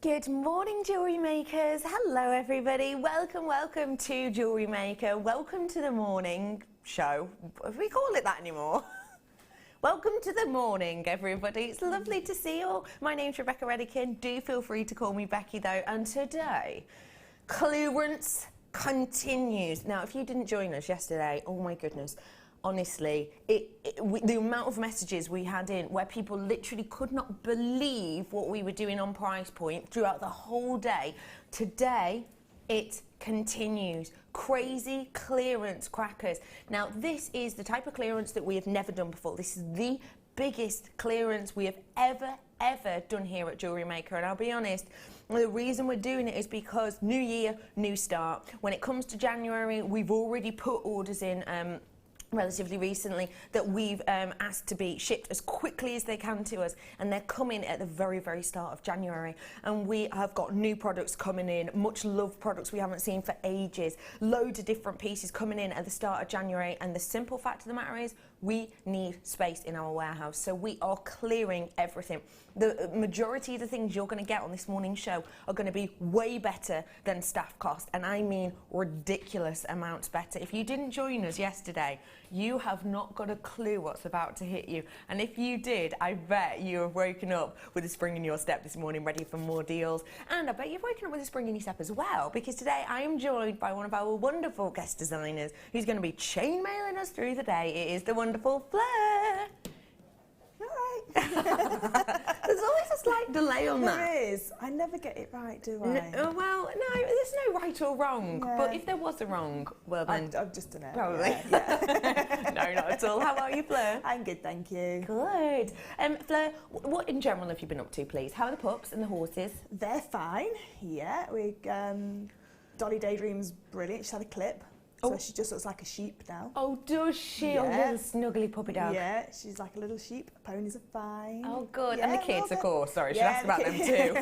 Good morning, jewellery makers. Hello, everybody. Welcome to Jewellery Maker. Welcome to the morning show. If we call it that anymore. Welcome to the morning, everybody. It's lovely to see you all. My name's Rebecca Redican. Do feel free to call me Becky, though. And today, clearance continues. Now, if you didn't join us yesterday, oh my goodness. Honestly, the amount of messages we had in where people literally could not believe what we were doing on price point throughout the whole day. Today, it continues. Crazy clearance crackers. Now, this is the type of clearance that we have never done before. This is the biggest clearance we have ever done here at Jewellery Maker. And I'll be honest, the reason we're doing it is because new year, new start. When it comes to January, we've already put orders in relatively recently that we've asked to be shipped as quickly as they can to us, and they're coming at the very start of January, and we have got new products coming in, much loved products we haven't seen for ages, loads of different pieces coming in at the start of January. And the simple fact of the matter is we need space in our warehouse, so we are clearing everything. The majority of the things you're going to get on this morning's show are going to be way better than staff cost, and I mean ridiculous amounts better. If you didn't join us yesterday, you have not got a clue what's about to hit you. And if you did, I bet you have woken up with a spring in your step this morning, ready for more deals. And I bet you've woken up with a spring in your step as well, because today I am joined by one of our wonderful guest designers who's going to be chainmailing us through the day. It is the wonderful Fleur. There's always a slight delay on that. There is. I never get it right, do I? Well, no, there's no right or wrong. Yeah. But if there was a wrong, well then... I've just done it. Probably. Yeah. No, not at all. How are you, Fleur? I'm good, thank you. Good. Fleur, what in general have you been up to, please? How are the pups and the horses? They're fine, yeah. Dolly Daydream's brilliant. She's had a clip. So she just looks like a sheep now. Oh, does she? Yeah. Oh, little snuggly puppy dog. Yeah, she's like a little sheep. Ponies are fine. Oh, good. Yeah, and the kids, of course. Sorry, should ask about them too.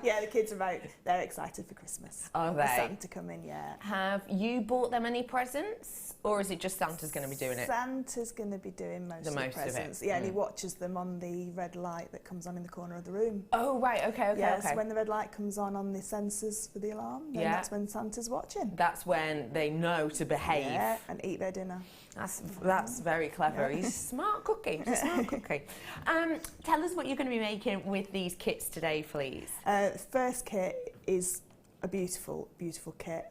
Yeah, the kids are they're excited for Christmas. Are they? For Santa to come in, yeah. Have you bought them any presents? Or is it just Santa's going to be doing it? Santa's going to be doing most of the presents. Yeah, and he watches them on the red light that comes on in the corner of the room. Oh, right, okay. So when the red light comes on the sensors for the alarm, then that's when Santa's watching. That's when they know to behave. Yeah, and eat their dinner. That's very clever. Yeah. He's a smart cookie. He's a smart cookie. Tell us what you're going to be making with these kits today, please. The first kit is a beautiful kit.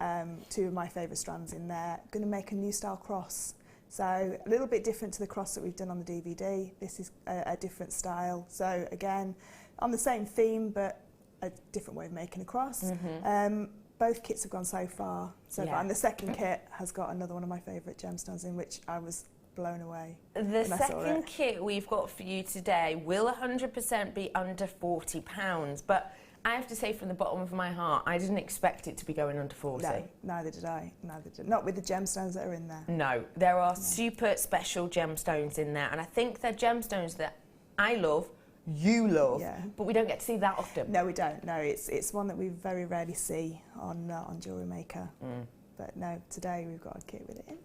Two of my favourite strands in there. I'm going to make a new style cross. So a little bit different to the cross that we've done on the DVD. This is a different style. So again, on the same theme, but a different way of making a cross. Both kits have gone so far. And the second kit has got another one of my favourite gemstones in, which I was blown away. The second kit we've got for you today will 100% be under £40, but I have to say from the bottom of my heart, I didn't expect it to be going under 40. No, neither did I. Not with the gemstones that are in there. No, there are super special gemstones in there, and I think they're gemstones that I love, you love, but we don't get to see that often. No, we don't. No, it's one that we very rarely see on Jewellery Maker. But no, today we've got a kit with it in.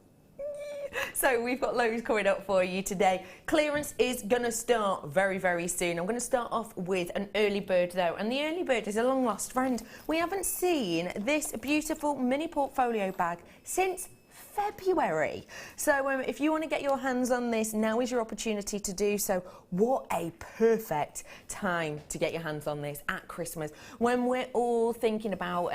So we've got loads coming up for you today. Clearance is going to start very soon. I'm going to start off with an early bird though, and the early bird is a long lost friend. We haven't seen this beautiful mini portfolio bag since February. So if you want to get your hands on this, now is your opportunity to do so. What a perfect time to get your hands on this at Christmas, when we're all thinking about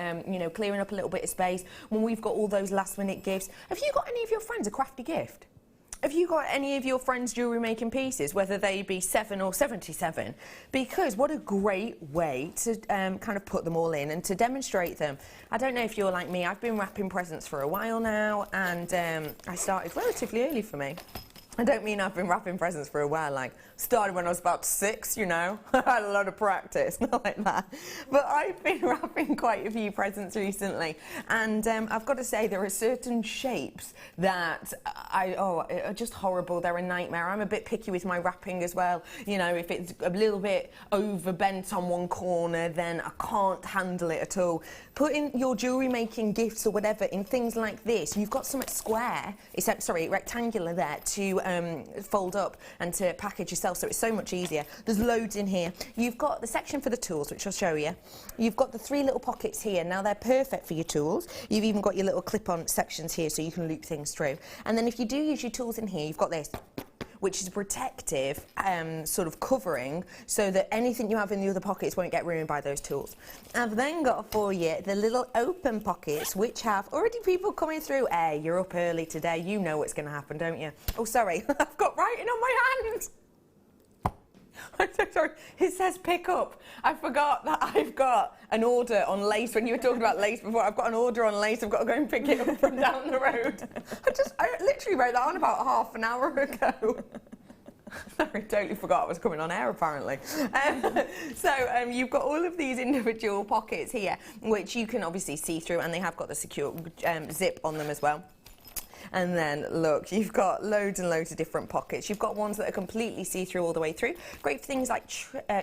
clearing up a little bit of space, when we've got all those last minute gifts. Have you got any of your friends a crafty gift? Have you got any of your friends jewellery making pieces, whether they be 7 or 77? Because what a great way to kind of put them all in and to demonstrate them. I don't know if you're like me, I've been wrapping presents for a while now, and I started relatively early for me. I don't mean I've been wrapping presents for a while, like started when I was about 6, you know. I had a lot of practice, not like that. But I've been wrapping quite a few presents recently, and I've got to say there are certain shapes that are just horrible. They're a nightmare. I'm a bit picky with my wrapping as well. You know, if it's a little bit overbent on one corner, then I can't handle it at all. Putting your jewellery making gifts or whatever in things like this, you've got something square, rectangular there to fold up and to package yourself, so it's so much easier. There's loads in here. You've got the section for the tools, which I'll show you. You've got the 3 little pockets here. Now they're perfect for your tools. You've even got your little clip-on sections here so you can loop things through. And then if you do use your tools in here, you've got this, which is a protective sort of covering so that anything you have in the other pockets won't get ruined by those tools. I've then got for you the little open pockets, which have already people coming through. Hey, you're up early today. You know what's going to happen, don't you? Oh, sorry. I've got writing on my hand. I'm so sorry. It says pick up. I forgot that I've got an order on lace. When you were talking about lace before, I've got an order on lace. I've got to go and pick it up from down the road. I literally wrote that on about half an hour ago. Sorry, totally forgot I was coming on air apparently. You've got all of these individual pockets here, which you can obviously see through, and they have got the secure zip on them as well. And then look, you've got loads and loads of different pockets. You've got ones that are completely see-through all the way through. Great for things like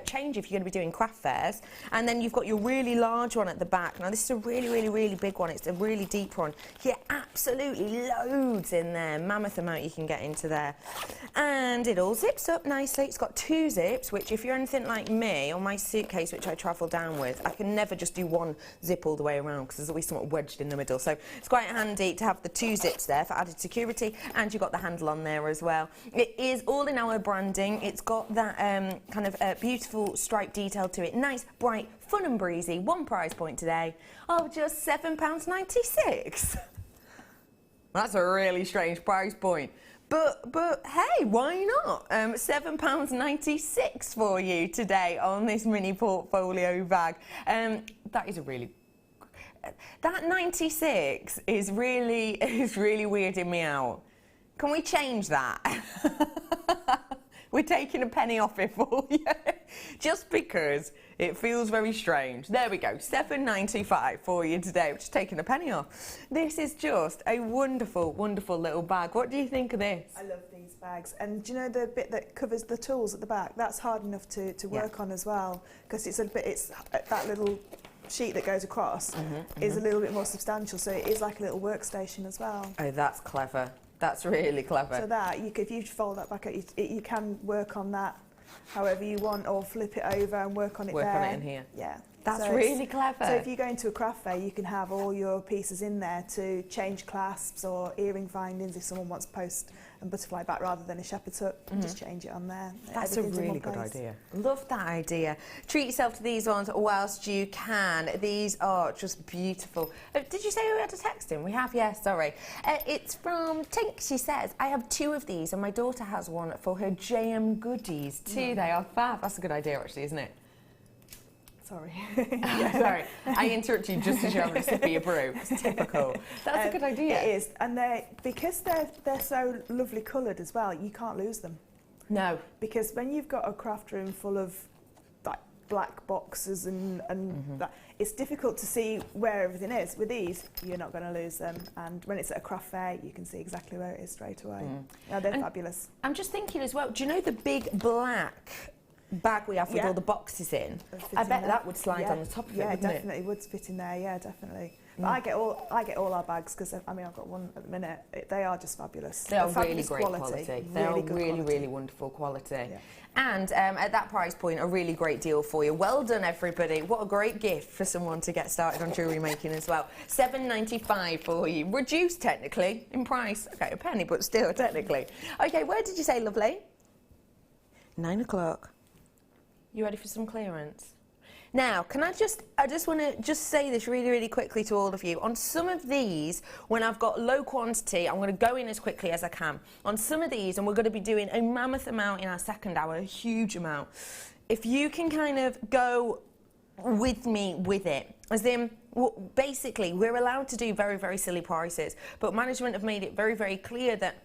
change if you're going to be doing craft fairs. And then you've got your really large one at the back. Now this is a really, really, really big one. It's a really deep one. Yeah, absolutely loads in there. Mammoth amount you can get into there. And it all zips up nicely. It's got 2 zips, which if you're anything like me, on my suitcase, which I travel down with, I can never just do one zip all the way around because there's always something wedged in the middle. So it's quite handy to have the 2 zips there for added security, and you've got the handle on there as well. It is all in our branding. It's got that kind of beautiful stripe detail to it. Nice, bright, fun and breezy. One price point today of just £7.96. That's a really strange price point. But hey, why not? £7.96 for you today on this mini portfolio bag. That is a really... That 96 is really weirding me out. Can we change that? We're taking a penny off it for you, just because it feels very strange. There we go, £7.95 for you today, which is taking a penny off. This is just a wonderful, wonderful little bag. What do you think of this? I love these bags. And do you know the bit that covers the tools at the back? That's hard enough to work on as well, because it's that little sheet that goes across is a little bit more substantial, so it is like a little workstation as well. Oh, that's clever. That's really clever. So that, if you fold that back, you can work on that however you want, or flip it over and work on it there. Work on it in here. Yeah. That's really clever. So if you go into a craft fair, you can have all your pieces in there to change clasps or earring findings if someone wants post and butterfly back rather than a shepherd's hook, just change it on there. That's a really good idea. Love that idea. Treat yourself to these ones whilst you can. These are just beautiful. Did you say we had a text in? We have, yes, sorry. It's from Tink. She says, I have 2 of these and my daughter has one for her JM goodies too. They are fab. That's a good idea actually, isn't it? Sorry. Yeah, sorry. I interrupt you just as you're having a sip of your brew. It's typical. That's a good idea. It is. And because they're so lovely coloured as well, you can't lose them. No. Because when you've got a craft room full of like black boxes and that, it's difficult to see where everything is. With these, you're not going to lose them. And when it's at a craft fair, you can see exactly where it is straight away. No, they're fabulous. I'm just thinking as well, do you know the big black bag we have with all the boxes in? I bet that would slide on the top of it, wouldn't it? Yeah, definitely would fit in there. Yeah, definitely. But I get all our bags because I mean I've got one at the minute. They are just fabulous. They are really great quality. They are really wonderful quality. Yeah. And at that price point, a really great deal for you. Well done, everybody. What a great gift for someone to get started on jewellery making as well. £7.95 for you. Reduced technically in price. Okay, a penny, but still technically. Okay, where did you say, lovely? 9 o'clock. You ready for some clearance? Now, I just want to say this really, really quickly to all of you. On some of these, when I've got low quantity, I'm going to go in as quickly as I can. On some of these, and we're going to be doing a mammoth amount in our second hour, a huge amount. If you can kind of go with me with it, as in, basically, we're allowed to do very, very silly prices, but management have made it very, very clear that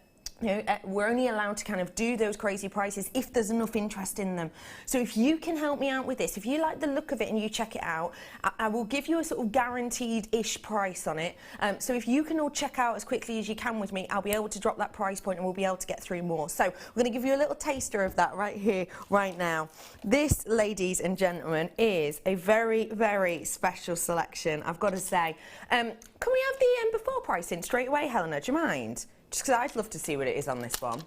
we're only allowed to kind of do those crazy prices if there's enough interest in them. So if you can help me out with this, if you like the look of it and you check it out, I will give you a sort of guaranteed-ish price on it. So if you can all check out as quickly as you can with me, I'll be able to drop that price point and we'll be able to get through more. So we're going to give you a little taster of that right here, right now. This, ladies and gentlemen, is a very, very special selection, I've got to say. Can we have the before price in straight away, Helena? Do you mind? Just because I'd love to see what it is on this one.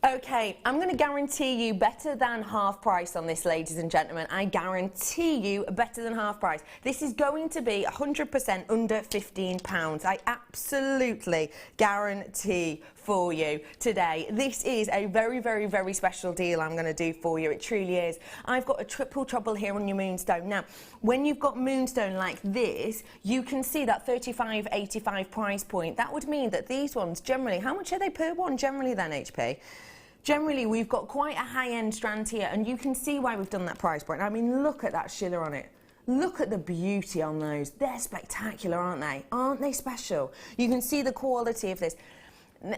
Okay, I'm going to guarantee you better than half price on this, ladies and gentlemen. I guarantee you better than half price. This is going to be 100% under £15. I absolutely guarantee for you today. This is a very, very, very special deal I'm going to do for you. It truly is. I've got a triple trouble here on your moonstone. Now, when you've got moonstone like this, you can see that $35.85 price point. That would mean that these ones generally, how much are they per one generally then, HP? Generally, we've got quite a high-end strand here, and you can see why we've done that price point. I mean, look at that shiller on it. Look at the beauty on those. They're spectacular, aren't they? Aren't they special? You can see the quality of this.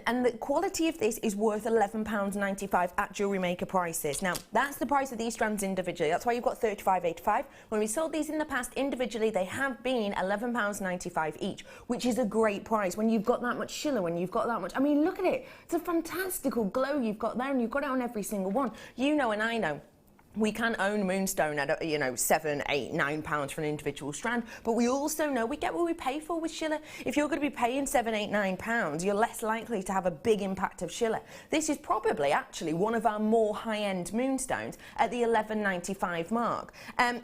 And the quality of this is worth £11.95 at JewelleryMaker prices. Now, that's the price of these strands individually. That's why you've got $35.85. When we sold these in the past individually, they have been £11.95 each, which is a great price when you've got that much shiller, when you've got that much. I mean, look at it. It's a fantastical glow you've got there, and you've got it on every single one. You know, and I know. We can own moonstone at, you know, £7, £8, £9 for an individual strand, but we also know we get what we pay for with shiller. If you're going to be paying £7, £8, £9, you're less likely to have a big impact of shiller. This is probably actually one of our more high-end moonstones at the £11.95 mark.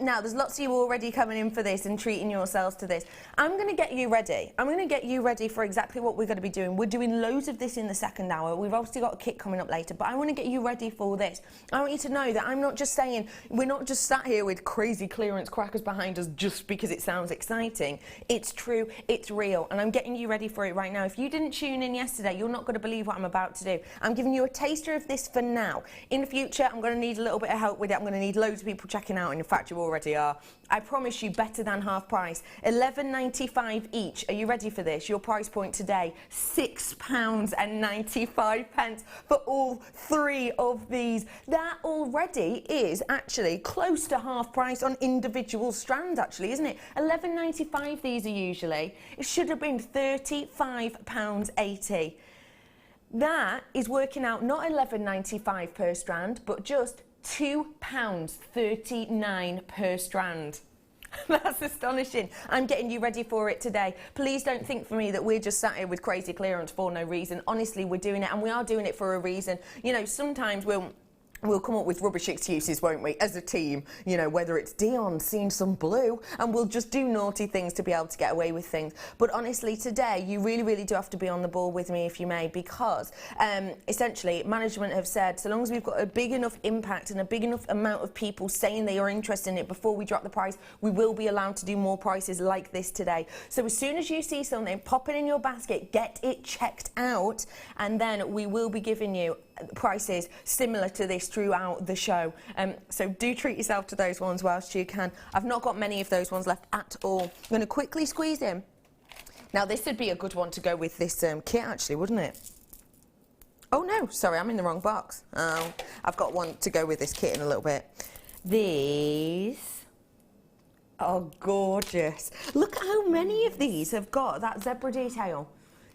Now, there's lots of you already coming in for this and treating yourselves to this. I'm going to get you ready. I'm going to get you ready for exactly what we're going to be doing. We're doing loads of this in the second hour. We've obviously got a kit coming up later, but I want to get you ready for this. I want you to know that I'm not just saying, we're not just sat here with crazy clearance crackers behind us just because it sounds exciting. It's true, it's real, and I'm getting you ready for it right now. If you didn't tune in yesterday, you're not going to believe what I'm about to do. I'm giving you a taster of this for now. In the future, I'm going to need a little bit of help with it. I'm going to need loads of people checking out, and in fact, you already are. I promise you better than half price. £11.95 each. Are you ready for this? Your price point today, £6.95 for all three of these. That already is actually close to half price on individual strands, actually, isn't it? £11.95 these are usually. It should have been £35.80. That is working out not £11.95 per strand, but just £2.39 per strand. That's astonishing. I'm getting you ready for it today. Please don't think for me that we're just sat here with crazy clearance for no reason. Honestly, we're doing it, and we are doing it for a reason. You know, sometimes we'll come up with rubbish excuses, won't we, as a team, you know, whether it's Dion's seen some blue, and we'll just do naughty things to be able to get away with things. But honestly, today, you really, really do have to be on the ball with me, if you may, because essentially, management have said, so long as we've got a big enough impact and a big enough amount of people saying they are interested in it before we drop the price, we will be allowed to do more prices like this today. So as soon as you see something, pop it in your basket, get it checked out, and then we will be giving you prices similar to this throughout the show. So do treat yourself to those ones whilst you can. I've not got many of those ones left at all. I'm going to quickly squeeze in. Now this would be a good one to go with this kit actually, wouldn't it? Oh no, sorry, I'm in the wrong box. I've got one to go with this kit in a little bit. These are gorgeous. Look at how many of these have got that zebra detail.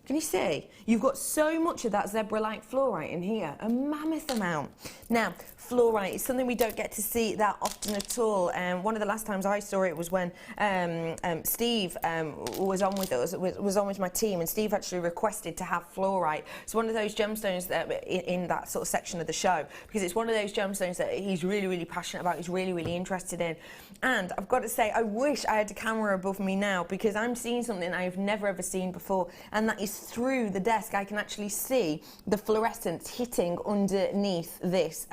Can you see? You've got so much of that zebra-like fluorite in here, a mammoth amount. Now, fluorite is something we don't get to see that often at all. One of the last times I saw it was when Steve was on with us, was on with my team, and Steve actually requested to have fluorite. It's one of those gemstones that in that sort of section of the show, because it's one of those gemstones that he's really, really passionate about, he's really, really interested in. And I've got to say, I wish I had a camera above me now, because I'm seeing something I've never ever seen before, and that is through the desk. I can actually see the fluorescence hitting underneath this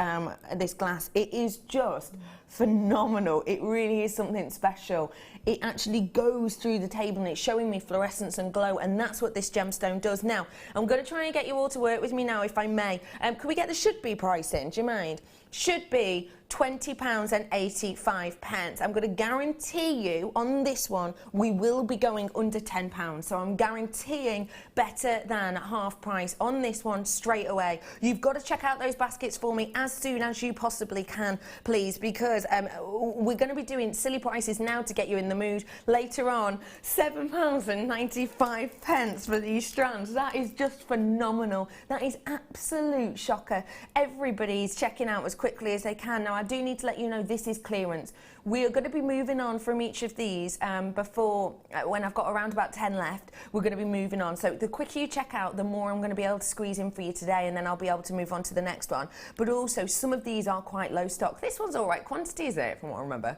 this glass. It is just phenomenal. It really is something special. It actually goes through the table and it's showing me fluorescence and glow, and that's what this gemstone does. Now, I'm going to try and get you all to work with me now, if I may. Can we get the should be price in? Do you mind? Should be £20.85. I'm going to guarantee you on this one we will be going under £10, so I'm guaranteeing better than half price on this one straight away. You've got to check out those baskets for me as soon as you possibly can, please, because because we're going to be doing silly prices now to get you in the mood. Later on, £7.95 for these strands. That is just phenomenal. That is absolute shocker. Everybody's checking out as quickly as they can. Now, I do need to let you know this is clearance. We are going to be moving on from each of these before, when I've got around about 10 left, we're going to be moving on. So the quicker you check out, the more I'm going to be able to squeeze in for you today, and then I'll be able to move on to the next one. But also, some of these are quite low stock. This one's all right quantity, is it, from what I remember?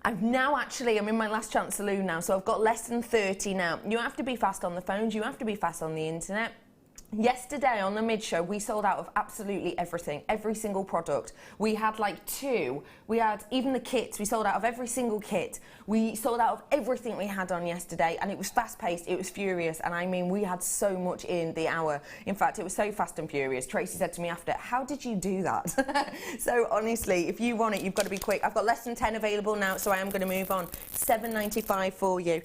I'm in my last chance saloon now, so I've got less than 30 now. You have to be fast on the phones, you have to be fast on the internet. Yesterday on the mid-show, we sold out of absolutely everything, every single product. We had like 2. We had even the kits. We sold out of every single kit. We sold out of everything we had on yesterday, and it was fast-paced. It was furious, and I mean, we had so much in the hour. In fact, it was so fast and furious. Tracy said to me after, "How did you do that?" So honestly, if you want it, you've got to be quick. I've got less than 10 available now, so I am going to move on. £7.95 for you.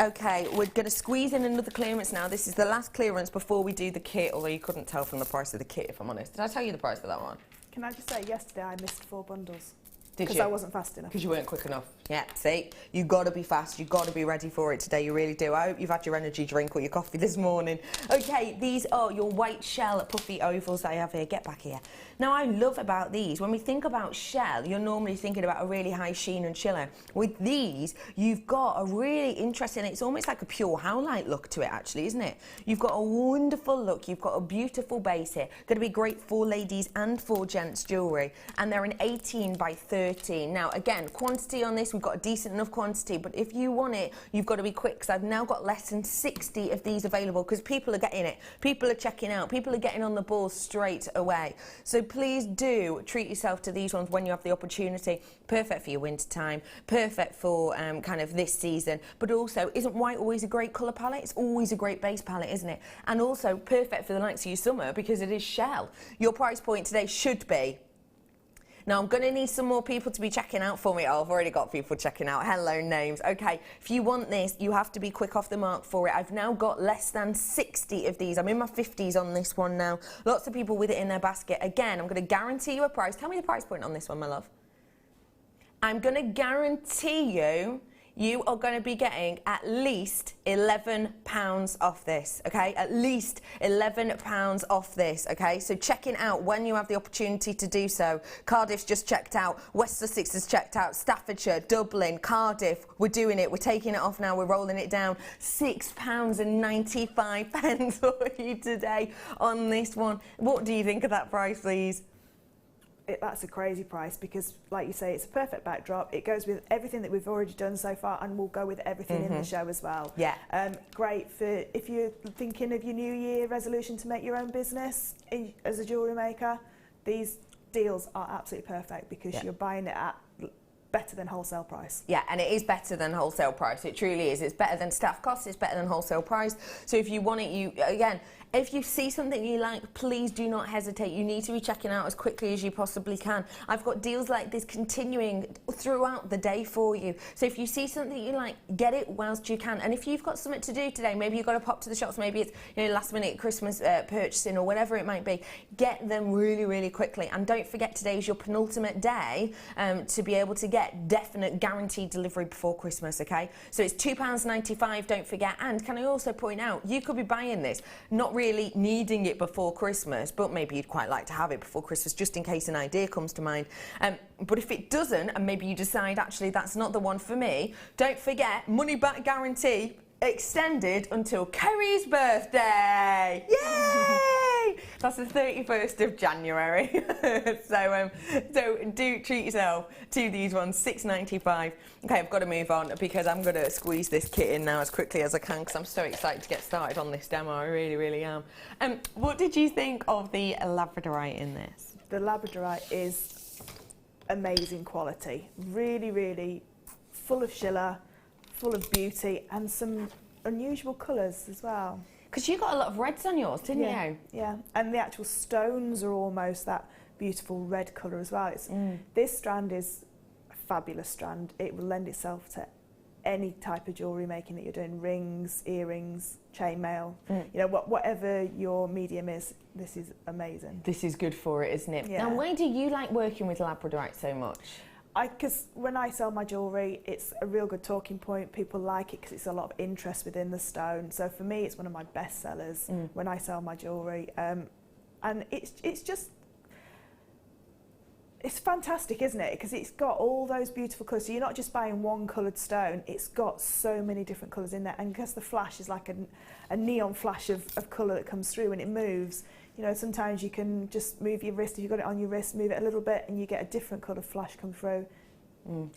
Okay, we're going to squeeze in another clearance now. This is the last clearance before we do the kit, although you couldn't tell from the price of the kit, if I'm honest. Did I tell you the price of that one? Can I just say, yesterday I missed 4 bundles. Did you? Because I wasn't fast enough. Because you weren't quick enough. Yeah, see? You've got to be fast. You've got to be ready for it today. You really do. I hope you've had your energy drink or your coffee this morning. Okay, these are your white shell puffy ovals that I have here. Get back here. Now, I love about these, when we think about shell, you're normally thinking about a really high sheen and shimmer. With these, you've got a really interesting, it's almost like a pure howlite look to it, actually, isn't it? You've got a wonderful look. You've got a beautiful base here. Going to be great for ladies and for gents jewellery. And they're an 18 by 13. Now, again, quantity on this, we've got a decent enough quantity, but if you want it, you've got to be quick, because I've now got less than 60 of these available, because people are getting it. People are checking out. People are getting on the ball straight away. So please do treat yourself to these ones when you have the opportunity. Perfect for your winter time, perfect for kind of this season, but also, isn't white always a great colour palette? It's always a great base palette, isn't it? And also perfect for the likes of your summer, because it is shell. Your price point today should be, now, I'm going to need some more people to be checking out for me. Oh, I've already got people checking out. Hello, names. Okay, if you want this, you have to be quick off the mark for it. I've now got less than 60 of these. I'm in my 50s on this one now. Lots of people with it in their basket. Again, I'm going to guarantee you a price. Tell me the price point on this one, my love. I'm going to guarantee you are going to be getting at least £11 off this, okay? At least £11 off this, okay? So checking out when you have the opportunity to do so. Cardiff's just checked out, West Sussex has checked out, Staffordshire, Dublin, Cardiff, we're doing it, we're taking it off now, we're rolling it down. £6.95 for you today on this one. What do you think of that price, please? That's a crazy price, because, like you say, it's a perfect backdrop. It goes with everything that we've already done so far, and will go with everything in the show as well. Yeah. Great for if you're thinking of your New Year resolution to make your own business as a jewellery maker. These deals are absolutely perfect, because you're buying it at better than wholesale price. Yeah, and it is better than wholesale price. It truly is. It's better than staff costs. It's better than wholesale price. So if you want it, again, if you see something you like, please do not hesitate. You need to be checking out as quickly as you possibly can. I've got deals like this continuing throughout the day for you. So if you see something you like, get it whilst you can. And if you've got something to do today, maybe you've got to pop to the shops, maybe it's last minute Christmas purchasing or whatever it might be, get them really, really quickly. And don't forget, today is your penultimate day to be able to get definite guaranteed delivery before Christmas, okay? So it's £2.95, don't forget. And can I also point out, you could be buying this, not really needing it before Christmas, but maybe you'd quite like to have it before Christmas just in case an idea comes to mind. But if it doesn't, and maybe you decide actually that's not the one for me, don't forget, money back guarantee extended until Kerry's birthday. Yay! That's the 31st of January. So do treat yourself to these ones, £6.95. Okay, I've got to move on, because I'm going to squeeze this kit in now as quickly as I can, because I'm so excited to get started on this demo. I really, really am. What did you think of the labradorite in this? The labradorite is amazing quality. Really, really full of shiller, full of beauty, and some unusual colours as well. Because you got a lot of reds on yours, didn't you? Yeah, and the actual stones are almost that beautiful red colour as well. This strand is a fabulous strand. It will lend itself to any type of jewellery making that you're doing, rings, earrings, chainmail, you know, whatever your medium is, this is amazing. This is good for it, isn't it? Yeah. And why do you like working with labradorite so much? Because when I sell my jewellery, it's a real good talking point. People like it because it's a lot of interest within the stone. So for me, it's one of my best sellers when I sell my jewellery. And it's just, it's fantastic, isn't it? Because it's got all those beautiful colours. So you're not just buying one coloured stone, it's got so many different colours in there. And because the flash is like a neon flash of colour that comes through when it moves, you know, sometimes you can just move your wrist, if you've got it on your wrist, move it a little bit and you get a different coloured flash come through.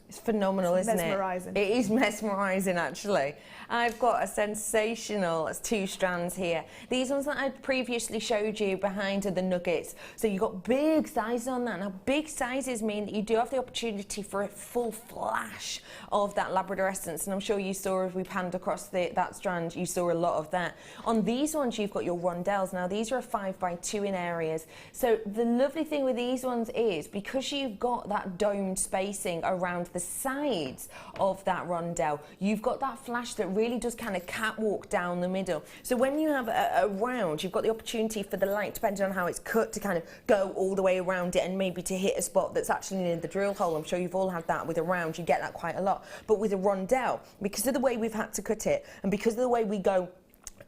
It's phenomenal, isn't it? Mesmerising. It is mesmerising, actually. I've got a sensational 2 strands here. These ones that I previously showed you behind are the nuggets. So you've got big sizes on that. Now, big sizes mean that you do have the opportunity for a full flash of that Labrador essence. And I'm sure you saw, if we panned across that strand, you saw a lot of that. On these ones, you've got your rondelles. Now, these are a 5x2 in areas. So the lovely thing with these ones is, because you've got that domed spacing around the sides of that rondelle, you've got that flash that really does kind of catwalk down the middle. So when you have a round, you've got the opportunity for the light, depending on how it's cut, to kind of go all the way around it and maybe to hit a spot that's actually near the drill hole. I'm sure you've all had that with a round, you get that quite a lot. But with a rondelle, because of the way we've had to cut it and because of the way we go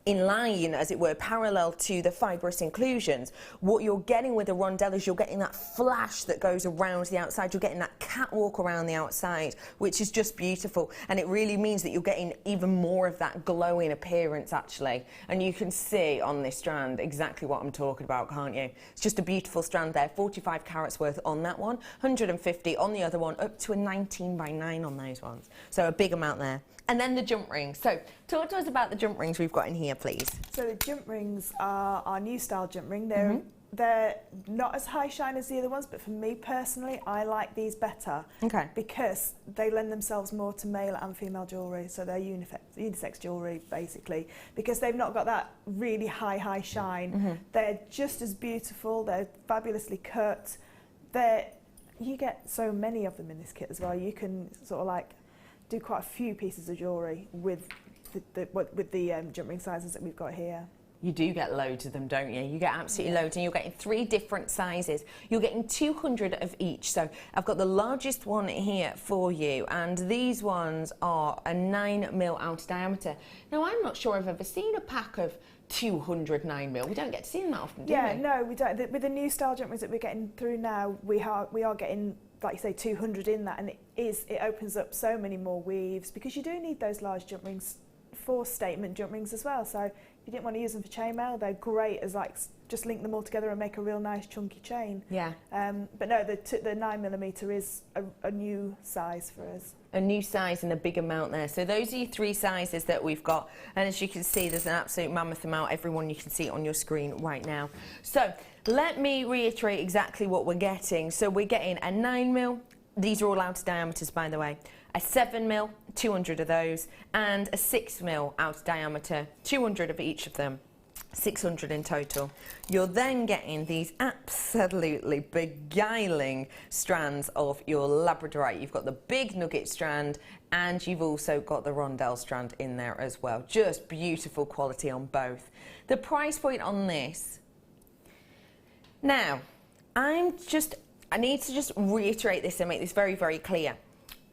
in line, as it were, parallel to the fibrous inclusions, what you're getting with a rondelle is you're getting that flash that goes around the outside. You're getting that catwalk around the outside, which is just beautiful. And it really means that you're getting even more of that glowing appearance, actually. And you can see on this strand exactly what I'm talking about, can't you? It's just a beautiful strand there. 45 carats worth on that one, 150 on the other one, up to a 19x9 on those ones. So a big amount there. And then the jump rings. So talk to us about the jump rings we've got in here, please. So the jump rings are our new style jump ring. They're not as high shine as the other ones, but for me personally, I like these better. Okay. Because they lend themselves more to male and female jewellery. So they're unisex jewellery, basically, because they've not got that really high shine. They're just as beautiful. They're fabulously cut. You get so many of them in this kit as well. You can sort of like do quite a few pieces of jewellery with the jump ring sizes that we've got here. You do get loads of them, don't you? You get absolutely loads, and you're getting 3 different sizes. You're getting 200 of each. So I've got the largest one here for you, and these ones are a 9mm outer diameter. Now, I'm not sure I've ever seen a pack of 200 9mm. We don't get to see them that often, do we? Yeah, no, we don't. With the new style jump rings that we're getting through now, we are getting, like you say, 200 in that, and it opens up so many more weaves, because you do need those large jump rings for statement jump rings as well. So if you didn't want to use them for chainmail, they're great as like just link them all together and make a real nice chunky chain. Yeah. But no, the 9mm is a new size for us. A new size and a big amount there. So those are your 3 sizes that we've got, and as you can see, there's an absolute mammoth amount. Everyone, you can see it on your screen right now. So let me reiterate exactly what we're getting. So we're getting a 9mm. These are all outer diameters, by the way. A 7mm, 200 of those, and a 6mm outer diameter, 200 of each of them, 600 in total. You're then getting these absolutely beguiling strands of your labradorite. You've got the big nugget strand, and you've also got the rondelle strand in there as well. Just beautiful quality on both. The price point on this, now, I need to just reiterate this and make this very, very clear.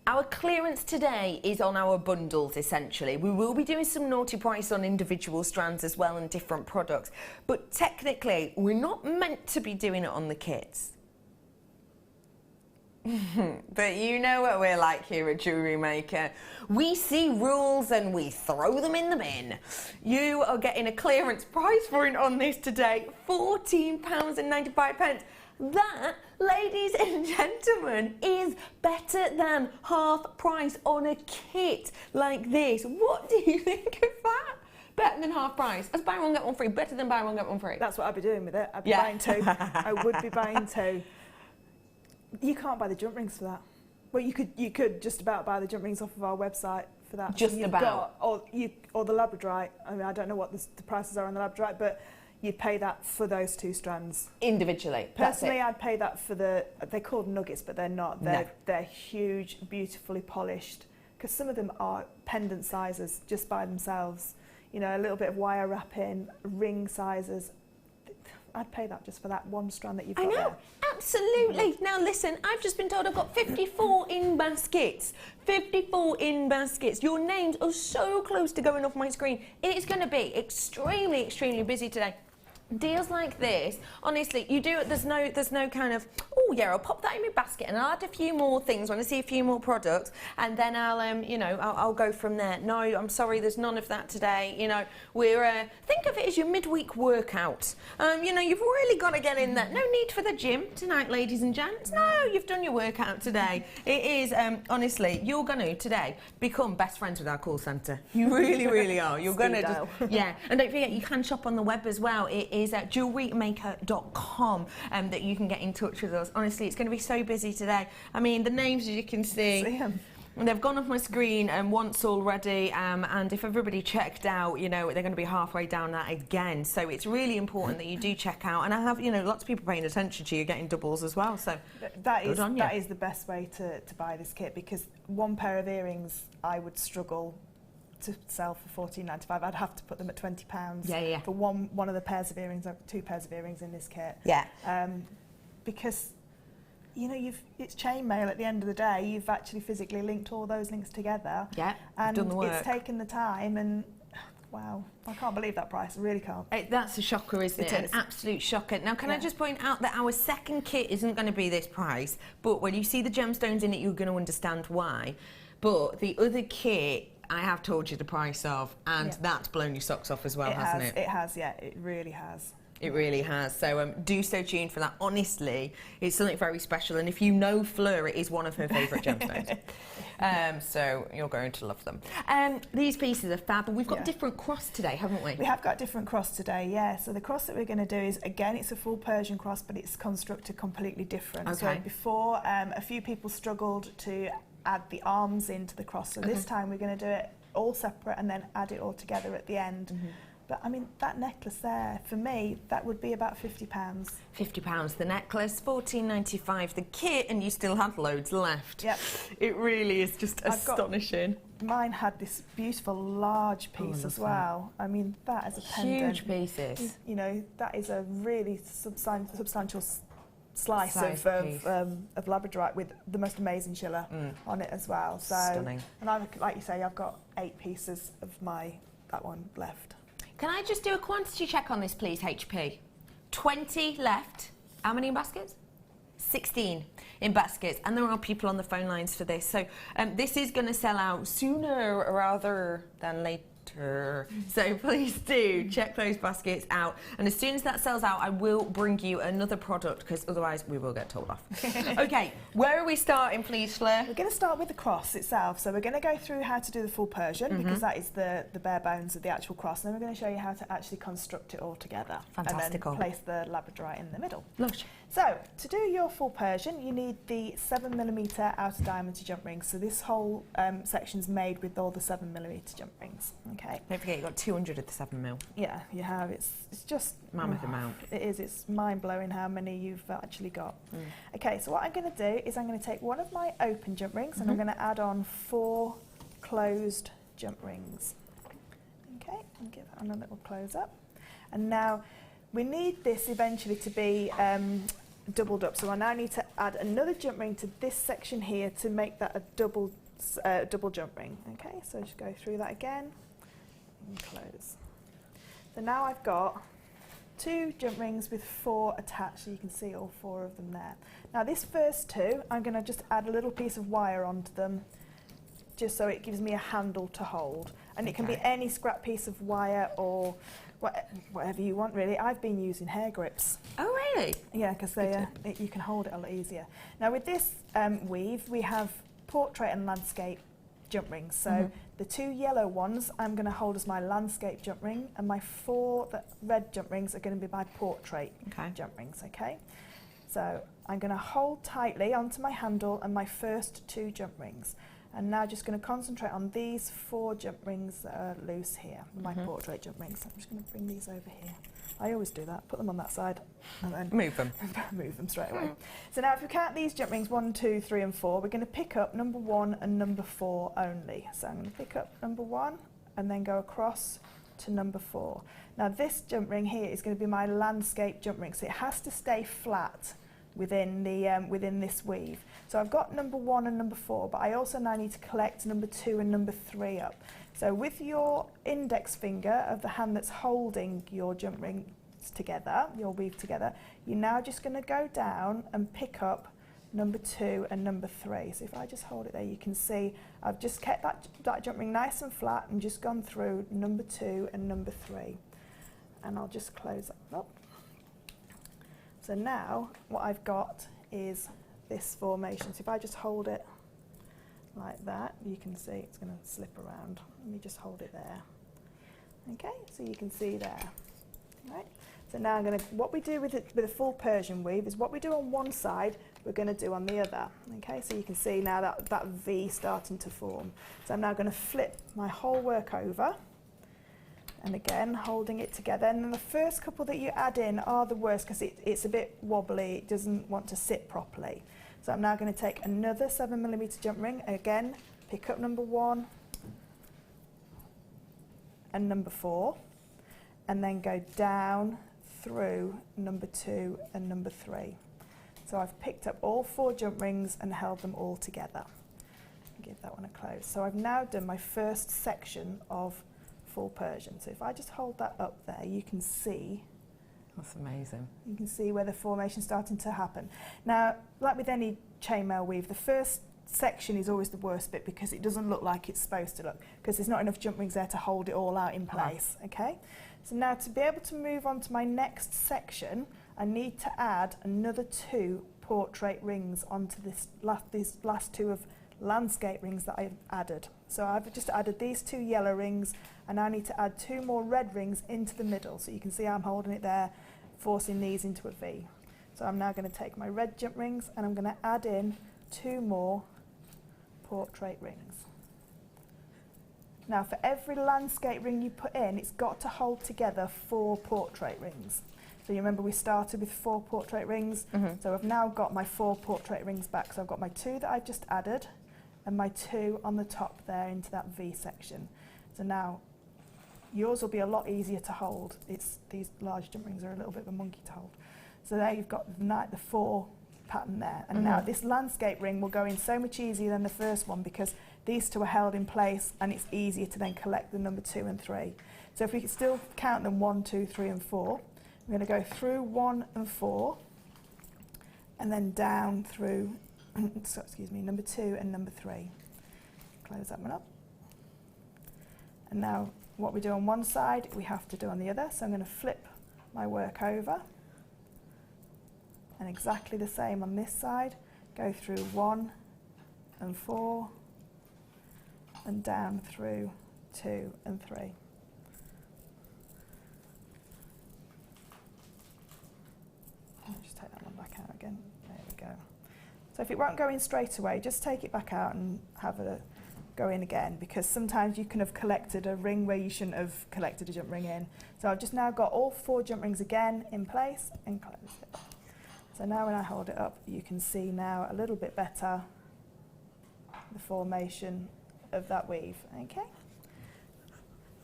Our clearance today is on our bundles, essentially. We will be doing some naughty price on individual strands as well and different products, but technically we're not meant to be doing it on the kits. But you know what we're like here at Jewellery Maker. We see rules and we throw them in the bin. You are getting a clearance price point on this today, £14.95. That, ladies and gentlemen, is better than half price on a kit like this. What do you think of that? Better than half price. That's buy one, get one free. Better than buy one, get one free. That's what I'd be doing with it. I'd be buying 2. I would be buying 2. You can't buy the jump rings for that. Well, you could just about buy the jump rings off of our website for that. Just about. Or the labradorite. I mean, I don't know what the prices are on the labradorite, but you'd pay that for those 2 strands. Individually. Personally, I'd pay that for they're called nuggets, but they're not. They're huge, beautifully polished because some of them are pendant sizes just by themselves. You know, a little bit of wire wrapping, ring sizes. I'd pay that just for that one strand that you've got there. Absolutely. Now listen, I've just been told I've got 54 in baskets. 54 in baskets. Your names are so close to going off my screen. It's going to be extremely, extremely busy today. Deals like this, honestly, you do. There's no kind of, oh yeah, I'll pop that in my basket and I'll add a few more things when I see a few more products, and then I'll, you know, I'll go from there. No, I'm sorry, there's none of that today. You know, we're think of it as your midweek workout. You know, you've really got to get in there. No need for the gym tonight, ladies and gents. No, you've done your workout today. It is honestly, you're going to today become best friends with our call centre. You really, really are. You're going to just, yeah. And don't forget, you can shop on the web as well. It is at JewelleryMaker.com that you can get in touch with us. Honestly, it's going to be so busy today. I mean, the names, as you can see, they've gone off my screen once already, and if everybody checked out, you know, they're going to be halfway down that again. So it's really important that you do check out. And I have, you know, lots of people paying attention to you, getting doubles as well. So that is the best way to buy this kit, because one pair of earrings I would struggle to sell for $14.95. I'd have to put them at £20 for one of the pairs of earrings. I've got 2 pairs of earrings in this kit. Yeah. Because, you know, it's chainmail at the end of the day. You've actually physically linked all those links together. Yeah. And done the work. It's taken the time, and wow, I can't believe that price. I really can't. That's a shocker, isn't it? An absolute shocker. Now, can I just point out that our second kit isn't going to be this price, but when you see the gemstones in it, you're going to understand why. But the other kit, I have told you the price of, and that's blown your socks off as well, hasn't it? It has, yeah, it really has. It really has. So do stay tuned for that. Honestly, it's something very special. And if you know Fleur, it is one of her favourite gemstones. So you're going to love them. These pieces are fab. We've got different cross today, haven't we? We have got different cross today, yeah. So the cross that we're going to do is, again, it's a full Persian cross, but it's constructed completely different. Okay. So before, a few people struggled to add the arms into the cross. So this time we're going to do it all separate and then add it all together at the end. But I mean, that necklace there, for me, that would be about £50. £50 the necklace, $14.95 the kit, and you still have loads left. Yep. It really is just astonishing. Mine had this beautiful large piece as well. That. I mean, that is a pendant. Huge pieces. You know, that is a really substantial slice of labradorite with the most amazing schiller on it as well. So, stunning. And like you say, I've got 8 pieces of that one left. Can I just do a quantity check on this, please, HP? 20 left. How many in baskets? 16 in baskets. And there are people on the phone lines for this. So this is going to sell out sooner rather than later. So please do check those baskets out, and as soon as that sells out, I will bring you another product, because otherwise we will get told off. Okay, where are we starting, please, Fleur? We're going to start with the cross itself. So we're going to go through how to do the full Persian, because that is the bare bones of the actual cross, and then we're going to show you how to actually construct it all together. Fantastical. And then place the labradorite in the middle. Lush. So to do your full Persian, you need the 7mm outer diameter jump rings. So this whole section's made with all the 7mm jump rings. Okay. Don't forget, you've got 200 of the 7mm. Yeah, you have. It's just mammoth amount. It is. It's mind blowing how many you've actually got. Okay, so what I'm going to do is I'm going to take one of my open jump rings and I'm going to add on 4 closed jump rings. Okay, and give that on a little close up. And now we need this eventually to be doubled up. So I now need to add another jump ring to this section here to make that a double jump ring. Okay, so just go through that again and close. So now I've got 2 jump rings with 4 attached, so you can see all 4 of them there. Now this first 2, I'm going to just add a little piece of wire onto them, just so it gives me a handle to hold. And it can be any scrap piece of wire or whatever you want, really. I've been using hair grips. Oh, really? Yeah, because you can hold it a lot easier. Now with this weave, we have portrait and landscape jump rings. So the 2 yellow ones I'm going to hold as my landscape jump ring, and my 4 red jump rings are going to be my portrait jump rings. Okay, so I'm going to hold tightly onto my handle and my first 2 jump rings. And now just going to concentrate on these 4 jump rings that are loose here, my portrait jump rings. So I'm just going to bring these over here. I always do that, put them on that side and then Move them. move them straight away. So now if we count these jump rings 1, 2, 3 and 4, we're going to pick up number 1 and number 4 only. So I'm going to pick up number 1 and then go across to number 4. Now this jump ring here is going to be my landscape jump ring, so it has to stay flat within the within this weave. So I've got number 1 and number 4, but I also now need to collect number 2 and number 3 up. So with your index finger of the hand that's holding your jump rings together, your weave together, you're now just going to go down and pick up number 2 and number 3. So if I just hold it there, you can see I've just kept that jump ring nice and flat and just gone through number 2 and number 3. And I'll just close that up. So now what I've got is this formation. So if I just hold it like that, you can see it's going to slip around. Let me just hold it there. Okay, so you can see there. Right. So now I'm going to, what we do with a full Persian weave is what we do on one side, we're going to do on the other. Okay, so you can see now that V starting to form. So I'm now going to flip my whole work over. And again, holding it together. And then the first couple that you add in are the worst because it's a bit wobbly, it doesn't want to sit properly. So I'm now going to take another 7mm jump ring, again, pick up number 1 and number 4, and then go down through number 2 and number 3. So I've picked up all 4 jump rings and held them all together. Give that one a close. So I've now done my first section of full Persian. So if I just hold that up there, you can see. That's amazing. You can see where the formation's starting to happen. Now, like with any chainmail weave, the first section is always the worst bit because it doesn't look like it's supposed to look, because there's not enough jump rings there to hold it all out in place. Okay? So now to be able to move on to my next section, I need to add another 2 portrait rings onto these last 2 of landscape rings that I've added. So I've just added these 2 yellow rings, and I need to add 2 more red rings into the middle. So you can see I'm holding it there, forcing these into a V. So I'm now going to take my red jump rings and I'm going to add in 2 more portrait rings. Now for every landscape ring you put in, it's got to hold together 4 portrait rings. So you remember we started with 4 portrait rings. So I've now got my 4 portrait rings back. So I've got my 2 that I've just added and my 2 on the top there into that V section. So now yours will be a lot easier to hold. These large jump rings are a little bit of a monkey to hold. So there you've got the 4 pattern there. And now this landscape ring will go in so much easier than the first one because these 2 are held in place and it's easier to then collect the number 2 and 3. So if we can still count them 1, 2, 3 and 4, we're going to go through 1 and 4 and then down through number 2 and number 3. Close that one up. And now what we do on one side, we have to do on the other. So I'm going to flip my work over. And exactly the same on this side. Go through 1 and 4 and down through 2 and 3. I'll just take that one back out again. There we go. So if it won't go in straight away, just take it back out and have a go in again, because sometimes you can have collected a ring where you shouldn't have collected a jump ring in. So I've just now got all 4 jump rings again in place and close it. So now when I hold it up, you can see now a little bit better the formation of that weave. Okay.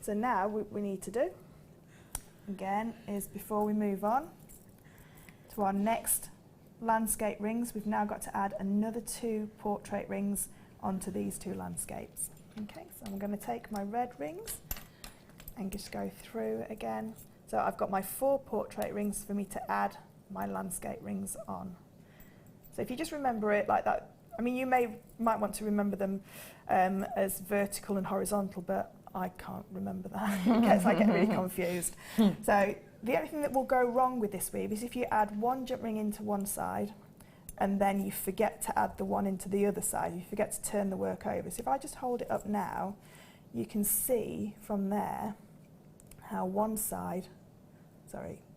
So now what we need to do again is, before we move on to our next landscape rings, we've now got to add another 2 portrait rings onto these 2 landscapes. Okay, so I'm going to take my red rings and just go through again. So I've got my 4 portrait rings for me to add my landscape rings on. So if you just remember it like that, I mean, you might want to remember them as vertical and horizontal, but I can't remember that because I get really confused. So the only thing that will go wrong with this weave is if you add 1 jump ring into one side and then you forget to add the one into the other side, you forget to turn the work over. So if I just hold it up now, you can see from there how one side,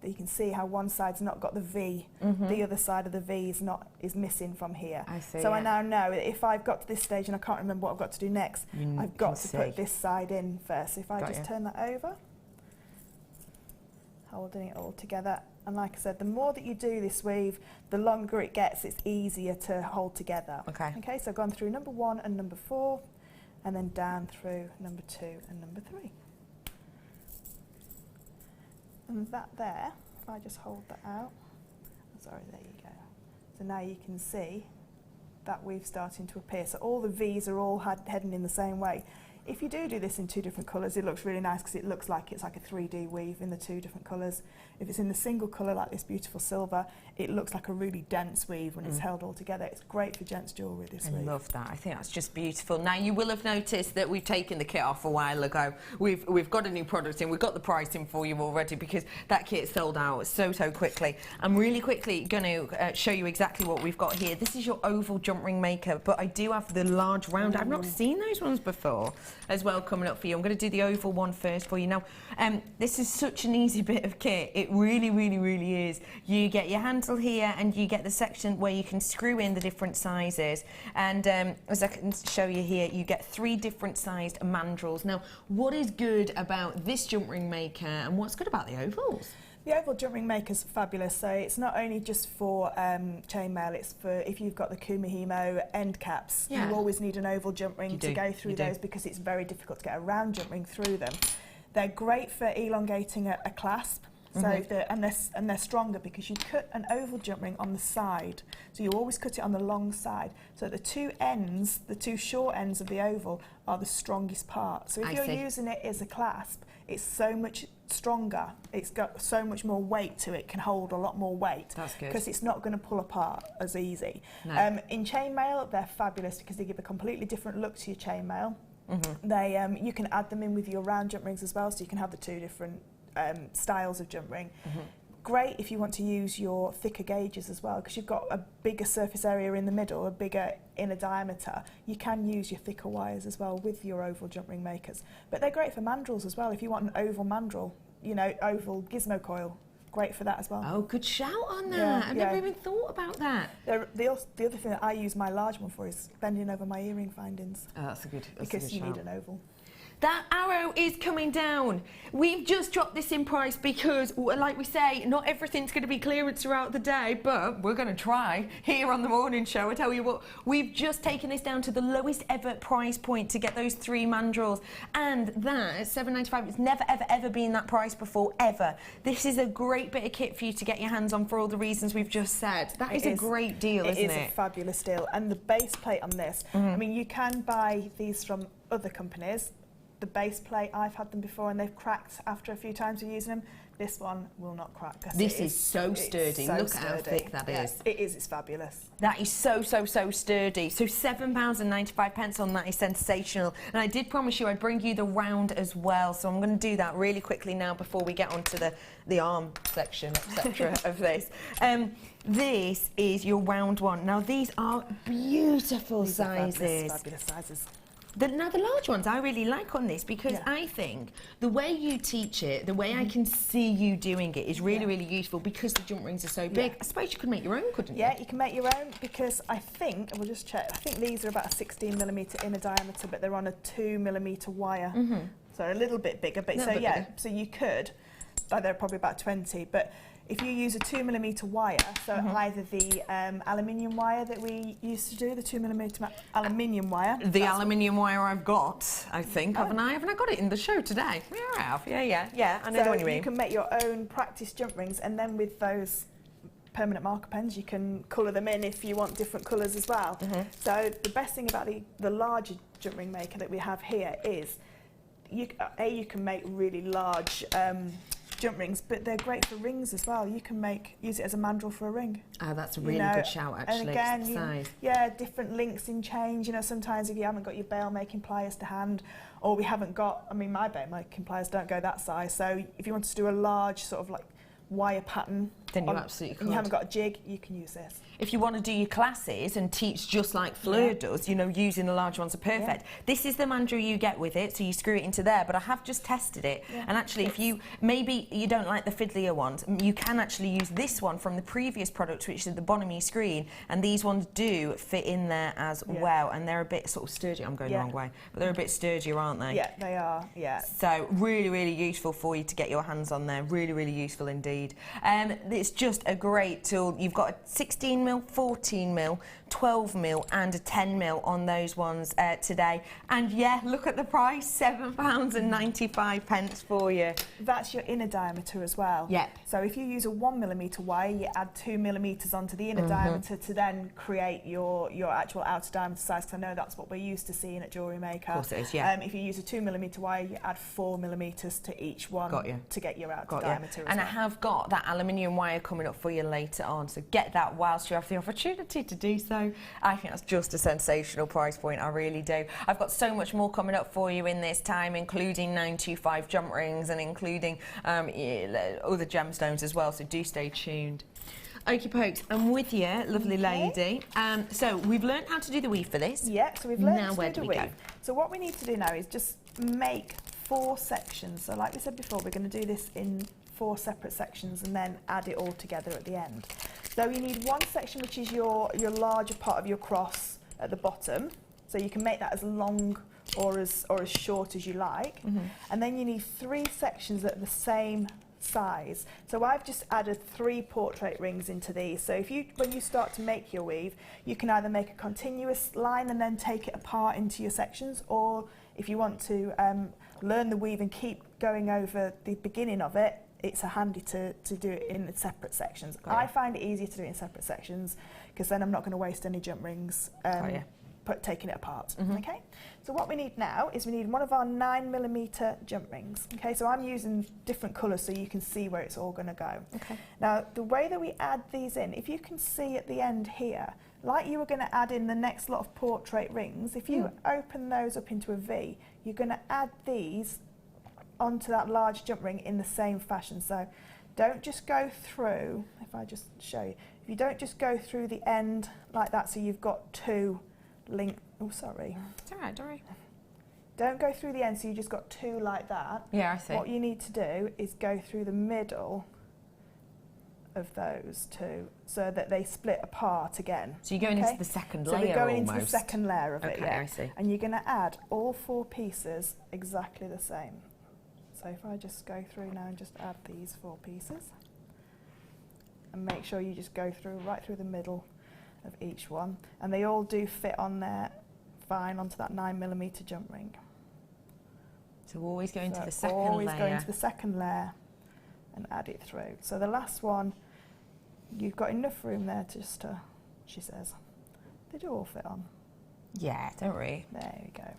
you can see how one side's not got the V, the other side of the V is missing from here. I see. So I now know that if I've got to this stage and I can't remember what I've got to do next, I've got to put this side in first. So if I just turn that over, holding it all together. And like I said, the more that you do this weave, the longer it gets, it's easier to hold together. Okay. Okay, so I've gone through number 1 and number 4, and then down through number 2 and number 3. And that there, if I just hold that out, sorry, there you go. So now you can see that weave starting to appear. So all the V's are all heading in the same way. If you do this in 2 different colours, it looks really nice because it looks like it's like a 3D weave in the 2 different colours. If it's in the single colour like this beautiful silver, it looks like a really dense weave when it's held all together. It's great for gents jewellery, this weave. I love that. I think that's just beautiful. Now, you will have noticed that we've taken the kit off a while ago. We've got a new product in. We've got the pricing for you already because that kit sold out so quickly. I'm really quickly going to show you exactly what we've got here. This is your oval jump ring maker, but I do have the large round. I've not seen those ones before as well coming up for you. I'm going to do the oval one first for you. Now, this is such an easy bit of kit. It really is. You get your handle here and you get the section where you can screw in the different sizes. And as I can show you here, you get 3 different sized mandrels. Now, what is good about this jump ring maker and what's good about the ovals? The oval jump ring maker's fabulous. So it's not only just for chainmail, it's for if you've got the Kumihimo end caps. Yeah. You always need an oval jump ring to go through those because it's very difficult to get a round jump ring through them. They're great for elongating a clasp. So and they're stronger because you cut an oval jump ring on the side. So you always cut it on the long side. So the 2 ends, the 2 short ends of the oval are the strongest part. So if you're using it as a clasp, it's so much stronger. It's got so much more weight to it, can hold a lot more weight. That's good. Because it's not going to pull apart as easy. No. In chainmail, they're fabulous because they give a completely different look to your chainmail. They you can add them in with your round jump rings as well, so you can have the 2 different styles of jump ring. Great if you want to use your thicker gauges as well, because you've got a bigger surface area in the middle, a bigger inner diameter. You can use your thicker wires as well with your oval jump ring makers. But they're great for mandrels as well. If you want an oval mandrel, you know, oval gizmo coil, great for that as well. Oh, good shout on that. Yeah, I've never even thought about that. The other thing that I use my large one for is bending over my earring findings. Oh, that's a good Because you shout. need an oval. That arrow is coming down. We've just dropped this in price because, like we say, not everything's going to be clearance throughout the day, but we're going to try here on the morning show. I tell you what, we've just taken this down to the lowest ever price point to get those 3 mandrels, and that $7.95. It's never ever been that price before, ever. This is a great bit of kit for you to get your hands on for all the reasons we've just said. That is a great deal, isn't it? It is a fabulous deal, and the base plate on this. I mean, you can buy these from other companies. The base plate, I've had them before and they've cracked after a few times of using them. This one will not crack. This is so sturdy. Look at how thick that is. It is, it's fabulous. That is so sturdy. So £7.95 on that is sensational. And I did promise you I'd bring you the round as well. So I'm going to do that really quickly now before we get onto the arm section, etc. of this. This is your round one. Now these are beautiful sizes. Fabulous sizes. Now the large ones I really like on this because I think the way you teach it, the way I can see you doing it is really useful because the jump rings are so big. I suppose you could make your own, couldn't you? Yeah, you can make your own because I think, we'll just check, I think these are about a 16mm inner diameter, but they're on a 2mm wire. So a little bit bigger, but so you could, they're probably about 20, but if you use a 2mm wire, so either the aluminium wire that we used to do, the 2mm aluminium wire. The aluminium wire I've got, I think, haven't I? Haven't I got it in the show today? Yeah, I have. Yeah. I know the one you mean. You can make your own practice jump rings, and then with those permanent marker pens, you can colour them in if you want different colours as well. So the best thing about the larger jump ring maker that we have here is, you can make really large jump rings, but they're great for rings as well. You can use it as a mandrel for a ring. Oh, that's a really good shout, actually. And again, different links in chains. You know, sometimes if you haven't got your bail making pliers to hand, or we haven't got, I mean, my bail making pliers don't go that size. So if you wanted to do a large sort of like wire pattern Then you absolutely could. And you haven't got a jig, you can use this. If you want to do your classes and teach just like Fleur does, you know, using the large ones are perfect. This is the mandrel you get with it, so you screw it into there, but I have just tested it. And actually, if you, maybe you don't like the fiddlier ones, you can actually use this one from the previous product, which is the Bonamy screen, and these ones do fit in there as well, and they're a bit sort of sturdy. I'm going the wrong way, but they're a bit sturdier, aren't they? Yeah, they are, So really, really useful for you to get your hands on there. Really, really useful indeed. It's just a great tool. You've got a 16mm, 14mm, 12mm and a 10mm on those ones today. And yeah, look at the price, £7.95 for you. That's your inner diameter as well. Yep. So if you use a 1mm wire, you add 2mm onto the inner diameter to then create your actual outer diameter size, because I know that's what we're used to seeing at JewelleryMaker. Of course it is, yeah. If you use a 2mm wire, you add 4mm to each one to get your outer diameter. And I have got that aluminium wire coming up for you later on, so get that whilst you have the opportunity to do so. I think that's just a sensational price point, I really do. I've got so much more coming up for you in this time, including 925 jump rings and including other gemstones as well, so do stay tuned. Okie pokes, I'm with you, lovely lady. So we've learned how to do the weave for this. Yeah, so we've learned now to do the weave. So what we need to do now is just make 4 sections. So like we said before, we're going to do this in 4 separate sections and then add it all together at the end. So you need one section which is your larger part of your cross at the bottom. So you can make that as long or as short as you like. And then you need 3 sections that are the same size. So I've just added 3 portrait rings into these. So when you start to make your weave, you can either make a continuous line and then take it apart into your sections, or if you want to learn the weave and keep going over the beginning of it, it's handy to do it in separate sections. I find it easier to do it in separate sections because then I'm not going to waste any jump rings taking it apart. Okay, so what we need now is we need one of our 9mm jump rings. Okay, so I'm using different colours so you can see where it's all going to go. Okay. Now the way that we add these in, if you can see at the end here, like you were going to add in the next lot of portrait rings, if you open those up into a V, you're going to add these onto that large jump ring in the same fashion. So don't just go through, if I just show you, if you don't just go through the end like that, so you've got 2 linked, it's all right, don't worry. Don't go through the end so you just got 2 like that. Yeah, I see. What you need to do is go through the middle of those 2 so that they split apart again. So you're going into the second layer. So we're going into the second layer of it, I see. And you're going to add all 4 pieces exactly the same. So if I just go through now and just add these 4 pieces, and make sure you just go through right through the middle of each one, and they all do fit on there fine onto that 9mm jump ring. So always go into the second layer. Always go into the second layer and add it through. So the last one, you've got enough room there just to, she says, they do all fit on. Yeah, don't worry. There we go.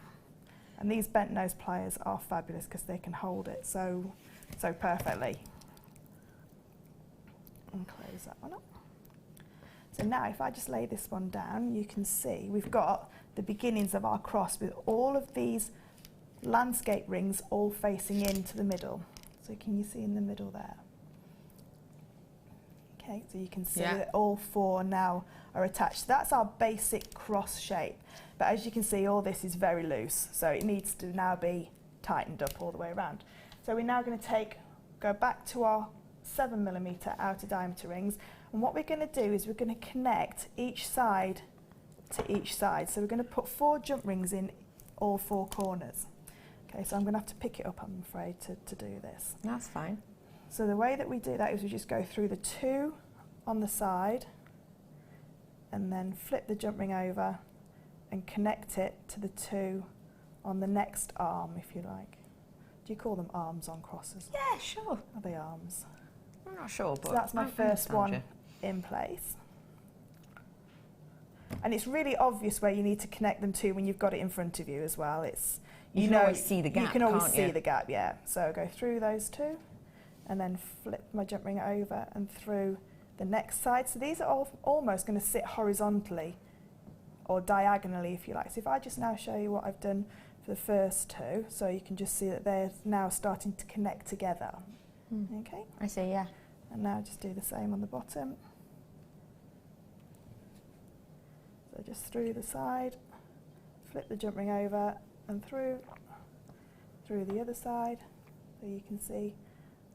And these bent nose pliers are fabulous because they can hold it so perfectly. And close that one up. So now if I just lay this one down, you can see we've got the beginnings of our cross with all of these landscape rings all facing into the middle. So can you see in the middle there? Okay, so you can see that all 4 now are attached. That's our basic cross shape. But as you can see, all this is very loose, so it needs to now be tightened up all the way around. So we're now going to go back to our 7mm outer diameter rings, and what we're going to do is we're going to connect each side to each side. So we're going to put 4 jump rings in all 4 corners. Okay, so I'm going to have to pick it up, I'm afraid, to do this. That's fine. So the way that we do that is we just go through the 2 on the side and then flip the jump ring over and connect it to the 2 on the next arm, if you like. Do you call them arms on crosses? Yeah, sure. Are they arms? I'm not sure, but so that's my first one in place. And it's really obvious where you need to connect them to when you've got it in front of you as well. It's you can always see the gap. You can always see the gap, yeah. So go through those 2 and then flip my jump ring over and through the next side. So these are all almost going to sit horizontally or diagonally, if you like. So if I just now show you what I've done for the first 2, so you can just see that they're now starting to connect together. Okay? I see, yeah. And now just do the same on the bottom. So just through the side, flip the jump ring over and through the other side. So you can see,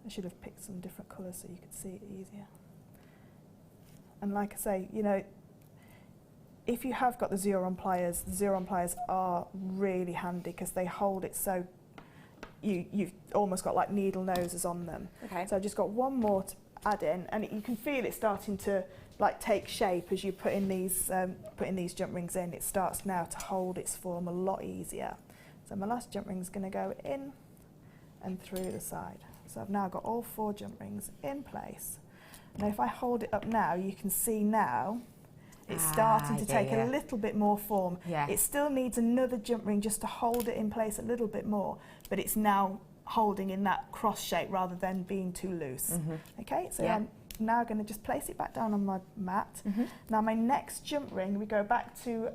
I should have picked some different colours so you could see it easier. And like I say, you know, if you have got the zero-on pliers, the zero-on pliers are really handy because they hold it so you've almost got like needle noses on them. Okay. So I've just got one more to add in, and you can feel it starting to like take shape as you put in these jump rings in. It starts now to hold its form a lot easier. So my last jump ring is going to go in and through the side. So I've now got all 4 jump rings in place. Now if I hold it up now, you can see now it's starting to take a little bit more form. Yeah. It still needs another jump ring just to hold it in place a little bit more, but it's now holding in that cross shape rather than being too loose. Okay, so I'm now going to just place it back down on my mat. Now my next jump ring, we go back to,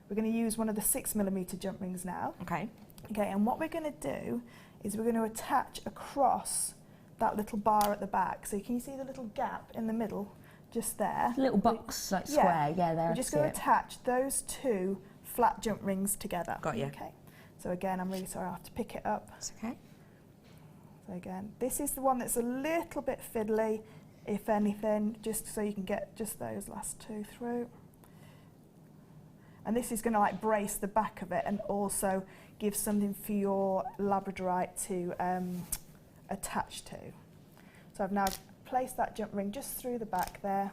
we're going to use one of the 6mm jump rings now. Okay. Okay, and what we're going to do is we're going to attach across that little bar at the back. So can you see the little gap in the middle? Just there. Little box, like square, yeah, there. We're just going to attach those 2 flat jump rings together. Got you. Okay. So again, I'm really sorry, I have to pick it up. It's okay. So again, this is the one that's a little bit fiddly, if anything, just so you can get just those last 2 through. And this is going to like brace the back of it and also give something for your labradorite to attach to. So I've now placed that jump ring just through the back there.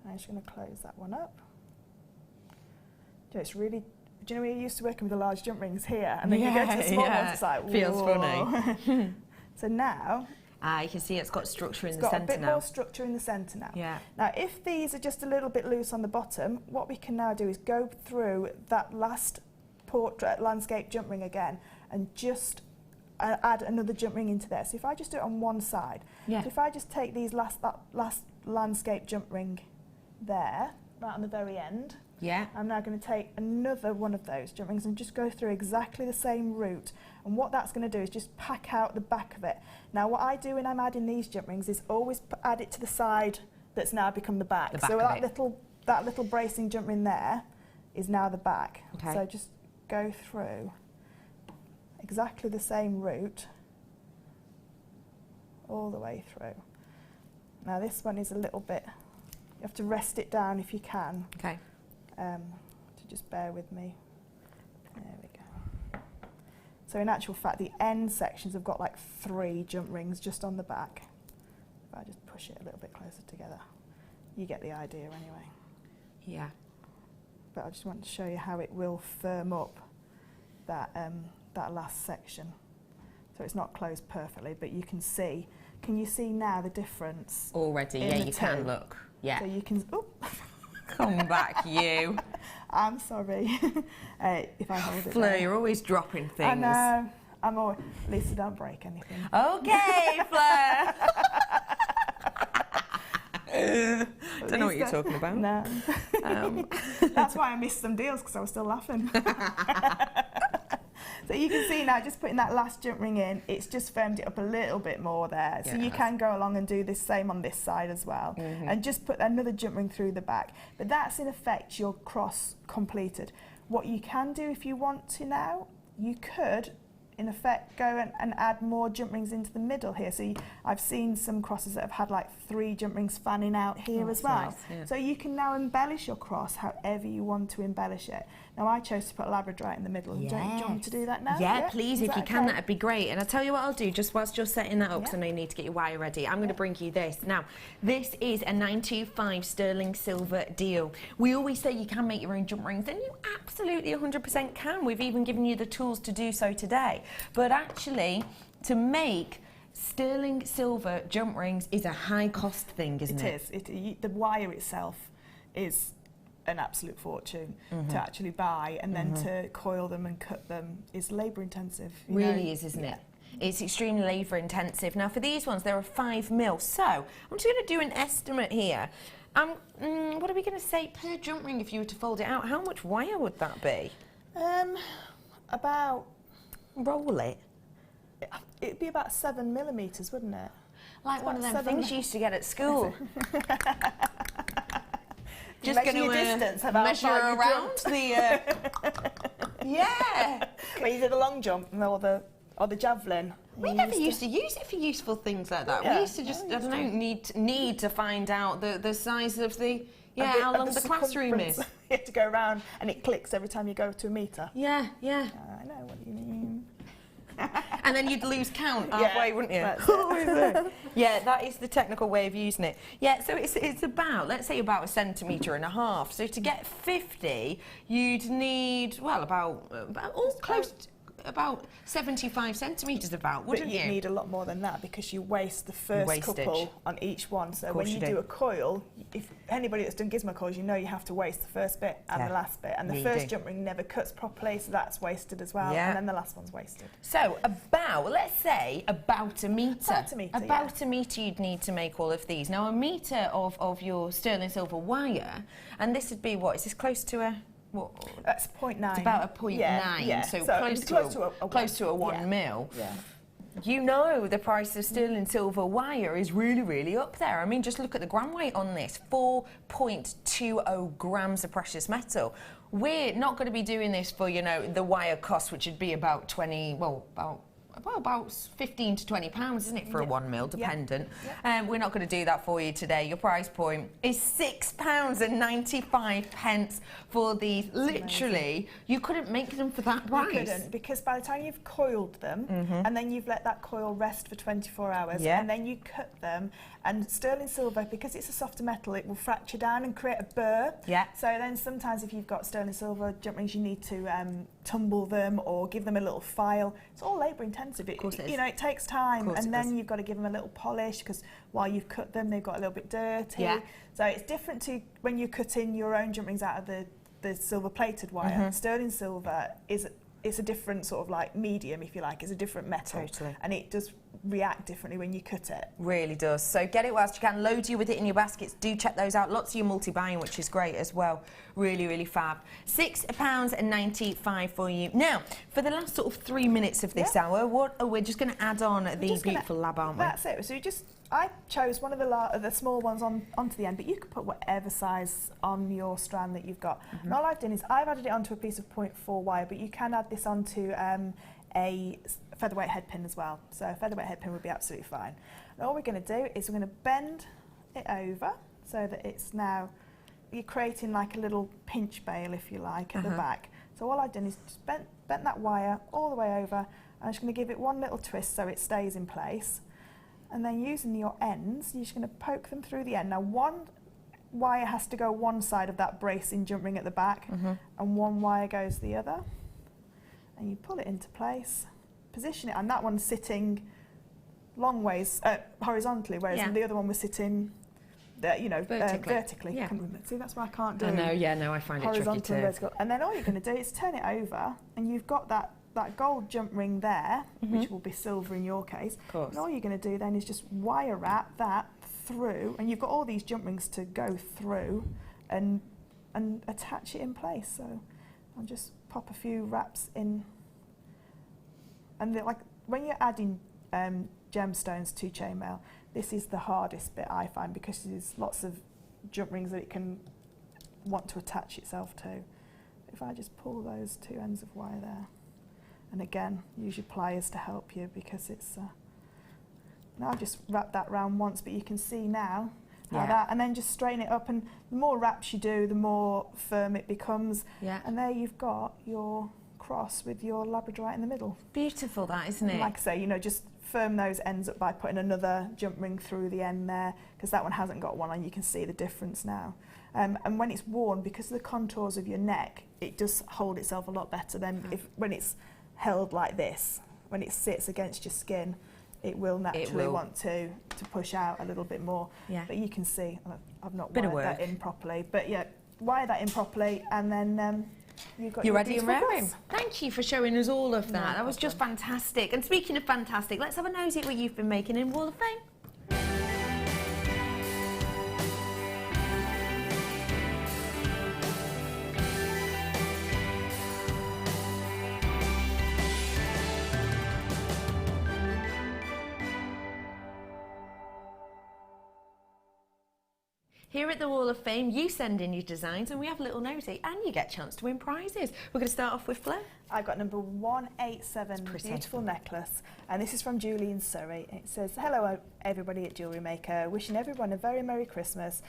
And I'm just going to close that one up. So it's really, do you know when you're used to working with the large jump rings here, and then you get to the small ones, it's like, feels whoa. funny. So now, you can see it's got structure in the it's got centre a bit now. more structure in the centre now. Yeah. Now, if these are just a little bit loose on the bottom, what we can now do is go through that last portrait landscape jump ring again and just add another jump ring into there. So if I just do it on one side, so if I just take these that last landscape jump ring there, right on the very end, I'm now going to take another one of those jump rings and just go through exactly the same route. And what that's going to do is just pack out the back of it. Now what I do when I'm adding these jump rings is always add it to the side that's now become the back. So that little bracing jump ring there is now the back. Okay. So just go through exactly the same route all the way through. Now this one is a little bit, you have to rest it down if you can. Okay. To just bear with me. There we go. So in actual fact, the end sections have got like 3 jump rings just on the back. If I just push it a little bit closer together, you get the idea anyway. Yeah. But I just want to show you how it will firm up that that last section. So it's not closed perfectly, but you can see. Can you see now the difference? Already, yeah, you can look. Yeah. So you can. Oh. Come back, you. I'm sorry. If I hold it. Fleur, there. you're always dropping things. I know. I'm always. Lisa, don't break anything. Okay, Fleur. Don't know what you're talking about. No. That's why I missed some deals, because I was still laughing. So you can see now, just putting that last jump ring in, it's just firmed it up a little bit more there. So you can go along and do the same on this side as well. And just put another jump ring through the back. But that's in effect your cross completed. What you can do if you want to now, you could in effect go and add more jump rings into the middle here. So I've seen some crosses that have had like 3 jump rings fanning out here as well. Nice, yeah. So you can now embellish your cross however you want to embellish it. Now I chose to put labradorite in the middle. Yes. Do you want me to do that now? Yeah, please, if you can, that'd be great. And I'll tell you what I'll do, just whilst you're setting that up, because I know you need to get your wire ready, I'm going to bring you this. Now, this is a 925 sterling silver deal. We always say you can make your own jump rings, and you absolutely 100% can. We've even given you the tools to do so today. But actually, to make sterling silver jump rings is a high cost thing, isn't it? It is. The wire itself is an absolute fortune to actually buy, and then to coil them and cut them is labour intensive. Really is, isn't it? It's extremely labour intensive. Now for these ones, there are 5 mil. So I'm just going to do an estimate here. What are we going to say per jump ring if you were to fold it out? How much wire would that be? About. Roll it. It'd be about 7 millimetres, wouldn't it? like one of them things you used to get at school. Just measure going your to distance, how measure far you around jumped. the. Yeah. When you did the long jump or the javelin. We never used to use it for useful things like that. Yeah. We used to just, I don't know, need to find out the size of the, how long the classroom is. You have to go around and it clicks every time you go to a metre. Yeah. I know what you mean. And then you'd lose count halfway, wouldn't you? That's it. Yeah, that is the technical way of using it. Yeah, so it's about, let's say, about 1.5 centimetres. So to get 50, you'd need, well, about about 75 centimetres wouldn't you? But you need a lot more than that because you waste the first Wastage. couple on each one. So when you do a coil, if anybody that's done gizmo coils, you know you have to waste the first bit and the last bit. And the first jump ring never cuts properly, so that's wasted as well. Yeah. And then the last one's wasted. So let's say about a metre. About a metre you'd need to make all of these. Now a metre of your sterling silver wire, and this would be what? Is this close to a... What? That's 0.9. It's about a 0.9, Yeah. so close to a 1 mil. Yeah. You know the price of sterling silver wire is really, really up there. I mean, just look at the gram weight on this, 4.20 grams of precious metal. We're not going to be doing this for, the wire cost, which would be about about 15 to 20 pounds, isn't it, for a 1 mil, dependent. We're not going to do that for you today. Your price point is £6.95 for these. Literally, you couldn't make them for that price. You couldn't, because by the time you've coiled them, and then you've let that coil rest for 24 hours, and then you cut them, and sterling silver, because it's a softer metal, it will fracture down and create a burr. Yeah. So then sometimes if you've got sterling silver jump rings, you need to tumble them or give them a little file. It's all labour intensive. Of course it is. It takes time, and then you've got to give them a little polish because while you've cut them, they've got a little bit dirty. Yeah. So it's different to when you're cutting your own jump rings out of the silver plated wire. Sterling silver it's a different sort of like medium, if you like. It's a different metal. Totally. And it does react differently when you cut it. Really does. So get it whilst you can. Load you with it in your baskets. Do check those out. Lots of you multi-buying, which is great as well. Really, really fab. £6.95 for you. Now, for the last sort of 3 minutes of this hour, we're just going to add on the beautiful lab, aren't we? That's it. So I chose one of the small ones onto the end, but you could put whatever size on your strand that you've got. And all I've done is I've added it onto a piece of 0.4 wire, but you can add this onto a featherweight head pin as well. So a featherweight head pin would be absolutely fine. And all we're going to do is we're going to bend it over so that it's now, you're creating like a little pinch bail, if you like, at the back. So all I've done is just bent that wire all the way over, and I'm just going to give it one little twist so it stays in place. And then using your ends, you're just going to poke them through the end. Now one wire has to go one side of that bracing jump ring at the back, and one wire goes the other. And you pull it into place, position it, and that one's sitting long ways horizontally, whereas the other one was sitting vertically. Yeah. See, that's why I can't do I know, I find it tricky horizontal too. and vertical. And then all you're going to do is turn it over, and you've got that gold jump ring there, which will be silver in your case. Of course. And all you're going to do then is just wire wrap that through, and you've got all these jump rings to go through and attach it in place. So I'll just pop a few wraps in. And like when you're adding gemstones to chainmail, this is the hardest bit I find, because there's lots of jump rings that it can want to attach itself to. If I just pull those two ends of wire there, and again use your pliers to help you, because it's now I've just wrapped that round once, but you can see now how that, and then just straighten it up, and the more wraps you do, the more firm it becomes. And there you've got your cross with your labradorite in the middle. Beautiful, that, isn't it? Like I say, just firm those ends up by putting another jump ring through the end there, because that one hasn't got one, and you can see the difference now. And when it's worn, because of the contours of your neck, it does hold itself a lot better than when it's held like this. When it sits against your skin, it will naturally want to push out a little bit more. But you can see, I've not wired that in properly. But wire that in properly, and then you're ready and raring. Thank you for showing us all of that. That was just fantastic. And speaking of fantastic, let's have a nosy at what you've been making in Wall of Fame. Here at the Wall of Fame, you send in your designs and we have a little nosy and you get a chance to win prizes. We're going to start off with Fleur. I've got number 187, beautiful necklace, and this is from Julie in Surrey. It says, hello everybody at Jewellery Maker, wishing everyone a very Merry Christmas.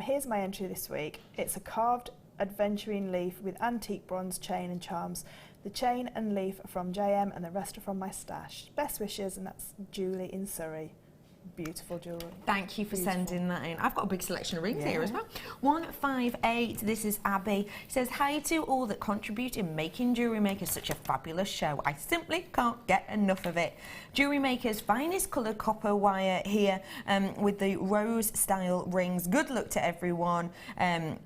Here's my entry this week. It's a carved adventuring leaf with antique bronze chain and charms. The chain and leaf are from JM and the rest are from my stash. Best wishes, and that's Julie in Surrey. Beautiful jewellery. Thank you for sending that in. I've got a big selection of rings here as well. 158, this is Abby. She says, hi to all that contribute in making Jewellery Maker such a fabulous show. I simply can't get enough of it. Jewellery Maker's finest coloured copper wire here with the rose style rings. Good luck to everyone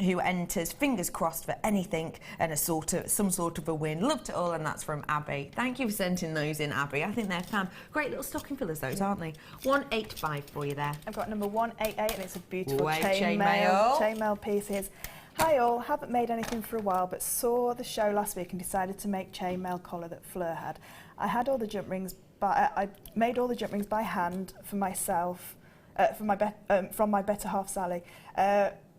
who enters. Fingers crossed for anything and some sort of a win. Love to all, and that's from Abby. Thank you for sending those in, Abby. I think they're fab. Great little stocking fillers, those, aren't they? 185 for you there. I've got number 188, and it's a beautiful chainmail piece. Here's, hi all, haven't made anything for a while, but saw the show last week and decided to make chainmail collar that Fleur had. I had all the jump rings, but I made all the jump rings by hand for myself, from my better half Sally.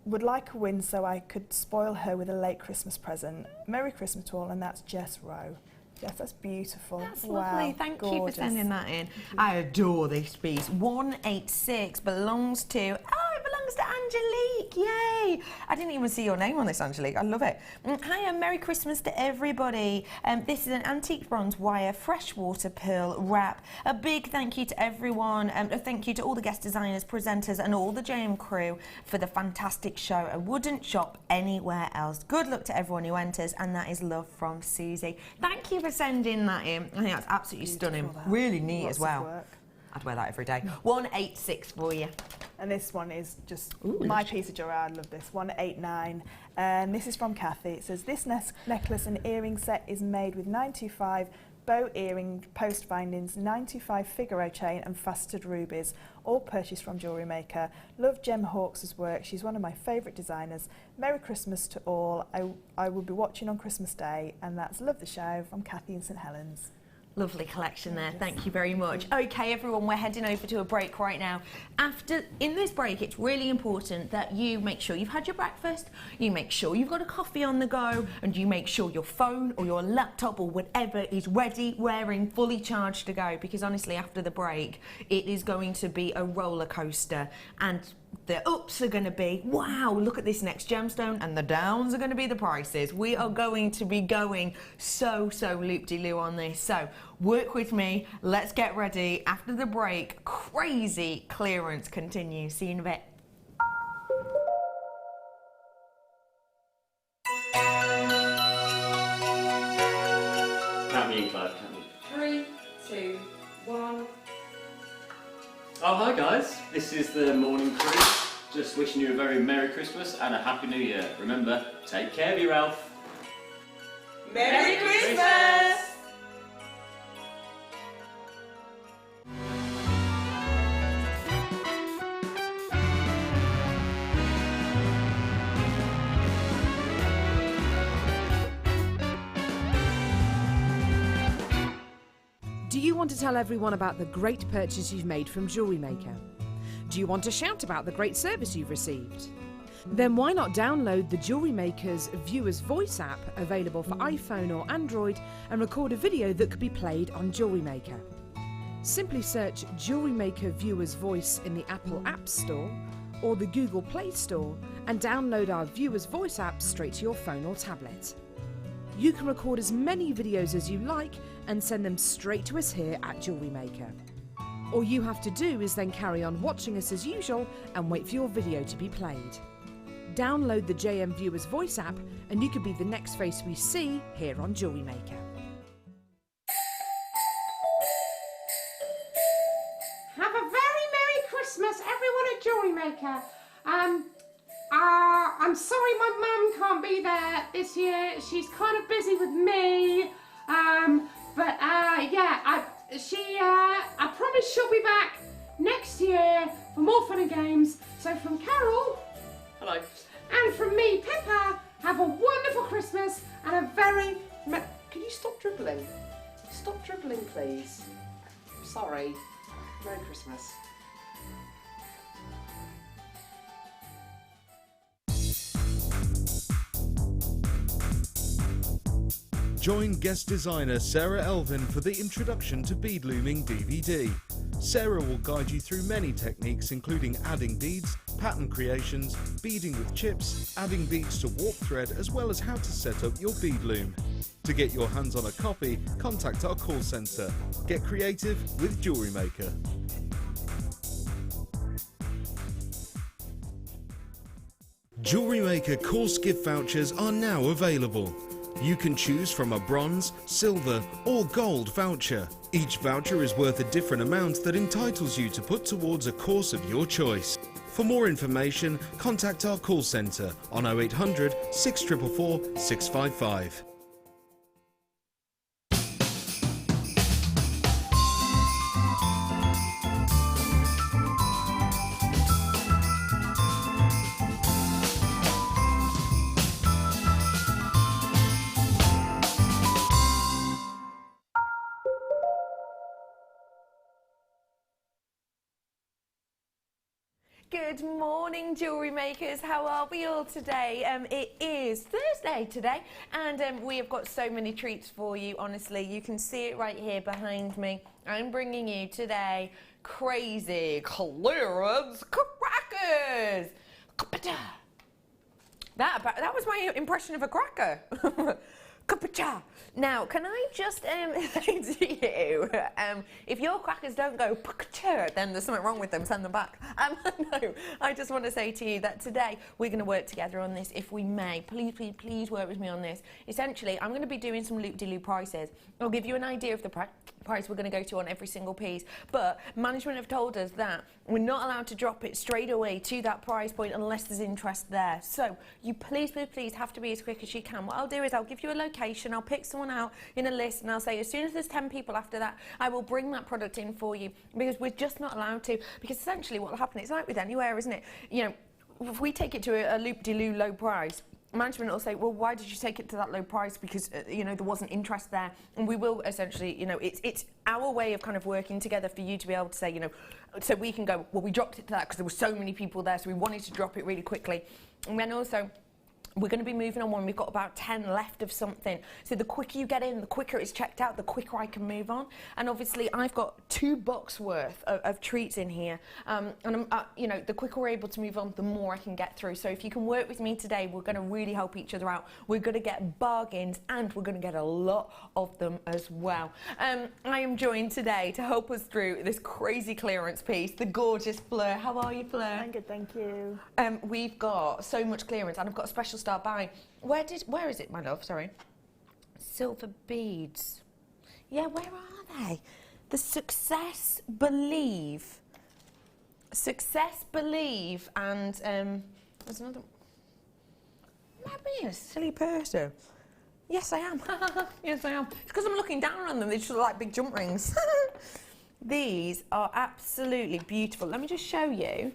Would like a win so I could spoil her with a late Christmas present. Merry Christmas to all, and that's Jess Rowe. Yes, that's beautiful. That's lovely. Thank you for sending that in. I adore this piece. 186 belongs to... Oh, it belongs to Angelique. Yay. I didn't even see your name on this, Angelique. I love it. Hi, and Merry Christmas to everybody. This is an antique bronze wire freshwater pearl wrap. A big thank you to everyone. A thank you to all the guest designers, presenters, and all the JM crew for the fantastic show. I wouldn't shop anywhere else. Good luck to everyone who enters, and that is love from Susie. Thank you for sending that in. I think that's absolutely stunning. Really neat as well. I'd wear that every day. 186 for you. And this one is just my piece of jewellery. I love this. 189. And this is from Kathy. It says, this necklace and earring set is made with 925 bow earring post findings, 925 Figaro chain and faceted rubies, all purchased from Jewellery Maker. Love Jem Hawkes' work. She's one of my favourite designers. Merry Christmas to all. I will be watching on Christmas Day, and that's Love the Show from Kathy in St Helens. Lovely collection there. Thank you very much. Okay, everyone, we're heading over to a break right now. In this break, it's really important that you make sure you've had your breakfast, you make sure you've got a coffee on the go, and you make sure your phone or your laptop or whatever is ready, wearing, fully charged to go, because honestly, after the break, it is going to be a roller coaster, and the ups are going to be, wow, look at this next gemstone, and the downs are going to be the prices. We are going to be going so loop-de-loo on this. So work with me. Let's get ready. After the break, crazy clearance continues. See you in a bit. Count me in, Clive. Count me. 3, 2, 1. Oh, hi guys. This is the morning crew. Just wishing you a very Merry Christmas and a Happy New Year. Remember, take care of your health. Merry Christmas! Do you want to tell everyone about the great purchase you've made from Jewellery Maker? Do you want to shout about the great service you've received? Then why not download the Jewellery Maker's Viewer's Voice app, available for iPhone or Android, and record a video that could be played on Jewellery Maker. Simply search Jewellery Maker Viewer's Voice in the Apple App Store or the Google Play Store and download our Viewer's Voice app straight to your phone or tablet. You can record as many videos as you like and send them straight to us here at Jewellery Maker. All you have to do is then carry on watching us as usual and wait for your video to be played. Download the JM Viewer's Voice app and you could be the next face we see here on Jewellery Maker. Have a very Merry Christmas, everyone at Jewellery Maker. I'm sorry my mum can't be there this year. She's kind of busy with me. I promise she'll be back next year for more fun and games. So from Carol, Hello. and from me, Pippa, have a wonderful Christmas and a very... Can you stop dribbling? Stop dribbling, please. Sorry. Merry Christmas. Join guest designer Sarah Elvin for the Introduction to Bead Looming DVD. Sarah will guide you through many techniques including adding beads, pattern creations, beading with chips, adding beads to warp thread, as well as how to set up your bead loom. To get your hands on a copy, contact our call centre. Get creative with JewelleryMaker. JewelleryMaker course gift vouchers are now available. You can choose from a bronze, silver or gold voucher. Each voucher is worth a different amount that entitles you to put towards a course of your choice. For more information, contact our call centre on 0800 644 655. Good morning, jewellery makers. How are we all today? It is Thursday today, and we have got so many treats for you. Honestly, you can see it right here behind me. I'm bringing you today crazy clearance crackers. That was my impression of a cracker. Now, can I just say to you, if your crackers don't go then there's something wrong with them, send them back. No, I just want to say to you that today we're going to work together on this, if we may. Please, please, please work with me on this. Essentially, I'm going to be doing some loop-de-loop prices. I'll give you an idea of the price we're going to go to on every single piece, but management have told us that we're not allowed to drop it straight away to that price point unless there's interest there. So you please, please, please have to be as quick as you can. What I'll do is I'll give you a location, I'll pick someone out in a list, and I'll say as soon as there's 10 people after that, I will bring that product in for you, because we're just not allowed to. Because essentially what will happen, it's like with anywhere, isn't it? You know, if we take it to a loop-de-loo low price, management will say, well, why did you take it to that low price? Because, you know, there wasn't interest there. And we will essentially, you know, it's our way of kind of working together for you to be able to say, you know, so we can go, well, we dropped it to that because there were so many people there, so we wanted to drop it really quickly. And then also, we're going to be moving on when we've got about 10 left of something. So the quicker you get in, the quicker it's checked out, the quicker I can move on. And obviously, I've got 2 bucks worth of treats in here. And you know, the quicker we're able to move on, the more I can get through. So if you can work with me today, we're going to really help each other out. We're going to get bargains, and we're going to get a lot of them as well. I am joined today to help us through this crazy clearance piece, the gorgeous Fleur. How are you, Fleur? I'm good, thank you. We've got so much clearance, and I've got a special star buy. Where is it, my love? Sorry. Silver beads. Yeah, where are they? The Success, Believe, and there's another. Am I being a silly person? Yes, I am. Yes, I am. It's because I'm looking down on them. They just look like big jump rings. These are absolutely beautiful. Let me just show you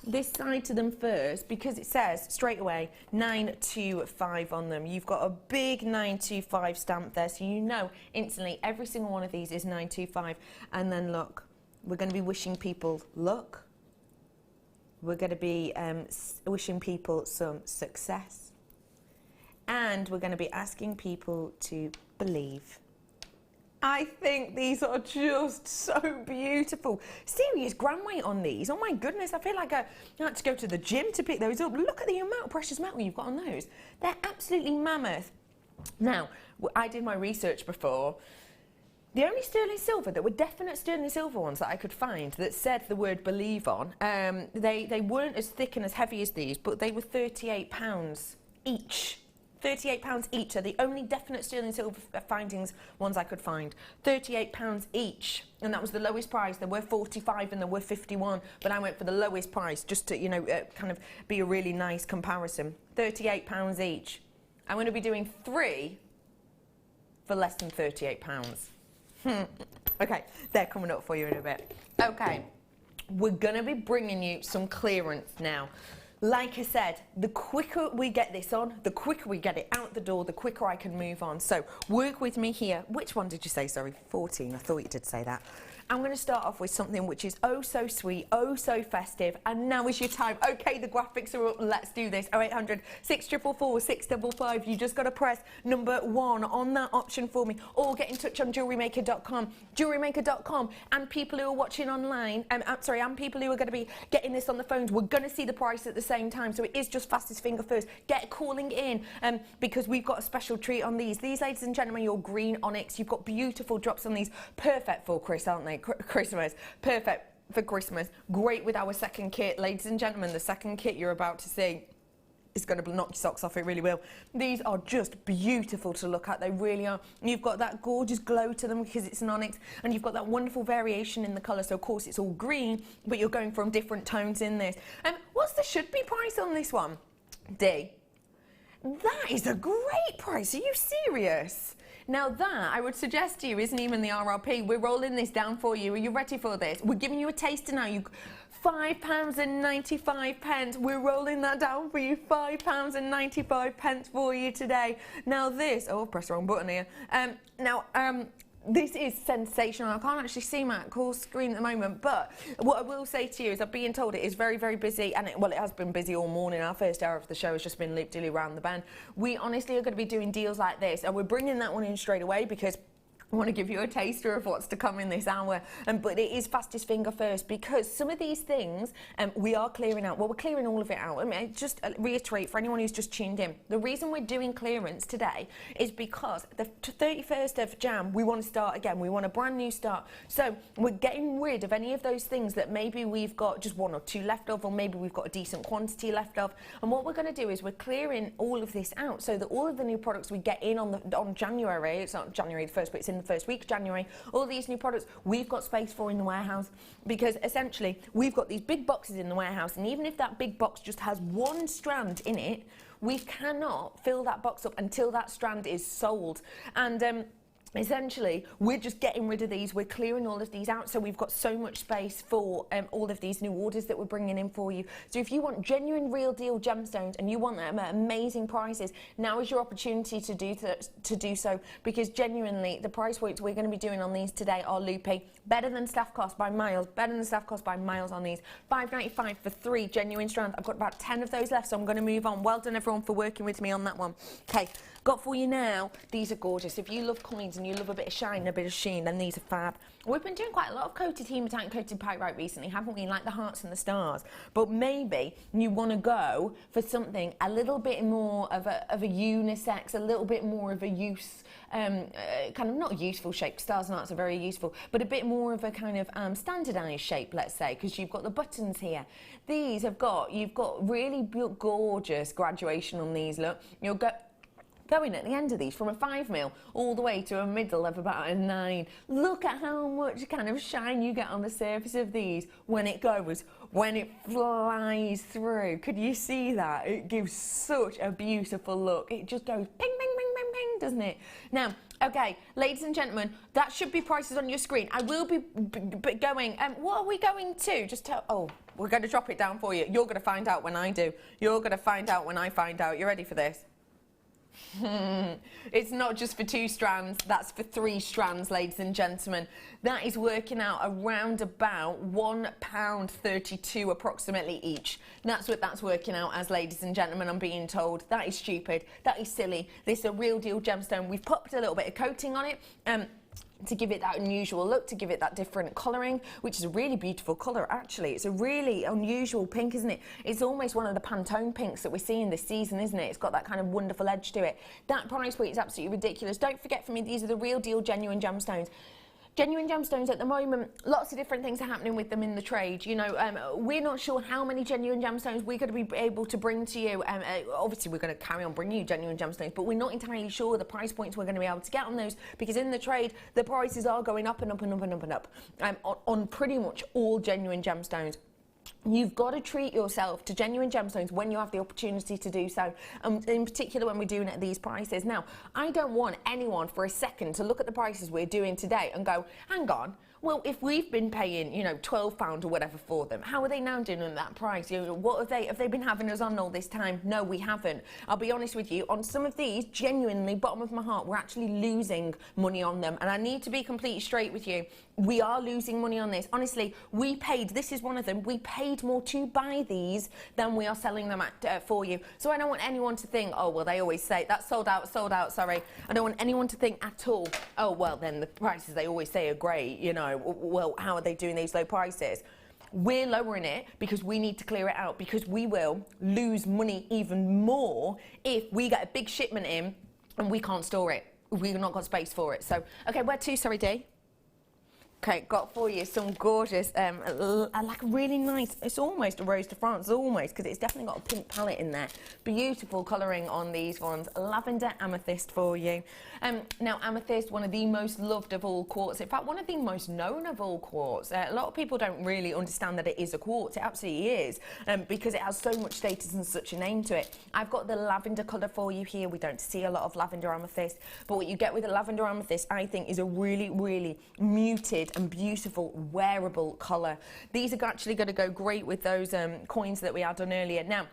this side to them first, because it says straight away 925 on them. You've got a big 925 stamp there, so you know instantly every single one of these is 925. And then look, we're going to be wishing people luck. We're going to be wishing people some success, and we're going to be asking people to believe. I think these are just so beautiful. Serious gram weight on these. Oh my goodness, I feel like I had to go to the gym to pick those up. Look at the amount of precious metal you've got on those. They're absolutely mammoth. Now, I did my research before. The only sterling silver that were definite sterling silver ones that I could find that said the word believe on, they weren't as thick and as heavy as these, but they were £38 each. £38 each are the only definite sterling silver findings ones I could find. £38 each, and that was the lowest price. There were 45 and there were 51, but I went for the lowest price just to, you know, kind of be a really nice comparison. £38 each. I'm going to be doing 3 for less than £38. Okay, they're coming up for you in a bit. Okay, we're going to be bringing you some clearance now. Like I said, the quicker we get this on, the quicker we get it out the door, the quicker I can move on. So work with me here. Which one did you say? Sorry, 14. I thought you did say that. I'm going to start off with something which is oh so sweet, oh so festive, and now is your time. Okay, the graphics are up, let's do this. 0800 644 655. You just got to press number 1 on that option for me, or get in touch on JewelleryMaker.com. JewelleryMaker.com, and people who are watching online, and people who are going to be getting this on the phones, we're going to see the price at the same time, so it is just fastest finger first. Get calling in, because we've got a special treat on these. These, ladies and gentlemen, your green onyx. You've got beautiful drops on these. Perfect for Chris, aren't they? Christmas. Perfect for Christmas. Great with our second kit. Ladies and gentlemen, the second kit you're about to see is going to knock your socks off. It really will. These are just beautiful to look at. They really are. You've got that gorgeous glow to them because it's an onyx, and you've got that wonderful variation in the colour. So of course it's all green, but you're going from different tones in this. What's the should be price on this one? D. That is a great price. Are you serious? Now that, I would suggest to you, isn't even the RRP. We're rolling this down for you. Are you ready for this? We're giving you a taster now. £5.95. We're rolling that down for you. £5.95 for you today. Now this, oh, I've pressed the wrong button here. This is sensational. I can't actually see my call screen at the moment, but what I will say to you is I've been told it is very, very busy, and it has been busy all morning. Our first hour of the show has just been loop-dilly around the bend. We honestly are going to be doing deals like this, and we're bringing that one in straight away because I want to give you a taster of what's to come in this hour, but it is fastest finger first, because some of these things we are clearing out. Well, we're clearing all of it out. I mean, just reiterate for anyone who's just tuned in, the reason we're doing clearance today is because the 31st of Jan, we want to start again. We want a brand new start. So we're getting rid of any of those things that maybe we've got just 1 or 2 left of, or maybe we've got a decent quantity left of. And what we're going to do is we're clearing all of this out so that all of the new products we get in on January, it's not January the 1st, but it's in the first week of January, all these new products we've got space for in the warehouse, because essentially we've got these big boxes in the warehouse, and even if that big box just has 1 strand in it, we cannot fill that box up until that strand is sold. And essentially, we're just getting rid of these. We're clearing all of these out, so we've got so much space for all of these new orders that we're bringing in for you. So if you want genuine, real deal gemstones and you want them at amazing prices, now is your opportunity to do so, because genuinely, the price points we're going to be doing on these today are loopy. Better than staff cost by miles. Better than staff cost by miles on these. $5.95 for 3 genuine strands. I've got about 10 of those left, so I'm going to move on. Well done, everyone, for working with me on that one. Okay, got for you now. These are gorgeous. If you love coins and you love a bit of shine and a bit of sheen, then these are fab. We've been doing quite a lot of coated hematite and coated pyrite recently, haven't we? Like the hearts and the stars. But maybe you want to go for something a little bit more of a unisex, a little bit more of a use, kind of not useful shape. Stars and hearts are very useful, but a bit more of a kind of standardised shape, let's say, because you've got the buttons here. These you've got really gorgeous graduation on these. Look, you'll going at the end of these from a 5mm all the way to a middle of about a 9. Look at how much kind of shine you get on the surface of these when it flies through. Could you see that? It gives such a beautiful look. It just goes ping, ping, ping, ping, ping, doesn't it? Now, okay, ladies and gentlemen, that should be prices on your screen. I will be going, what are we going to? Just tell, oh, we're going to drop it down for you. You're going to find out when I do. You're going to find out when I find out. You ready for this? It's not just for 2 strands, that's for 3 strands, ladies and gentlemen. That is working out around about £1.32 approximately each. That's what that's working out as, ladies and gentlemen, I'm being told. That is stupid, that is silly. This is a real deal gemstone. We've popped a little bit of coating on it to give it that unusual look, to give it that different colouring, which is a really beautiful colour, actually. It's a really unusual pink, isn't it? It's almost one of the Pantone pinks that we're seeing this season, isn't it? It's got that kind of wonderful edge to it. That price point is absolutely ridiculous. Don't forget, for me, these are the real deal genuine gemstones. Genuine gemstones at the moment, lots of different things are happening with them in the trade. You know, we're not sure how many genuine gemstones we're going to be able to bring to you. Obviously, we're going to carry on bringing you genuine gemstones, but we're not entirely sure the price points we're going to be able to get on those, because in the trade, the prices are going up and up and up and up and up on pretty much all genuine gemstones. You've got to treat yourself to genuine gemstones when you have the opportunity to do so, in particular when we're doing it at these prices. Now, I don't want anyone for a second to look at the prices we're doing today and go, hang on, Well, if we've been paying, you know, £12 or whatever for them, how are they now doing at that price? You know, what have they been having us on all this time? No, we haven't. I'll be honest with you, on some of these, genuinely, bottom of my heart, we're actually losing money on them. And I need to be completely straight with you. We are losing money on this. Honestly, we paid, this is one of them, we paid more to buy these than we are selling them at, for you. So I don't want anyone to think, oh, well, they always say, that's sold out, sorry. I don't want anyone to think at all, oh, well, then the prices they always say are great, you know, well, how are they doing these low prices? We're lowering it because we need to clear it out, because we will lose money even more if we get a big shipment in and we can't store it. We've not got space for it. So, okay, where to, sorry, Dee? Okay, got for you some gorgeous, like really nice, it's almost a Rose de France, almost, because it's definitely got a pink palette in there. Beautiful colouring on these ones. Lavender amethyst for you. Now, amethyst, one of the most loved of all quartz. In fact, one of the most known of all quartz. A lot of people don't really understand that it is a quartz. It absolutely is, because it has so much status and such a name to it. I've got the lavender colour for you here. We don't see a lot of lavender amethyst, but what you get with the lavender amethyst, I think, is a really, really muted and beautiful wearable colour. These are actually going to go great with those coins that we had done earlier. Now,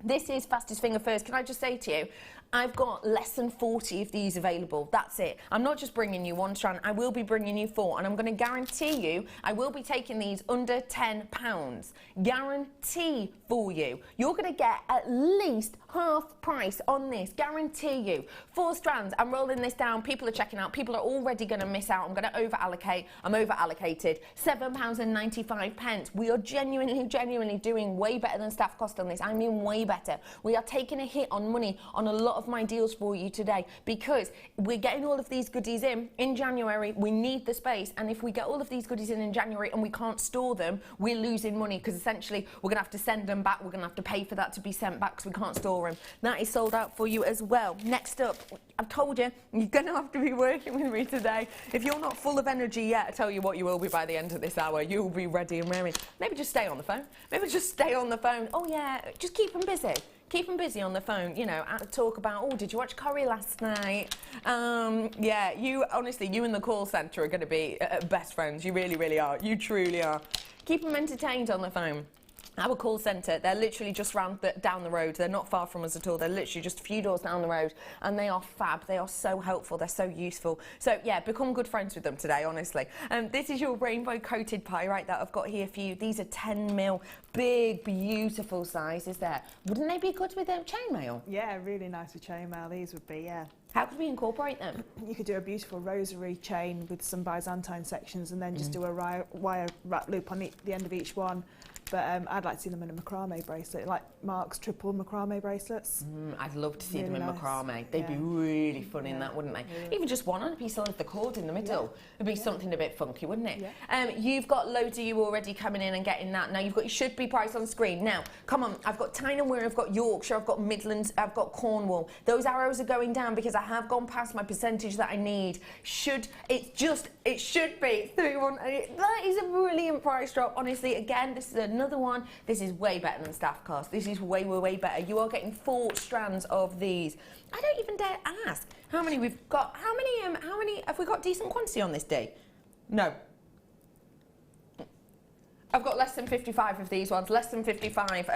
this is fastest finger first. Can I just say to you, I've got less than 40 of these available. That's it. I'm not just bringing you one strand, I will be bringing you 4, and I'm going to guarantee you I will be taking these under £10. Guarantee for you. You're going to get at least half price on this. Guarantee you. 4 strands. I'm rolling this down. People are checking out. People are already going to miss out. I'm going to over allocate. I'm over allocated. £7.95. We are genuinely doing way better than staff cost on this. I mean way better. We are taking a hit on money on a lot of my deals for you today, because we're getting all of these goodies in January. We need the space, and if we get all of these goodies in January and we can't store them, we're losing money, because essentially we're going to have to send them back. We're going to have to pay for that to be sent back, because we can't store them. That is sold out for you as well. Next up, I've told you, you're going to have to be working with me today. If you're not full of energy yet, I tell you what, you will be by the end of this hour. You'll be ready and raring. Maybe just stay on the phone. Maybe just stay on the phone. Oh yeah, just keep them busy. Keep them busy on the phone, you know, talk about, oh, did you watch Corrie last night? Yeah, you, honestly, you and the call centre are going to be best friends. You really, really are. You truly are. Keep them entertained on the phone. Our call centre, they're literally just down the road. They're not far from us at all. They're literally just a few doors down the road, and they are fab. They are so helpful. They're so useful. So yeah, become good friends with them today, honestly. This is your rainbow coated pyrite that I've got here for you. These are 10mm, big, beautiful sizes there. Wouldn't they be good with chainmail? Yeah, really nice with chainmail. These would be, yeah. How could we incorporate them? You could do a beautiful rosary chain with some Byzantine sections, and then just do a wire wrap loop on the end of each one. But I'd like to see them in a macrame bracelet, like Mark's triple macrame bracelets. I'd love to see Really them in nice. macrame. They'd be really fun in that, wouldn't they? Yeah. Even just one on a piece of the cord in the middle. It'd be something a bit funky, wouldn't it? Yeah. You've got loads of you already coming in and getting that. Now, you should be priced on screen. Now, come on, I've got Tyne & Wear, I've got Yorkshire, I've got Midlands, I've got Cornwall. Those arrows are going down because I have gone past my percentage that I need. It should be 31. That is a brilliant price drop. Honestly, again, this is another one. This is way better than staff cost. This is way better. You are getting 4 strands of these. I don't even dare ask how many we've got. How many have we got decent quantity on this day? No. I've got less than 55 of these ones, less than 55,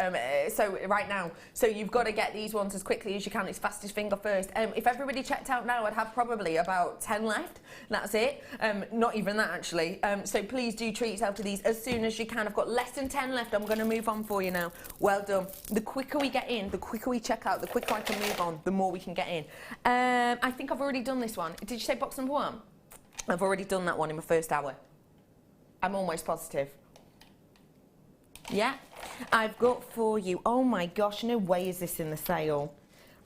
so right now. So you've got to get these ones as quickly as you can. It's fastest finger first. If everybody checked out now, I'd have probably about 10 left. That's it. Not even that, actually. So please do treat yourself to these as soon as you can. I've got less than 10 left. I'm going to move on for you now. Well done. The quicker we get in, the quicker we check out, the quicker I can move on, the more we can get in. I think I've already done this one. Did you say box number 1? I've already done that one in my first hour. I'm almost positive. Yeah, I've got for you, oh my gosh, no way is this in the sale.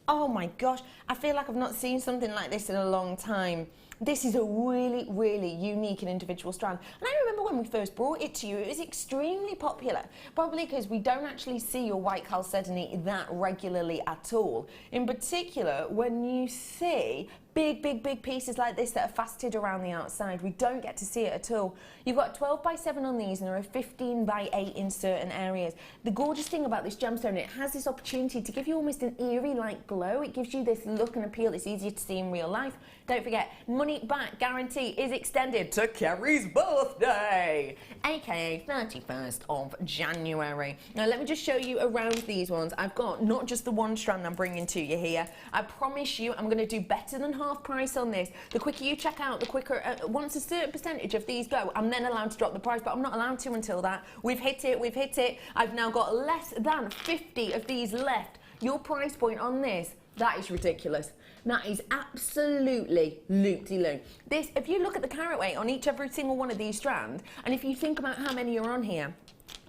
Oh my gosh, I feel like I've not seen something like this in a long time. This is a really, really unique and individual strand. And I remember when we first brought it to you, it was extremely popular. Probably because we don't actually see your white chalcedony that regularly at all. In particular, when you see big pieces like this that are faceted around the outside, we don't get to see it at all. You've got 12x7 on these, and there are 15x8 in certain areas. The gorgeous thing about this gemstone, it has this opportunity to give you almost an eerie like glow. It gives you this look and appeal. It's easier to see in real life. Don't forget, money money back guarantee is extended to Kerry's birthday, aka 31st of January. Now let me just show you around these ones. I've got not just the one strand I'm bringing to you here. I promise you I'm going to do better than half price on this. The quicker you check out, the quicker, once a certain percentage of these go, I'm then allowed to drop the price, but I'm not allowed to until that. We've hit it. I've now got less than 50 of these left. Your price point on this, that is ridiculous. That is absolutely loop-de-loop. This, if you look at the carat weight on every single one of these strands, and if you think about how many are on here,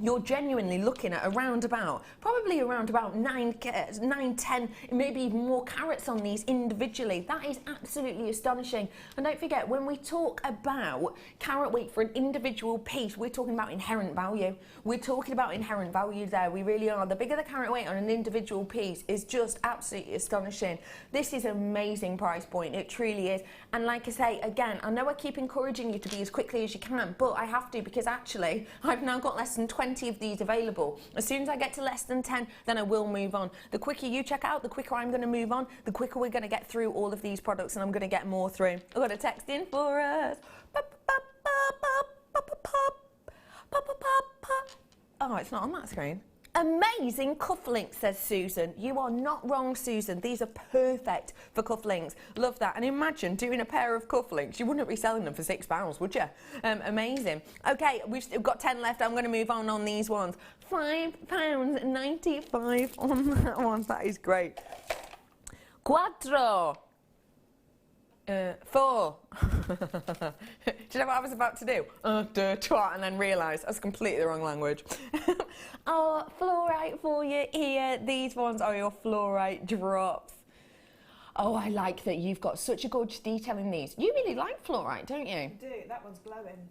you're genuinely looking at probably around about 9, 10, maybe even more carats on these individually. That is absolutely astonishing. And don't forget, when we talk about carat weight for an individual piece, we're talking about inherent value. We're talking about inherent value there. We really are. The bigger the carat weight on an individual piece is just absolutely astonishing. This is an amazing price point. It truly is. And like I say, again, I know I keep encouraging you to be as quickly as you can, but I have to, because actually I've now got less than 20 of these available. As soon as I get to less than 10, then I will move on. The quicker you check out, the quicker I'm going to move on, the quicker we're going to get through all of these products, and I'm going to get more through. I've got a text in for us. Oh, it's not on that screen. Amazing cufflinks, says Susan. You are not wrong, Susan. These are perfect for cufflinks. Love that. And imagine doing a pair of cufflinks. You wouldn't be selling them for £6, would you? Amazing. Okay, we've got 10 left. I'm going to move on these ones. £5.95 on that one. That is great. Quattro. 4. Do you know what I was about to do? Twat, and then realise that's completely the wrong language. Oh, fluorite for you here. These ones are your fluorite drops. Oh, I like that you've got such a gorgeous detail in these. You really like fluorite, don't you? I do. That one's glowing.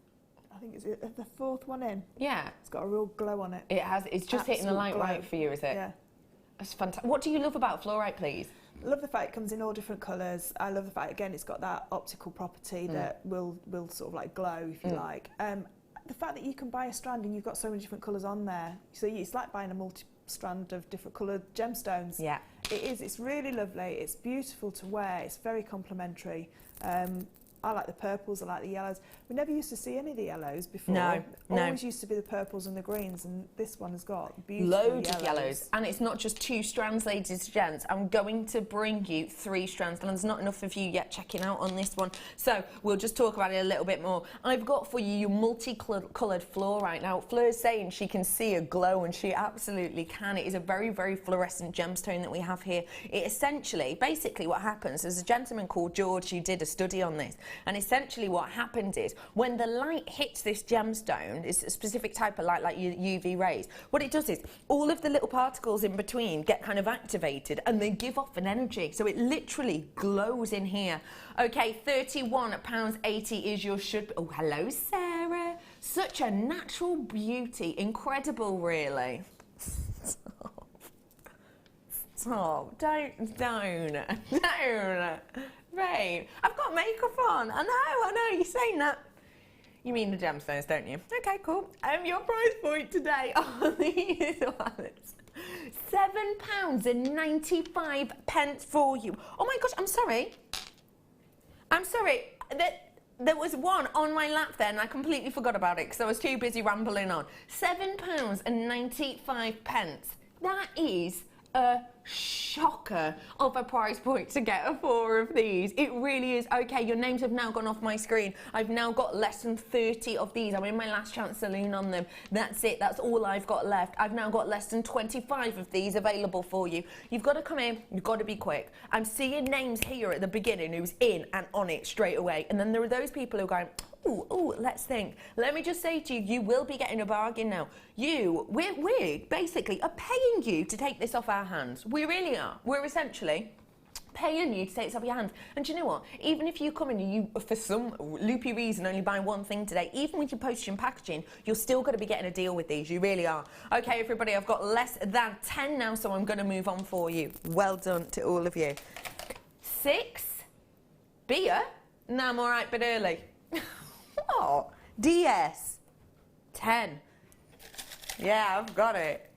I think it's the 4th one in. Yeah. It's got a real glow on it. It has. It's just hitting the light right for you, is it? Yeah. That's fantastic. What do you love about fluorite, please? I love the fact it comes in all different colours. I love the fact, again, it's got that optical property that will sort of like glow, if you like. The fact that you can buy a strand and you've got so many different colours on there. So it's like buying a multi-strand of different coloured gemstones. Yeah. It is. It's really lovely. It's beautiful to wear. It's very complimentary. I like the purples, I like the yellows. We never used to see any of the yellows before. No. Always used to be the purples and the greens, and this one has got beautiful loads of yellows. And it's not just 2 strands, ladies and gents. I'm going to bring you 3 strands, and there's not enough of you yet checking out on this one. So we'll just talk about it a little bit more. I've got for you your multi-coloured Fleur right now. Fleur's saying she can see a glow, and she absolutely can. It is a very, very fluorescent gemstone that we have here. It essentially, basically what happens, there's a gentleman called George who did a study on this. And essentially what happens is when the light hits this gemstone, it's a specific type of light like UV rays, what it does is all of the little particles in between get kind of activated and they give off an energy. So it literally glows in here. Okay, £31.80 is your should be. Oh, hello, Sarah. Such a natural beauty. Incredible, really. Stop. Don't. Right, I've got makeup on. I know, you're saying that. You mean the gemstones, don't you? Okay, cool. Your price point today on these ones, £7.95 for you. Oh my gosh, I'm sorry. There was one on my lap there and I completely forgot about it because I was too busy rambling on. £7.95. That is a shocker of a price point to get a 4 of these. It really is. Okay, your names have now gone off my screen. I've now got less than 30 of these. I'm in my last chance saloon on them. That's it. That's all I've got left. I've now got less than 25 of these available for you. You've got to come in. You've got to be quick. I'm seeing names here at the beginning who's in and on it straight away. And then there are those people who are going, ooh, let's think. Let me just say to you, you will be getting a bargain now. We're basically are paying you to take this off our hands. We really are. We're essentially paying you to take this off your hands. And do you know what? Even if you come in and you, for some loopy reason, only buy one thing today, even with your postage and packaging, you're still going to be getting a deal with these. You really are. Okay, everybody, I've got less than 10 now, so I'm going to move on for you. Well done to all of you. 6. Beer? No, I'm all right, but early. Oh, DS. 10. Yeah, I've got it.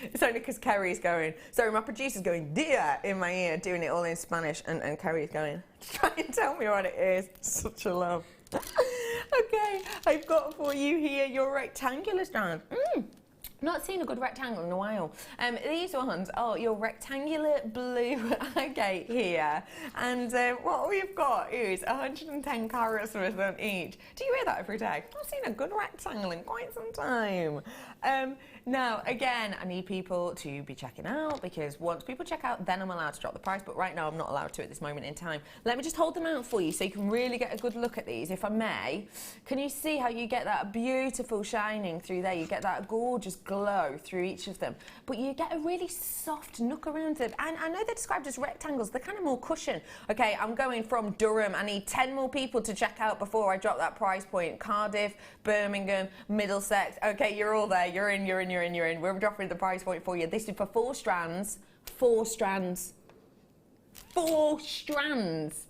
It's only because Kerry's going, sorry, my producer's going, dear, in my ear, doing it all in Spanish, and Kerry's going, try and tell me what it is. Such a love. Okay, I've got for you here your rectangular strands. Not seen a good rectangle in a while. These ones are your rectangular blue agate here. And what we've got is 110 carats worth on each. Do you hear that every day? I've seen a good rectangle in quite some time. Now, again, I need people to be checking out, because once people check out, then I'm allowed to drop the price. But right now, I'm not allowed to at this moment in time. Let me just hold them out for you so you can really get a good look at these, if I may. Can you see how you get that beautiful shining through there? You get that gorgeous glow through each of them. But you get a really soft nook around them. And I know they're described as rectangles. They're kind of more cushion. Okay, I'm going from Durham. I need 10 more people to check out before I drop that price point. Cardiff, Birmingham, Middlesex. Okay, you're all there. You're in. We're dropping the price point for you. This is for 4 strands. 4 strands. 4 strands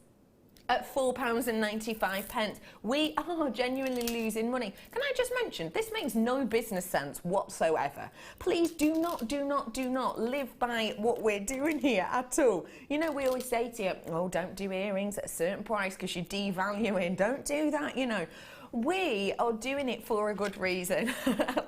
at £4.95. We are genuinely losing money. Can I just mention, this makes no business sense whatsoever. Please do not live by what we're doing here at all. You know, we always say to you, oh, don't do earrings at a certain price because you're devaluing. Don't do that, you know. We are doing it for a good reason.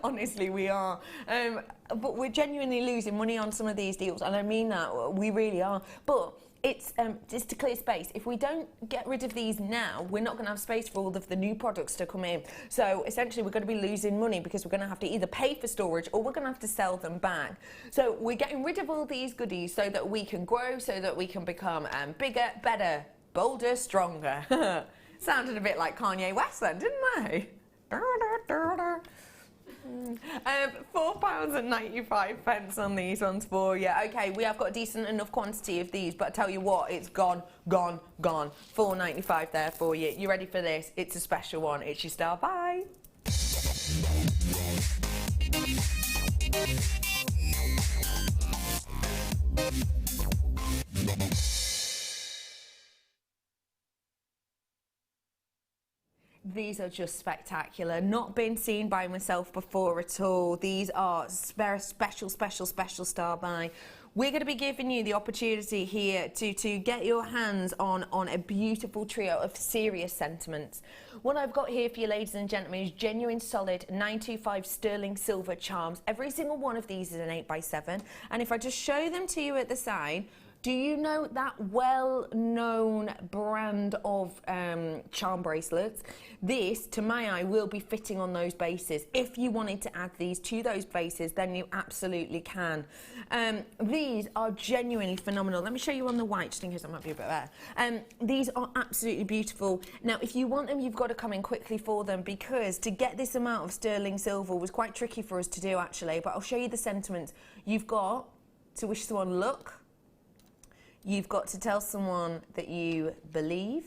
Honestly, we are. But we're genuinely losing money on some of these deals, and I mean that, we really are. But it's just to clear space. If we don't get rid of these now, we're not going to have space for all of the new products to come in. So essentially, we're going to be losing money because we're going to have to either pay for storage or we're going to have to sell them back. So we're getting rid of all these goodies so that we can grow, so that we can become bigger, better, bolder, stronger. Sounded a bit like Kanye West then, didn't they? £4.95 on these ones for you. Okay, we have got a decent enough quantity of these, but I tell you what, it's gone. £4.95 there for you. You ready for this? It's a special one. It's your star. Bye. These are just spectacular. Not been seen by myself before at all. These are very special star buy. We're going to be giving you the opportunity here to get your hands on a beautiful trio of serious sentiments. What I've got here for you, ladies and gentlemen, is genuine solid 925 sterling silver charms. Every single one of these is an 8x7. And if I just show them to you at the side, do you know that well-known brand of charm bracelets? This, to my eye, will be fitting on those bases. If you wanted to add these to those bases, then you absolutely can. These are genuinely phenomenal. Let me show you on the white, just in case that might be a bit better. These are absolutely beautiful. Now, if you want them, you've got to come in quickly for them, because to get this amount of sterling silver was quite tricky for us to do, actually. But I'll show you the sentiments. You've got to wish someone luck. You've got to tell someone that you believe.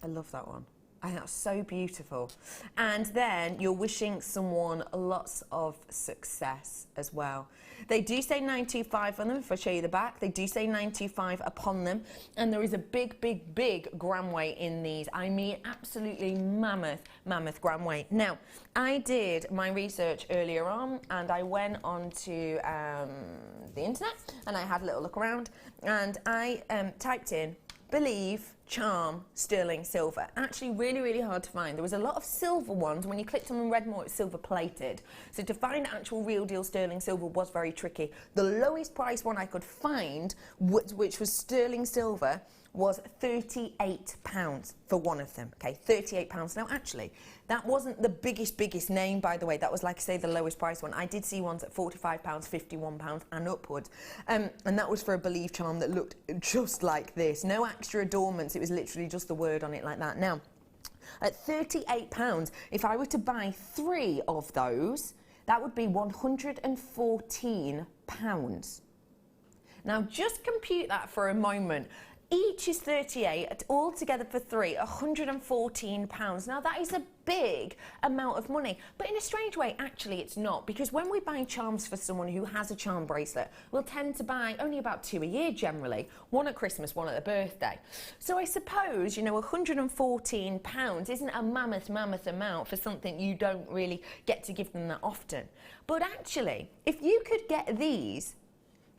I love that one. I think that's so beautiful. And then you're wishing someone lots of success as well. They do say 925 on them. If I show you the back, they do say 925 upon them. And there is a big gram weight in these. I mean, absolutely mammoth gram weight. Now, I did my research earlier on, and I went onto the internet, and I had a little look around, and I typed in believe charm sterling silver. Actually really hard to find. There was a lot of silver ones. When you clicked on them and read more, it's silver plated. So to find actual real deal sterling silver was very tricky. The lowest price one I could find, which was sterling silver, was £38 for one of them. Okay, £38. Now actually, that wasn't the biggest name, by the way. That was, like I say, the lowest price one. I did see ones at £45, £51 and upwards. And that was for a believe charm that looked just like this. No extra adornments. It was literally just the word on it like that. Now, at £38, if I were to buy 3 of those, that would be £114. Now, just compute that for a moment. Each is 38, all together for three, £114. Now that is a big amount of money, but in a strange way, actually it's not, because when we buy charms for someone who has a charm bracelet, we'll tend to buy only about 2 a year generally, one at Christmas, one at their birthday. So I suppose, you know, £114 isn't a mammoth amount for something you don't really get to give them that often. But actually, if you could get these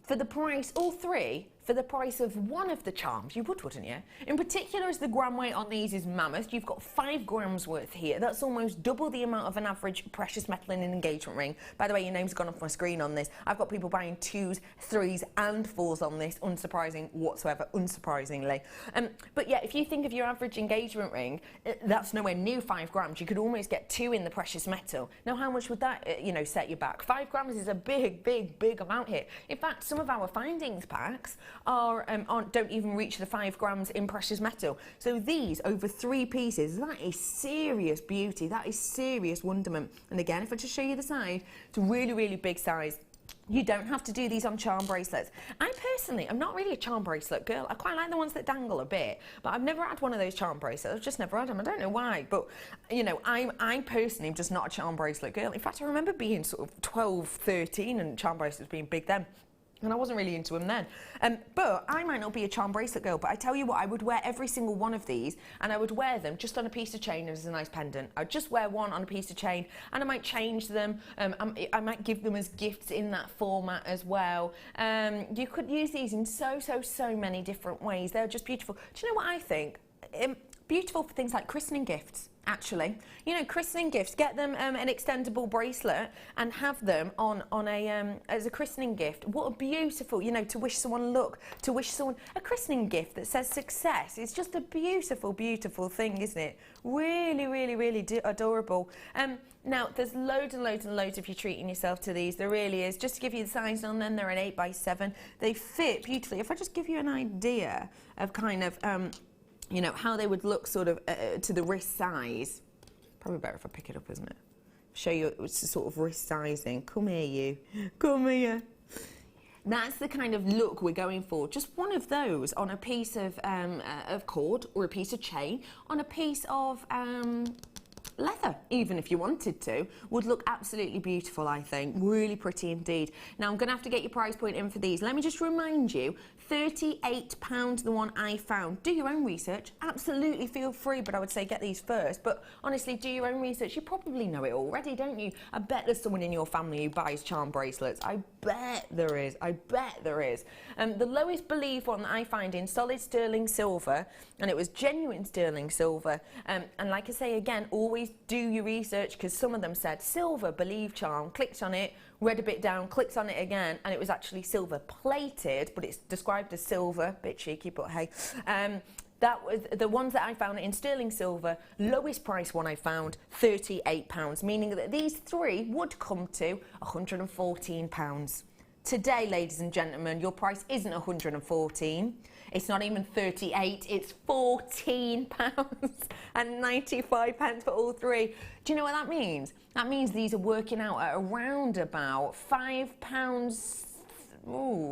for the price, all three, for the price of one of the charms, you would, wouldn't you? In particular, as the gram weight on these is mammoth, you've got 5 grams worth here. That's almost double the amount of an average precious metal in an engagement ring. By the way, your name's gone off my screen on this. I've got people buying 2s, 3s and 4s on this. Unsurprising whatsoever, unsurprisingly. But yeah, if you think of your average engagement ring, that's nowhere near 5 grams. You could almost get 2 in the precious metal. Now, how much would that, you know, set you back? 5 grams is a big amount here. In fact, some of our findings packs don't even reach the 5 grams in precious metal. So these, over 3 pieces, that is serious beauty. That is serious wonderment. And again, if I just show you the side, it's a really big size. You don't have to do these on charm bracelets. I personally, I'm not really a charm bracelet girl. I quite like the ones that dangle a bit, but I've never had one of those charm bracelets. I've just never had them. I don't know why, but you know, I personally am just not a charm bracelet girl. In fact, I remember being sort of 12, 13 and charm bracelets being big then. And I wasn't really into them then. But I might not be a charm bracelet girl, but I tell you what, I would wear every single one of these, and I would wear them just on a piece of chain as a nice pendant. I'd just wear one on a piece of chain, and I might change them. I might give them as gifts in that format as well. You could use these in so many different ways. They're just beautiful. Do you know what I think? Beautiful for things like christening gifts. Actually, you know, christening gifts, get them an extendable bracelet and have them on a as a christening gift. What a beautiful, you know, to wish someone luck, to wish someone a christening gift that says success. It's just a beautiful thing, isn't it? Really adorable. Now, there's loads and loads if you're treating yourself to these. There really is. Just to give you the size on them, they're an 8 by 7. They fit beautifully. If I just give you an idea of kind of you know, how they would look sort of to the wrist size. Probably better if I pick it up, isn't it? Show you it's sort of wrist sizing. Come here, you. Come here. That's the kind of look we're going for. Just one of those on a piece of cord or a piece of chain, on a piece of leather, even if you wanted to, would look absolutely beautiful, I think. Really pretty indeed. Now, I'm going to have to get your price point in for these. Let me just remind you, £38, the one I found. Do your own research. Absolutely feel free, but I would say get these first. But honestly, do your own research. You probably know it already, don't you? I bet there's someone in your family who buys charm bracelets. I bet there is. I bet there is. The lowest believed one that I find in solid sterling silver, and it was genuine sterling silver. And like I say again, always do your research, because some of them said silver believe charm. Clicked on it, read a bit down, clicked on it again, and it was actually silver plated, but it's described as silver. Bit cheeky, but hey. That was the ones that I found in sterling silver. Lowest price one I found, £38, meaning that these 3 would come to £114. Today, ladies and gentlemen, your price isn't £114. It's not even 38, it's £14 and 95 pence for all 3. Do you know what that means? That means these are working out at around about £5,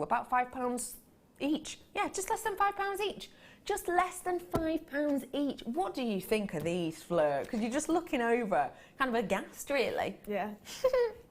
about £5 each. Yeah, just less than £5 each. Just less than £5 each. What do you think of these, Fleur? Because you're just looking over, kind of aghast, really. Yeah.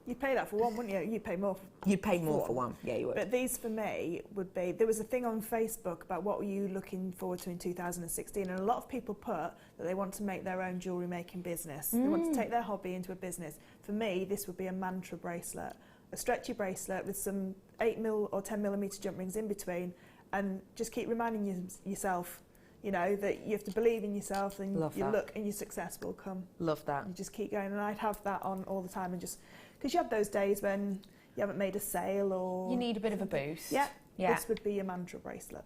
You'd pay that for one, wouldn't you? You'd pay more. You'd pay more for one. Yeah, you would. But these for me would be, there was a thing on Facebook about what were you looking forward to in 2016, and a lot of people put that they want to make their own jewellery making business. They want to take their hobby into a business. For me, this would be a mantra bracelet, a stretchy bracelet with some 8mm or 10mm jump rings in between, and just keep reminding yourself, you know, that you have to believe in yourself, and your luck and your success will come. Love that. You just keep going, and I'd have that on all the time, and just because you have those days when you haven't made a sale or you need a bit of a boost. Yeah. This would be your mantra bracelet.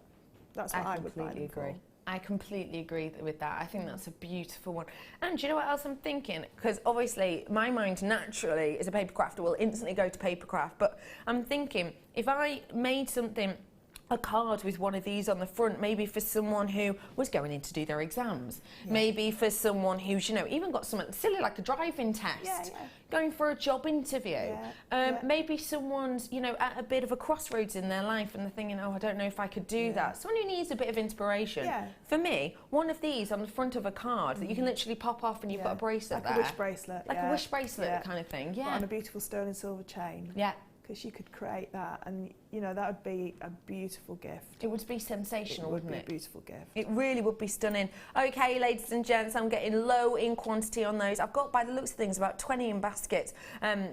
That's what I would buy them for. I completely agree with that. I think that's a beautiful one. And do you know what else I'm thinking? Because obviously my mind naturally is a paper crafter, will instantly go to paper craft. But I'm thinking if I made something a card with one of these on the front, maybe for someone who was going in to do their exams, maybe for someone who's, you know, even got something silly like a driving test, going for a job interview, maybe someone's, you know, at a bit of a crossroads in their life and they're thinking, oh, I don't know if I could do that. Someone who needs a bit of inspiration. For me, one of these on the front of a card that you can literally pop off and you've got a bracelet like there. a wish bracelet. Like a wish bracelet kind of thing, But on a beautiful sterling silver chain. Because you could create that, and you know, that would be a beautiful gift. It would be sensational, wouldn't it? It would be a beautiful gift. It really would be stunning. Okay, ladies and gents, I'm getting low in quantity on those. I've got, by the looks of things, about 20 in baskets.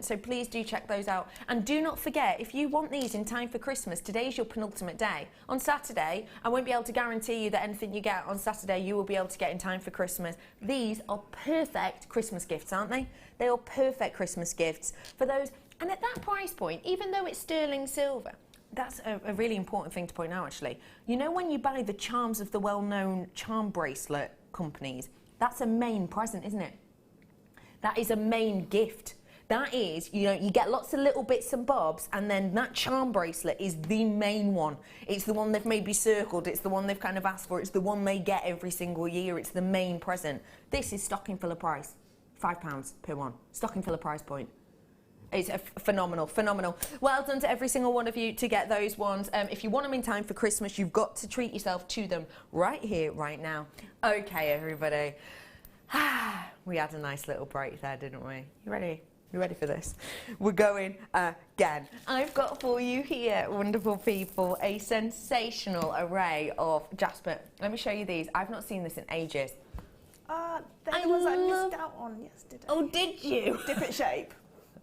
So please do check those out. And do not forget, if you want these in time for Christmas, today's your penultimate day. On Saturday, I won't be able to guarantee you that anything you get on Saturday, you will be able to get in time for Christmas. These are perfect Christmas gifts, aren't they? They are perfect Christmas gifts for those. And at that price point, even though it's sterling silver, that's a really important thing to point out, actually. You know, when you buy the charms of the well-known charm bracelet companies, that's a main present, isn't it? That is a main gift. That is, you know, you get lots of little bits and bobs, and then that charm bracelet is the main one. It's the one they've maybe circled, it's the one they've kind of asked for, it's the one they get every single year, it's the main present. This is stocking filler price, £5 per one, stocking filler price point. It's phenomenal, phenomenal. Well done to every single one of you to get those ones. If you want them in time for Christmas, you've got to treat yourself to them right here, right now. Okay, everybody. We had a nice little break there, didn't we? You ready? You ready for this? We're going again. I've got for you here, wonderful people, a sensational array of Jasper. Let me show you these. I've not seen this in ages. They're the ones I missed out on yesterday. Oh, did you? Different shape.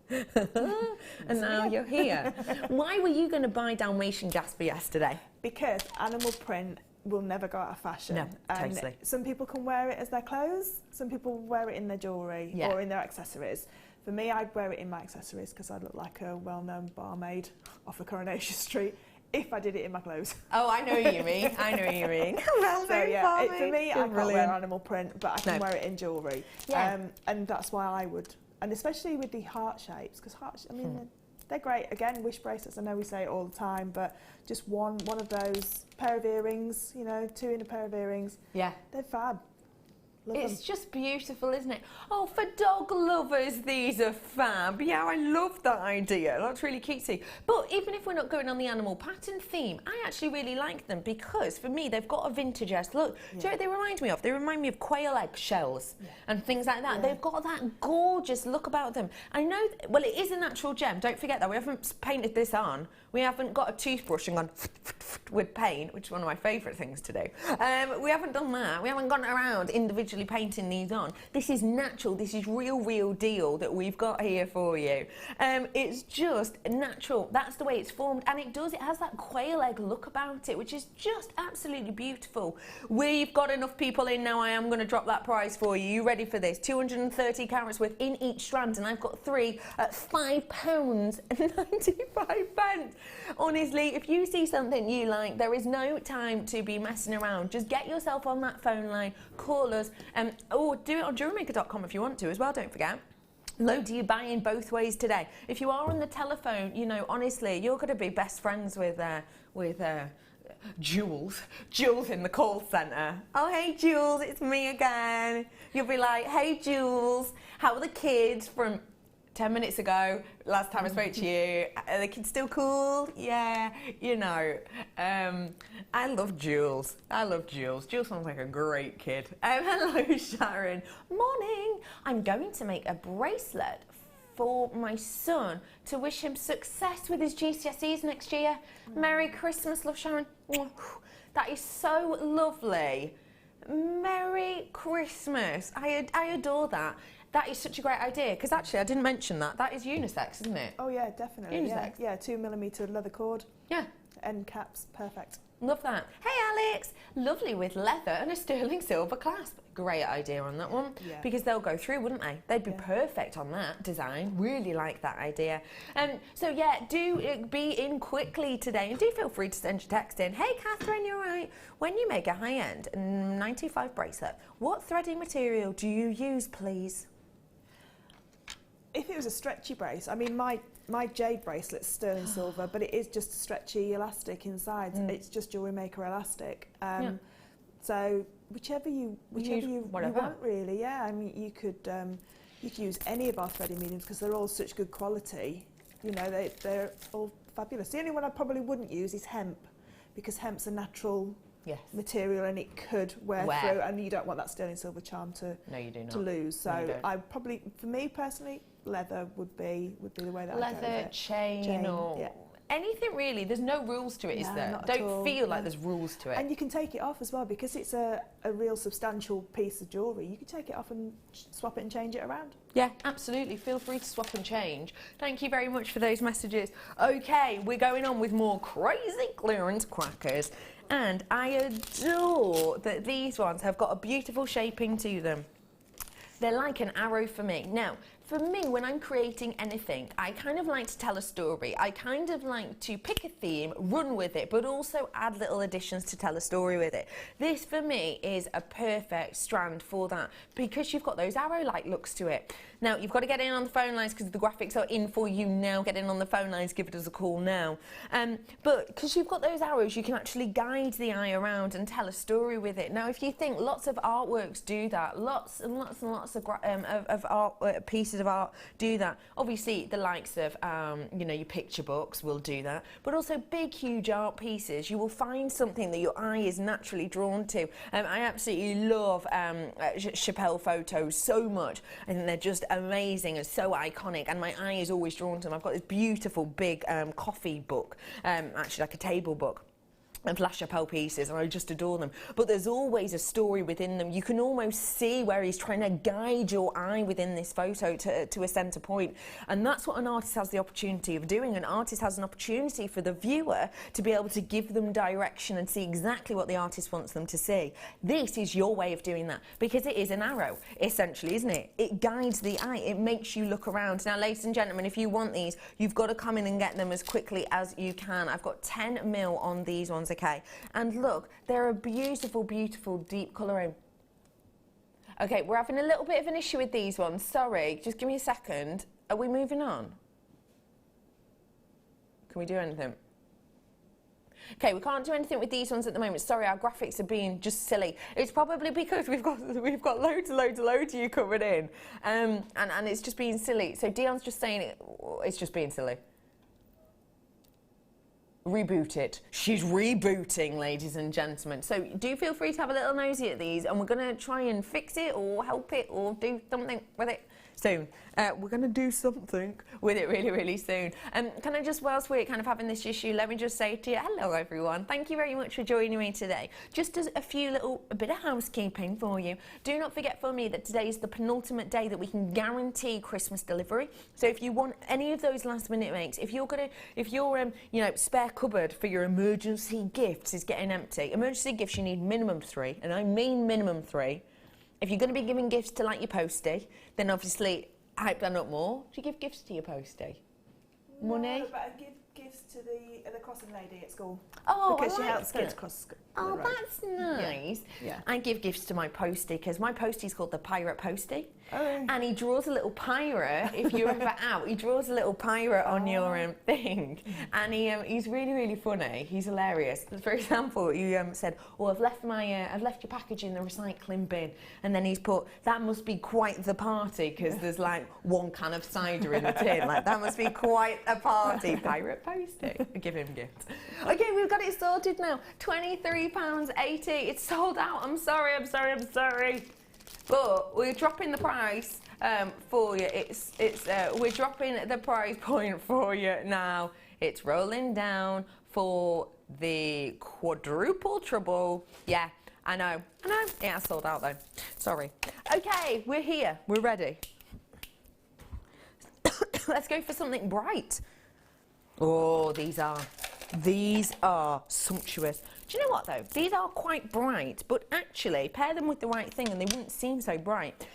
And now you're here. Why were you going to buy Dalmatian Jasper yesterday? Because animal print will never go out of fashion. No, and totally. Some people can wear it as their clothes, some people wear it in their jewellery or in their accessories. For me, I'd wear it in my accessories because I look like a well-known barmaid off of Coronation Street if I did it in my clothes. Oh, I know what you mean. I know what you mean. So yeah, for me, I can't wear animal print, but I can wear it in jewellery. And that's why I would. And especially with the heart shapes, because hearts, I mean, they're great. Again, wish bracelets, I know we say it all the time, but just one of those, pair of earrings, you know, 2 in a pair of earrings. Yeah. They're fab. It's just beautiful, isn't it? Oh, for dog lovers, these are fab. Yeah, I love that idea. That's really cutesy. But even if we're not going on the animal pattern theme, I actually really like them because, for me, they've got a vintage-esque look. Do you know what they remind me of? They remind me of quail egg shells and things like that. They've got that gorgeous look about them. I know, well, it is a natural gem. Don't forget that. We haven't painted this on. We haven't got a toothbrush and gone with paint, which is one of my favourite things to do. We haven't done that. We haven't gone around individually painting these on. This is natural. This is real deal that we've got here for you. It's just natural. That's the way it's formed, and it has that quail egg look about it, which is just absolutely beautiful. We've got enough people in now. I am going to drop that price for you. You ready for this? 230 carats worth in each strand, and I've got 3 at £5.95. Honestly, if you see something you like, there is no time to be messing around. Just get yourself on that phone line, call us, or do it on JewelleryMaker.com if you want to as well, don't forget. Loads of you buying both ways today. If you are on the telephone, you know, honestly, you're going to be best friends with Jules in the call centre. Oh, hey Jules, it's me again. You'll be like, hey Jules, how are the kids from 10 minutes ago, last time I spoke to you? Are the kids still cool? Yeah, you know. I love Jules. I love Jules. Jules sounds like a great kid. Hello, Sharon. Morning. I'm going to make a bracelet for my son to wish him success with his GCSEs next year. Merry Christmas, love, Sharon. That is so lovely. Merry Christmas. I adore that. That is such a great idea, because actually I didn't mention that. That is unisex, isn't it? Oh yeah, definitely. Unisex. Yeah, 2mm leather cord. Yeah. End caps, perfect. Love that. Hey Alex, lovely with leather and a sterling silver clasp. Great idea on that one, because they'll go through, wouldn't they? They'd be perfect on that design. Really like that idea. So yeah, do be in quickly today, and do feel free to send your text in. Hey Catherine, you're right. When you make a high-end 95 bracelet, what threading material do you use, please? If it was a stretchy brace, I mean, my my jade bracelet's sterling silver, but it is just a stretchy elastic inside. It's just JewelleryMaker elastic. So whichever you want, really. Yeah, I mean, you could use any of our threading mediums because they're all such good quality. You know, they're all fabulous. The only one I probably wouldn't use is hemp, because hemp's a natural material and it could wear through, and you don't want that sterling silver charm to lose. So I probably, for me personally, leather would be the way that I go with it. Leather, chain or anything really. There's no rules to it, is there? Don't feel like there's rules to it. And you can take it off as well, because it's a real substantial piece of jewellery. You can take it off and swap it and change it around. Yeah, absolutely. Feel free to swap and change. Thank you very much for those messages. Okay, we're going on with more crazy clearance crackers. And I adore that these ones have got a beautiful shaping to them. They're like an arrow for me. Now, for me, when I'm creating anything, I kind of like to tell a story. I kind of like to pick a theme, run with it, but also add little additions to tell a story with it. This, for me, is a perfect strand for that, because you've got those arrow-like looks to it. Now, you've got to get in on the phone lines because the graphics are in for you now. Get in on the phone lines, give us a call now. But because you've got those arrows, you can actually guide the eye around and tell a story with it. Now, if you think, lots of artworks do that, lots and lots and lots of art pieces of art do that. Obviously, the likes of, you know, your picture books will do that, but also big, huge art pieces. You will find something that your eye is naturally drawn to. I absolutely love Chappelle photos so much. I think they're just amazing and so iconic, and my eye is always drawn to them. I've got this beautiful big coffee book, actually like a table book, of La Chapelle pieces, and I just adore them. But there's always a story within them. You can almost see where he's trying to guide your eye within this photo to a centre point. And that's what an artist has the opportunity of doing. An artist has an opportunity for the viewer to be able to give them direction and see exactly what the artist wants them to see. This is your way of doing that, because it is an arrow, essentially, isn't it? It guides the eye. It makes you look around. Now, ladies and gentlemen, if you want these, you've got to come in and get them as quickly as you can. I've got 10 mil on these ones, okay? And look, they're a beautiful, beautiful deep colouring. Okay, we're having a little bit of an issue with these ones. Sorry, just give me a second. Are we moving on? Can we do anything? Okay, we can't do anything with these ones at the moment. Sorry, our graphics are being just silly. It's probably because we've got loads of you coming in, and it's just being silly. So Dion's just saying it's just being silly. Reboot it. She's rebooting, ladies and gentlemen. So do feel free to have a little nosy at these, and we're going to try and fix it or help it or do something with it soon. We're going to do something with it really, really soon. Can I just, whilst we're kind of having this issue, let me just say to you, hello everyone. Thank you very much for joining me today. Just as a bit of housekeeping for you. Do not forget for me that today is the penultimate day that we can guarantee Christmas delivery. So if you want any of those last minute makes, if your you know, spare cupboard for your emergency gifts is getting empty, emergency gifts you need minimum 3, and I mean minimum 3. If you're going to be giving gifts to like your postie, then obviously hype that up more. Do you give gifts to your postie? Money? No, but I give gifts to the crossing lady at school. Oh, because I she like helps that. kids cross the road. That's nice. Yeah. I give gifts to my postie because my postie's called the Pirate Postie. Oh. And he draws a little pirate, if you're ever out, he draws a little pirate on your thing. And he's really, really funny. He's hilarious. For example, he said, oh, I've left your package in the recycling bin. And then he's put, that must be quite the party, because there's like 1 can of cider in the tin. Like, that must be quite a party. Pirate Postie. I give him gifts. Okay, we've got it sorted now. £23.80. It's sold out. I'm sorry. But we're dropping the price for you. We're dropping the price point for you now. It's rolling down for the quadruple trouble. Yeah, I know. Yeah, sold out though. Sorry. Okay, we're here. We're ready. Let's go for something bright. Oh, these are sumptuous. Do you know what though? These are quite bright, but actually pair them with the right thing and they wouldn't seem so bright.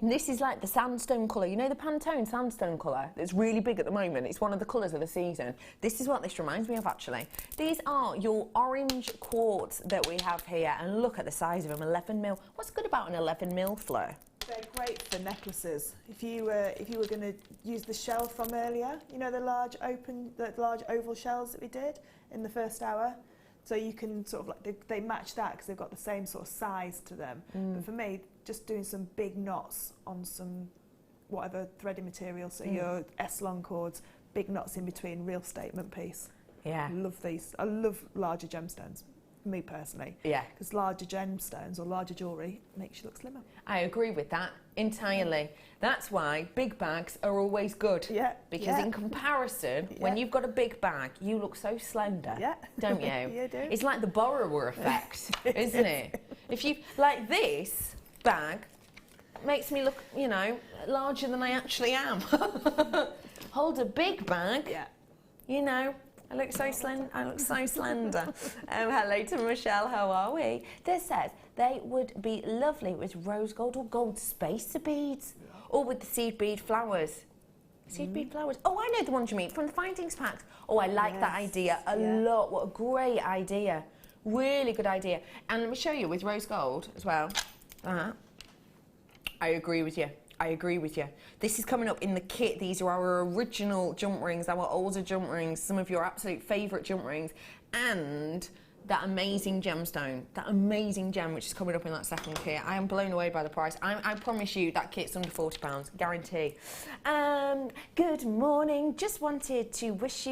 This is like the sandstone colour. You know the Pantone sandstone colour that's really big at the moment? It's one of the colours of the season. This is what this reminds me of actually. These are your orange quartz that we have here, and look at the size of them, 11 mil. What's good about an 11 mil, Fleur? They're great for necklaces. If you were going to use the shell from earlier, you know the large oval shells that we did in the first hour. So you can sort of like they match that because they've got the same sort of size to them. But for me, just doing some big knots on some whatever threading material, so your S-long cords, big knots in between, real statement piece. Yeah. I love these. I love larger gemstones. Me personally, because larger gemstones or larger jewellery makes you look slimmer. I agree with that entirely. That's why big bags are always good. Yeah. Because in comparison, when you've got a big bag, you look so slender, don't you? You do. It's like the borrower effect, isn't it? If you like this bag, makes me look, you know, larger than I actually am. Hold a big bag, you know. I look so slender. Hello to Michelle, how are we? This says they would be lovely with rose gold or gold spacer beads, or with the seed bead flowers. Seed bead flowers. Oh, I know the ones you mean from the Findings packs. Oh, I like that idea a lot. What a great idea. Really good idea. And let me show you with rose gold as well. I agree with you. I agree with you. This is coming up in the kit. These are our original jump rings, our older jump rings, some of your absolute favourite jump rings, and that amazing gemstone, that amazing gem which is coming up in that second kit. I am blown away by the price. I promise you that kit's under £40, guarantee. Good morning. Just wanted to wish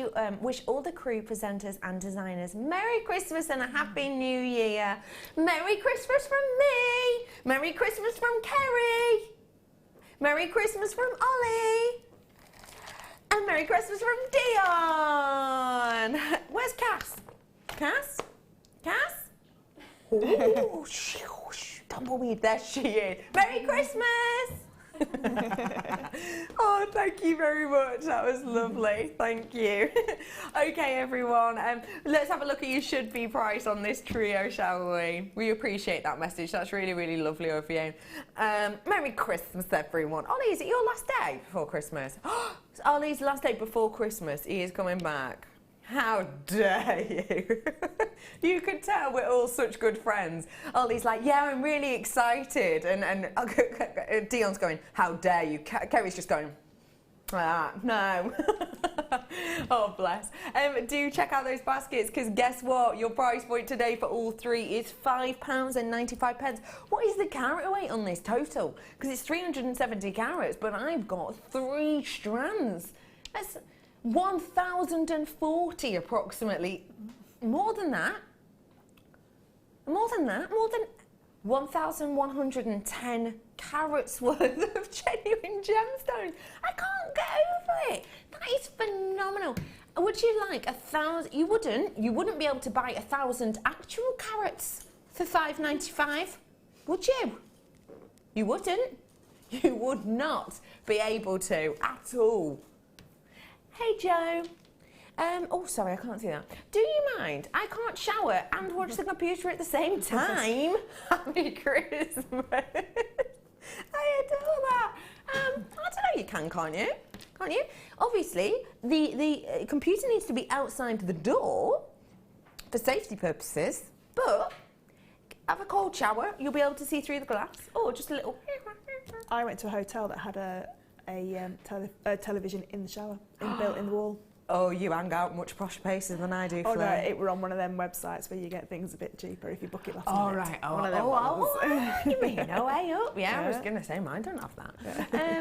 all the crew, presenters and designers Merry Christmas and a Happy New Year. Merry Christmas from me. Merry Christmas from Kerry. Merry Christmas from Ollie. And Merry Christmas from Dion. Where's Cass? Cass? Cass? Oh, tumbleweed, there she is. Merry Christmas. Oh, thank you very much. That was lovely. Thank you. Okay, everyone. Let's have a look at your should be price on this trio, shall we? We appreciate that message. That's really, really lovely of you. Merry Christmas, everyone. Ollie, is it your last day before Christmas? It's Ollie's last day before Christmas. He is coming back. How dare you? You can tell we're all such good friends. Ollie's like, yeah, I'm really excited. And Dion's going, how dare you? Kerry's just going, no. Oh, bless. Do check out those baskets, because guess what? Your price point today for all three is £5.95. What is the carat weight on this total? Because it's 370 carats, but I've got 3 strands. That's 1,040 approximately. More than 1,110 carats worth of genuine gemstones. I can't get over it. That is phenomenal. Would you like 1,000? You wouldn't be able to buy 1,000 actual carats for £5.95, would you? You wouldn't. You would not be able to at all. Hey Joe. Oh, sorry, I can't see that. Do you mind? I can't shower and watch the computer at the same time. Happy Christmas. I adore that. I don't know, you can, can't you? Can't you? Obviously, the computer needs to be outside the door for safety purposes, but have a cold shower, you'll be able to see through the glass, or just a little... I went to a hotel that had a television in the shower, built in the wall. Oh, you hang out much posh places than I do, Fleur. Oh no, it were on one of them websites where you get things a bit cheaper if you book it last minute. Oh, right. One of them ones. You mean no way up? Yeah, I was going to say mine don't have that.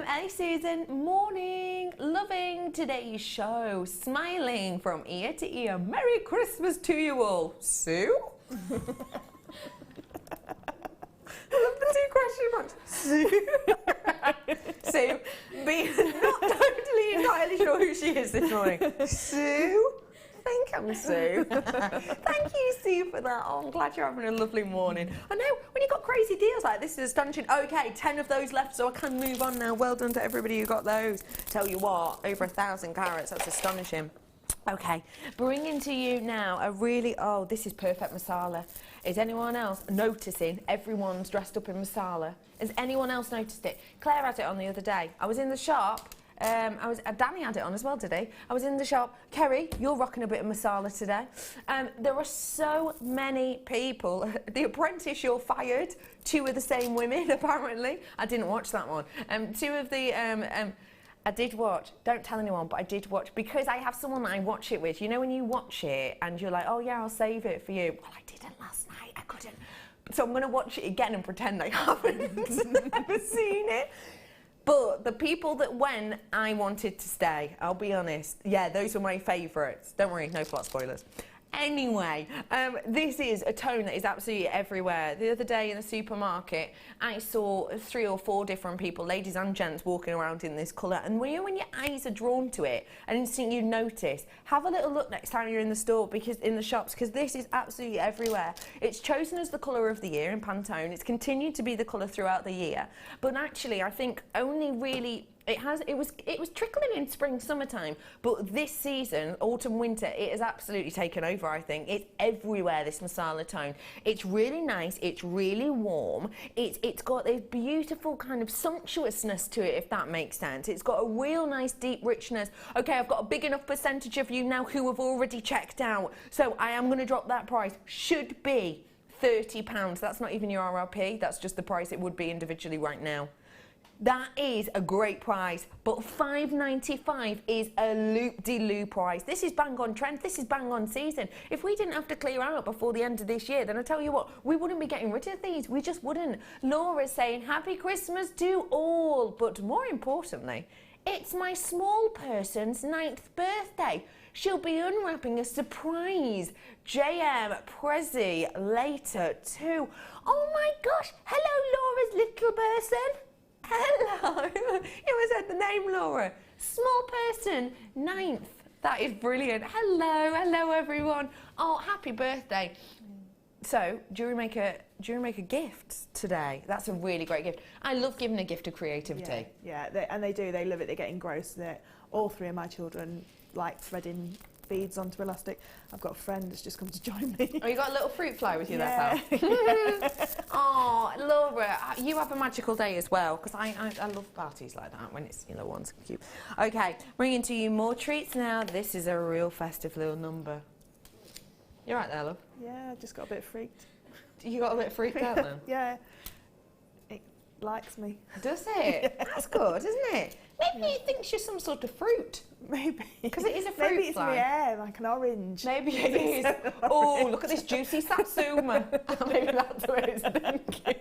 Hey Susan, morning. Loving today's show. Smiling from ear to ear. Merry Christmas to you all. Sue? I love the 2 question marks. Sue. Sue, being not totally entirely sure who she is this morning. Sue? I think I'm Sue. Thank you, Sue, for that. Oh, I'm glad you're having a lovely morning. I know, when you've got crazy deals like this, is astonishing. Okay, 10 of those left, so I can move on now. Well done to everybody who got those. Tell you what, over 1,000 carats, that's astonishing. Okay, bringing to you now a really, oh, this is perfect masala. Is anyone else noticing everyone's dressed up in masala? Has anyone else noticed it? Claire had it on the other day. I was in the shop Danny had it on as well today. I was in the shop. Kerry, you're rocking a bit of masala today. There are so many people. The Apprentice, you're fired. 2 of the same women, apparently. I didn't watch that one. 2 of the... I did watch, don't tell anyone, but I did watch, because I have someone that I watch it with. You know when you watch it and you're like, oh yeah, I'll save it for you. Well, I didn't last night, I couldn't. So I'm going to watch it again and pretend I haven't never seen it. But the people that went, I wanted to stay, I'll be honest. Yeah, those were my favourites. Don't worry, no plot spoilers. Anyway, this is a tone that is absolutely everywhere. The other day in the supermarket, I saw 3 or 4 different people, ladies and gents, walking around in this colour. And when your eyes are drawn to it, and instantly you notice, have a little look next time you're in the store, because in the shops, because this is absolutely everywhere. It's chosen as the colour of the year in Pantone. It's continued to be the colour throughout the year. But actually, I think only really... It was trickling in spring, summertime, but this season, autumn, winter, it has absolutely taken over, I think. It's everywhere, this masala tone. It's really nice, it's really warm, it's got this beautiful kind of sumptuousness to it, if that makes sense. It's got a real nice deep richness. Okay, I've got a big enough percentage of you now who have already checked out, so I am going to drop that price. Should be £30. That's not even your RRP, that's just the price it would be individually right now. That is a great price, but £5.95 is a loop-de-loop price. This is bang on trend, this is bang on season. If we didn't have to clear out before the end of this year, then I tell you what, we wouldn't be getting rid of these, we just wouldn't. Laura's saying, happy Christmas to all, but more importantly, it's my small person's 9th birthday. She'll be unwrapping a surprise. JM Prezi later too. Oh my gosh, hello Laura's little person. Hello, you always had the name Laura. Small person, 9th. That is brilliant. Hello everyone. Oh, happy birthday. So, JewelleryMaker gifts today. That's a really great gift. I love giving a gift of creativity. Yeah, they do. They love it. They get engrossed in it. All 3 of my children like threading beads onto elastic. I've got a friend that's just come to join me. Oh, you got a little fruit fly with you, yeah. That's how. Oh, Laura, you have a magical day as well, because I love parties like that when it's, one's cute. Okay, bringing to you more treats now. This is a real festive little number. You're right there, love. Yeah, I just got a bit freaked. You got a bit freaked out then? Yeah. It likes me. Does it? That's good, isn't it? Maybe it thinks you're some sort of fruit. Maybe. Because it is a fruit Maybe it's fly. my hair, like an orange. Maybe it is. Oh, look at this juicy satsuma. Maybe that's what it's thinking.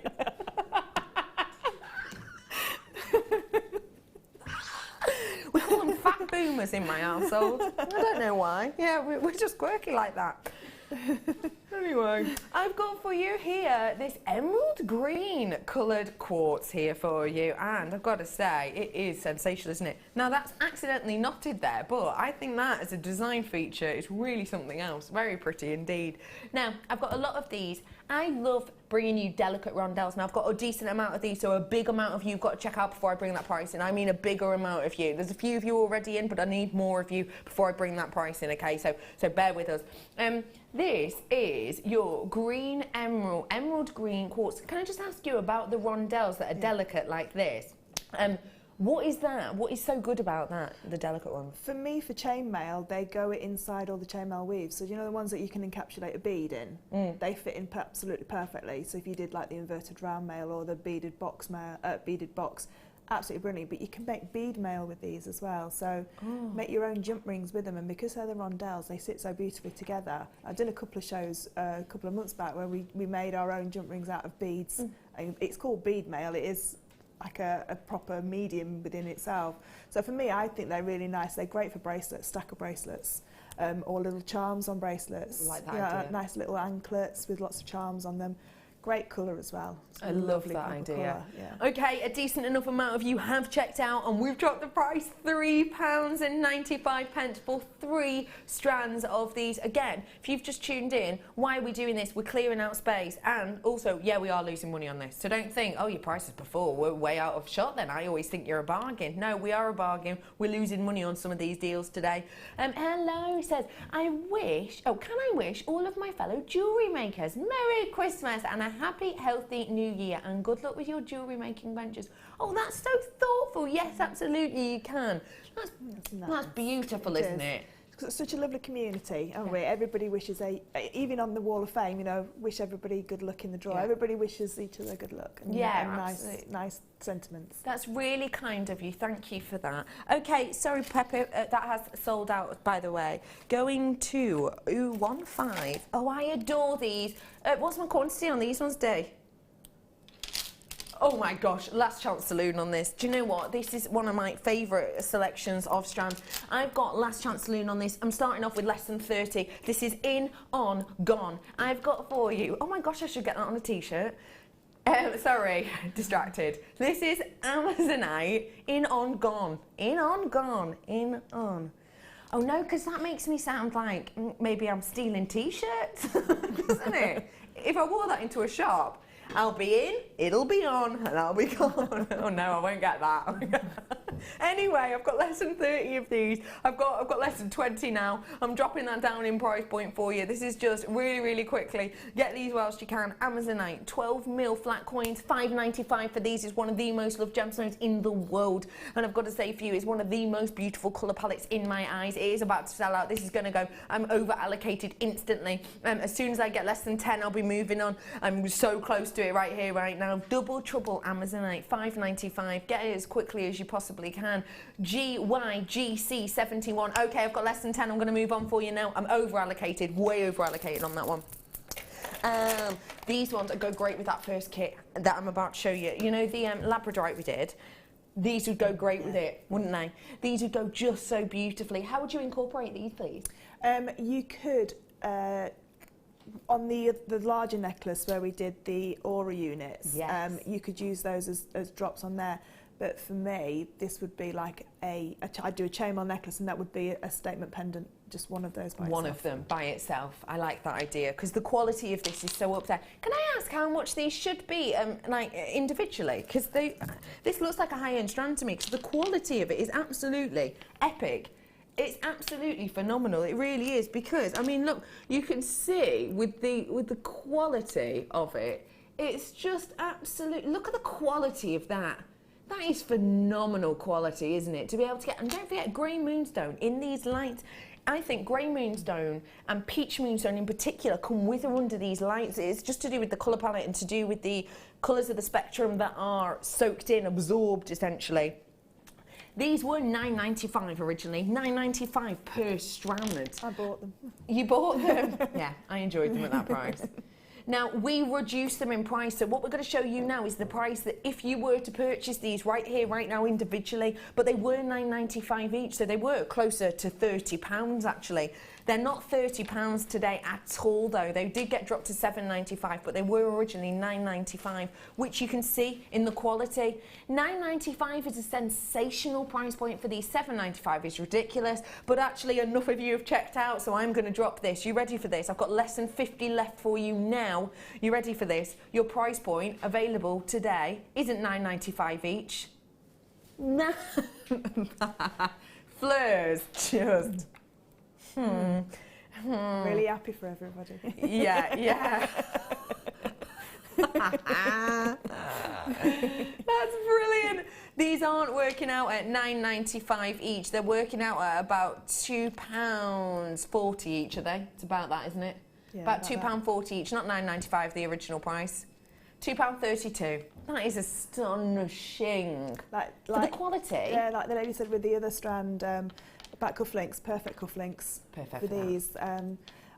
We call them fat boomers in my household. I don't know why. Yeah, we're just quirky like that. Anyway, I've got for you here this emerald green coloured quartz here for you, and I've got to say, it is sensational, isn't it? Now that's accidentally knotted there, but I think that as a design feature is really something else. Very pretty indeed. Now, I've got a lot of these. I love bringing you delicate rondelles. Now, I've got a decent amount of these, so a big amount of you you've got to check out before I bring that price in. I mean a bigger amount of you. There's a few of you already in, but I need more of you before I bring that price in, okay? So bear with us. This is your green emerald green quartz. Can I just ask you about the rondelles that are delicate like this? What is that? What is so good about that, the delicate ones? For me, for chainmail, they go inside all the chainmail weaves. So you know the ones that you can encapsulate a bead in? They fit in absolutely perfectly. So if you did like the inverted round mail or the beaded box, absolutely brilliant. But you can make bead mail with these as well. So make your own jump rings with them. And because they're the rondelles, they sit so beautifully together. I've done a couple of shows a couple of months back where we made our own jump rings out of beads. It's called bead mail. It is like a proper medium within itself. So for me, I think they're really nice. They're great for bracelets, stack of bracelets, or little charms on bracelets. Like that idea. Nice little anklets with lots of charms on them. Great colour as well. I love that idea. Colour, yeah. Okay, a decent enough amount of you have checked out, and we've dropped the price £3.95 for 3 strands of these. Again, if you've just tuned in, why are we doing this? We're clearing out space, and also, yeah, we are losing money on this. So don't think, oh, your prices before were way out of shot then. I always think you're a bargain. No, we are a bargain. We're losing money on some of these deals today. Hello says, can I wish all of my fellow jewellery makers Merry Christmas and a a happy, healthy new year and good luck with your jewellery making ventures. Oh, that's so thoughtful. Yes, absolutely, you can. That's beautiful, isn't it? It's such a lovely community, aren't we? Everybody wishes even on the Wall of Fame, you know, wish everybody good luck in the draw. Yeah. Everybody wishes each other good luck. And, and nice sentiments. That's really kind of you. Thank you for that. Okay, sorry, Pepper, that has sold out, by the way. Going to 015. Oh, I adore these. What's my quantity on these ones, Dee? Oh my gosh, last chance saloon on this. Do you know what? This is one of my favourite selections of strands. I've got last chance saloon on this. I'm starting off with less than 30. This is in, on, gone. I've got for you, oh my gosh, I should get that on a t-shirt. Sorry, distracted. This is Amazonite, in, on, gone. In, on, gone, in, on. Oh no, because that makes me sound like maybe I'm stealing t-shirts, doesn't it? If I wore that into a shop, I'll be in, it'll be on, and I'll be gone. Oh no, I won't get that. Anyway, I've got less than 30 of these. I've got less than 20 now. I'm dropping that down in price point for you. This is just really quickly. Get these whilst you can. Amazonite, 12mm flat coins, $5.95 for these. Is one of the most loved gemstones in the world. And I've got to say for you, it's one of the most beautiful colour palettes in my eyes. It is about to sell out. This is going to go, I'm over allocated instantly. As soon as I get less than 10, I'll be moving on. I'm so close to it right here, right now. Double trouble Amazonite, $5.95. Get it as quickly as you possibly can. GYGC71. Okay, I've got less than 10. I'm going to move on for you now. I'm over allocated, way over allocated on that one. These ones go great with that first kit that I'm about to show you. You know the labradorite we did? These would go great with it, wouldn't they? These would go just so beautifully. How would you incorporate these, please? You could, on the larger necklace where we did the aura units, yes. You could use those as drops on there. But for me, this would be like I'd do a chainmail necklace, and that would be a statement pendant, just one of those by itself. One of them by itself. I like that idea because the quality of this is so up there. Can I ask how much these should be, like individually? Because this looks like a high-end strand to me. Because the quality of it is absolutely epic. It's absolutely phenomenal. It really is. Because I mean, look, you can see with the quality of it, it's just absolute. Look at the quality of that. That is phenomenal quality, isn't it? To be able to get, and don't forget grey moonstone in these lights. I think grey moonstone and peach moonstone in particular come with or under these lights. It's just to do with the colour palette and to do with the colours of the spectrum that are soaked in, absorbed essentially. These were $9.95 originally, $9.95 per strand. I bought them. You bought them? Yeah, I enjoyed them at that price. Now, we reduced them in price, so what we're going to show you now is the price that if you were to purchase these right here, right now, individually, but they were $9.95 each, so they were closer to £30 actually. They're not £30 today at all, though. They did get dropped to $7.95, but they were originally $9.95, which you can see in the quality. $9.95 is a sensational price point for these. $7.95 is ridiculous, but actually enough of you have checked out, so I'm going to drop this. You ready for this? I've got less than 50 left for you now. You ready for this? Your price point available today isn't $9.95 each. No. Fleur's just... Really happy for everybody. Yeah. That's brilliant. These aren't working out at $9.95 each. They're working out at about £2.40 each, are they? It's about that, isn't it? Yeah, about £2.40 each, not $9.95 the original price. £2.32. That is astonishing. For the quality. Yeah, like the lady said with the other strand, back cufflinks, perfect cufflinks. Perfect for these.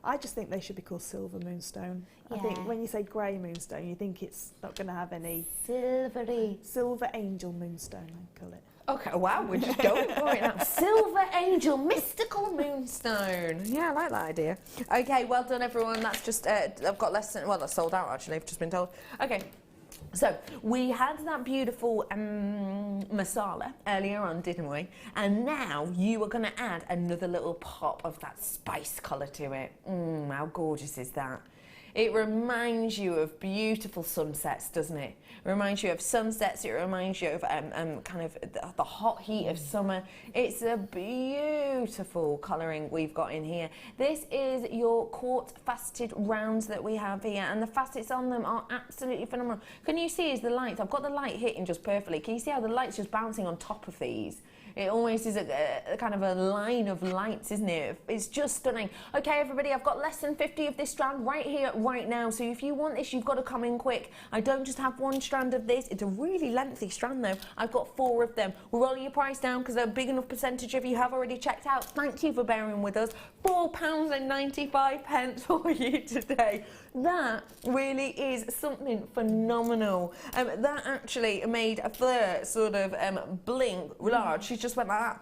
I just think they should be called silver moonstone. Yeah. I think when you say grey moonstone, you think it's not going to have any... Silvery. Silver angel moonstone, I call it. Okay, wow, we're just going for it now. Silver angel, mystical moonstone. Yeah, I like that idea. Okay, well done, everyone. That's just, I've got less than, well, that's sold out, actually, I've just been told. Okay. So, we had that beautiful masala earlier on, didn't we? And now you are going to add another little pop of that spice colour to it. How gorgeous is that? It reminds you of beautiful sunsets, doesn't it? It reminds you of sunsets. It reminds you of kind of the hot heat of summer. It's a beautiful colouring we've got in here. This is your quartz faceted rounds that we have here, and the facets on them are absolutely phenomenal. Can you see the lights? I've got the light hitting just perfectly. Can you see how the light's just bouncing on top of these? It almost is a kind of a line of lights, isn't it? It's just stunning. Okay, everybody, I've got less than 50 of this strand right here, right now. So if you want this, you've got to come in quick. I don't just have one strand of this. It's a really lengthy strand, though. I've got 4 of them. We're rolling your price down because a big enough percentage of you have already checked out. Thank you for bearing with us. £4.95 for you today. That really is something phenomenal. That actually made a Fleur sort of blink large. She just went like that.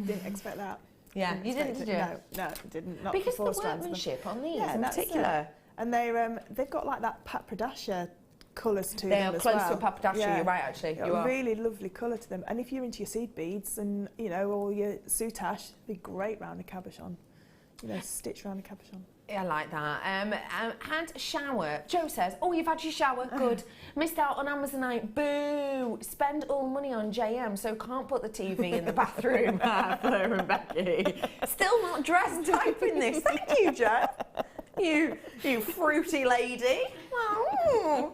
Didn't expect that. Yeah, you didn't, did you? No, didn't. Not because for 4 the strands. workmanship on these Yeah, in that's particular. And they've got like that papradacia colours to They them are as close well. to a papradacia, you're right, actually. Got You a are. really lovely colour to them. And if you're into your seed beads and, you know, or your soutache, it'd be great round a cabochon. You know, stitch round a cabochon. I like that. Had shower. Joe says, oh, you've had your shower. Good. Missed out on Amazonite. Boo. Spend all money on JM, so can't put the TV in the bathroom. Fleur and Becky. Still not dressed typing this. Thank you, Joe. You fruity lady. Oh.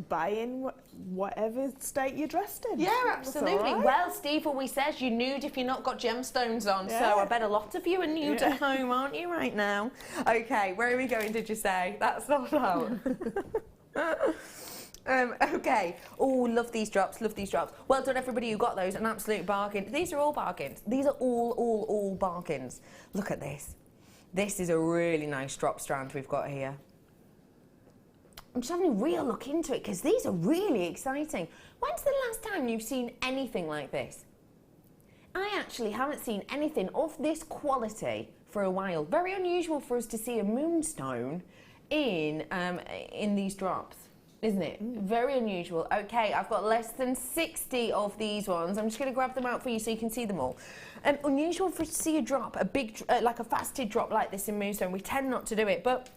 Buy in whatever state you're dressed in. Yeah, That's all absolutely. right. Well, Steve always says you're nude if you're not got gemstones on. Yeah. So I bet a lot of you are nude at home, aren't you, right now? Okay, where are we going, did you say? That's not out. Okay. Oh, love these drops, love these drops. Well done, everybody who got those. An absolute bargain. These are all bargains. These are all bargains. Look at this. This is a really nice drop strand we've got here. I'm just having a real look into it because these are really exciting. When's the last time you've seen anything like this? I actually haven't seen anything of this quality for a while. Very unusual for us to see a moonstone in these drops, isn't it? Very unusual. Okay, I've got less than 60 of these ones. I'm just going to grab them out for you so you can see them all. Unusual for us to see a drop, a big, like a faceted drop like this in moonstone. We tend not to do it, but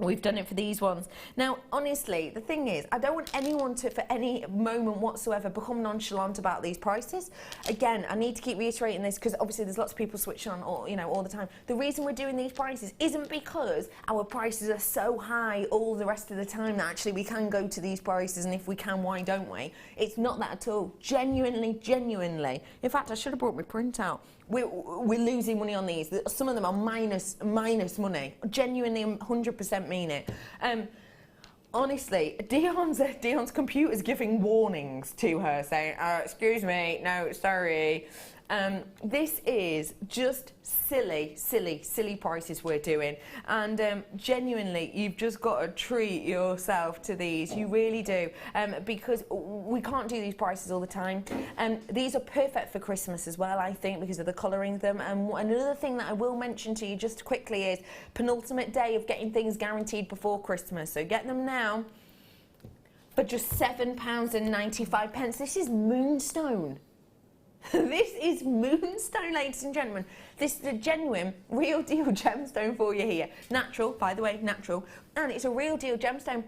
we've done it for these ones. Now, honestly, the thing is, I don't want anyone to, for any moment whatsoever, become nonchalant about these prices. Again, I need to keep reiterating this because obviously there's lots of people switching on all the time. The reason we're doing these prices isn't because our prices are so high all the rest of the time that actually we can go to these prices, and if we can, why don't we? It's not that at all. Genuinely. In fact, I should have brought my printout. We're losing money on these. Some of them are minus money. Genuinely, 100% mean it. Honestly, Dion's computer's giving warnings to her, saying, excuse me, no, sorry. This is just silly prices we're doing, and genuinely you've just got to treat yourself to these. You really do, because we can't do these prices all the time. These are perfect for Christmas as well, I think, because of the colouring of them. And another thing that I will mention to you just quickly is penultimate day of getting things guaranteed before Christmas, so get them now for just £7.95. This is moonstone. This is moonstone, ladies and gentlemen. This is a genuine, real deal gemstone for you here. Natural, by the way, natural. And it's a real deal gemstone.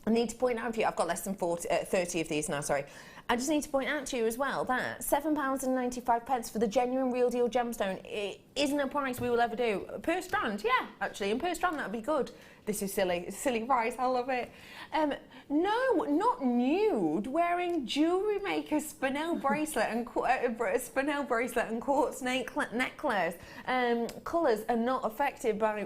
I need to point out to you, I've got less than 30 of these now, sorry. I just need to point out to you as well that £7.95 for the genuine real deal gemstone, it isn't a price we will ever do. Per strand, yeah, actually, and per strand that'd be good. This is silly, it's a silly price, I love it. No, not nude, wearing JewelleryMaker spinel bracelet and quartz necklace. Colours are not affected by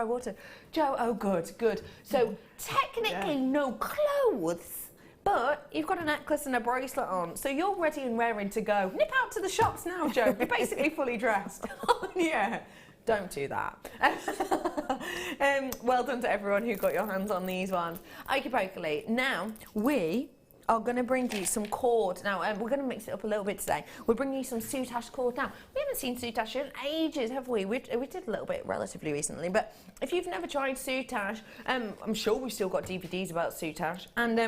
water. Joe, oh good. So technically no clothes, but you've got a necklace and a bracelet on, so you're ready and raring to go. Nip out to the shops now, Joe. You're basically fully dressed. Yeah. Don't do that. Well done to everyone who got your hands on these ones. Okey-pokey. Now, we are going to bring you some cord. Now, we're going to mix it up a little bit today. We're bringing you some soutache cord. Now, we haven't seen soutache in ages, have we? We did a little bit relatively recently, but if you've never tried soutache, I'm sure we've still got DVDs about soutache. And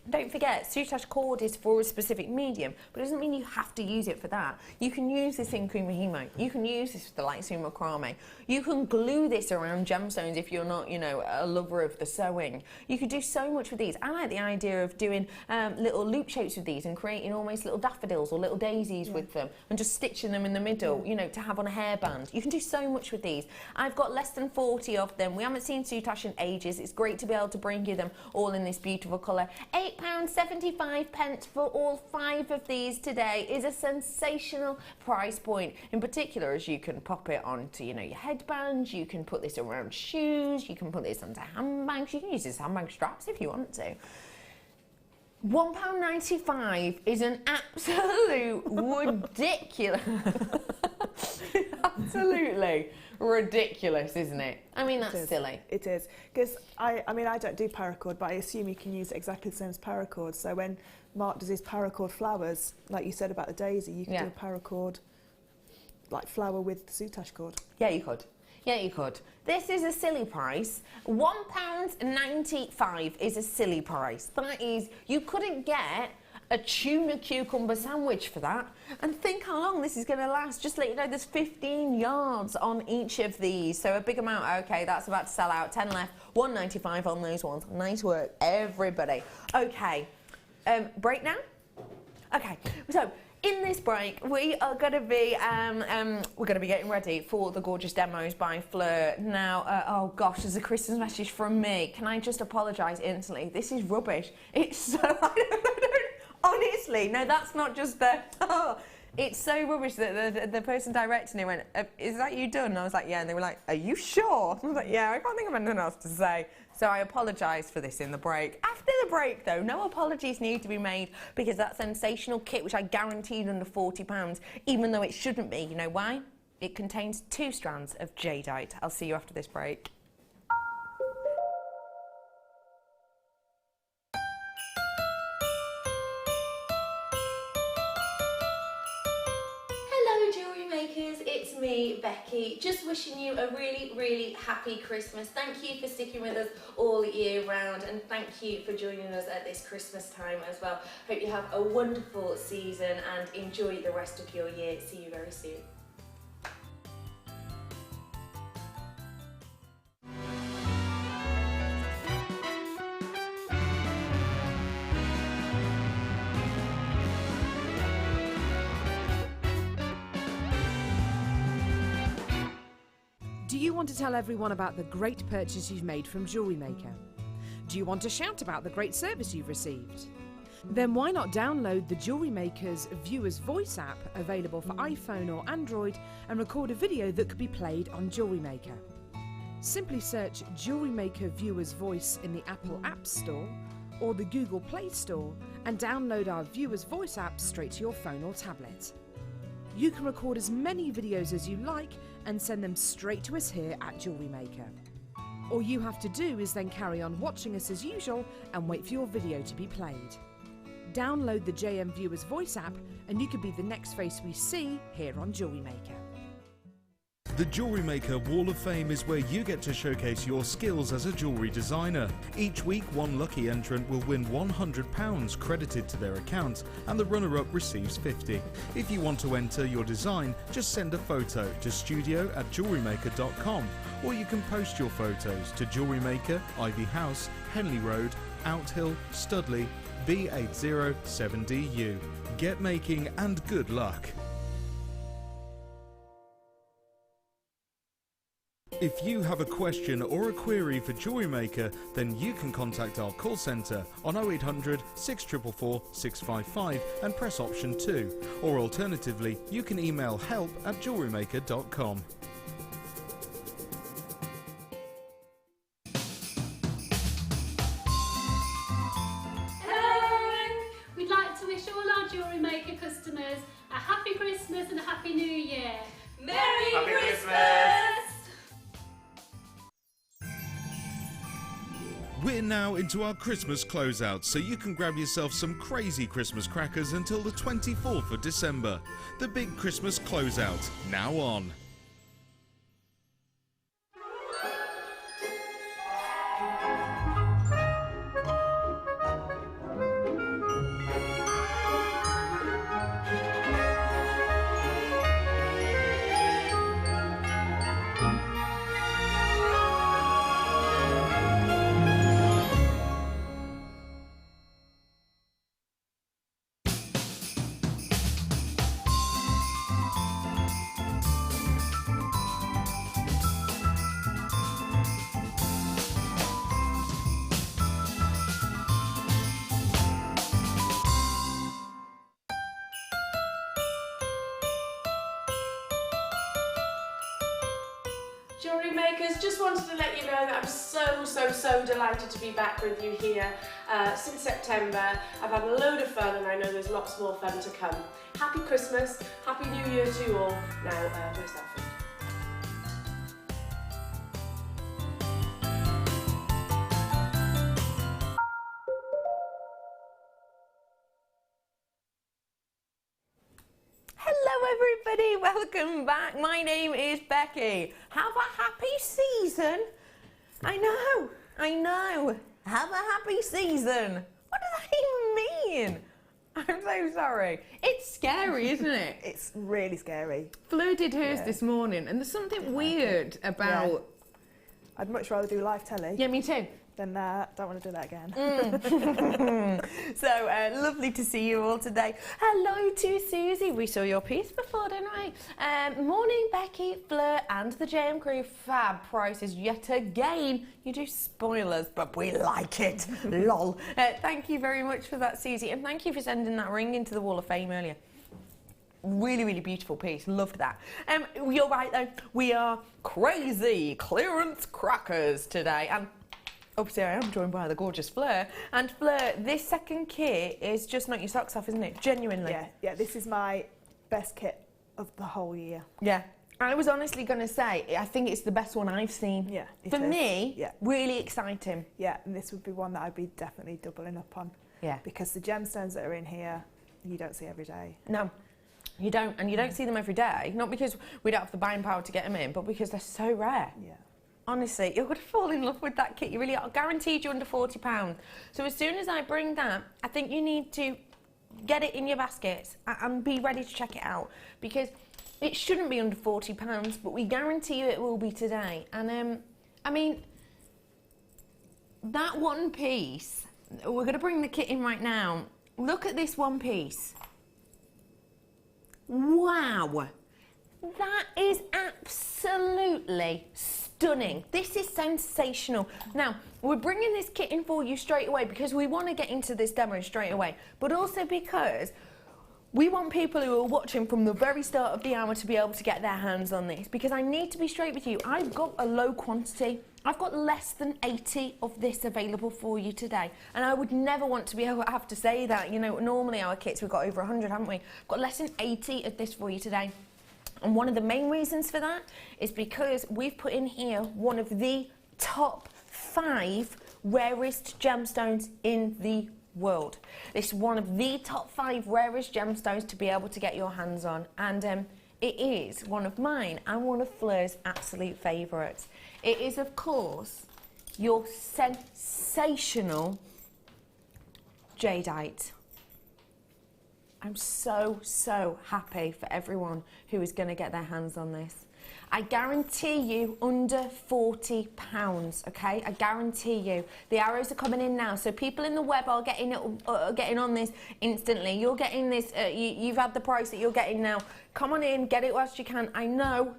Don't forget, soutache cord is for a specific medium, but it doesn't mean you have to use it for that. You can use this in Kumihimo. You can use this for the Lightsoon macrame. You can glue this around gemstones if you're not, you know, a lover of the sewing. You could do so much with these. I like the idea of doing little loop shapes with these and creating almost little daffodils or little daisies with them and just stitching them in the middle, you know, to have on a hairband. You can do so much with these. I've got less than 40 of them. We haven't seen soutache in ages. It's great to be able to bring you them all in this beautiful colour. £8.75 for all 5 of these today is a sensational price point. In particular, as you can pop it onto, you know, your headbands, you can put this around shoes, you can put this onto handbags, you can use this as handbag straps if you want to. £1.95 is an absolute ridiculous, absolutely ridiculous, isn't it? I mean, that's silly. It is. Because I mean, I don't do paracord, but I assume you can use exactly the same as paracord. So when Mark does his paracord flowers, like you said about the daisy, you can do a paracord, like flower with the soutache cord. Yeah, you could. Yeah, you could. This is a silly price. £1.95 is a silly price. That is, you couldn't get a tuna cucumber sandwich for that. And think how long this is going to last. Just to let you know, there's 15 yards on each of these. So a big amount. Okay, that's about to sell out. 10 left. £1.95 on those ones. Nice work, everybody. Okay, break now? Okay, so in this break, we are going to be getting ready for the gorgeous demos by Fleur. Now, oh gosh, there's a Christmas message from me. Can I just apologise instantly? This is rubbish. It's so honestly, no, that's not just the. Oh, it's so rubbish that the person directing it went, "Is that you done?" And I was like, "Yeah," and they were like, "Are you sure?" I was like, "Yeah, I can't think of anything else to say." So I apologise for this in the break. After the break, though, no apologies need to be made because that sensational kit, which I guaranteed under £40, even though it shouldn't be, you know why? It contains 2 strands of jadeite. I'll see you after this break. It's me, Becky, just wishing you a really, really happy Christmas. Thank you for sticking with us all year round, and thank you for joining us at this Christmas time as well. Hope you have a wonderful season and enjoy the rest of your year. See you very soon. Do you want to tell everyone about the great purchase you've made from JewelleryMaker? Do you want to shout about the great service you've received? Then why not download the JewelleryMaker's Viewer's Voice app, available for iPhone or Android, and record a video that could be played on JewelleryMaker. Simply search JewelleryMaker Viewer's Voice in the Apple App Store or the Google Play Store and download our Viewer's Voice app straight to your phone or tablet. You can record as many videos as you like and send them straight to us here at JewelleryMaker. All you have to do is then carry on watching us as usual and wait for your video to be played. Download the JM Viewers Voice app and you could be the next face we see here on JewelleryMaker. The JewelleryMaker Wall of Fame is where you get to showcase your skills as a jewellery designer. Each week, one lucky entrant will win £100 credited to their account, and the runner-up receives £50. If you want to enter your design, just send a photo to studio@jewellerymaker.com, or you can post your photos to JewelleryMaker, Ivy House, Henley Road, Outhill, Studley, B807DU. Get making and good luck. If you have a question or a query for JewelleryMaker, then you can contact our call centre on 0800 644 655 and press option 2, or alternatively you can email help@jewellerymaker.com. Hello! We'd like to wish all our JewelleryMaker customers a happy Christmas and a happy New Year. Merry Christmas! We're now into our Christmas closeout, so you can grab yourself some crazy Christmas crackers until the 24th of December. The big Christmas closeout, now on. just wanted to let you know that I'm so delighted to be back with you here since September. I've had a load of fun and I know there's lots more fun to come. Happy Christmas, Happy New Year to you all. Now, where's that food? Hello everybody, welcome back. My name is Becky. Have a happy season. I know. Have a happy season. What does that even mean? I'm so sorry. It's scary, isn't it? It's really scary. Fleur did hers this morning and there's something weird about... Yeah. I'd much rather do live telly. Yeah, me too. Then don't want to do that again. So lovely to see you all today. Hello to Susie. We saw your piece before, didn't we? Morning, Becky, Fleur, and the JM crew. Fab prices yet again. You do spoilers, but we like it. Lol. Thank you very much for that, Susie, and thank you for sending that ring into the Wall of Fame earlier. Really beautiful piece. Loved that. You're right though. We are crazy clearance crackers today, and obviously I am joined by the gorgeous Fleur. And Fleur, this second kit is just knock your socks off, isn't it? Genuinely. Yeah. This is my best kit of the whole year. Yeah. I was honestly going to say, I think it's the best one I've seen. Yeah. For me, really exciting. Yeah, and this would be one that I'd be definitely doubling up on. Yeah. Because the gemstones that are in here, you don't see every day. No. You don't, and you don't see them every day. Not because we don't have the buying power to get them in, but because they're so rare. Yeah. Honestly, you're going to fall in love with that kit. You really are. Guaranteed you under £40. So as soon as I bring that, I think you need to get it in your baskets and be ready to check it out, because it shouldn't be under £40, but we guarantee you it will be today. And I mean, that one piece, we're going to bring the kit in right now. Look at this one piece. Wow. That is absolutely stunning. This is sensational. Now, we're bringing this kit in for you straight away because we want to get into this demo straight away, but also because we want people who are watching from the very start of the hour to be able to get their hands on this, because I need to be straight with you. I've got a low quantity. I've got less than 80 of this available for you today, and I would never want to be able to have to say that. You know, normally our kits, we've got over 100, haven't we? We've got less than 80 of this for you today. And one of the main reasons for that is because we've put in here one of the top 5 rarest gemstones in the world. This is one of the top 5 rarest gemstones to be able to get your hands on, and it is one of mine and one of Fleur's absolute favourites. It is, of course, your sensational jadeite. I'm so happy for everyone who is going to get their hands on this. I guarantee you under £40, okay? I guarantee you. The arrows are coming in now, so people in the web are getting on this instantly. You're getting this, you've had the price that you're getting now. Come on in, get it whilst you can. I know,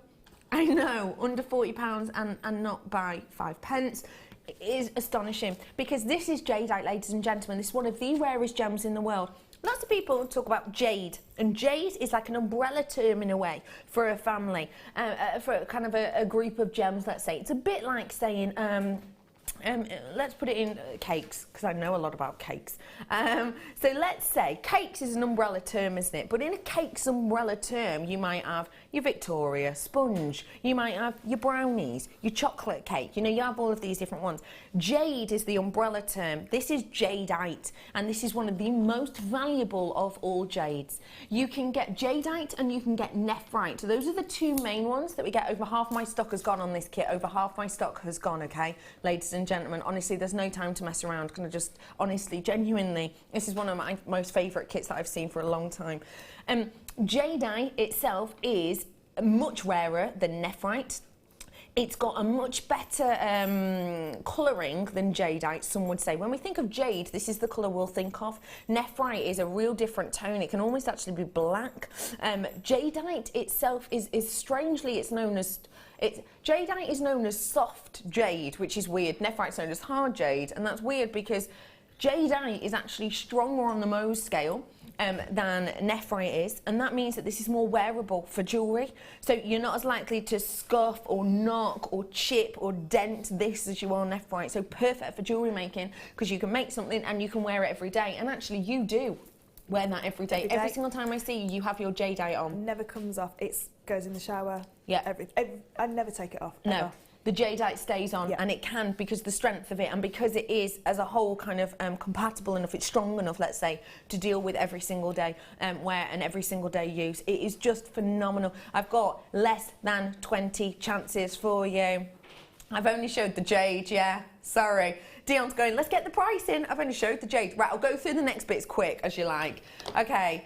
under £40 and not by 5 pence. It is astonishing, because this is jadeite, ladies and gentlemen. This is one of the rarest gems in the world. Lots of people talk about jade, and jade is like an umbrella term in a way for a family, for kind of a group of gems, let's say. It's a bit like saying, let's put it in cakes, because I know a lot about cakes. So let's say cakes is an umbrella term, isn't it? But in a cake's umbrella term, you might have your Victoria sponge, you might have your brownies, your chocolate cake, you know, you have all of these different ones. Jade is the umbrella term. This is jadeite, and this is one of the most valuable of all jades. You can get jadeite and you can get nephrite. So those are the 2 main ones that we get. Over half my stock has gone on this kit. Over half my stock has gone, okay, ladies and gentlemen. Honestly, there's no time to mess around. Can I just, honestly, genuinely, this is one of my most favourite kits that I've seen for a long time. Jadeite itself is much rarer than nephrite. It's got a much better colouring than jadeite, some would say. When we think of jade, this is the colour we'll think of. Nephrite is a real different tone. It can almost actually be black. Jadeite itself is strangely, it's known as... Jadeite is known as soft jade, which is weird. Nephrite's known as hard jade, and that's weird because jadeite is actually stronger on the Mohs scale. than nephrite is, and that means that this is more wearable for jewellery. So you're not as likely to scuff or knock or chip or dent this as you are nephrite. So perfect for jewellery making, because you can make something and you can wear it every day. And actually you do wear that every day. Every single time I see you, you have your jadeite on. Never comes off. It goes in the shower. Yeah. I never take it off. No. Ever. The jadeite stays on, Yeah. and it can, because the strength of it, and because it is as a whole kind of compatible enough, it's strong enough, let's say, to deal with every single day wear and every single day use. It is just phenomenal. I've got less than 20 chances for you. I've only showed the jade, yeah, sorry. Dion's going, let's get the price in. I've only showed the jade. Right, I'll go through the next bits quick as you like. Okay.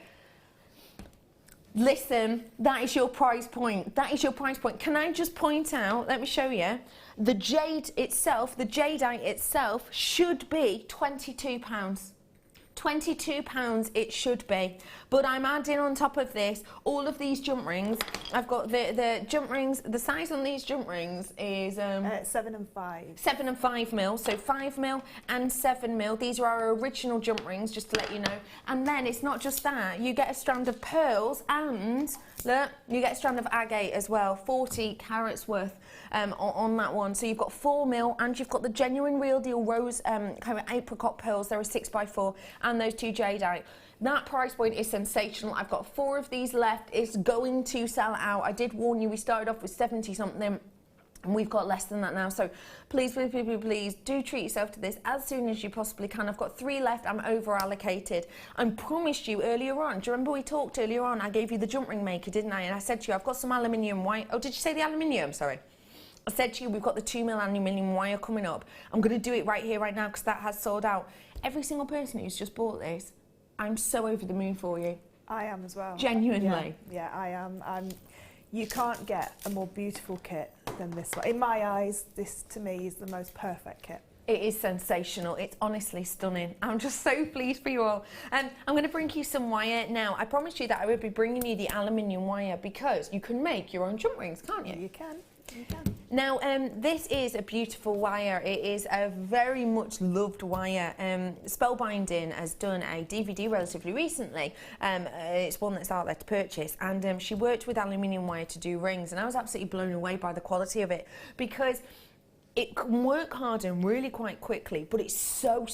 Listen, that is your price point. That is your price point. Can I just point out, let me show you, the jade itself, the jadeite itself should be £22. £22 it should be, but I'm adding on top of this all of these jump rings. I've got the jump rings. The size on these jump rings is 7 and 5. 7 and 5 mil, so 5 mil and 7 mil. These are our original jump rings, just to let you know. And then it's not just that, you get a strand of pearls, and look, you get a strand of agate as well, 40 carats worth on that one. So you've got 4 mil, and you've got the genuine real deal rose kind of apricot pearls. They're a 6x4, and those 2 jadeite. That price point is sensational. I've got 4 of these left. It's going to sell out. I did warn you, we started off with 70 something. And we've got less than that now, so please, please, please, please, please do treat yourself to this as soon as you possibly can. I've got 3 left. I'm over allocated. I promised you earlier on. Do you remember we talked earlier on? I gave you the jump ring maker, didn't I? And I said to you, I've got some aluminium wire. Oh, did you say the aluminium? Sorry. I said to you, we've got the 2 mil aluminium wire coming up. I'm going to do it right here, right now, because that has sold out. Every single person who's just bought this, I'm so over the moon for you. I am as well. Genuinely. Yeah, I am. You can't get a more beautiful kit than this one. In my eyes, this to me is the most perfect kit. It is sensational. It's honestly stunning. I'm just so pleased for you all. I'm going to bring you some wire now. I promised you that I would be bringing you the aluminium wire, because you can make your own jump rings, can't you? You can. You can. Now, this is a beautiful wire. It is a very much loved wire. Spellbinding has done a DVD relatively recently. It's one that's out there to purchase, and she worked with aluminium wire to do rings, and I was absolutely blown away by the quality of it, because it can work harden really quite quickly, but it's so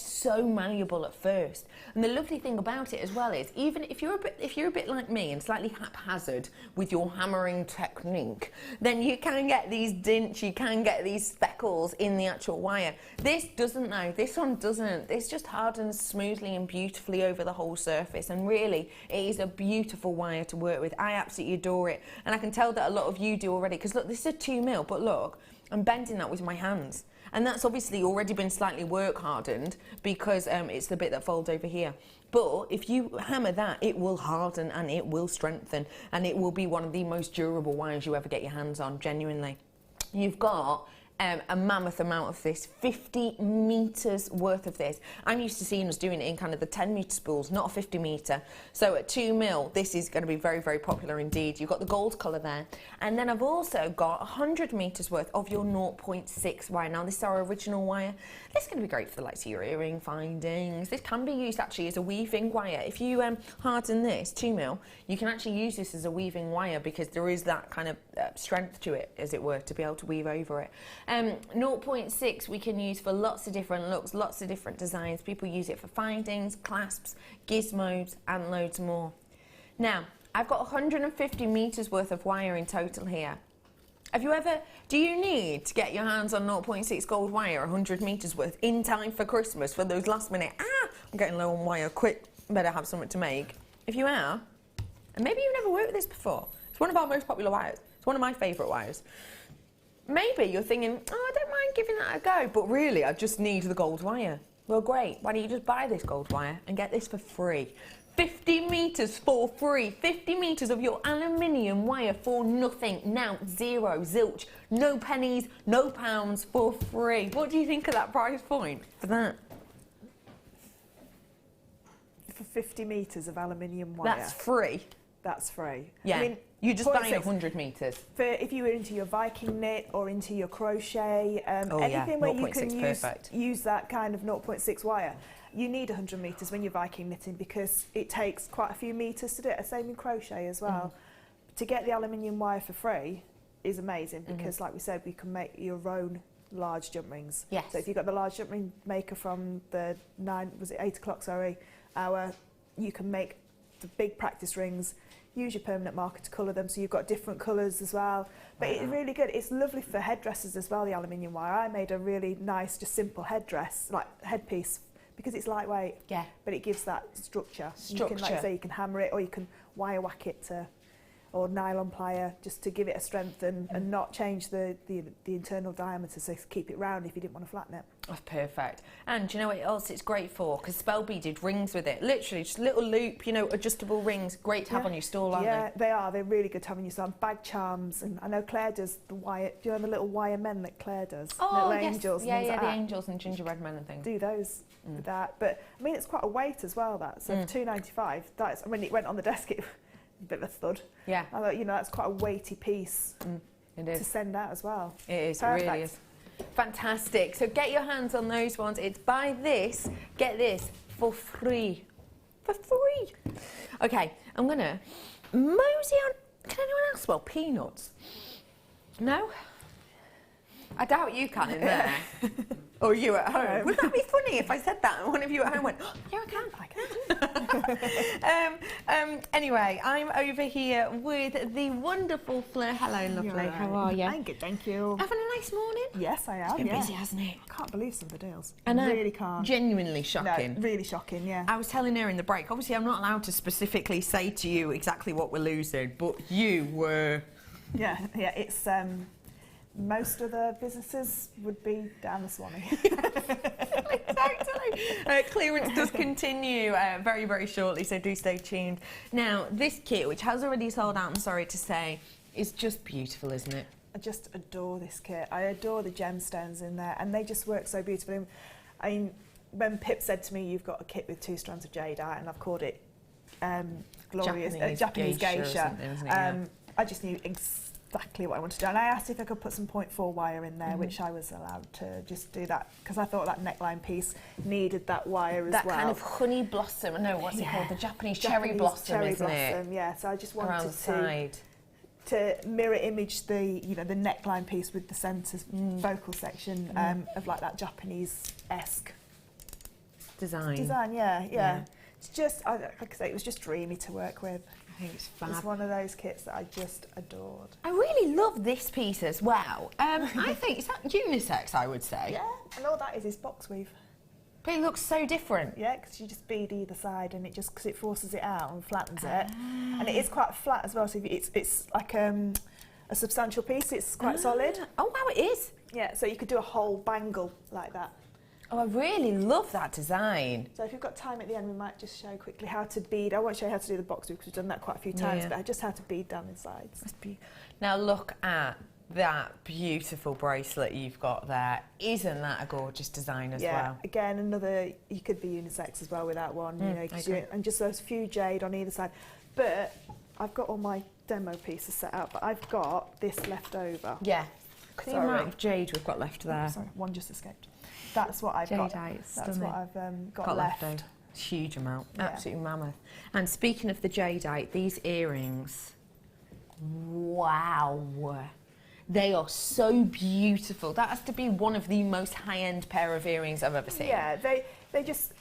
malleable at first. And the lovely thing about it as well is, even if you're a bit like me and slightly haphazard with your hammering technique, then you can get these dints, you can get these speckles in the actual wire. This doesn't though. This one doesn't. This just hardens smoothly and beautifully over the whole surface, and really it is a beautiful wire to work with. I absolutely adore it, and I can tell that a lot of you do already, because look, this is a 2 mil, but look, I'm bending that with my hands, and that's obviously already been slightly work hardened, because it's the bit that folds over here. But if you hammer that, it will harden and it will strengthen, and it will be one of the most durable wires you ever get your hands on, genuinely. You've got a mammoth amount of this, 50 metres worth of this. I'm used to seeing us doing it in kind of the 10 metre spools, not a 50 metre. So at 2 mil, this is going to be very, very popular indeed. You've got the gold colour there. And then I've also got 100 metres worth of your 0.6 wire. Now, this is our original wire. This is going to be great for the likes of your earring findings. This can be used actually as a weaving wire. If you harden this, 2 mil, you can actually use this as a weaving wire, because there is that kind of strength to it, as it were, to be able to weave over it. 0.6 we can use for lots of different looks, lots of different designs. People use it for findings, clasps, gizmos, and loads more. Now, I've got 150 metres worth of wire in total here. Do you need to get your hands on 0.6 gold wire, 100 metres worth, in time for Christmas, for those last minute, I'm getting low on wire, quick, better have something to make? If you are, and maybe you've never worked with this before, it's one of our most popular wires. It's one of my favourite wires. Maybe you're thinking, oh, I don't mind giving that a go, but really, I just need the gold wire. Well, great. Why don't you just buy this gold wire and get this for free? 50 metres for free. 50 metres of your aluminium wire for nothing. Now, zero, zilch, no pennies, no pounds, for free. What do you think of that price point for that? For 50 metres of aluminium wire. That's free. That's free. Yeah. I mean, You're just buying 0.6. 100 metres. For if you were into your Viking knit or into your crochet, anything where you can use that kind of 0.6 wire, you need 100 metres when you're Viking knitting because it takes quite a few metres to do it. Same in crochet as well. To get the aluminium wire for free is amazing because, like we said, we can make your own large jump rings. Yes. So if you've got the large jump ring maker from the 8 o'clock hour, you can make the big practice rings. Use your permanent marker to colour them, so you've got different colours as well. But it's really good. It's lovely for headdresses as well, the aluminium wire. I made a really nice, just simple headdress, like headpiece, because it's lightweight. Yeah. But it gives that structure. You can, like I say, you can hammer it, or you can wire whack it or nylon plier, just to give it a strength and not change the internal diameter, so keep it round if you didn't want to flatten it. That's perfect. And do you know what else it's great for? Because spell beaded rings with it. Literally, just a little loop, adjustable rings. Great to have on your stall, aren't they? Yeah, they are. They're really good to have on your stall. Bag charms, and I know Claire does the wire. Do you know the little wire men that Claire does? Oh, little yes. angels. Yeah, and things like the that. angels and gingerbread men and things. Do those with that. But I mean, it's quite a weight as well. That so for £2.95. That's when it went on the desk. It a bit of a thud. Yeah. I thought, that's quite a weighty piece it is. To send out as well. It is, Perfect. It really is. Fantastic. So get your hands on those ones. It's buy this, get this for free. For free. Okay, I'm going to mosey on. Can anyone else spell peanuts? No? I doubt you can in there. Or you at home. Would that be funny if I said that and one of you at home went, oh, yeah, I can. Anyway, I'm over here with the wonderful Fleur. Hello, lovely. Right. How are you? I'm good, thank you. Having a nice morning? Yes, I am. It's been busy, hasn't it? I can't believe some of the deals. I know. Really can't. Genuinely shocking. No, really shocking, yeah. I was telling her in the break, obviously I'm not allowed to specifically say to you exactly what we're losing, but you were... Yeah, it's... most of the businesses would be down the Swanee. Exactly. Clearance does continue very, very shortly, so do stay tuned. Now, this kit, which has already sold out, I'm sorry to say, is just beautiful, isn't it? I just adore this kit. I adore the gemstones in there, and they just work so beautifully. I mean, when Pip said to me, you've got a kit with 2 strands of jadeite, and I've called it glorious Japanese geisha, I just knew exactly what I wanted to do, and I asked if I could put some 0.4 wire in there, which I was allowed to just do that because I thought that neckline piece needed that wire as well. That kind of honey blossom, what's it called? The Japanese cherry blossom, isn't it? Yeah, so I just wanted around the side to mirror image the the neckline piece with the centre vocal section of like that Japanese-esque design. Yeah. It's just, like I say, it was just dreamy to work with. I think it's fab. It's one of those kits that I just adored. I really love this piece as well. I think, is that unisex, I would say? Yeah, and all that is box weave. But it looks so different. Yeah, because you just bead either side and because it forces it out and flattens it. And it is quite flat as well, so it's like a substantial piece, it's quite solid. Oh wow, it is. Yeah, so you could do a whole bangle like that. Oh, I really love that design. So if you've got time at the end, we might just show quickly how to bead. I won't show you how to do the box weave because we've done that quite a few times, but just how to bead down the sides. Now look at that beautiful bracelet you've got there. Isn't that a gorgeous design as well? Yeah, again, another, you could be unisex as well with that one, and just those few jade on either side. But I've got all my demo pieces set out, but I've got this left over. Yeah. Look at the amount of jade we've got left there. Sorry, one just escaped. That's what I've got. That's what I've got left. Over. Huge amount, absolutely mammoth. And speaking of the jadeite, these earrings, wow, they are so beautiful. That has to be one of the most high-end pair of earrings I've ever seen. Yeah, they just,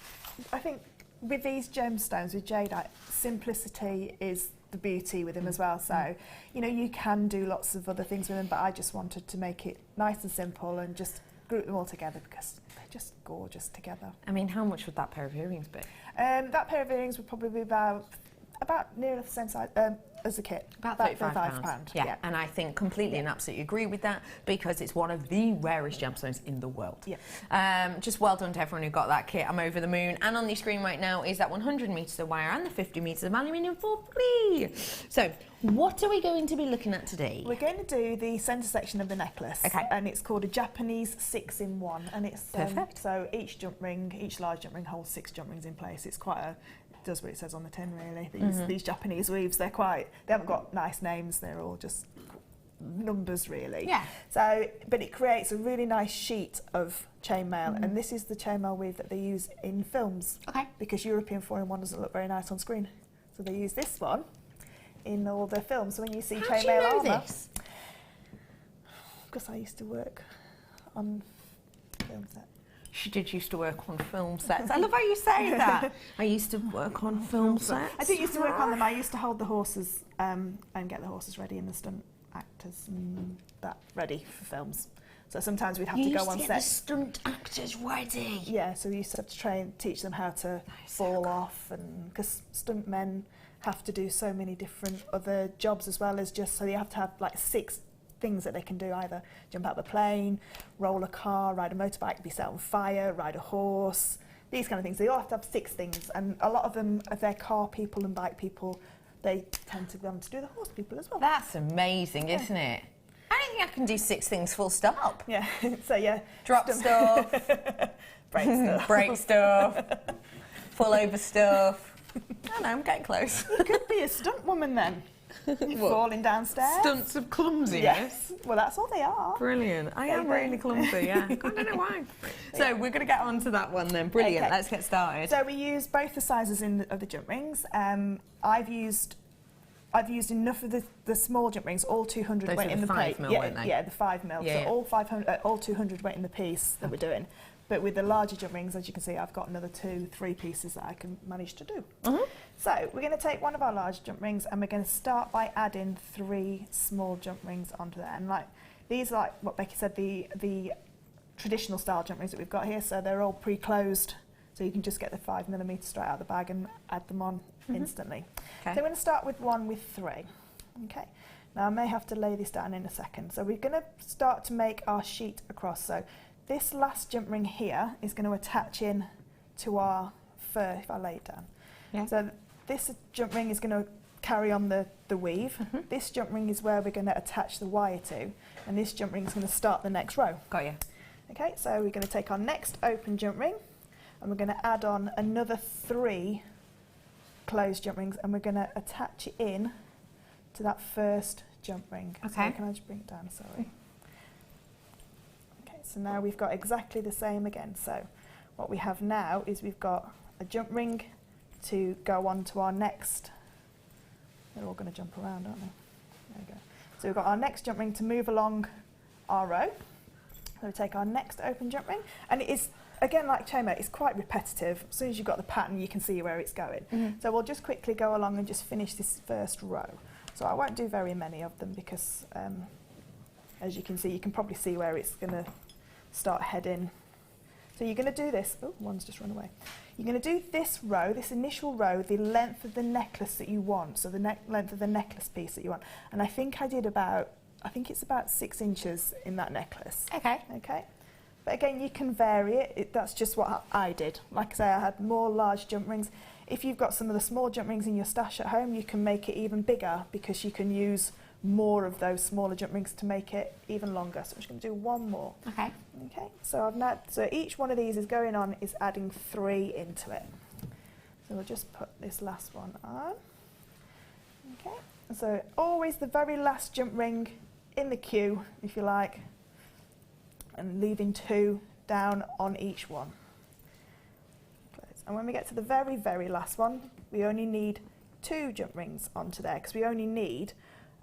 I think with these gemstones, with jadeite, simplicity is the beauty with them as well. So, you can do lots of other things with them, but I just wanted to make it nice and simple and just group them all together because they're just gorgeous together. I mean, how much would that pair of earrings be? That pair of earrings would probably be about near the same size as the kit. About £35. Yeah, and I think completely and absolutely agree with that because it's one of the rarest gemstones in the world. Yeah. Just well done to everyone who got that kit. I'm over the moon. And on the screen right now is that 100 metres of wire and the 50 metres of aluminium for free. So, what are we going to be looking at today? We're going to do the centre section of the necklace. Okay. And it's called a Japanese 6-in-1. And it's perfect. So each large jump ring holds 6 jump rings in place. It's quite does what it says on the tin, really. These Japanese weaves, they haven't got nice names, they're all just numbers, really. Yeah. So, but it creates a really nice sheet of chainmail, and this is the chainmail weave that they use in films. Okay. Because European 4-in-1 doesn't look very nice on screen. So they use this one in all their films. So when you see How chainmail do you know armour, this? because I used to work on film set. She did used to work on film sets. I love how you say that. I used to work on film sets. I didn't used to work on them. I used to hold the horses and get the horses ready and the stunt actors and that ready for films. So sometimes we'd have to go on get set. the stunt actors ready. Yeah, so we used to have to teach them how to fall off, and because stunt men have to do so many different other jobs as well as just, so you have to have like 6 things that they can do, either jump out the plane, roll a car, ride a motorbike, be set on fire, ride a horse, these kind of things. They all have to have 6 things, and a lot of them, if they're car people and bike people, they tend to be able to do the horse people as well. That's amazing, isn't it? I don't think I can do 6 things full stop. Yeah, so yeah. Drop stuff, break stuff. break stuff, fall over stuff. I don't know, I'm getting close. You could be a stunt woman then. Falling downstairs. Stunts of clumsiness. Yes. Well, that's all they are. Brilliant. I am really clumsy, yeah. I don't know why. So we're going to get on to that one then. Brilliant. Okay. Let's get started. So we use both the sizes of the jump rings. I've used enough of the small jump rings, all 200 Those weight are in the the 5 piece. mil, Yeah, weren't they? yeah, the 5 mil. Yeah, so yeah. all 500, all 200 weight in the piece that we're doing. But with the larger jump rings, as you can see, I've got another 2-3 pieces that I can manage to do. So we're going to take one of our large jump rings and we're going to start by adding 3 small jump rings onto there. And like these are like what Becky said, the traditional style jump rings that we've got here. So they're all pre-closed. So you can just get the 5mm straight out of the bag and add them on instantly. Okay. So I'm going to start with one with 3. Okay. Now I may have to lay this down in a second. So we're going to start to make our sheet across. So this last jump ring here is going to attach in to our fur, if I lay it down. Yeah. So this jump ring is going to carry on the weave. This jump ring is where we're going to attach the wire to, and this jump ring is going to start the next row. Got you. Okay, so we're going to take our next open jump ring and we're going to add on another 3 closed jump rings, and we're going to attach it in to that first jump ring. Okay. So can I just bring it down, sorry. Okay, so now we've got exactly the same again. So what we have now is we've got a jump ring to go on to our next. They're all going to jump around, aren't they? There we go. So we've got our next jump ring to move along our row. So we take our next open jump ring, and it is, again, like chainmail, it's quite repetitive. As soon as you've got the pattern, you can see where it's going. So we'll just quickly go along and just finish this first row. So I won't do very many of them because, as you can see, you can probably see where it's going to start heading. So you're going to do this. Oh, one's just run away. You're going to do this row, this initial row, the length of the necklace that you want. So the length of the necklace piece that you want. And I think it's about 6 inches in that necklace. Okay. Okay. But again, you can vary it. That's just what I did. Like I say, I had more large jump rings. If you've got some of the small jump rings in your stash at home, you can make it even bigger because you can use more of those smaller jump rings to make it even longer. So I'm just going to do one more. Okay. Okay. So each one of these is going on is adding 3 into it. So we'll just put this last one on. Okay. So always the very last jump ring in the queue, if you like, and leaving 2 down on each one. And when we get to the very, very last one, we only need 2 jump rings onto there because we only need,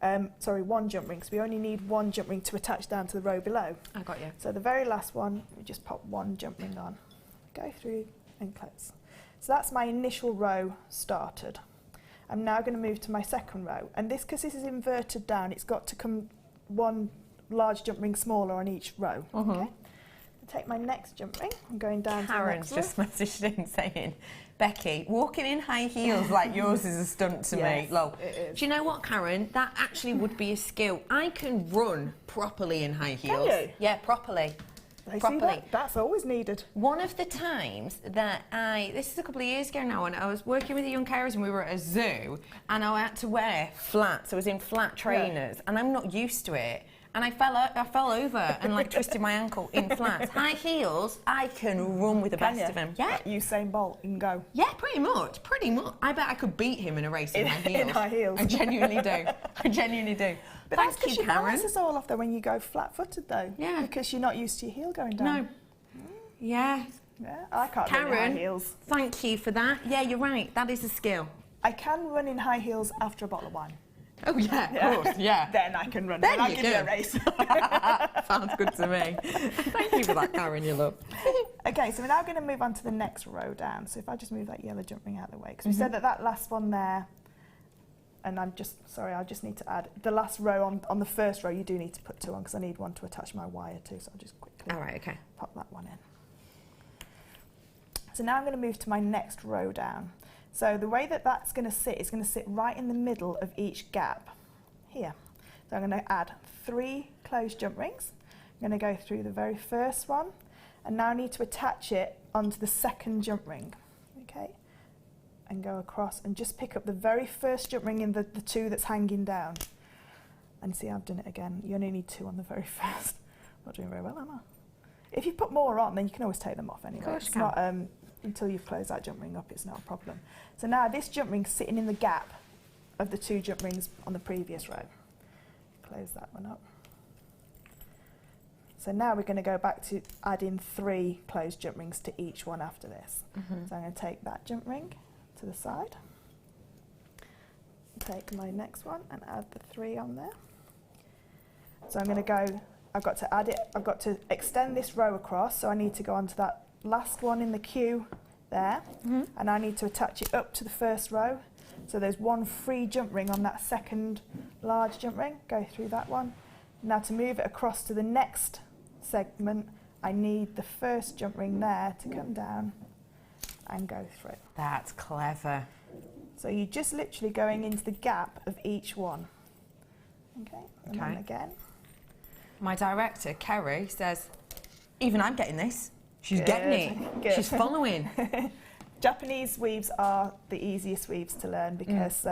1 jump ring, because we only need 1 jump ring to attach down to the row below. I got you. So the very last one, we just pop 1 jump ring on, go through and close. So that's my initial row started. I'm now going to move to my second row, and this, because this is inverted down, it's got to come 1 large jump ring smaller on each row. Okay. Take my next jump ring. I'm going down Karen's to the next just messaged in saying, Becky, walking in high heels like yours is a stunt to me. Lol. It is. Do you know what, Karen? That actually would be a skill. I can run properly in high heels. Can you? Yeah, properly. Properly. That's always needed. One of the times that this is a couple of years ago now, and I was working with the young carers and we were at a zoo, and I had to wear flats. I was in flat trainers, and I'm not used to it. and I fell over and like twisted my ankle in flats. High heels, I can run with the best of him. Yeah. Usain Bolt, you can go. Yeah, pretty much. I bet I could beat him in a race in high heels. In high heels. I genuinely do. I genuinely do. But Thank that's because you, your Karen. balance is all off though when you go flat-footed though. Yeah. Because you're not used to your heel going down. No. Yeah. Yeah, I can't run in high heels. Thank you for that. Yeah, you're right. That is a skill. I can run in high heels after a bottle of wine. Oh yeah, of course, yeah. Then I can run. Then I'll you give you do. a race. Sounds good to me. Thank you for that, Karen, you love. Okay, so we're now going to move on to the next row down. So if I just move that yellow jump ring out of the way, because we said that last one there, and I just need to add the last row on the first row. You do need to put 2 on because I need one to attach my wire to. So I'll just quickly pop that one in. So now I'm going to move to my next row down. So the way that that's going to sit is going to sit right in the middle of each gap here. So I'm going to add 3 closed jump rings. I'm going to go through the very first one, and now I need to attach it onto the second jump ring. Okay, and go across and just pick up the very first jump ring in the 2 that's hanging down. And see, I've done it again. You only need 2 on the very first. Not doing very well, am I? If you put more on, then you can always take them off anyway. Of course It's not, until you've closed that jump ring up, it's not a problem. So now this jump ring's sitting in the gap of the 2 jump rings on the previous row. Close that one up. So now we're going to go back to adding 3 closed jump rings to each one after this. So I'm going to take that jump ring to the side, take my next one and add the 3 on there. So I'm going to go, I've got to extend this row across, so I need to go onto that last one in the queue there, and I need to attach it up to the first row. So there's 1 free jump ring on that second large jump ring. Go through that one. Now to move it across to the next segment, I need the first jump ring there to come down and go through. That's clever. So you're just literally going into the gap of each one. Okay, and then again. My director, Kerry, says, even I'm getting this. She's Good, getting it. good. She's following. Japanese weaves are the easiest weaves to learn because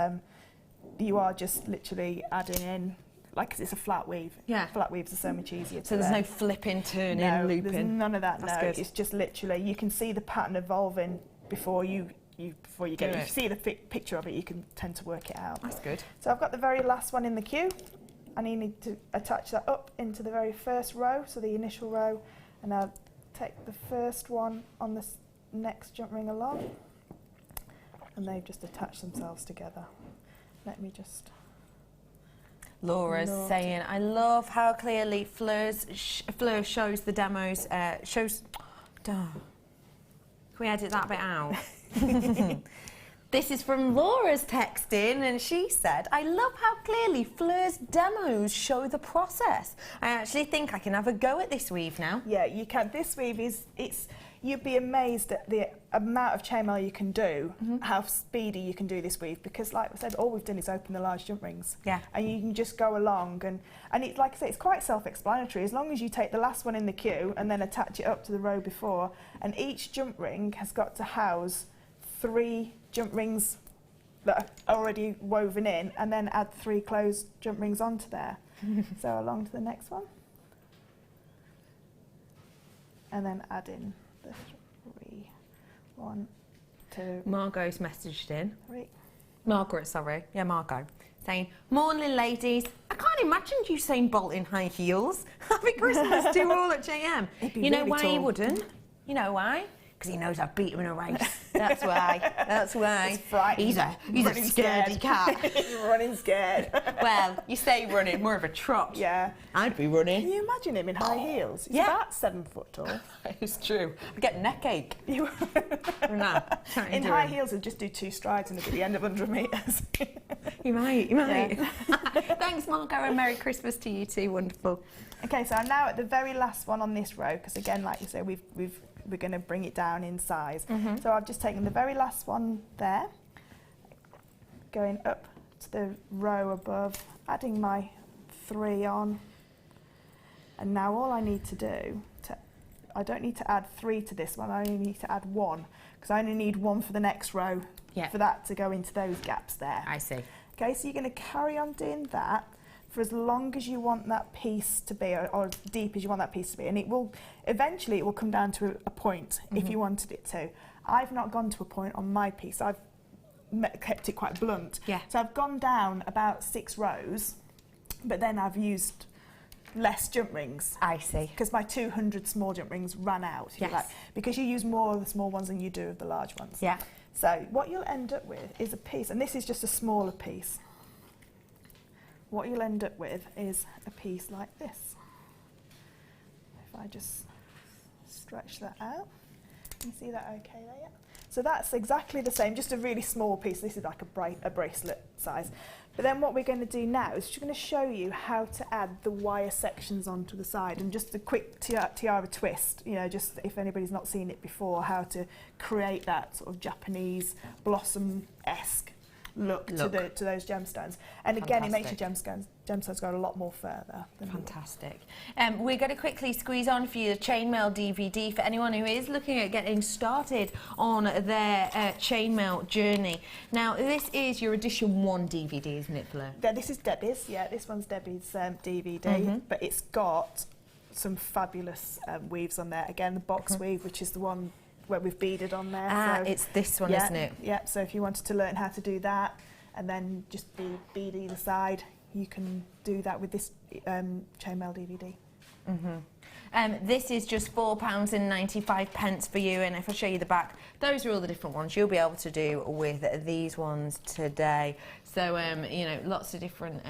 you are just literally adding in, like it's a flat weave. Yeah. Flat weaves are so much easier to So there's learn. no flipping, turning, No, looping. there's none of that. That's No, good. it's just literally, you can see the pattern evolving before you get it. If you see the picture of it, you can tend to work it out. That's good. So I've got the very last one in the queue, and you need to attach that up into the very first row, so the initial row, and I'll take the first one on the next jump ring along, and they just attach themselves together. Let me just... Laura's saying, I love how clearly Fleur shows the demos, Can we edit that bit out? This is from Laura's texting, and she said, I love how clearly Fleur's demos show the process. I actually think I can have a go at this weave now. Yeah, you can. This weave you'd be amazed at the amount of chainmail you can do, how speedy you can do this weave, because like I said, all we've done is open the large jump rings. Yeah. And you can just go along, and it's like I say, it's quite self-explanatory. As long as you take the last one in the queue and then attach it up to the row before, and each jump ring has got to house 3 jump rings that are already woven in, and then add 3 closed jump rings onto there. So along to the next one. And then add in the 3. 1, 2, Margot's messaged in. 3. Margaret, sorry. Yeah, Margot. Saying, morning ladies. I can't imagine Usain Bolt in high heels. Happy Christmas to you all at JM. You know really why he tall. wouldn't? You know why? Because he knows I've beat him in a race. That's why. That's why. He's frightened. He's a Running scaredy scared. cat. He's running scared. Well, you say running, more of a trot. Yeah. I'd be Can running. you imagine him in high heels? He's Yeah. about 7 foot tall. It's true. I get neck ache. No, In high heels, he'll just do 2 strides and it'll be the end of 100 metres. You might. Yeah. Thanks, Margot, and Merry Christmas to you too. Wonderful. Okay, so I'm now at the very last one on this row, because again, like you said, we're going to bring it down in size. So I've just taken the very last one there, going up to the row above, adding my 3 on, and now all I need to do, I don't need to add 3 to this one, I only need to add 1, because I only need 1 for the next row, for that to go into those gaps there. I see. Okay, so you're going to carry on doing that. for as long as you want that piece to be, or as deep as you want that piece to be, and it will eventually come down to a point if you wanted it to. I've not gone to a point on my piece. I've kept it quite blunt. Yeah. So I've gone down about 6 rows, but then I've used less jump rings. I see. Because my 200 small jump rings ran out. Yes. Like, because you use more of the small ones than you do of the large ones. Yeah. So what you'll end up with is a piece, and this is just a smaller piece. What you'll end up with is a piece like this. If I just stretch that out, you see that okay there, yeah? So that's exactly the same, just a really small piece. This is like a bracelet size. But then what we're going to do now is just going to show you how to add the wire sections onto the side, and just a quick tiara twist, you know, just if anybody's not seen it before, how to create that sort of Japanese blossom-esque look. To those gemstones. And again, it makes your gemstones go a lot more further. Fantastic. We're going to quickly squeeze on for you the chainmail DVD for anyone who is looking at getting started on their chainmail journey. Now, this is your edition 1 DVD, isn't it, Fleur? Yeah, this is Debbie's. Yeah, this one's Debbie's DVD, but it's got some fabulous weaves on there. Again, the box weave, which is the one where we've beaded on there. Ah, so it's this one, isn't it? Yeah, so if you wanted to learn how to do that and then just bead either side, you can do that with this chainmail DVD. This is just £4.95 for you, and if I show you the back, those are all the different ones you'll be able to do with these ones today. So, you know, lots of different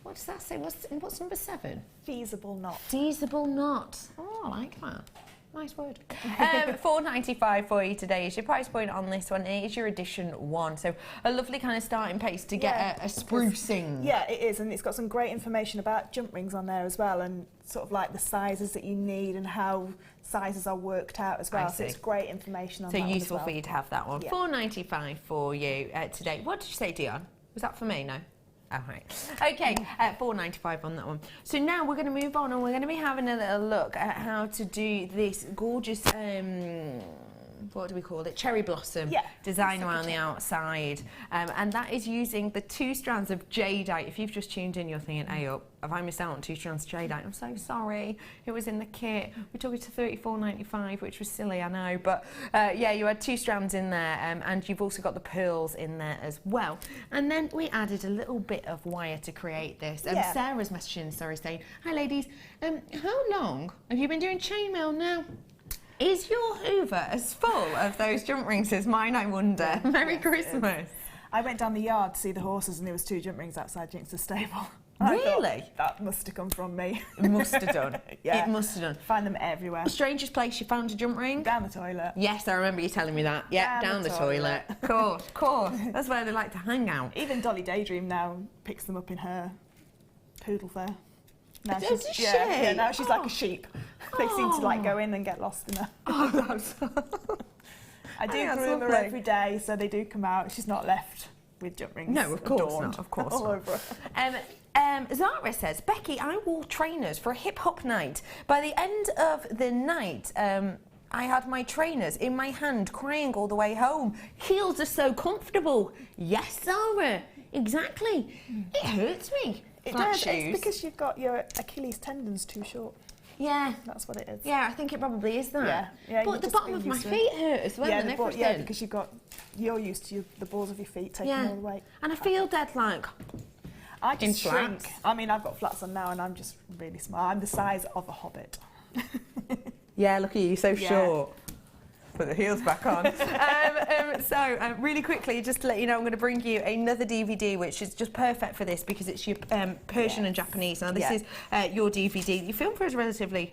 what does that say? What's number 7? Feasible knot. Feasible knot. Oh, I like that. Nice word. £4.95 for you today is your price point on this one. It is your edition 1, so a lovely kind of starting pace to get a sprucing. Yeah, it is, and it's got some great information about jump rings on there as well, and sort of like the sizes that you need and how sizes are worked out as well. So it's great information on that. So useful for you to have that one. Yeah. £4.95 for you today. What did you say, Dion? Was that for me? No. Oh, right. Okay, £4.95 on that one. So now we're going to move on, and we're going to be having a little look at how to do this gorgeous, what do we call it? Cherry blossom design around the outside. And that is using the 2 strands of jadeite. If you've just tuned in, you're thinking, hey up, have I missed out on 2 strands of jadeite? I'm so sorry. It was in the kit. We took it to $34.95, which was silly, I know. But yeah, you had 2 strands in there, and you've also got the pearls in there as well. And then we added a little bit of wire to create this. Sarah's messaging, saying, hi ladies, how long have you been doing chainmail now? Is your Hoover as full of those jump rings as mine, I wonder? Merry Christmas. I went down the yard to see the horses, and there was 2 jump rings outside Jinx's stable. Really? That must have come from me. It must have done. Yeah. It must have done. Find them everywhere. Strangest place you found a jump ring? Down the toilet. Yes, I remember you telling me that. Yeah, down the toilet. Of course. That's where they like to hang out. Even Dolly Daydream now picks them up in her poodle fur. Now Does she? now she's like a sheep. They seem to like go in and get lost in her. Oh, that's I do groom her every day, so they do come out. She's not left with jump rings. No, of course not. Of course all not. over her. Zara says, Becky, I wore trainers for a hip hop night. By the end of the night, I had my trainers in my hand, crying all the way home. Heels are so comfortable. Yes, Zara, exactly. It hurts me. It does. It's because you've got your Achilles tendons too short. Yeah. That's what it is. Yeah, I think it probably is that. Yeah. But the bottom of my feet hurt as well, and everything. Yeah, because you're used to the balls of your feet taking all the weight. And I feel dead like... I just shrink. I mean, I've got flats on now, and I'm just really small. I'm the size of a hobbit. Yeah, look at you, so short. Put the heels back on. So really quickly, just to let you know, I'm going to bring you another DVD which is just perfect for this because it's your Persian and Japanese. Now this is your DVD. You filmed for us relatively,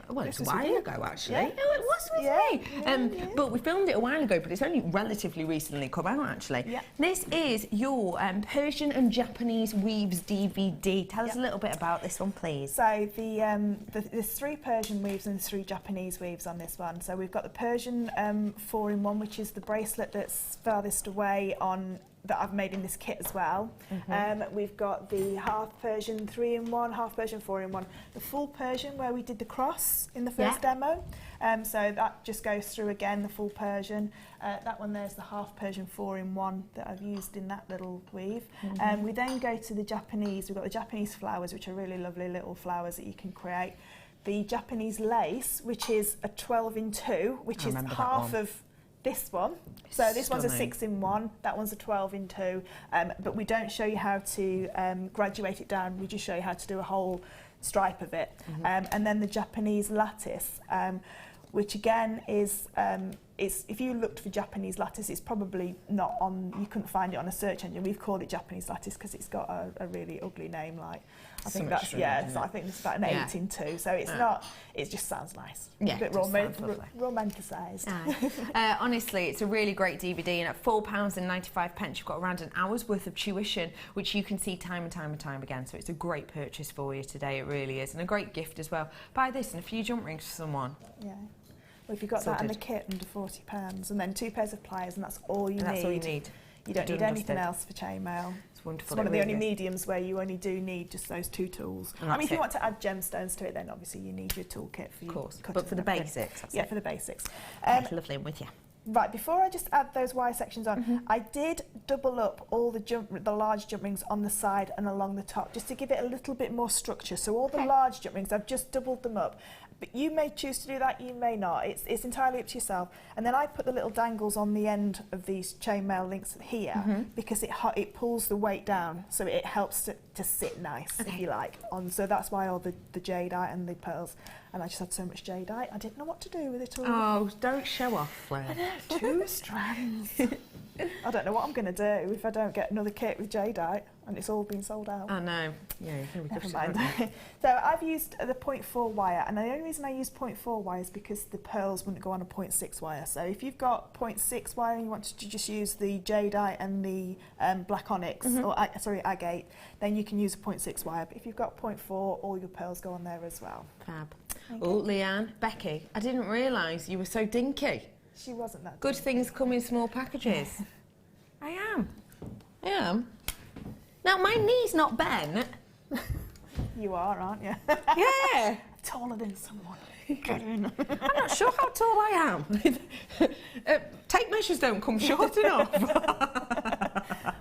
well, it's a while ago actually. Yeah. Oh, it was with me. But we filmed it a while ago, but it's only relatively recently come out actually. Yeah. This is your Persian and Japanese weaves DVD. Tell us a little bit about this one, please. So there's 3 Persian weaves and 3 Japanese weaves on this one. So we've got the Persian version 4-in-1, which is the bracelet that's farthest away on that I've made in this kit as well. We've got the half Persian 3-in-1, half Persian 4-in-1, the full Persian where we did the cross in the first demo. So that just goes through again, the full Persian. That one there's the half Persian 4-in-1 that I've used in that little weave. We then go to the Japanese. We've got the Japanese flowers, which are really lovely little flowers that you can create. The Japanese lace, which is a 12-in-2, which is half of this one. So this one's a 6-in-1, that one's a 12-in-2, but we don't show you how to graduate it down, we just show you how to do a whole stripe of it. And then the Japanese lattice, which again is if you looked for Japanese lattice, it's probably not on, you couldn't find it on a search engine. We've called it Japanese lattice because it's got a really ugly name, like I think that's so I think it's about an 8-in-2, so it's not, it just sounds nice. Yeah, a bit romanticised. Honestly, it's a really great DVD, and at £4.95 you've got around an hour's worth of tuition, which you can see time and time and time again, so it's a great purchase for you today, it really is, and a great gift as well. Buy this and a few jump rings for someone. Yeah. Well, if you've got that in the kit, under £40, and then 2 pairs of pliers, and that's all you need. That's all you need. You don't need anything else for chainmail. It's wonderful. It's one of the only mediums where you only do need just those 2 tools. I mean, if you want to add gemstones to it, then obviously you need your toolkit for your cutting. But for the basics, yeah, for the basics. That's lovely, I'm with you. Right, before I just add those wire sections on, I did double up all the large jump rings on the side and along the top, just to give it a little bit more structure. So all the large jump rings, I've just doubled them up. But you may choose to do that, you may not. It's entirely up to yourself. And then I put the little dangles on the end of these chainmail links here because it pulls the weight down, so it helps to sit nice, if you like. So that's why all the jadeite and the pearls. And I just had so much jadeite, I didn't know what to do with it all. Oh, don't show off, Fleur. 2 strands. I don't know what I'm going to do if I don't get another kit with jadeite and it's all been sold out. I know. Yeah, you're going to be Never mind. So I've used the 0.4 wire, and the only reason I use 0.4 wire is because the pearls wouldn't go on a 0.6 wire. So if you've got 0.6 wire and you want to just use the jadeite and the black onyx, or agate, then you can use a 0.6 wire. But if you've got 0.4, all your pearls go on there as well. Fab. Oh, Leanne, Becky, I didn't realise you were so dinky. She wasn't that Good things come in small packages. I am. Now, my knee's not bent. You are, aren't you? Yeah. Taller than someone. Get in. I'm not sure how tall I am. Tape measures don't come short enough.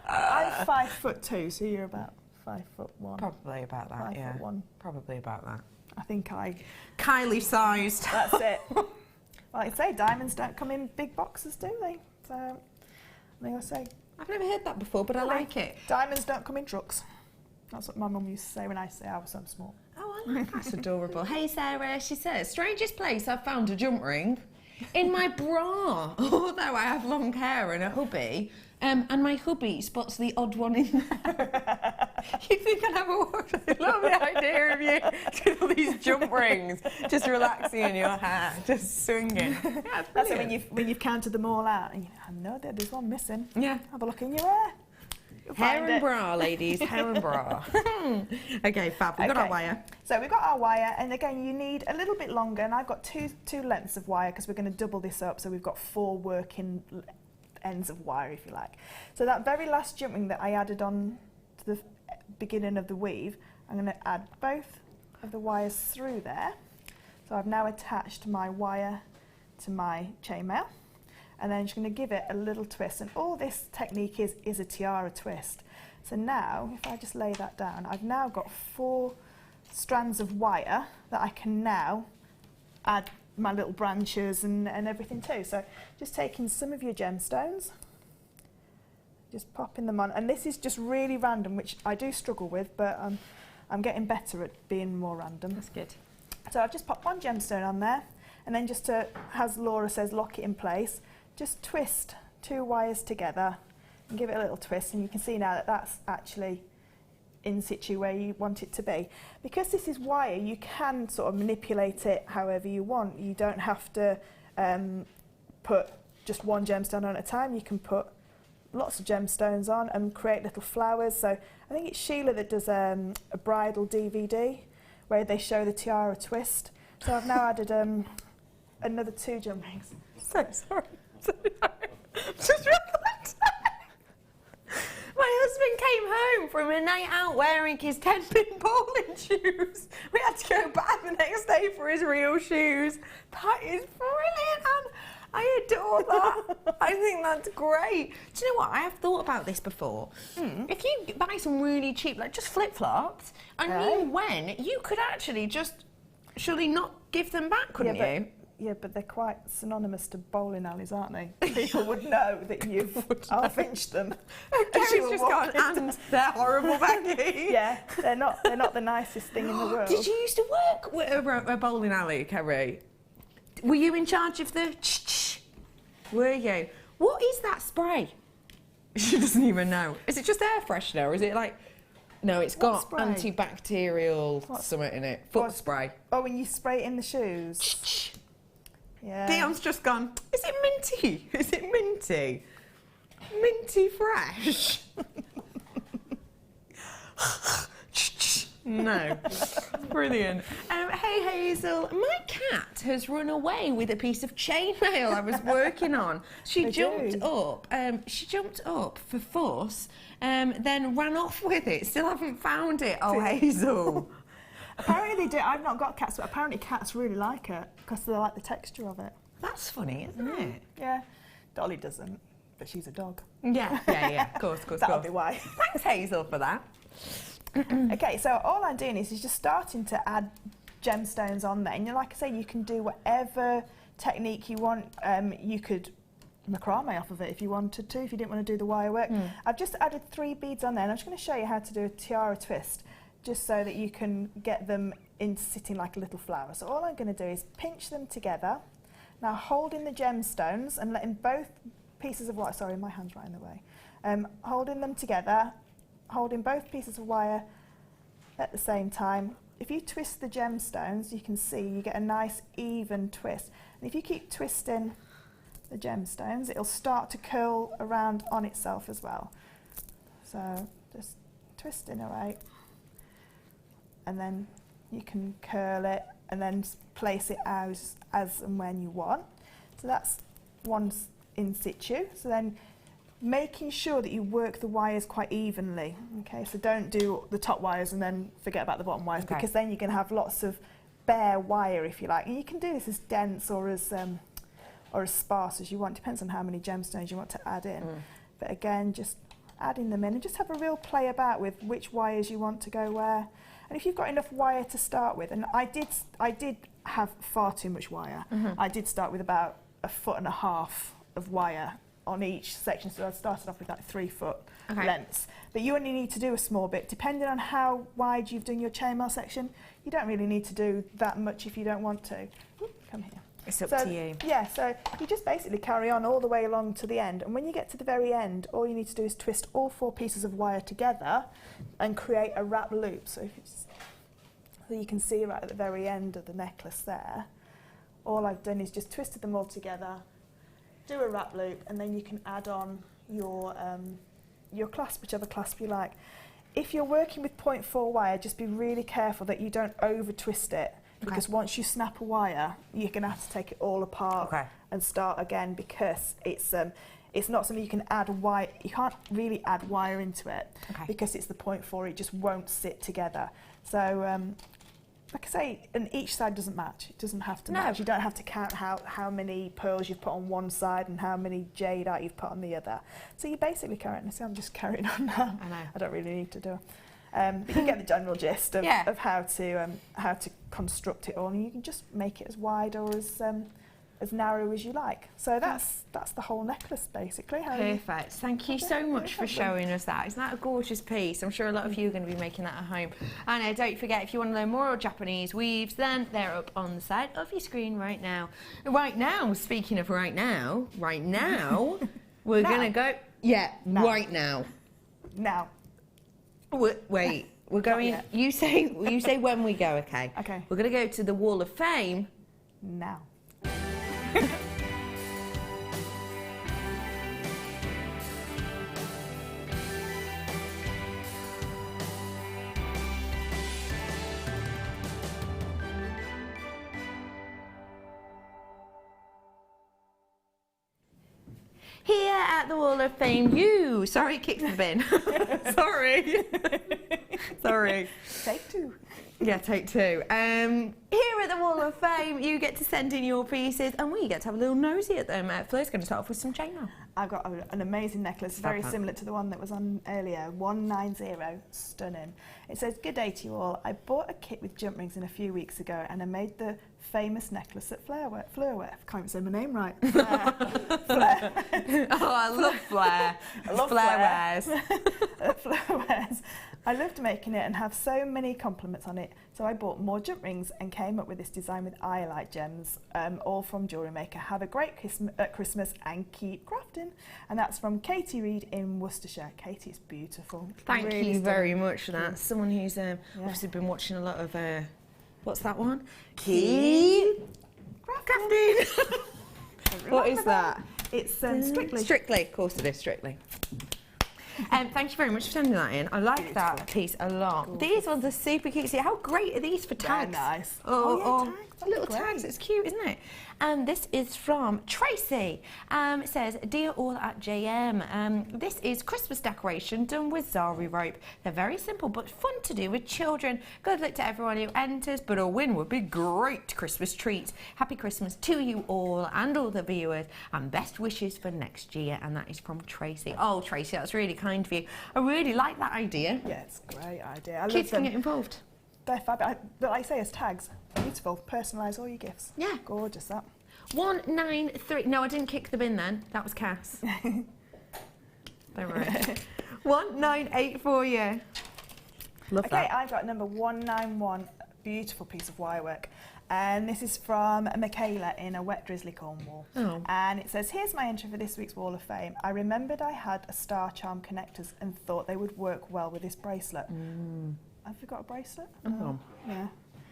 I'm 5'2", so you're about 5'1". Probably about that, 5'1". Probably about that. I think Kylie sized. That's it. Well, like I say, diamonds don't come in big boxes, do they? So, I think I say. I've never heard that before, but I like it. Diamonds don't come in trucks. That's what my mum used to say when I say I was so small. Oh, I like that's adorable. Hey, Sarah, she says, strangest place I've found a jump ring in my bra. Although I have long hair and a hubby, and my hubby spots the odd one in there. You think I'd have a watch? I love the idea of you with all these jump rings, just relaxing in your hair, just swinging. Yeah, that's it when you've counted them all out. And I know that there's one missing. Yeah. Have a look in your hair. Hair and bra, ladies. Hair and bra. Okay, fab. We've got our wire. So we've got our wire, and again, you need a little bit longer. And I've got two lengths of wire because we're going to double this up. So we've got 4 working ends of wire, if you like. So that very last jump ring that I added on to the beginning of the weave, I'm going to add both of the wires through there. So I've now attached my wire to my chainmail, and then I'm just going to give it a little twist. And all this technique is a tiara twist. So now, if I just lay that down, I've now got 4 strands of wire that I can now add my little branches and everything too. So just taking some of your gemstones, just popping them on, and this is just really random, which I do struggle with, but I'm getting better at being more random. That's good. So I've just popped 1 gemstone on there, and then just to, as Laura says, lock it in place, just twist 2 wires together and give it a little twist, and you can see now that that's actually in situ where you want it to be. Because this is wire, you can sort of manipulate it however you want. You don't have to put just 1 gemstone on at a time. You can put lots of gemstones on and create little flowers. So I think it's Sheila that does a bridal DVD where they show the tiara twist. So I've now added another 2 jump rings. So sorry. Just realised. My husband came home from a night out wearing his 10-pin bowling shoes. We had to go back the next day for his real shoes. That is brilliant, and I adore that. I think that's great. Do you know what? I have thought about this before. If you buy some really cheap, like just flip-flops, and you win, you could actually just surely not give them back, couldn't you? Yeah, but they're quite synonymous to bowling alleys, aren't they? People would know that you've half-inched them. Gary's just gone, and they're horrible, Becky. Yeah, they're not the nicest thing in the world. Did you used to work with a bowling alley, Kerry? Were you in charge of the Were you? What is that spray? She doesn't even know. Is it just air freshener, or is it like... No, it's got spray? antibacterial something in it. Foot spray. Oh, when you spray it in the shoes? Yeah. Dion's just gone, is it minty? Is it minty? Minty fresh? No. Brilliant. Hey Hazel, my cat has run away with a piece of chainmail I was working on. She jumped up for fuss, then ran off with it. Still haven't found it. Oh, Hazel. Apparently they do. I've not got cats, but apparently cats really like it because they like the texture of it. That's funny, isn't it? Yeah. Dolly doesn't, but she's a dog. Yeah. Of course. That'll be why. Thanks, Hazel, for that. Okay, so all I'm doing is just starting to add gemstones on there. And like I say, you can do whatever technique you want. You could macrame off of it if you wanted to, if you didn't want to do the wire work. I've just added 3 beads on there, and I'm just going to show you how to do a tiara twist, just so that you can get them in sitting like a little flower. So all I'm going to do is pinch them together. Now holding the gemstones and letting both pieces of wire, sorry, my hand's right in the way, holding them together, holding both pieces of wire at the same time. If you twist the gemstones, you can see you get a nice even twist. And if you keep twisting the gemstones, it'll start to curl around on itself as well. So just twisting away. And then you can curl it and then place it as and when you want. So that's one in situ. So then making sure that you work the wires quite evenly. Okay, so don't do the top wires and then forget about the bottom wires, because then you're going to have lots of bare wire, if you like. And you can do this as dense or as sparse as you want. Depends on how many gemstones you want to add in. But again, just adding them in and just have a real play about with which wires you want to go where. And if you've got enough wire to start with, and I did have far too much wire. I did start with about 1.5 foot of wire on each section, so I started off with like 3 foot lengths. But you only need to do a small bit, depending on how wide you've done your chainmail section. You don't really need to do that much if you don't want to. Come here. It's up to you. Yeah, so you just basically carry on all the way along to the end, and when you get to the very end, all you need to do is twist all 4 pieces of wire together and create a wrap loop. So if it's, so you can see right at the very end of the necklace there, all I've done is just twisted them all together, do a wrap loop, and then you can add on your clasp, whichever clasp you like. If you're working with 0.4 wire, just be really careful that you don't over twist it, because once you snap a wire, you're going to have to take it all apart and start again, because it's not something you can add wire. You can't really add wire into it because it's the 0.4. It just won't sit together. So like I say, and each side doesn't match. It doesn't have to match. You don't have to count how many pearls you've put on one side and how many jadeite you've put on the other. So you basically carry on. See, I'm just carrying on now. I know. I don't really need to do it. But you get the general gist of how to construct it all, and you can just make it as wide or as narrow as you like. So that's the whole necklace basically. Perfect. Thank you so much for showing us that. Isn't that a gorgeous piece? I'm sure a lot of you are going to be making that at home. And don't forget, if you want to learn more Japanese weaves, then they're up on the side of your screen right now. Right now, speaking of right now, we're going to go. Yeah, right now. Now. Wait, we're going. You say when we go. Okay. Okay. We're going to go to the Wall of Fame now. at the Wall of Fame, you... Sorry, kicked the bin. Sorry. Sorry. Take two. Yeah, take two. Here at the Wall of Fame, you get to send in your pieces and we get to have a little nosy at them. Fleur's going to start off with some chain now. I've got an amazing necklace, very similar to the one that was on earlier, 190, stunning. It says, good day to you all. I bought a kit with jump rings in a few weeks ago and I made the famous necklace that Fleur wear. I can't even say my name right. Fleur. Fleur. Oh, I love Fleur. I love Fleur wears. Fleur wears. I loved making it and have so many compliments on it, so I bought more jump rings and came up with this design with iolite gems, all from JewelleryMaker. Have a great Christmas and keep crafting. And that's from Katie Reed in Worcestershire. Katie's beautiful. Thank really you very stunning. much for that. Someone who's obviously been watching a lot of, what's that one? Keep crafting. What is that? It's Strictly. Strictly, of course it is, Strictly. Thank you very much for sending that in. I like that piece a lot. Gorgeous. These ones are super cute. See, how great are these for tags? They're nice. Or Tags. little Great. tags. It's cute, isn't it? And this is from Tracy. It says, Dear all at JM, this is Christmas decoration done with Zari rope. They're very simple but fun to do with children. Good luck to everyone who enters, but a win would be great Christmas treat. Happy Christmas to you all and all the viewers, and best wishes for next year. And that is from Tracy. Oh, Tracy, that's really kind of you. I really like that idea. Yeah, it's a great idea. I Kids love can them. get involved. They're fabulous. But like I say, as tags, beautiful. Personalise all your gifts. Yeah. Gorgeous, that. 193. No, I didn't kick the bin then. That was Cass. Don't worry. 198 for you. Love Okay, that. I've got number 191. Beautiful piece of wire work. And this is from Michaela in a wet drizzly Cornwall. Oh. And it says, here's my entry for this week's Wall of Fame. I remembered I had a star charm connectors and thought they would work well with this bracelet. Have you got a bracelet? Oh. Yeah.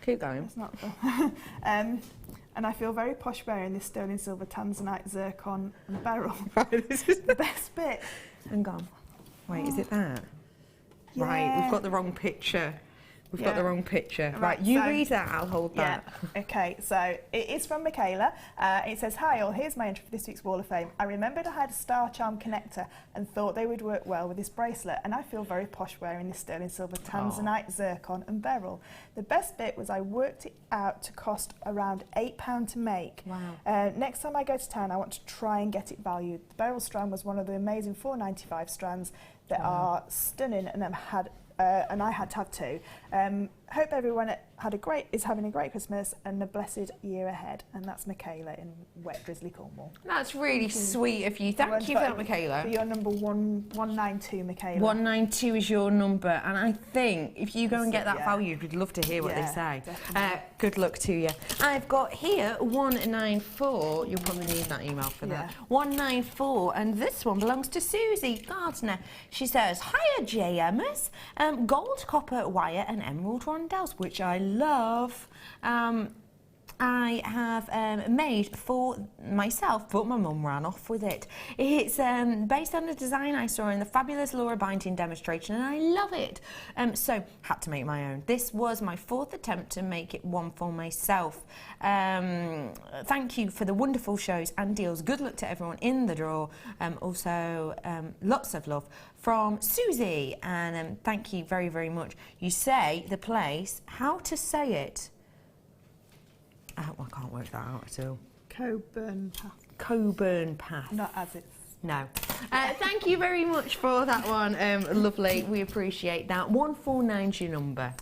Keep going. It's not. And I feel very posh wearing this sterling silver tanzanite zircon and beryl. This is The best bit. Hang on. Wait, is it that? Yeah. Right, we've got the wrong picture. We've got the wrong picture. Right, you so- read that, I'll hold Yeah. that. Okay, so it is from Michaela. It says, hi all, here's my entry for this week's Wall of Fame. I remembered I had a star charm connector and thought they would work well with this bracelet, and I feel very posh wearing this sterling silver tanzanite zircon and beryl. The best bit was I worked it out to cost around £8 to make. Wow. Next time I go to town, I want to try and get it valued. The beryl strand was one of the amazing 495 strands that are stunning, and I had to have two. Hope everyone is having a great Christmas and a blessed year ahead. And that's Michaela in wet drizzly Cornwall. That's really sweet of you. Thank you for that, Michaela. For your number 192, Michaela. 192 is your number, and I think if you go and get that Yeah. valued, we'd love to hear what they Yeah, say. definitely. Good luck to you. I've got here 194. You'll probably need that email for that. Yeah. 194, and this one belongs to Susie Gardner. She says, "Hiya, JMers. Gold, copper, wire, and emerald rondelles, which I love. I have made for myself, but my mum ran off with it. It's based on a design I saw in the fabulous Laura Binding demonstration, and I love it. So, had to make my own. This was my 4th attempt to make it one for myself. Thank you for the wonderful shows and deals. Good luck to everyone in the draw. Also, lots of love from Susie, and thank you very, very much. You say the place, how to say it? I can't work that out at all. Coburn Path. Coburn Path. Not as it's... No. Thank you very much for that one. Lovely. We appreciate that. 149's your number.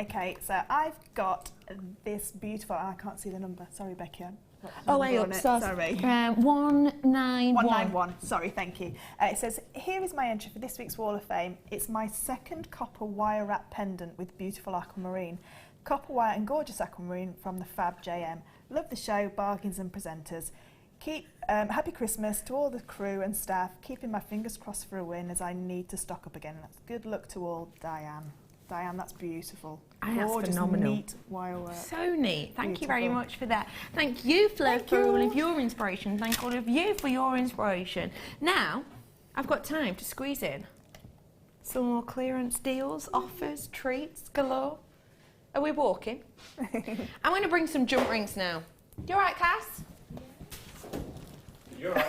Okay, so I've got this beautiful... I can't see the number. Sorry, Becky. Oh, way up. Sorry. 191. 191. Sorry, thank you. It says, here is my entry for this week's Wall of Fame. It's my 2nd copper wire wrap pendant with beautiful aquamarine. Copper wire and gorgeous aquamarine from the Fab JM. Love the show, bargains and presenters. Happy Christmas to all the crew and staff. Keeping my fingers crossed for a win as I need to stock up again. That's good luck to all, Diane. Diane, that's beautiful. That's Gorgeous, phenomenal. neat wire work. So neat. Thank you very Beautiful. much for that. Thank you, Fleur, Thank for you. all of your inspiration. Thank all of you for your inspiration. Now, I've got time to squeeze in some more clearance deals, offers, treats galore. Are we walking? I'm going to bring some jump rings now. You all right, Cass? You're right,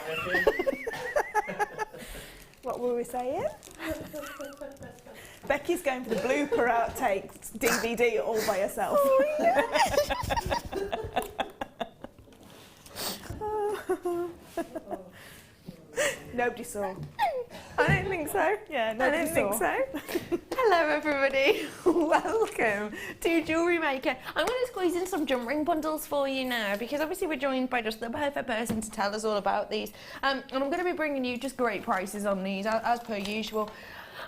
Becky. What were we saying? Becky's going for the blooper outtakes DVD all by herself. Oh, yeah. Nobody saw. I don't think so. Yeah, I nobody don't think saw. so. Hello everybody, welcome to Jewellery Maker. I'm going to squeeze in some jump ring bundles for you now because obviously we're joined by just the perfect person to tell us all about these. And I'm going to be bringing you just great prices on these as per usual.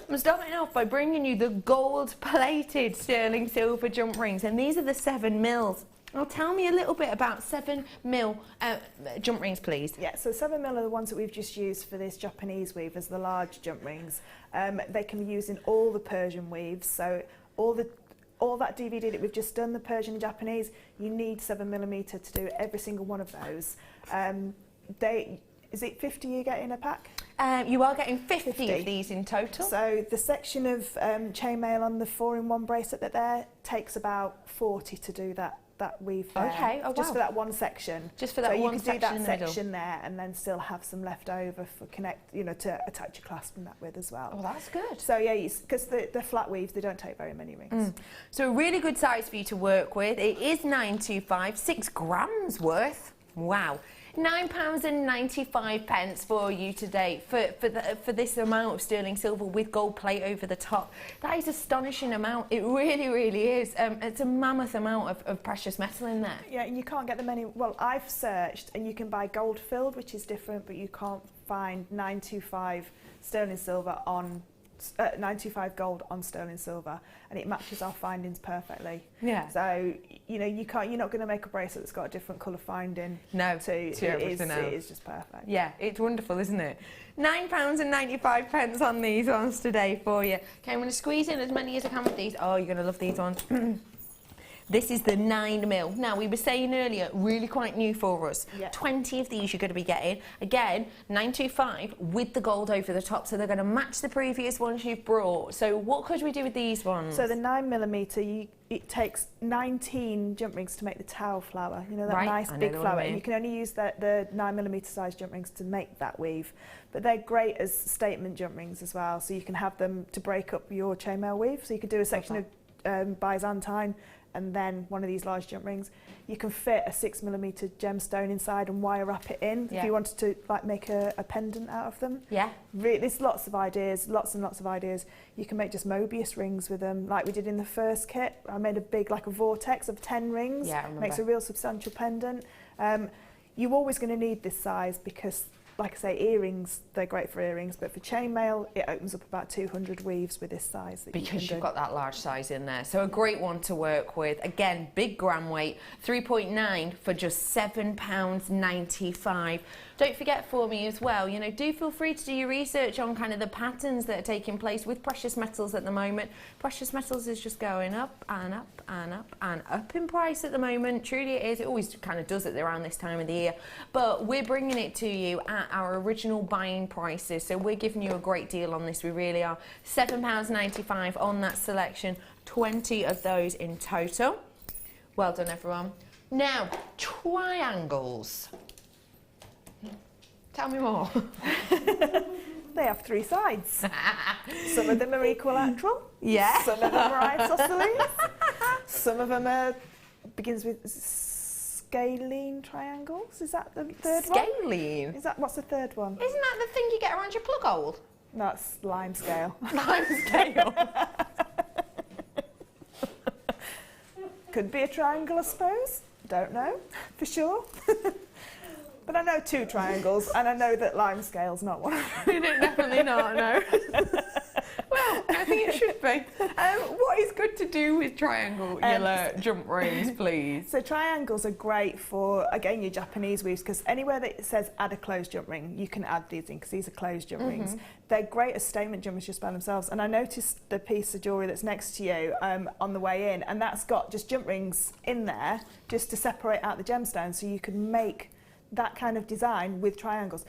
I'm starting off by bringing you the gold plated sterling silver jump rings, and these are the 7 mils. Now tell me a little bit about 7 mil jump rings, please. Yeah, so 7 mil are the ones that we've just used for this Japanese weave as the large jump rings. They can be used in all the Persian weaves, so all that DVD that we've just done, the Persian and Japanese, you need 7mm to do every single one of those. Is it 50 you get in a pack? You are getting 50 of these in total. So the section of chainmail on the 4-in-1 bracelet that there takes about 40 to do that weave there. Okay, oh wow. Just for that one section. Just for that one section. So you can do in that the section middle. there and then still have some left over for to attach your clasp and that with as well. Oh, that's good. So yeah, because the flat weaves, they don't take very many rings. So a really good size for you to work with. It is 925, 6 grams worth. Wow. £9.95 for you today for this amount of sterling silver with gold plate over the top. That is astonishing amount. It really, really is. It's a mammoth amount of precious metal in there. Yeah, and you can't get them any. Well, I've searched, and you can buy gold filled, which is different, but you can't find 925 sterling silver on 925 gold on sterling silver, and it matches our findings perfectly. Yeah. So you're not going to make a bracelet that's got a different colour finding. No, to everything else. It is just perfect. Yeah, it's wonderful, isn't it? £9.95 on these ones today for you. Okay, I'm going to squeeze in as many as I can with these. Oh, you're going to love these ones. This is the 9 mil. Now, we were saying earlier, really quite new for us. Yeah. 20 of these you're going to be getting. Again, 925 with the gold over the top, so they're going to match the previous ones you've brought. So what could we do with these ones? So the 9mm, it takes 19 jump rings to make the towel flower. You know, that nice big flower. And you can only use the 9mm size jump rings to make that weave. But they're great as statement jump rings as well. So you can have them to break up your chainmail weave. So you could do a section of Byzantine and then one of these large jump rings. You can fit a 6mm gemstone inside and wire wrap it in if you wanted to make a pendant out of them. Yeah. There's lots of ideas, lots and lots of ideas. You can make just Mobius rings with them, like we did in the first kit. I made a big, like a vortex of 10 rings. Yeah, I remember. Makes a real substantial pendant. You're always going to need this size because, like I say, earrings, they're great for earrings, but for chainmail, it opens up about 200 weaves with this size. Because you've got that large size in there. So a great one to work with. Again, big gram weight, 3.9 for just £7.95. Don't forget for me as well, do feel free to do your research on kind of the patterns that are taking place with precious metals at the moment. Precious metals is just going up and up and up and up in price at the moment. Truly it is. It always kind of does it around this time of the year. But we're bringing it to you at our original buying prices. So we're giving you a great deal on this. We really are. £7.95 on that selection. 20 of those in total. Well done, everyone. Now, triangles. Tell me more. They have 3 sides. Some of them are equilateral. Yeah. Some of them are isosceles. Some of them begins with scalene triangles. Is that the third one? Scalene? What's the third one? Isn't that the thing you get around your plug hole? That's lime scale. Lime scale. Could be a triangle, I suppose. Don't know for sure. But I know 2 triangles, and I know that lime scale's not one of them. Definitely not, no. Well, I think it should be. What is good to do with triangle yellow jump rings, please? So triangles are great for, again, your Japanese weaves, because anywhere that it says add a closed jump ring, you can add these in, because these are closed jump rings. They're great as statement jump rings just by themselves. And I noticed the piece of jewellery that's next to you on the way in, and that's got just jump rings in there, just to separate out the gemstones, so you can make that kind of design with triangles.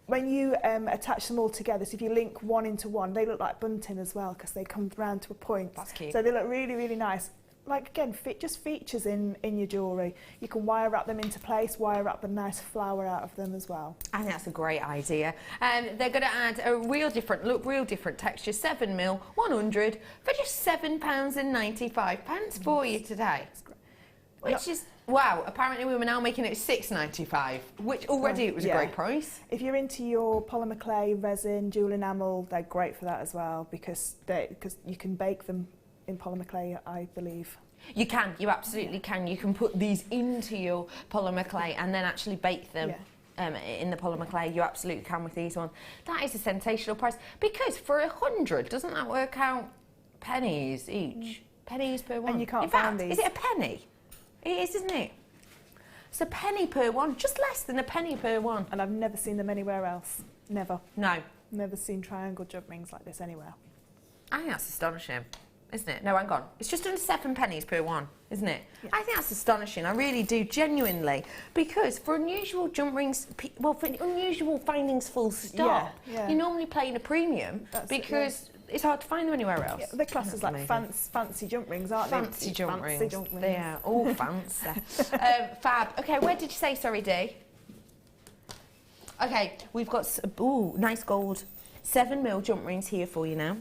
When you attach them all together, so if you link one into one, they look like bunting as well because they come round to a point. That's cute. So they look really, really nice. like again, just features in your jewellery. You can wire wrap them into place, wire wrap a nice flower out of them as well. I think that's a great idea. They're going to add a real different look, real different texture, 7mm, 100 for just £7.95 for you today. Which is, wow, apparently we were now making it £6.95, which already it was a great price. If you're into your polymer clay, resin, jewel enamel, they're great for that as well because you can bake them in polymer clay, I believe. You can, you absolutely can. You can put these into your polymer clay and then actually bake them in the polymer clay. You absolutely can with these ones. That is a sensational price because for 100, doesn't that work out pennies each? Pennies per one. And you can't in find fact, these. Is it a penny? It is, isn't it? It's a penny per one, just less than a penny per one. And I've never seen them anywhere else. Never. No. Never seen triangle jump rings like this anywhere. I think that's astonishing, isn't it? No, hang on. It's just under 7 pennies per one, isn't it? Yeah. I think that's astonishing. I really do, genuinely. Because for unusual jump rings, well, for unusual findings full stop, you're normally paying a premium because it's hard to find them anywhere else. Yeah, they're classed as like fancy jump rings, aren't they? Fancy jump rings. They are all fancy. Fab. Okay, where did you say, sorry, Dee? Okay, we've got, nice gold 7mm jump rings here for you now.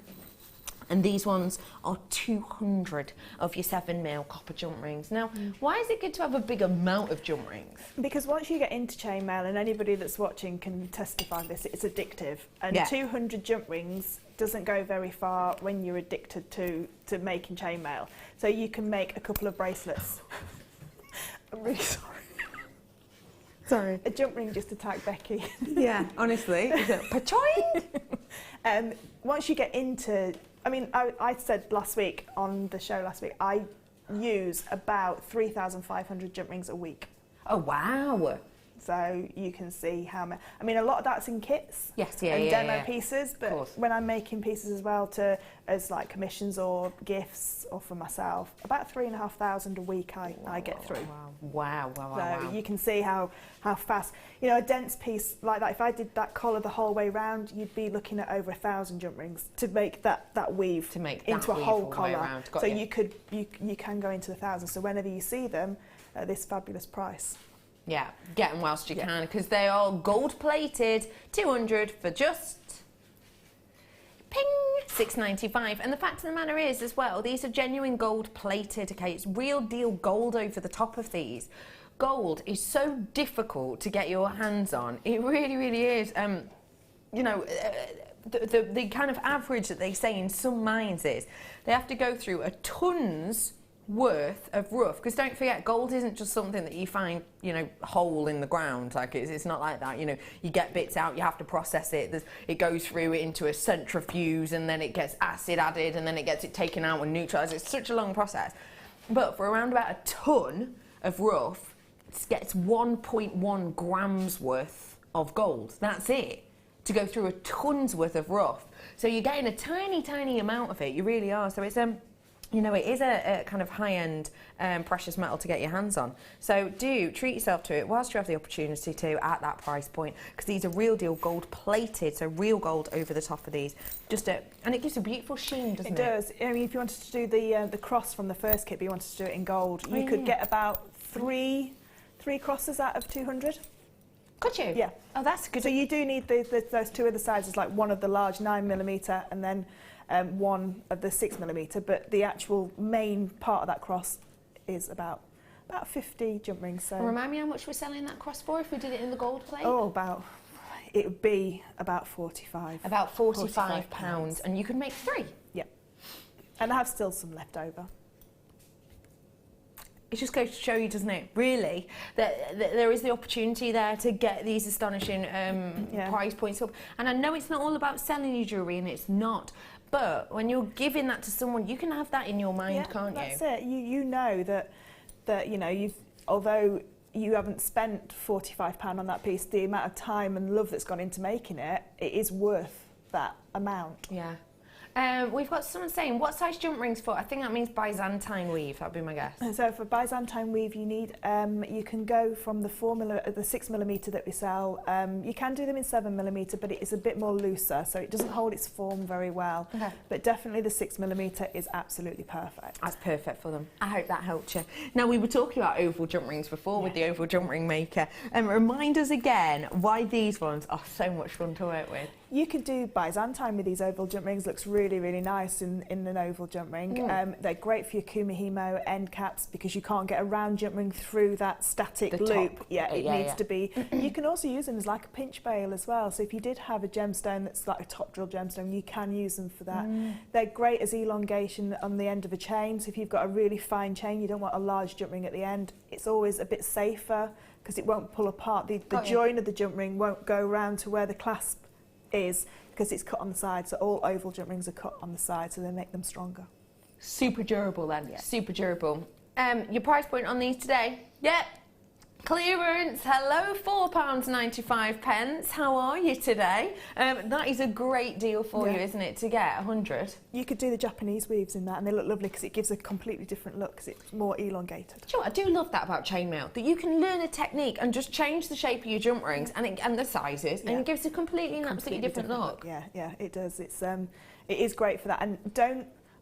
And these ones are 200 of your 7mm copper jump rings. Now, why is it good to have a big amount of jump rings? Because once you get into chainmail, and anybody that's watching can testify this, it's addictive. And 200 jump rings doesn't go very far when you're addicted to making chainmail. So you can make a couple of bracelets. I'm really sorry. Sorry. A jump ring just attacked Becky. Yeah, honestly. Pachoing! Once you get into... I mean, I said last week, on the show last week, I use about 3,500 jump rings a week. Oh, wow. So you can see how many... I mean, a lot of that's in kits and demo pieces, but when I'm making pieces as well as like commissions or gifts or for myself, about 3,500 a week I get through. Wow. So you can see how fast... You know, a dense piece like that, if I did that collar the whole way round, you'd be looking at over 1,000 jump rings to make that weave into a whole collar. So you can go into the thousands. So whenever you see them at this fabulous price. Yeah, get them whilst you can, because they are gold-plated, 200 for just, ping, £6.95. And the fact of the matter is, as well, these are genuine gold-plated, okay? It's real deal gold over the top of these. Gold is so difficult to get your hands on. It really, really is. You know, the kind of average that they say in some mines is they have to go through a ton's worth of rough, because don't forget, gold isn't just something that you find, you know, whole in the ground. Like it's not like that. You know, you get bits out, you have to process it. It goes through into a centrifuge, and then it gets acid added, and then it gets taken out and neutralised. It's such a long process. But for around about a ton of rough, it gets 1.1 grams worth of gold. That's it, to go through a ton's worth of rough. So you're getting a tiny amount of it. You really are. So it's you know, it is a kind of high-end precious metal to get your hands on. So do treat yourself to it whilst you have the opportunity to at that price point, because these are real deal gold-plated, so real gold over the top of these. And it gives a beautiful sheen, doesn't it? It does. I mean, if you wanted to do the cross from the first kit, but you wanted to do it in gold, you could get about three crosses out of 200. Could you? Yeah. Oh, that's good. So you do need those two other sizes, like one of the large 9mm and then one of the 6mm, but the actual main part of that cross is about 50 jump rings. So remind me how much we're selling that cross for if we did it in the gold plate? Oh, it would be about 45. About £45, and you could make 3. Yeah. And I have still some left over. It just goes to show you, doesn't it, really, that there is the opportunity there to get these astonishing price points up. And I know it's not all about selling your jewellery, and it's not, but when you're giving that to someone, you can have that in your mind, can't you? That's it. You know that you know, although you haven't spent £45 on that piece, the amount of time and love that's gone into making it, it is worth that amount. Yeah. We've got someone saying, what size jump rings for? I think that means Byzantine weave. That'd be my guess. So for Byzantine weave, you need, you can go from the 6mm that we sell. You can do them in 7mm, but it is a bit more looser, so it doesn't hold its form very well. Okay. But definitely the 6mm is absolutely perfect. That's perfect for them. I hope that helped you. Now, we were talking about oval jump rings before with the oval jump ring maker. Remind us again why these ones are so much fun to work with. You could do Byzantine with these oval jump rings. Looks really, really nice in an oval jump ring. They're great for your Kumihimo end caps because you can't get a round jump ring through that static loop. Top. Yeah, it needs to be. You can also use them as like a pinch bail as well. So if you did have a gemstone that's like a top drill gemstone, you can use them for that. They're great as elongation on the end of a chain. So if you've got a really fine chain, you don't want a large jump ring at the end. It's always a bit safer because it won't pull apart. The join of the jump ring won't go around to where the clasp is because it's cut on the side, so all oval jump rings are cut on the side, so they make them stronger. Super durable then, super durable. Your price point on these today? Yep. Clearance, hello, £4.95. How are you today? That is a great deal for you, isn't it, to get 100? You could do the Japanese weaves in that and they look lovely because it gives a completely different look because it's more elongated. Do you know what? I do love that about chainmail, that you can learn a technique and just change the shape of your jump rings and the sizes and it gives a completely absolutely different look. Yeah, it does. It is great for that. And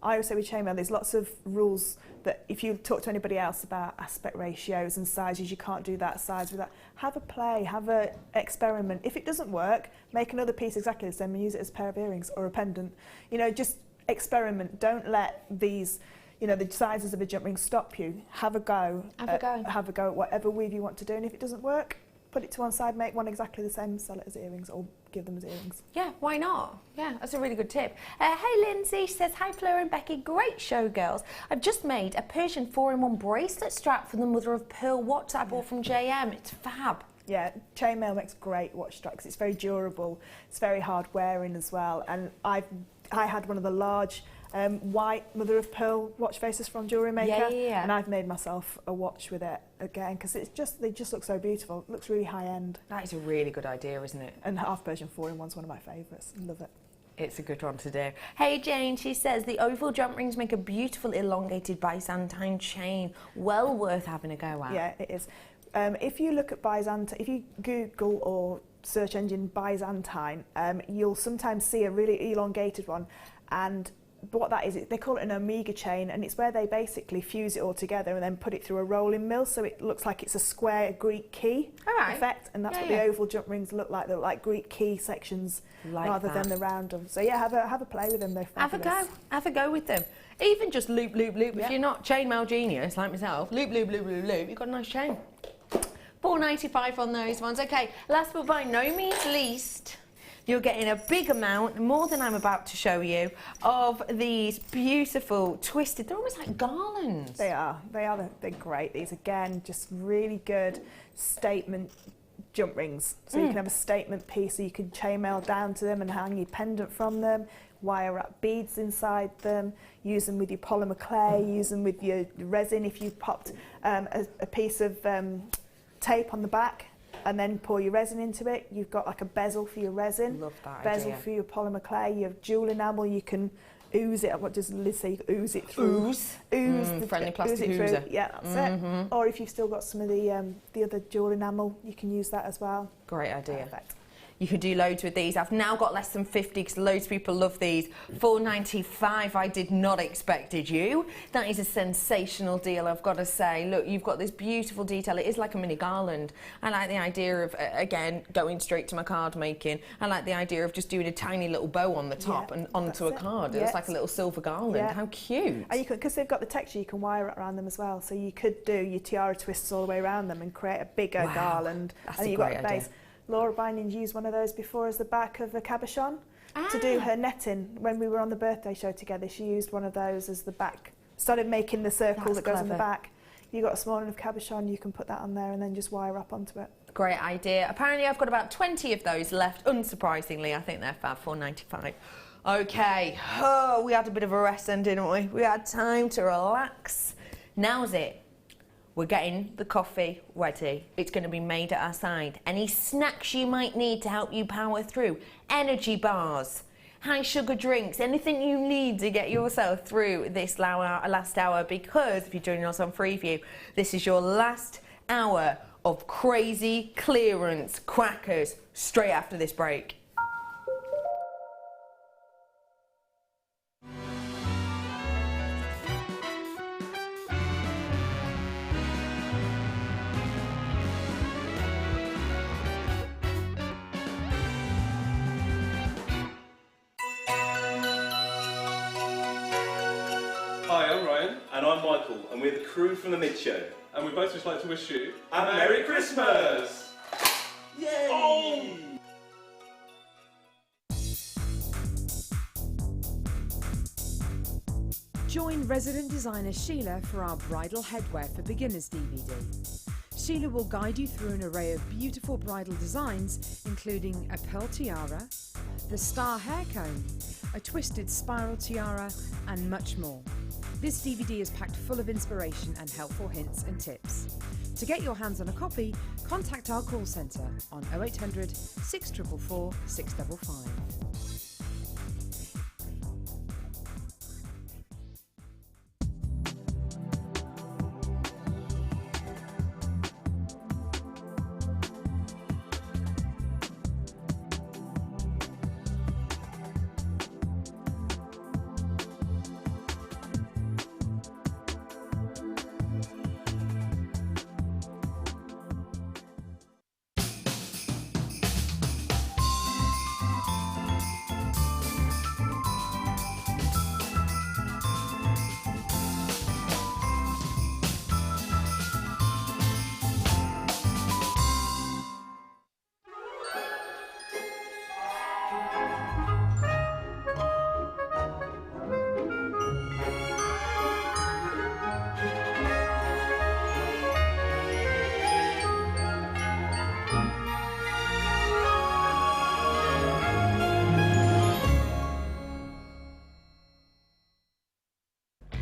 I always say with chainmail, there's lots of rules that if you talk to anybody else about aspect ratios and sizes, you can't do that size with that. Have a play, have a experiment. If it doesn't work, make another piece exactly the same and use it as a pair of earrings or a pendant. You know, just experiment. Don't let these, you know, the sizes of a jump ring stop you. Have a go. Have a go at whatever weave you want to do. And if it doesn't work, put it to one side, make one exactly the same, sell it as earrings or give them as earrings. Yeah, why not? Yeah, that's a really good tip. Hey Lindsay, she says, hi Fleur and Becky, great show girls. I've just made a Persian 4-in-1 bracelet strap for the mother of pearl watch that I bought from JM. It's fab. Yeah, chainmail makes great watch straps. It's very durable, it's very hard wearing as well. And I had one of the large white mother of pearl watch faces from JewelleryMaker, and I've made myself a watch with it again because they just look so beautiful. It looks really high end. That is a really good idea, isn't it? And half Persian 4-in-1's one of my favourites. Love it. It's a good one to do. Hey Jane, she says the oval jump rings make a beautiful elongated Byzantine chain. Well worth having a go at. Yeah, it is. If you look at Byzantine, if you Google or search engine Byzantine, you'll sometimes see a really elongated one, and what that is, they call it an omega chain, and it's where they basically fuse it all together and then put it through a rolling mill so it looks like it's a square Greek key effect, and that's what the oval jump rings look like. They're like Greek key sections rather than the round ones. So yeah, have a play with them. They're fabulous. Have a go with them. Even just loop, loop, loop. If you're not chainmail genius like myself, loop, loop, loop, loop, loop. You've got a nice chain. £4.95 on those ones. Okay, last but by no means least, you're getting a big amount, more than I'm about to show you, of these beautiful twisted, they're almost like garlands. They are. They're great. These, again, just really good statement jump rings. So you can have a statement piece, so you can chainmail down to them and hang your pendant from them, wire up beads inside them, use them with your polymer clay, use them with your resin if you popped a piece of tape on the back and then pour your resin into it. You've got like a bezel for your resin, love that bezel idea. for your polymer clay. You have jewel enamel, you can ooze it. What does Liz say? You can ooze it through. Ooze friendly plastic oozer. Yeah, that's it. Or if you've still got some of the other jewel enamel, you can use that as well. Great idea. Perfect. You could do loads with these. I've now got less than 50 because loads of people love these. £4.95, I did not expect, did you? That is a sensational deal, I've got to say. Look, you've got this beautiful detail. It is like a mini garland. I like the idea of, again, going straight to my card making. I like the idea of just doing a tiny little bow on the top and onto a card. It looks like a little silver garland. Yeah. How cute. And you could, because they've got the texture, you can wire it around them as well. So you could do your tiara twists all the way around them and create a bigger garland. That's and a you've great got the idea. base. Laura Bindings used one of those before as the back of a cabochon to do her netting. When we were on the birthday show together, she used one of those as the back. Started making the circle that goes on the back. You got a small enough cabochon, you can put that on there and then just wire up onto it. Great idea. Apparently I've got about 20 of those left. Unsurprisingly, I think they're fab, £4.95. Okay, we had a bit of a rest then, didn't we? We had time to relax. Now's it. We're getting the coffee ready. It's going to be made at our side. Any snacks you might need to help you power through. Energy bars. high sugar drinks, anything you need to get yourself through this last hour, because if you're joining us on Freeview, this is your last hour of crazy clearance crackers straight after this break. Hi, I'm Ryan. And I'm Michael, and we're the crew from the Mid Show. And we both just like to wish you a Merry Christmas! Yay! Oh! Join resident designer Sheila for our Bridal Headwear for Beginners DVD. Sheila will guide you through an array of beautiful bridal designs, including a pearl tiara, the star hair comb, a twisted spiral tiara, and much more. This DVD is packed full of inspiration and helpful hints and tips. To get your hands on a copy, contact our call centre on 0800 644 655.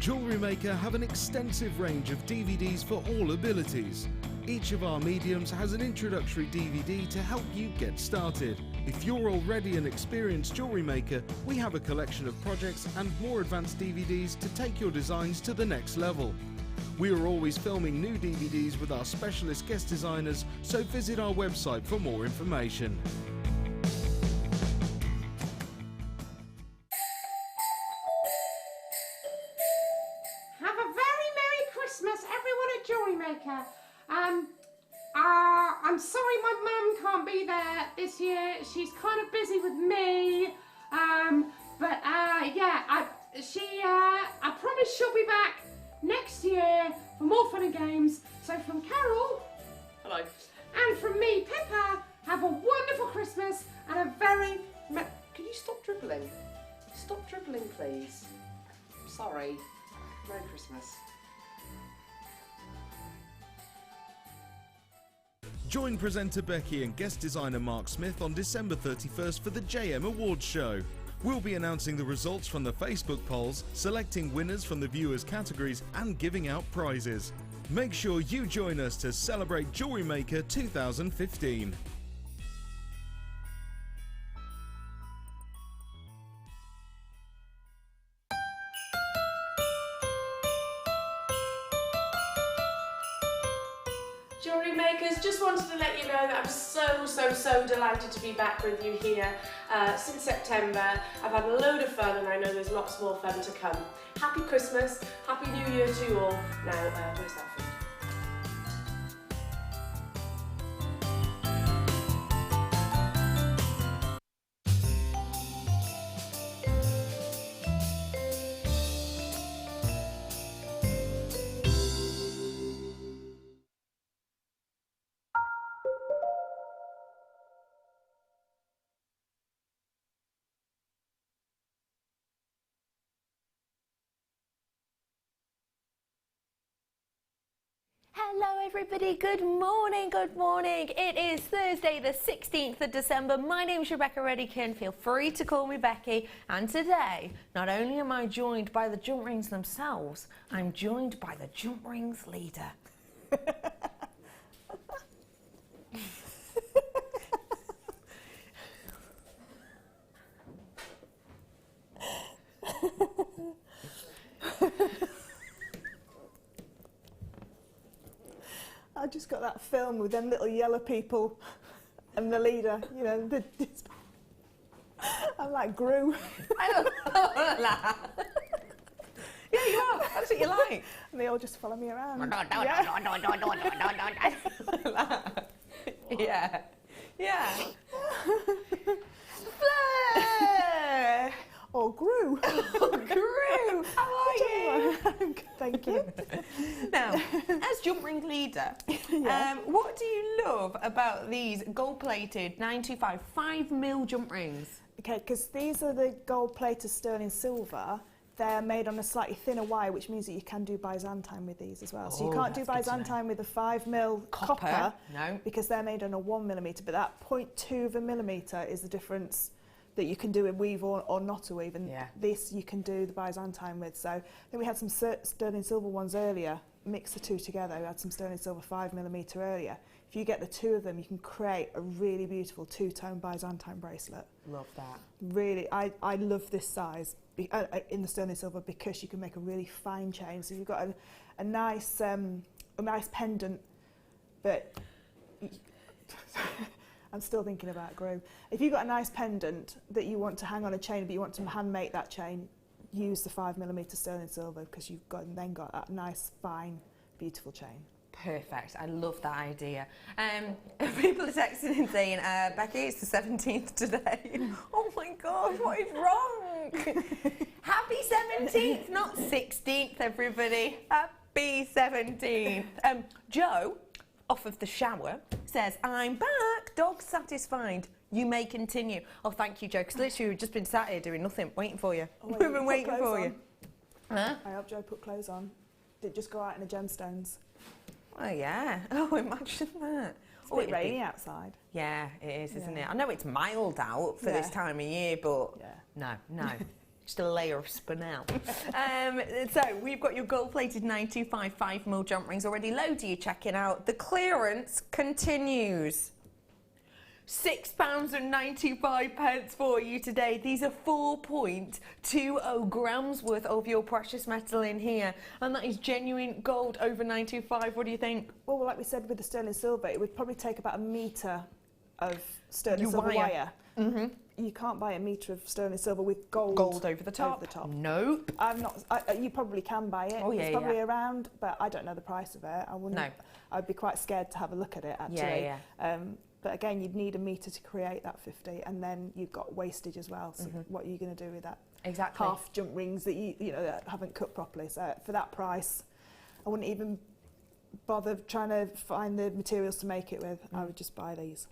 JewelleryMaker have an extensive range of DVDs for all abilities. Each of our mediums has an introductory DVD to help you get started. If you're already an experienced jewellery maker, we have a collection of projects and more advanced DVDs to take your designs to the next level. We are always filming new DVDs with our specialist guest designers, so visit our website for more information. Have a very Merry Christmas, everyone at JewelleryMaker. I'm sorry my mum can't be there this year. She's kind of busy with me. I promise she'll be back next year for more fun and games. So from Carol, Hello. and from me, Pippa, have a wonderful Christmas and a very... Can you stop dribbling? Stop dribbling, please. Sorry. Merry Christmas. Join presenter Becky and guest designer Mark Smith on December 31st for the JM Awards show. We'll be announcing the results from the Facebook polls, selecting winners from the viewers' categories and giving out prizes. Make sure you join us to celebrate JewelleryMaker 2015. JewelleryMakers, just wanted to let you know that I'm so delighted to be back with you here. Since September, I've had a load of fun and I know there's lots more fun to come. Happy Christmas, Happy New Year to you all. Now, where's that food? Hello everybody, good morning, good morning. It is Thursday the 16th of December. My name is Rebecca Redican, feel free to call me Becky. And today, not only am I joined by the Jump Rings themselves, I'm joined by the Jump Rings leader. just got that film with them little yellow people and the leader, you know, I'm like Gru. I love that. Yeah, you are. That's what you like. And they all just follow me around. Yeah. Yeah. Fleur! Or Gru. Gru! How are you? Thank you. Now, as jump ring leader, what do you love about these gold-plated 925 5mm jump rings? Okay, because these are the gold-plated sterling silver. They're made on a slightly thinner wire, which means that you can do Byzantine with these as well. So you can't do Byzantine with a 5mm copper, no, because they're made on a 1mm. But that 0.2 of a millimetre is the difference that you can do a weave or not a weave. And this you can do the Byzantine with. So then we had some sterling silver ones earlier. Mix the two together. We had some sterling silver 5mm earlier. If you get the two of them, you can create a really beautiful two-tone Byzantine bracelet. Love that. Really, I love this size in the sterling silver because you can make a really fine chain. So you've got a nice pendant, but I'm still thinking about Gru. If you've got a nice pendant that you want to hang on a chain, but you want to hand make that chain, use the 5mm sterling silver because you've then got that nice, fine, beautiful chain. Perfect. I love that idea. People are texting and saying, Becky, it's the 17th today. Oh my God, what is wrong? Happy 17th, not 16th, everybody. Happy 17th. Joe, off of the shower, says, I'm back, dog satisfied. You may continue. Oh, thank you, Joe, because literally we've just been sat here doing nothing, waiting for you. Oh, we've been waiting for you. Huh? I hope Joe put clothes on. Did it just go out in the gemstones? Oh, yeah. Oh, imagine that. It's a bit rainy outside. Yeah, it is, isn't it? I know it's mild out for this time of year, but no. Just a layer of spinel. So we've got your gold-plated 925 5mm jump rings already loaded. You're checking out. The clearance continues. £6.95 for you today. These are 4.20 grams worth of your precious metal in here, and that is genuine gold over 925. What do you think? Well, like we said with the sterling silver, it would probably take about a metre of sterling silver wire. You can't buy a metre of sterling silver with gold over the top. Nope. I'm not. You probably can buy it. Oh, yeah, it's probably around, but I don't know the price of it. I wouldn't. No. I'd be quite scared to have a look at it actually. But again, you'd need a metre to create that 50, and then you've got wastage as well. So what are you going to do with that? Exactly. Half jump rings that you know that haven't cut properly. So for that price, I wouldn't even bother trying to find the materials to make it with. I would just buy these.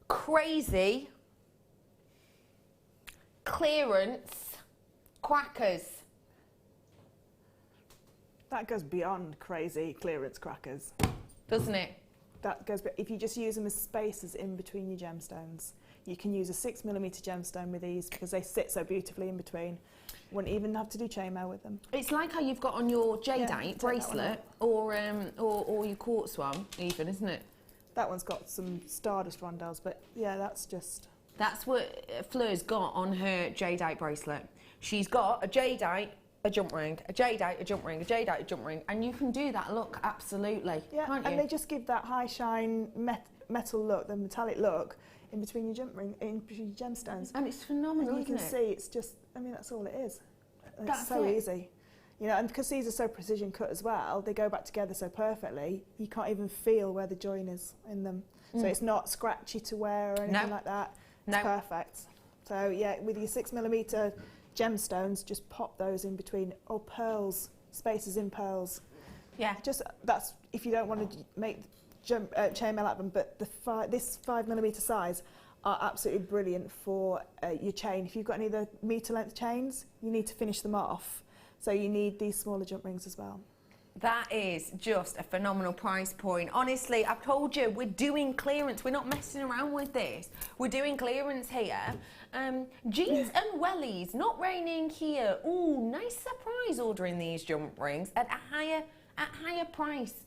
Crazy clearance crackers. That goes beyond crazy clearance crackers. Doesn't it? That goes, if you just use them as spacers in between your gemstones. You can use a 6mm gemstone with these because they sit so beautifully in between. Wouldn't even have to do chainmail with them. It's like how you've got on your jadeite bracelet or your quartz one even, isn't it? That one's got some stardust rondelles, but yeah, that's just... That's what Fleur's got on her jadeite bracelet. She's got a jadeite, a jump ring, a jadeite, a jump ring, a jadeite, a jump ring, and you can do that look absolutely, can't you? And they just give that high shine metal look, the metallic look, in between your jump ring, in between your gemstones. And it's phenomenal, and you isn't can see it's just, I mean, that's all it is. That's so easy. You know, and because these are so precision cut as well, they go back together so perfectly, you can't even feel where the join is in them. So it's not scratchy to wear or anything like that. It's perfect. So yeah, with your 6mm gemstones, just pop those in between, or pearls, spacers in pearls. Yeah. Just, that's, if you don't want to make chainmail at them, but this 5mm size are absolutely brilliant for your chain. If you've got any of the metre length chains, you need to finish them off. So you need these smaller jump rings as well. That is just a phenomenal price point. Honestly, I've told you, we're doing clearance. We're not messing around with this. We're doing clearance here. Jeans and wellies, not raining here. Ooh, nice surprise ordering these jump rings at a higher price.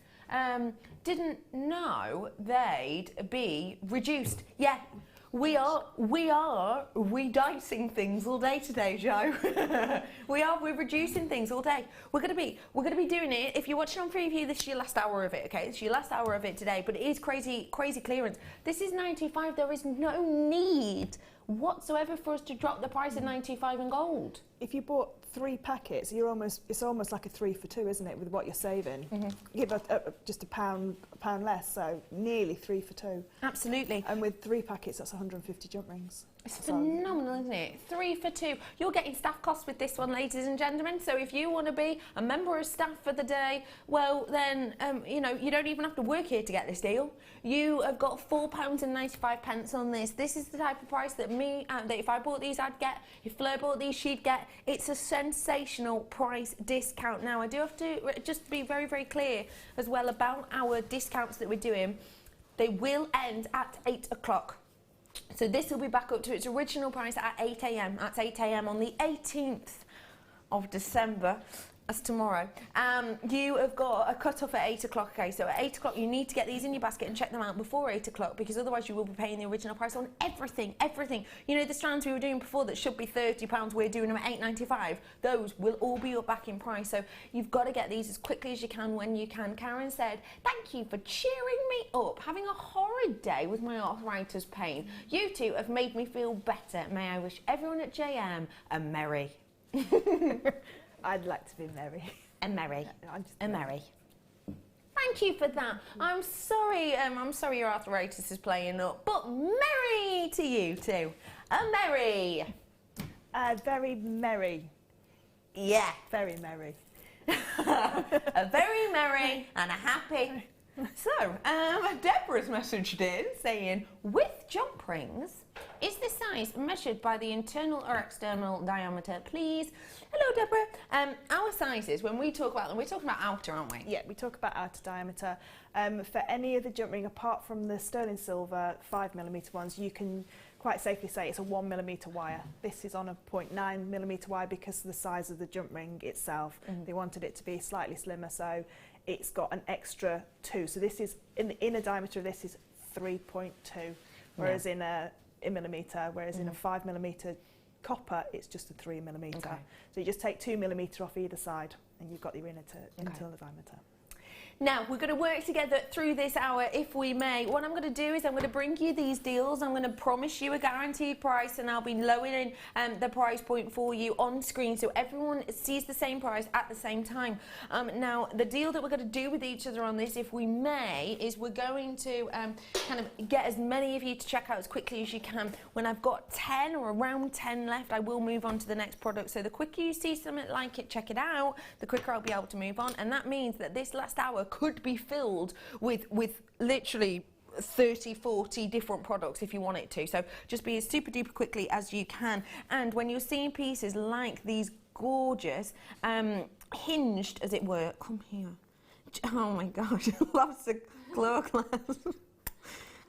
Didn't know they'd be reduced. Yeah, We are redicing things all day today, Joe. We're reducing things all day. We're gonna be doing it. If you're watching on preview, this is your last hour of it, okay? It's your last hour of it today, but it is crazy clearance. This is 95. There is no need whatsoever for us to drop the price of 95 in gold. If you bought 3 packets, it's almost like a 3 for 2, isn't it, with what you're saving? Give just a pound less, so nearly 3 for 2. Absolutely. And with 3 packets, that's 150 jump rings. It's phenomenal, isn't it? 3 for 2. You're getting staff costs with this one, ladies and gentlemen. So if you want to be a member of staff for the day, well, then, you know, you don't even have to work here to get this deal. You have got £4.95 on this. This is the type of price that that if I bought these, I'd get. If Fleur bought these, she'd get. It's a sensational price discount. Now, I do have to just be very, very clear as well about our discounts that we're doing. They will end at 8 o'clock. So this will be back up to its original price at 8 a.m. That's 8 a.m. on the 18th of December. That's tomorrow. You have got a cut-off at 8 o'clock, okay? So at 8 o'clock, you need to get these in your basket and check them out before 8 o'clock, because otherwise you will be paying the original price on everything. You know, the strands we were doing before that should be £30, we're doing them at £8.95. Those will all be up back in price. So you've got to get these as quickly as you can when you can. Karen said, thank you for cheering me up. Having a horrid day with my arthritis pain. You two have made me feel better. May I wish everyone at JM a merry. I'd like to be merry. And merry. I'm just and merry. Thank you for that. I'm sorry your arthritis is playing up, but merry to you too. A merry. Very merry. Yeah. Very merry. A very merry and a happy. So, Deborah's messaged in saying, with jump rings, is the size measured by the internal or external diameter, please? Hello, Deborah. Our sizes, when we talk about them, we're talking about outer, aren't we? Yeah, we talk about outer diameter. For any of the jump ring, apart from the sterling silver 5mm ones, you can quite safely say it's a 1mm wire. This is on a 0.9mm wire because of the size of the jump ring itself. They wanted it to be slightly slimmer, so it's got an extra 2. So this is, in the inner diameter of this is 3.2, whereas in a millimetre, whereas in a 5mm copper, it's just a 3mm. Okay. So you just take 2mm off either side and you've got your internal diameter. Now, we're going to work together through this hour, if we may. What I'm going to do is I'm going to bring you these deals. I'm going to promise you a guaranteed price, and I'll be lowering the price point for you on screen so everyone sees the same price at the same time. Now, the deal that we're going to do with each other on this, if we may, is we're going to kind of get as many of you to check out as quickly as you can. When I've got 10 or around 10 left, I will move on to the next product. So the quicker you see something like it, check it out, the quicker I'll be able to move on. And that means that this last hour could be filled with literally 30, 40 different products if you want it to. So just be as super duper quickly as you can. And when you're seeing pieces like these gorgeous, hinged as it were, come here. Oh my gosh, loves the claw clasps.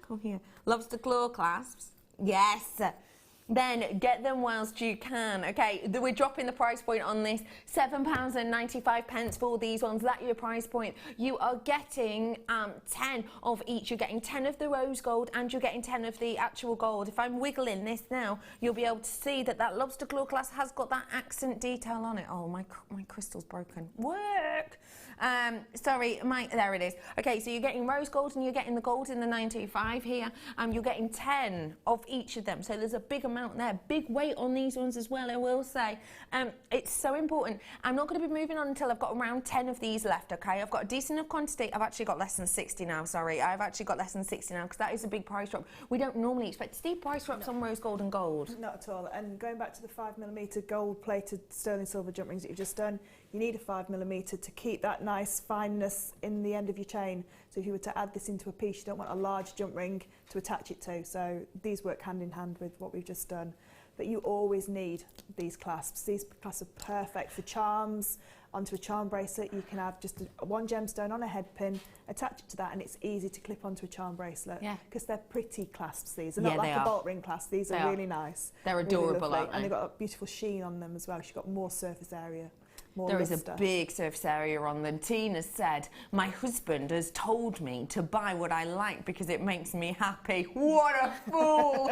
Come here. Loves the claw clasps. Yes. Then get them whilst you can. Okay, we're dropping the price point on this. £7.95 for these ones. That's your price point. You are getting 10 of each. You're getting 10 of the rose gold and you're getting 10 of the actual gold. If I'm wiggling this now, you'll be able to see that that lobster claw clasp has got that accent detail on it. Oh, my crystal's broken. Work. Sorry, there it is. Okay, so you're getting rose gold and you're getting the gold in the 925 here. You're getting 10 of each of them. So there's a big amount there. Big weight on these ones as well, I will say. It's so important. I'm not going to be moving on until I've got around 10 of these left, okay? I've got a decent enough quantity. I've actually got less than 60 now, sorry. I've actually got less than 60 now because that is a big price drop. We don't normally expect steep price drops on rose gold and gold. Not at all. And going back to the 5mm gold-plated sterling silver jump rings that you've just done, you need a 5mm to keep that nice fineness in the end of your chain. So if you were to add this into a piece, you don't want a large jump ring to attach it to. So these work hand in hand with what we've just done. But you always need these clasps. These clasps are perfect for charms. Onto a charm bracelet, you can have just one gemstone on a head pin, attach it to that, and it's easy to clip onto a charm bracelet. Yeah. Because they're pretty clasps, these. They're not like a bolt ring clasp. These are really nice. They're adorable, aren't they? And they've got a beautiful sheen on them as well. You've got more surface area. more There is a luster. big surface area on them. Tina said, my husband has told me to buy what I like because it makes me happy. What a fool!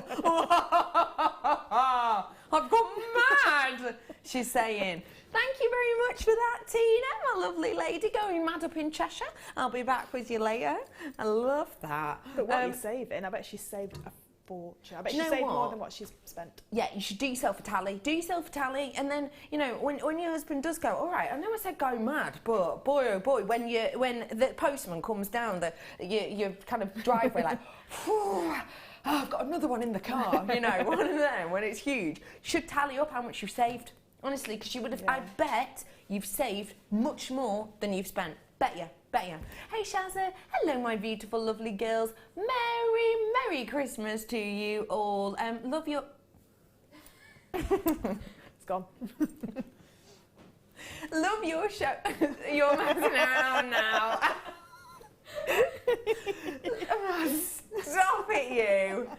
I've gone mad, she's saying. Thank you very much for that, Tina, my lovely lady, going mad up in Cheshire. I'll be back with you later. I love that. But what are you saving? I bet she's saved a fortune. I bet You she's know saved more what? than what she's spent. Yeah, you should do yourself a tally. Do yourself a tally, and then, you know, when your husband does go, all right, I know I said go mad, but boy, oh boy, when the postman comes down your kind of driveway, like, oh, I've got another one in the car, you know, one of them, when it's huge, you should tally up how much you've saved, honestly, because you would have, I bet you've saved much more than you've spent. Bet you. Hey Shazza, hello my beautiful lovely girls. Merry Christmas to you all. Love your... It's gone. Love your show. You're messing around now. Stop it, you.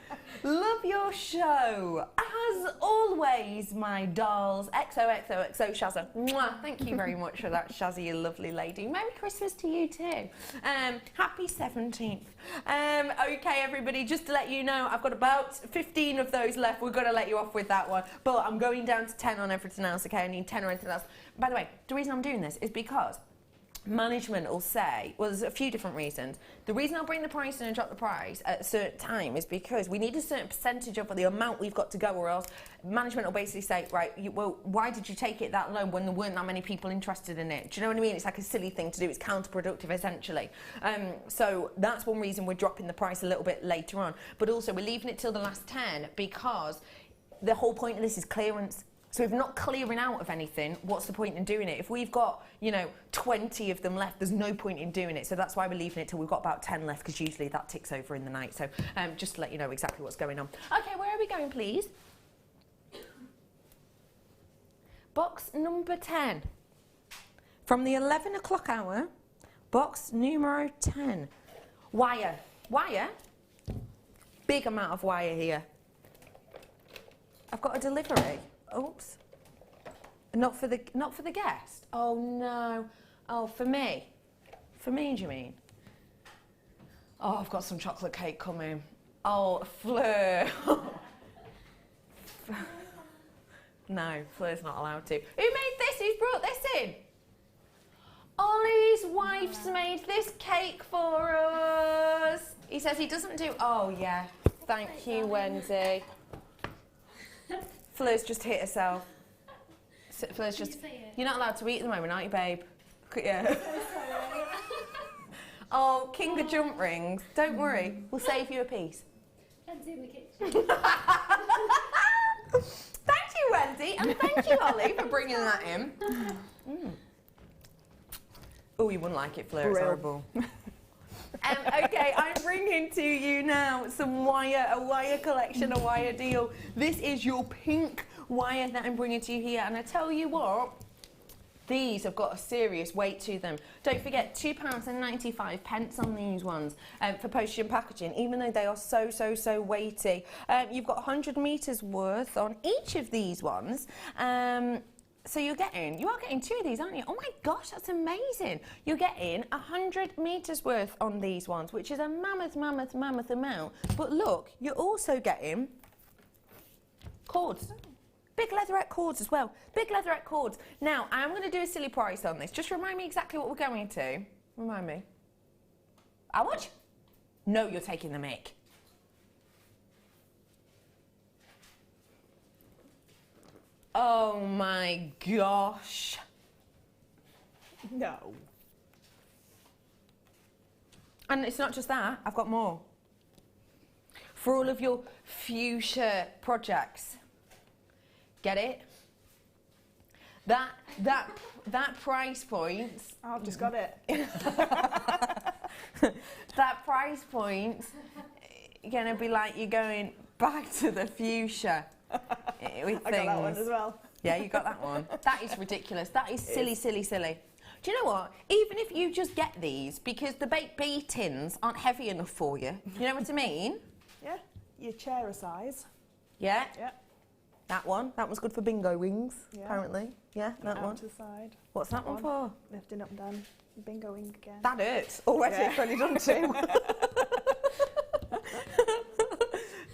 Love your show. As always, my dolls. XOXOXO Shazza. Mwah. Thank you very much for that, Shazza, you lovely lady. Merry Christmas to you too. Happy 17th. Okay, everybody, just to let you know, I've got about 15 of those left. We're going to let you off with that one. But I'm going down to 10 on everything else, okay? I need 10 on everything else. By the way, the reason I'm doing this is because management will say, well, there's a few different reasons. The reason I'll bring the price in and drop the price at a certain time is because we need a certain percentage of the amount we've got to go, or else management will basically say, right, well, why did you take it that low when there weren't that many people interested in it? Do you know what I mean? It's like a silly thing to do. It's counterproductive, essentially. So that's one reason we're dropping the price a little bit later on. But also, we're leaving it till the last 10 because the whole point of this is clearance. So if we're not clearing out of anything, what's the point in doing it? If we've got, 20 of them left, there's no point in doing it. So that's why we're leaving it till we've got about 10 left, because usually that ticks over in the night. So just to let you know exactly what's going on. Okay, where are we going, please? Box number 10. From the 11 o'clock hour, box numero 10. Wire. Big amount of wire here. I've got a delivery. Oops. Not for the guest. Oh no. Oh, for me. For me, do you mean? Oh, I've got some chocolate cake coming. Oh, Fleur. No, Fleur's not allowed to. Who made this? Who's brought this in? Ollie's wife's made this cake for us. He says he doesn't do... Oh, yeah. Thank you, Wendy. Fleur's just hit herself. Fleur's just... You're not allowed to eat at the moment, aren't you, babe? Yeah. Oh, king of jump rings. Don't worry. We'll save you a piece. That's in the kitchen. Thank you, Wendy. And thank you, Ollie, for bringing that in. Oh, you wouldn't like it, Fleur. It's horrible. Okay, I'm bringing to you now some wire, a wire collection, a wire deal. This is your pink wire that I'm bringing to you here, and I tell you what, these have got a serious weight to them. Don't forget, £2.95 on these ones for postage and packaging, even though they are so weighty. You've got 100 metres worth on each of these ones. So you are getting 2 of these, aren't you? Oh my gosh, that's amazing. You're getting 100 metres worth on these ones, which is a mammoth amount. But look, you're also getting cords. Big leatherette cords as well. Big leatherette cords. Now, I'm going to do a silly price on this. Just remind me exactly what we're going to. Remind me. How much? No, you're taking the mick. Oh my gosh. No. And it's not just that, I've got more. For all of your fuchsia projects. Get it? That price point. Oh, I've just got it. That price point, you're going to be like you're going back to the fuchsia. With I got that one as well. Yeah, you got that one. That is ridiculous. That is silly. Do you know what? Even if you just get these, because the baked bee tins aren't heavy enough for you. You know what I mean? Yeah. Your chair size. Yeah? Yeah. That one. That one's good for bingo wings, Yeah. apparently. Yeah, that Out one. to the side. What's that one for? Lifting up and down. Bingo wing again. That hurts already. Yeah. I've only done 2.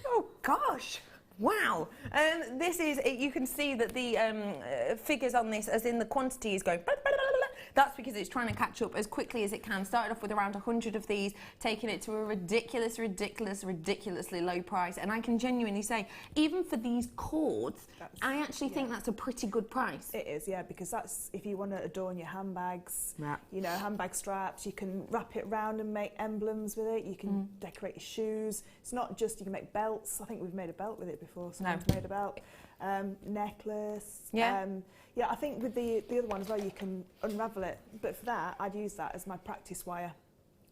Oh gosh. Wow. This is, you can see that the figures on this, as in the quantity, is going. That's because it's trying to catch up as quickly as it can. Started off with around 100 of these, taking it to a ridiculously low price. And I can genuinely say, even for these cords, I actually think that's a pretty good price. It is, yeah, because that's if you want to adorn your handbags, Yeah. you know, handbag straps, you can wrap it round and make emblems with it. You can decorate your shoes. It's not just, you can make belts. I think we've made a belt with it before. Someone's made a belt. Necklace. Yeah. Yeah, I think with the other one as well, you can unravel it. But for that, I'd use that as my practice wire.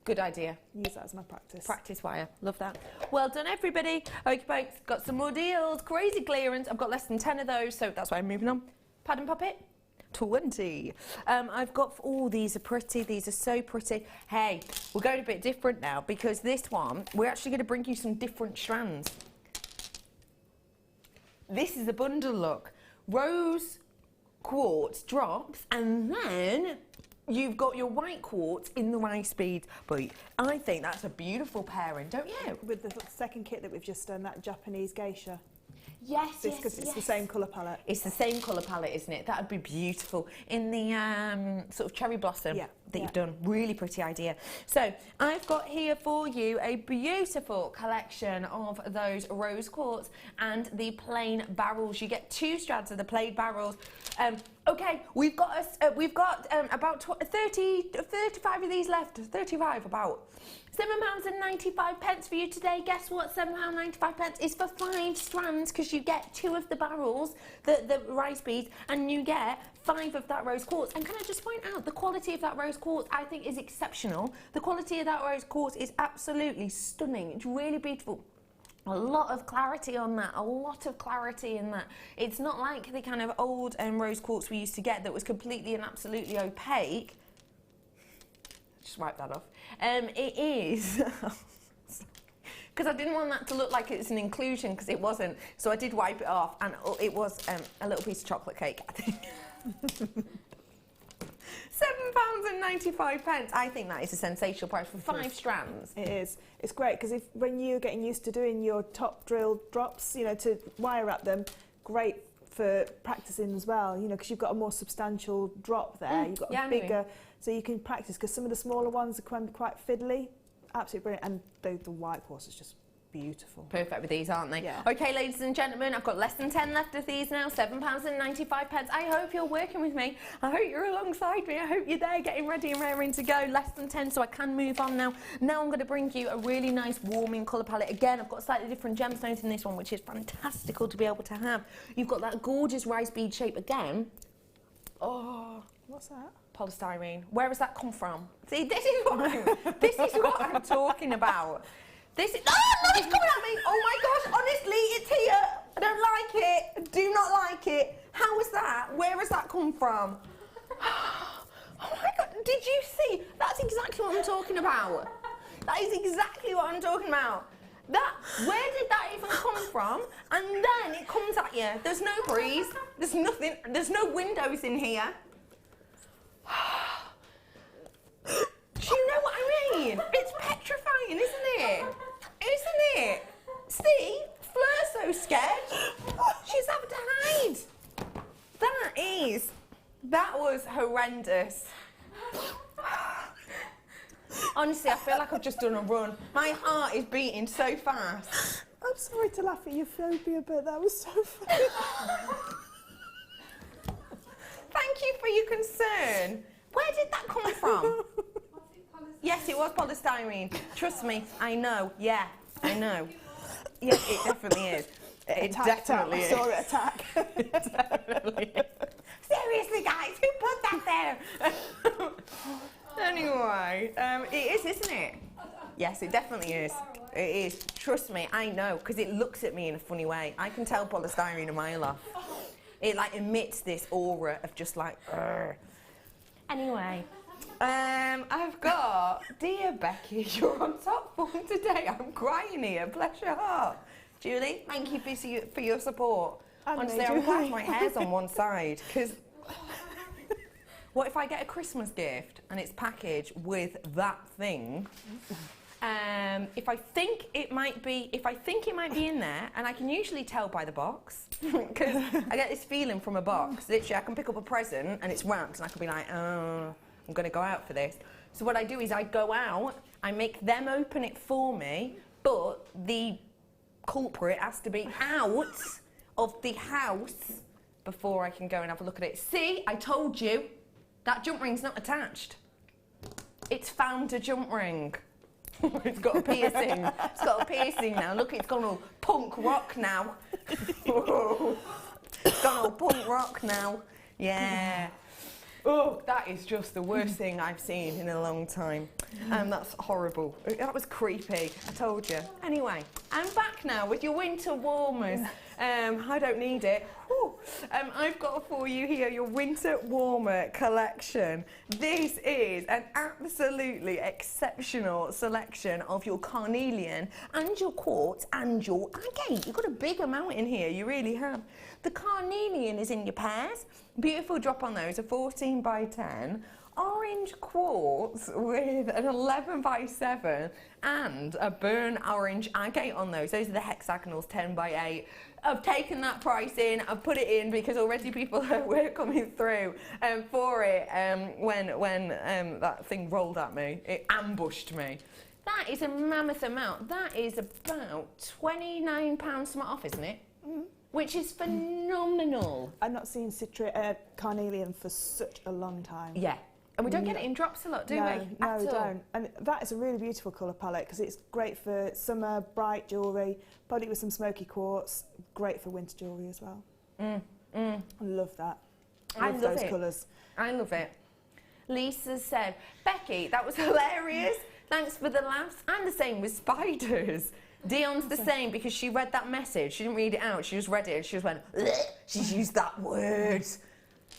Good idea. Use that as my practice. Practice wire. Love that. Well done, everybody. Okay, folks, got some more deals. Crazy clearance. I've got less than 10 of those, so that's why I'm moving on. Pattern Puppet. 20. I've got, oh, these are pretty. These are so pretty. Hey, we're going a bit different now because this one, we're actually going to bring you some different strands. This is a bundle look. Rose quartz drops, and then you've got your white quartz in the rice beads. But I think that's a beautiful pairing, don't you? With the second kit that we've just done, that Japanese geisha. Yes, Because it's the same colour palette. It's the same colour palette, isn't it? That would be beautiful. In the sort of cherry blossom that you've done. Really pretty idea. So I've got here for you a beautiful collection of those rose quartz and the plain barrels. You get 2 strands of the plain barrels. Okay, we've got about 35 of these left. 35 about. £7.95 for you today. Guess what? £7.95 is for 5 strands because you get 2 of the barrels, the rice beads, and you get 5 of that rose quartz. And can I just point out, the quality of that rose quartz I think is exceptional. The quality of that rose quartz is absolutely stunning. It's really beautiful. A lot of clarity on that, a lot of clarity in that. It's not like the kind of old rose quartz we used to get that was completely and absolutely opaque. Just wipe that off. It is, because I didn't want that to look like it's an inclusion, because it wasn't. So I did wipe it off, and it was a little piece of chocolate cake, I think. £7.95. I think that is a sensational price for 5 strands. It is. It's great because when you're getting used to doing your top drill drops, you know, to wire wrap them, great for practicing as well, you know, because you've got a more substantial drop there. You've got a bigger, so you can practice, because some of the smaller ones can be quite fiddly. Absolutely brilliant. And the white quartz is just beautiful. Perfect with these, aren't they? Yeah. Okay, ladies and gentlemen, I've got less than 10 left of these now, £7.95. I hope you're working with me. I hope you're alongside me. I hope you're there getting ready and raring to go. Less than 10, so I can move on now. Now I'm going to bring you a really nice warming colour palette. Again, I've got slightly different gemstones in this one, which is fantastical to be able to have. You've got that gorgeous rice bead shape again. Oh, what's that? Polystyrene. Where has that come from? See, this is what I'm talking about. This is, no, it's coming at me. Oh my gosh, honestly, it's here. I don't like it. Do not like it. How is that? Where has that come from? Oh my God, did you see? That's exactly what I'm talking about. That is exactly what I'm talking about. Where did that even come from? And then it comes at you. There's no breeze. There's nothing. There's no windows in here. Do you know what I mean? It's petrifying, isn't it? Isn't it? See? Fleur's so scared. She's having to hide. That was horrendous. Honestly, I feel like I've just done a run. My heart is beating so fast. I'm sorry to laugh at your phobia, but that was so funny. Thank you for your concern. Where did that come from? Yes, it was polystyrene. Trust me, I know. Yeah, I know. Yeah, it definitely is. It definitely is. I saw it attack. It definitely is. Seriously, guys, who put that there? Anyway, it is, isn't it? Yes, it definitely is. It is. Trust me, I know, because it looks at me in a funny way. I can tell polystyrene a mile off. It like emits this aura of just like, Urgh. Anyway, I've got, dear Becky, you're on top form today. I'm crying here, bless your heart. Julie, thank you for your support. Honestly, I'm glad my hair's on one side, because what if I get a Christmas gift and it's packaged with that thing? If I think it might be in there, and I can usually tell by the box, because I get this feeling from a box. Literally, I can pick up a present and it's wrapped, and I can be like, oh, I'm going to go out for this. So what I do is I go out, I make them open it for me, but the culprit has to be out of the house before I can go and have a look at it. See, I told you, that jump ring's not attached. It's found a jump ring. It's got a piercing. It's got a piercing now. Look, it's gone all punk rock now. It's gone all punk rock now. Yeah. Oh, that is just the worst thing I've seen in a long time. That's horrible. That was creepy, I told you. Anyway, I'm back now with your winter warmers. I don't need it. I've got for you here your winter warmer collection. This is an absolutely exceptional selection of your carnelian and your quartz and your agate. You've got a big amount in here, you really have. The carnelian is in your pairs. Beautiful drop on those, a 14 by 10. Orange quartz with an 11 by 7 and a burnt orange agate on those. Those are the hexagonals, 10 by 8. I've taken that price in, I've put it in because already people were coming through for it when that thing rolled at me. It ambushed me. That is a mammoth amount. That is about £29 something off, isn't it? Mm. Which is phenomenal. I've not seen carnelian for such a long time. Yeah. And we don't get it in drops a lot, do we? No, we don't. And that is a really beautiful colour palette because it's great for summer, bright jewellery, probably with some smoky quartz, great for winter jewellery as well. I love that. I love those colours. I love it. Lisa said, Becky, that was hilarious. Thanks for the laughs. And the same with spiders. Dion's the same because she read that message. She didn't read it out. She just read it and she just went, bleh. She's used that word.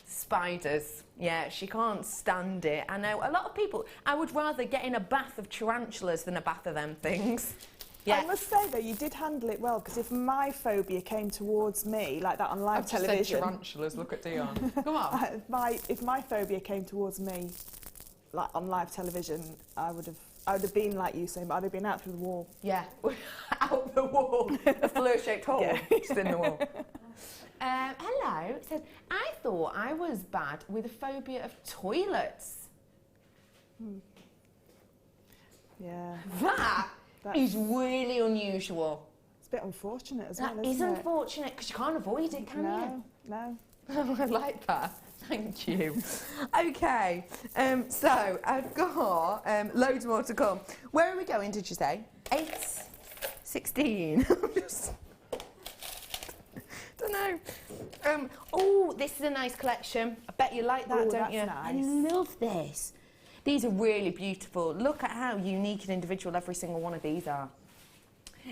Spiders. Yeah, she can't stand it. I know a lot of people, I would rather get in a bath of tarantulas than a bath of them things. Yeah. I must say though, you did handle it well because if my phobia came towards me like that on live television. Just said tarantulas, look at Dion. Come on. If my phobia came towards me like on live television, I would have been like you saying, but I'd have been out through the wall. Yeah, out the wall. A Fleur-shaped hole just in the wall. Hello, it said, I thought I was bad with a phobia of toilets. Yeah. That is really unusual. It's a bit unfortunate as well, That is unfortunate because you can't avoid it, can you? No. I like that. Thank you. Okay, so I've got loads more to come. Where are we going, did you say? 8, 16. Don't know. Oh, this is a nice collection. I bet you like that, don't you? Nice. I love this. These are really beautiful. Look at how unique and individual every single one of these are.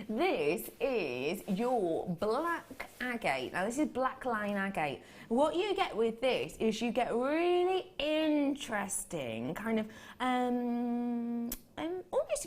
This is your black agate. Now this is black line agate. What you get with this is you get really interesting kind of I always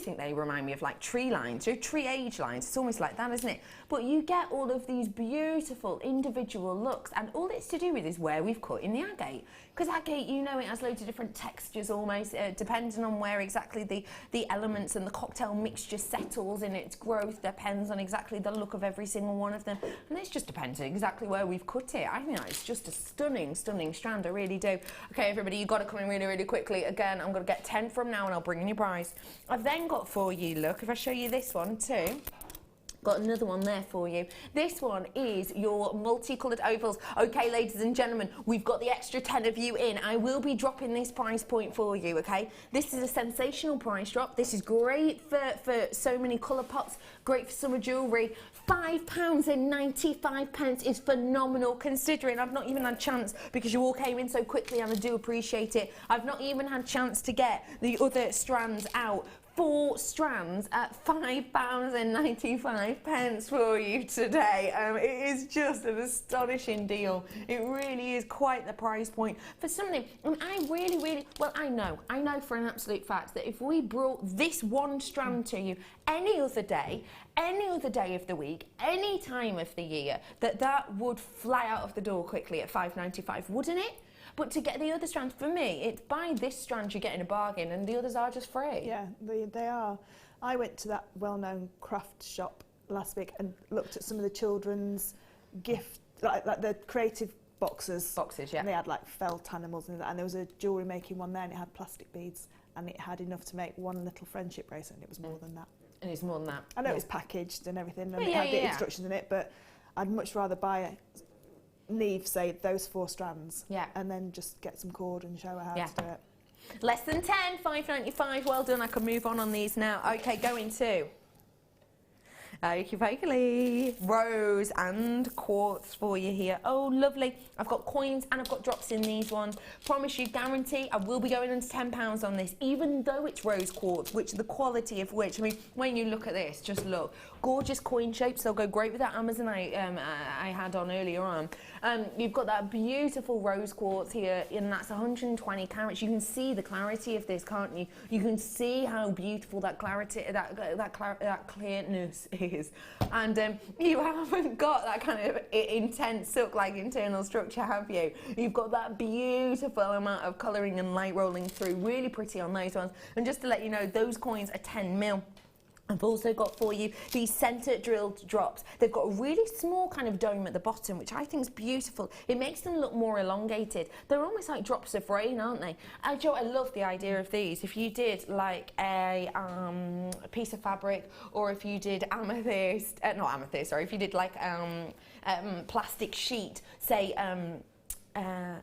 think they remind me of like tree lines, so tree age lines. It's almost like that, isn't it? But you get all of these beautiful individual looks, and all it's to do with is where we've cut in the agate. Because agate, you know, it has loads of different textures almost, depending on where exactly the elements and the cocktail mixture settles in its growth, depends on exactly the look of every single one of them. And this just depends on exactly where we've cut it. I think that is just a stunning, stunning strand, I really do. Okay, everybody, you've got to come in really, really quickly. Again, I'm going to get 10 from now and I'll bring in your prize. I've then got for you, look, if I show you this one too. Got another one there for you. This one is your multicoloured opals. Okay, ladies and gentlemen, we've got the extra 10 of you in. I will be dropping this price point for you, okay? This is a sensational price drop. This is great for so many colour pots, great for summer jewellery. £5.95 is phenomenal, considering I've not even had a chance, because you all came in so quickly and I do appreciate it. I've not even had a chance to get the other strands out. 4 strands at £5.95 for you today. It is just an astonishing deal. It really is quite the price point for something. And I really, well, I know for an absolute fact that if we brought this one strand to you any other day of the week, any time of the year, that would fly out of the door quickly at £5.95, wouldn't it? But to get the other strands, for me, it's buy this strand, you're getting a bargain, and the others are just free. Yeah, they are. I went to that well-known craft shop last week and looked at some of the children's gift, like the creative boxes. Boxes, yeah. And they had like felt animals and that. And there was a jewellery making one there, and it had plastic beads, and it had enough to make one little friendship bracelet, and it was more than that. And it's more than that. I know it was packaged and everything, and Yeah, it had the yeah. instructions in it, but I'd much rather buy it. Neve say those 4 strands, and then just get some cord and show her how to do it. Less than 10, £5.95. Well done. I can move on these now. Okay, going to okey-pokey, rose and quartz for you here. Oh, lovely. I've got coins and I've got drops in these ones. Promise you, guarantee, I will be going into £10 on this, even though it's rose quartz, which the quality of which, I mean, when you look at this, just look. Gorgeous coin shapes. They'll go great with that Amazon I had on earlier on. You've got that beautiful rose quartz here, and that's 120 carats. You can see the clarity of this, can't you? You can see how beautiful that clarity, that clearness is. And you haven't got that kind of intense silk-like internal structure, have you? You've got that beautiful amount of colouring and light rolling through. Really pretty on those ones. And just to let you know, those coins are 10mm. I've also got for you these centre drilled drops. They've got a really small kind of dome at the bottom, which I think is beautiful. It makes them look more elongated. They're almost like drops of rain, aren't they? Joe, I love the idea of these. If you did like a piece of fabric, or if you did amethyst, not amethyst, sorry, if you did like plastic sheet, say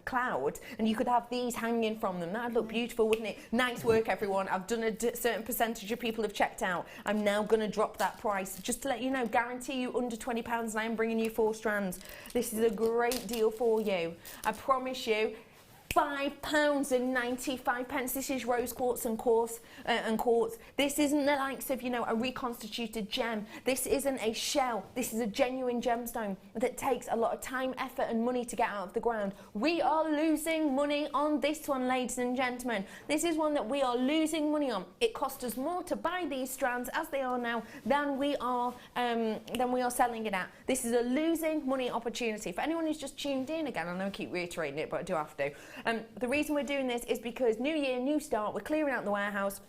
cloud, and you could have these hanging from them. That'd look beautiful, wouldn't it? Nice work, everyone. I've done a certain percentage of people have checked out. I'm now going to drop that price. Just to let you know, guarantee you under £20, and I am bringing you 4 strands. This is a great deal for you. I promise you. £5.95. This is rose quartz and quartz. This isn't the likes of, you know, a reconstituted gem. This isn't a shell. This is a genuine gemstone that takes a lot of time, effort and money to get out of the ground. We are losing money on this one, ladies and gentlemen. This is one that we are losing money on. It cost us more to buy these strands as they are now than we are selling it at. This is a losing money opportunity. For anyone who's just tuned in again, I know I keep reiterating it, but I do have to. The reason we're doing this is because new year, new start, we're clearing out the warehouse.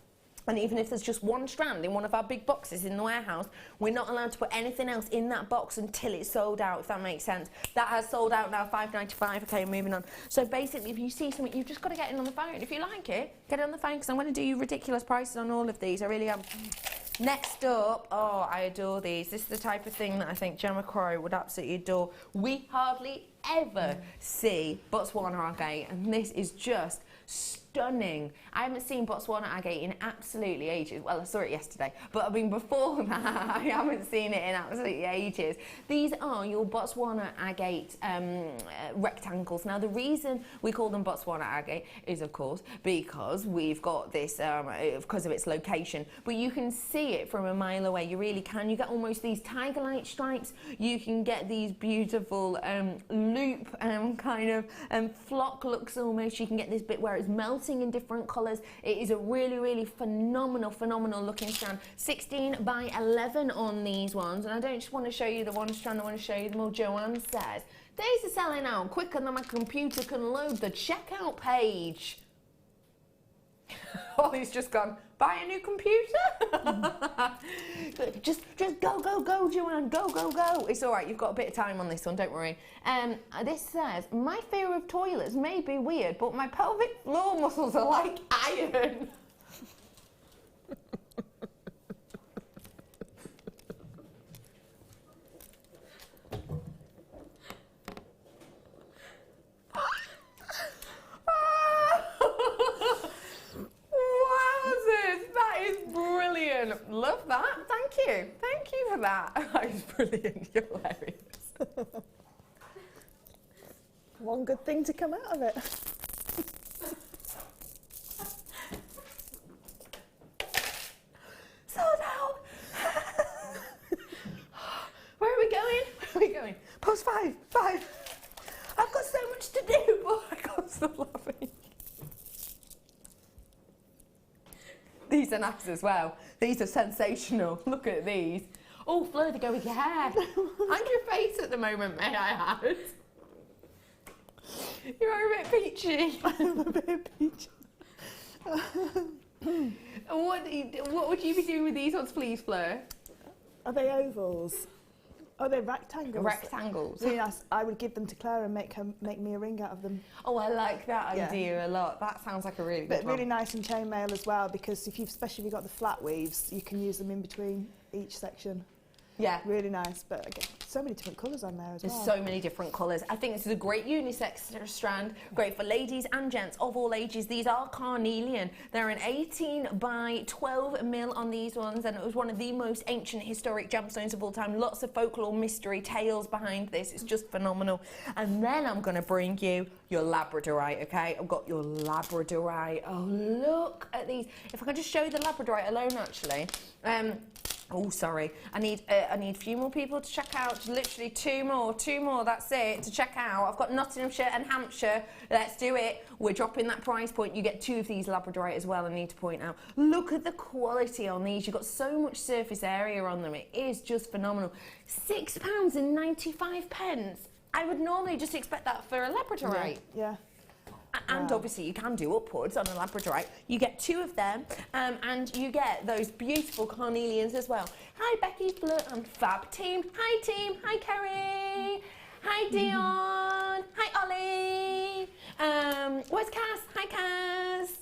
And even if there's just one strand in one of our big boxes in the warehouse, we're not allowed to put anything else in that box until it's sold out, if that makes sense. That has sold out now, £5.95. Okay, moving on. So basically, if you see something, you've just got to get it on the phone. If you like it, get it on the phone, because I'm going to do you ridiculous prices on all of these. I really am. Next up, oh, I adore these. This is the type of thing that I think Gemma Crow would absolutely adore. We hardly ever see Botswana agate, and this is just stunning. I haven't seen Botswana agate in absolutely ages. Well, I saw it yesterday, but I mean before that, I haven't seen it in absolutely ages. These are your Botswana agate rectangles. Now, the reason we call them Botswana agate is, of course, because we've got this, because of its location, but you can see it from a mile away. You really can. You get almost these tiger-like stripes. You can get these beautiful loop kind of flock looks almost. You can get this bit where it's melting in different colours. It is a really, really phenomenal looking strand. 16 by 11 on these ones, and I don't just want to show you the one strand, I want to show you them all. Joanne says, these are selling out quicker than my computer can load the checkout page. Ollie's just gone, buy a new computer? just go, Joanne, go. It's all right, you've got a bit of time on this one, don't worry. This says, my fear of toilets may be weird, but my pelvic floor muscles are like iron. Love that. Thank you for that. That is brilliant. You're hilarious. One good thing to come out of it. 5. I've got so much to do, but I can't stop laughing. These are nice as well. These are sensational. Look at these. Oh, Fleur, they go with your hair. And your face at the moment, may I add. You are a bit peachy. I'm a bit peachy. What would you be doing with these ones, please, Fleur? Are they ovals? Oh, they're rectangles. Rectangles. Really nice. I would give them to Claire and make me a ring out of them. Oh, I like that Yeah. idea a lot. That sounds like a really good But one. really nice in chainmail as well, because especially if you've got the flat weaves, you can use them in between each section. Yeah. Really nice, but again, so many different colours on there as There's well. so many different colours. I think this is a great unisex strand, great for ladies and gents of all ages. These are carnelian. They're an 18 by 12 mil on these ones, and it was one of the most ancient historic gemstones of all time. Lots of folklore, mystery, tales behind this. It's just phenomenal. And then I'm going to bring you your labradorite, okay? I've got your labradorite. Oh, look at these. If I can just show you the labradorite alone, actually. Oh, sorry. I need a few more people to check out. Literally two more. That's it to check out. I've got Nottinghamshire and Hampshire. Let's do it. We're dropping that price point. You get 2 of these labradorite as well. I need to point out. Look at the quality on these. You've got so much surface area on them. It is just phenomenal. £6.95. I would normally just expect that for a labradorite. Yeah. And obviously you can do upwards on a labradorite. You get 2 of them, and you get those beautiful carnelians as well. Hi Becky, Fleur and Fab team. Hi team, hi Kerry. Hi Dion. Hi Ollie. Where's Cass? Hi Cass.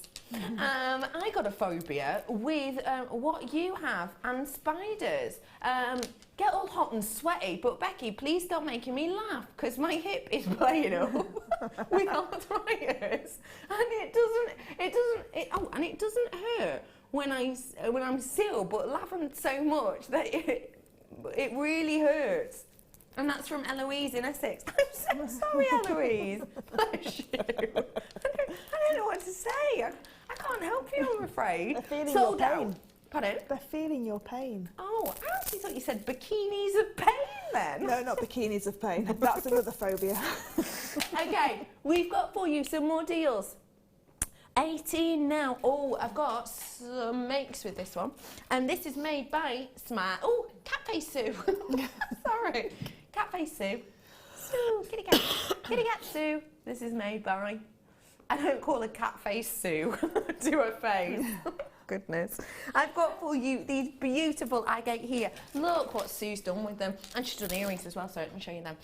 I got a phobia with what you have and spiders. Get all hot and sweaty, but Becky, please stop making me laugh because my hip is playing up with arthritis, and it doesn't hurt when I'm still, but laughing so much that it really hurts. And that's from Eloise in Essex. I'm so sorry, Eloise. Bless you. I don't know what to say. I can't help you, I'm afraid. They're feeling Sold your out. pain. Pardon? They're feeling your pain. Oh, I actually thought you said bikinis of pain then. No, not bikinis of pain. That's another phobia. Okay, we've got for you some more deals. 18 now. Oh, I've got some makes with this one. And this is made by Smart. Oh, Catface Sue. Sorry. Catface Sue. Sue, kitty cat. Kitty cat Sue. This is made by... I don't call her Catface Sue to her face. Goodness. I've got for you these beautiful agate here. Look what Sue's done with them. And she's done earrings as well, so I can show you them.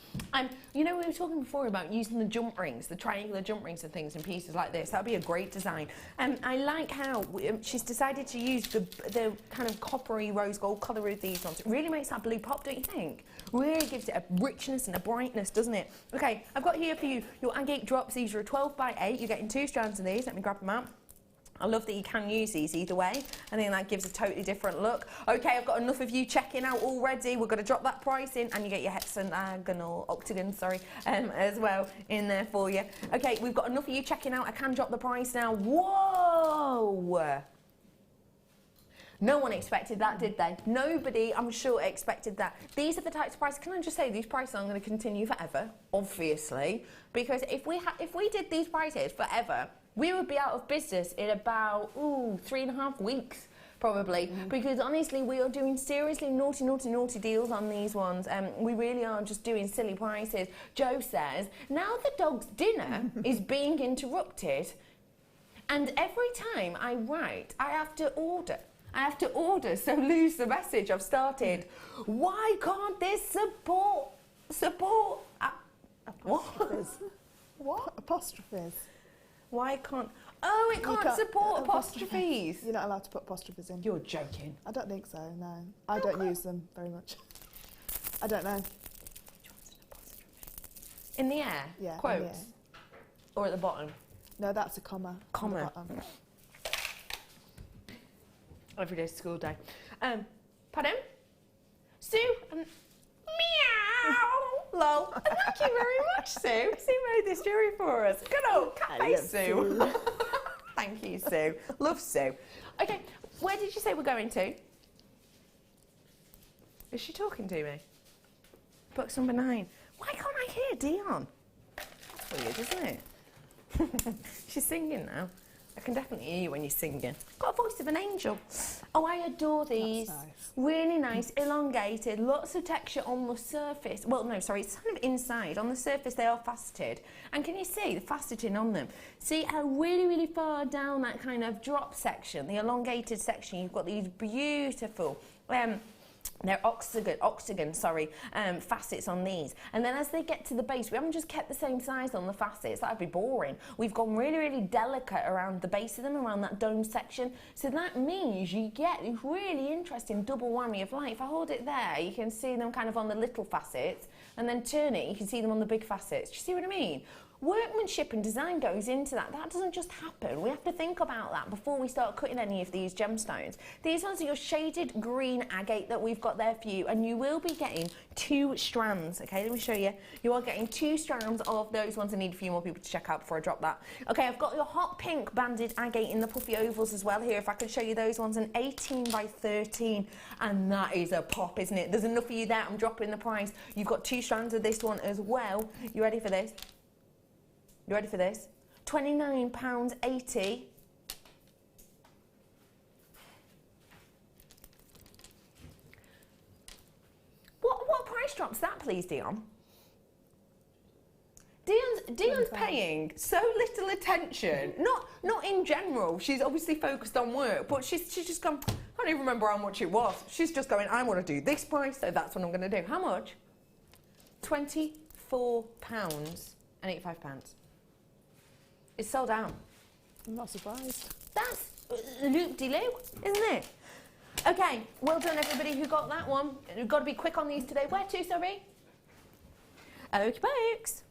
You know, we were talking before about using the jump rings, the triangular jump rings and things in pieces like this. That'd be a great design. I like how she's decided to use the kind of coppery rose gold colour with these ones. It really makes that blue pop, don't you think? Really gives it a richness and a brightness, doesn't it? Okay, I've got here for you your agate drops. These are a 12 by 8. You're getting 2 strands of these. Let me grab them out. I love that you can use these either way. I think that gives a totally different look. Okay, I've got enough of you checking out already. We're going to drop that price in, and you get your octagon, as well in there for you. Okay, we've got enough of you checking out. I can drop the price now. Whoa! No one expected that, did they? Nobody, I'm sure, expected that. These are the types of prices. Can I just say these prices aren't going to continue forever, obviously, because if we did these prices forever, we would be out of business in about 3.5 weeks, probably. Because honestly, we are doing seriously naughty deals on these ones. We really are just doing silly prices. Joe says, now the dog's dinner is being interrupted, and every time I write, I have to order, so lose the message I've started. Why can't this support? Apostrophes. What? Apostrophes. Why can't... Oh, it can't support apostrophes. You're not allowed to put apostrophes in. You're joking. I don't think so, no. I don't use them very much. I don't know. In the air? Yeah. Quotes? In the air. Or at the bottom? No, that's a comma. Comma. On the bottom. Every day's school day. Pardon? Sue? Meow! Lol. Thank you very much, Sue. Sue made this jewellery for us. Good old Catface Sue. Thank you, Sue. Love Sue. Okay, where did you say we're going to? Is she talking to me? Box number 9. Why can't here, Dion. That's weird, isn't it? She's singing now. I can definitely hear you when you're singing. Got a voice of an angel. Oh, I adore these. That's nice. Really nice, elongated, lots of texture on the surface. Well, no, sorry, it's kind of inside. On the surface, they are faceted. And can you see the faceting on them? See how really, really far down that kind of drop section, the elongated section, you've got these beautiful they're octagon, facets on these. And then as they get to the base, we haven't just kept the same size on the facets, that'd be boring. We've gone really, really delicate around the base of them, around that dome section. So that means you get this really interesting double whammy of light. If I hold it there, you can see them kind of on the little facets, and then turn it, you can see them on the big facets. Do you see what I mean? Workmanship and design goes into that. That doesn't just happen. We have to think about that before we start cutting any of these gemstones. These ones are your shaded green agate that we've got there for you, and you will be getting 2 strands. Okay, let me show you. You are getting 2 strands of those ones. I need a few more people to check out before I drop that. Okay, I've got your hot pink banded agate in the puffy ovals as well here. If I could show you those ones, an 18 by 13, and that is a pop, isn't it? There's enough for you there. I'm dropping the price. You've got 2 strands of this one as well. You ready for this? You ready for this? £29.80. What price drop's that, please, Dion? Dion's paying so little attention. Not in general. She's obviously focused on work, but she's just gone, I don't even remember how much it was. She's just going, I want to do this price, so that's what I'm going to do. How much? £24.85. It's sold out. I'm not surprised. That's loop-de-loo, isn't it? Okay, well done everybody who got that one. You've got to be quick on these today. Where to, sorry? Okie pokes.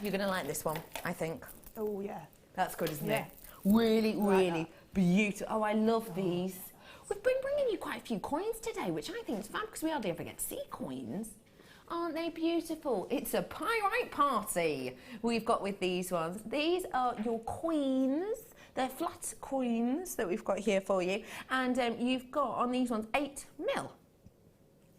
You're going to like this one, I think. Oh, yeah. That's good, isn't Yeah. it? Really, really beautiful. Oh, I love these. We've been bringing you quite a few coins today, which I think is fab because we hardly ever get to see coins. Aren't they beautiful? It's a pyrite party we've got with these ones. These are your coins. They're flat coins that we've got here for you. And you've got on these ones 8mm.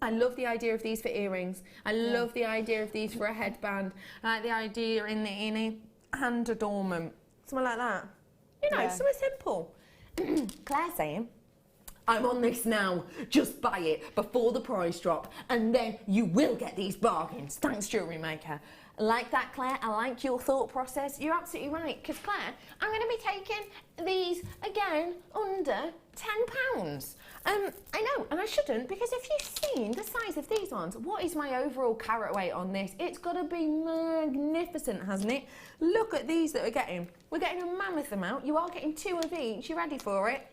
I love the idea of these for earrings. I love the idea of these for a headband. I like the idea in a hand adornment. Something like that. You know, something simple. Claire's saying, I'm on this now. Just buy it before the price drop, and then you will get these bargains. Thanks, Jewellery Maker. I like that, Claire. I like your thought process. You're absolutely right, because Claire, I'm going to be taking these again under £10. I know, and I shouldn't, because if you've seen the size of these ones, what is my overall carat weight on this? It's got to be magnificent, hasn't it? Look at these that we're getting. We're getting a mammoth amount. You are getting 2 of each. You ready for it?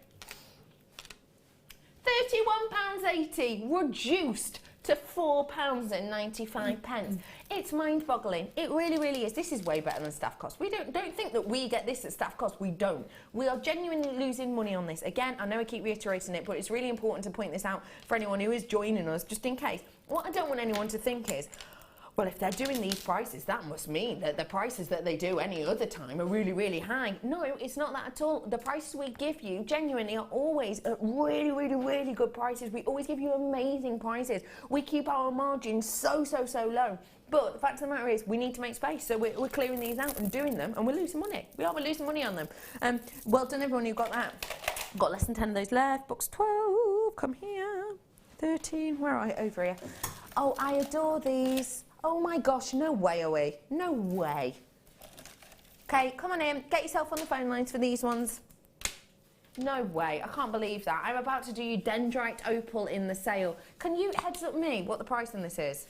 £31.80 reduced to £4.95. It's mind-boggling. It really, really is. This is way better than staff cost. We don't think that we get this at staff cost. We don't. We are genuinely losing money on this. Again, I know I keep reiterating it, but it's really important to point this out for anyone who is joining us, just in case. What I don't want anyone to think is, well, if they're doing these prices, that must mean that the prices that they do any other time are really, really high. No, it's not that at all. The prices we give you genuinely are always at really, really, really good prices. We always give you amazing prices. We keep our margins so low. But the fact of the matter is, we need to make space, so we're clearing these out and doing them, and we're losing money. We're losing money on them. Well done, everyone who got that. Got less than 10 of those left. Box 12, come here. 13, where are I? Over here. Oh, I adore these. Oh my gosh, no way are we? No way. Okay, come on in. Get yourself on the phone lines for these ones. No way. I can't believe that. I'm about to do you dendrite opal in the sale. Can you heads up me what the price on this is?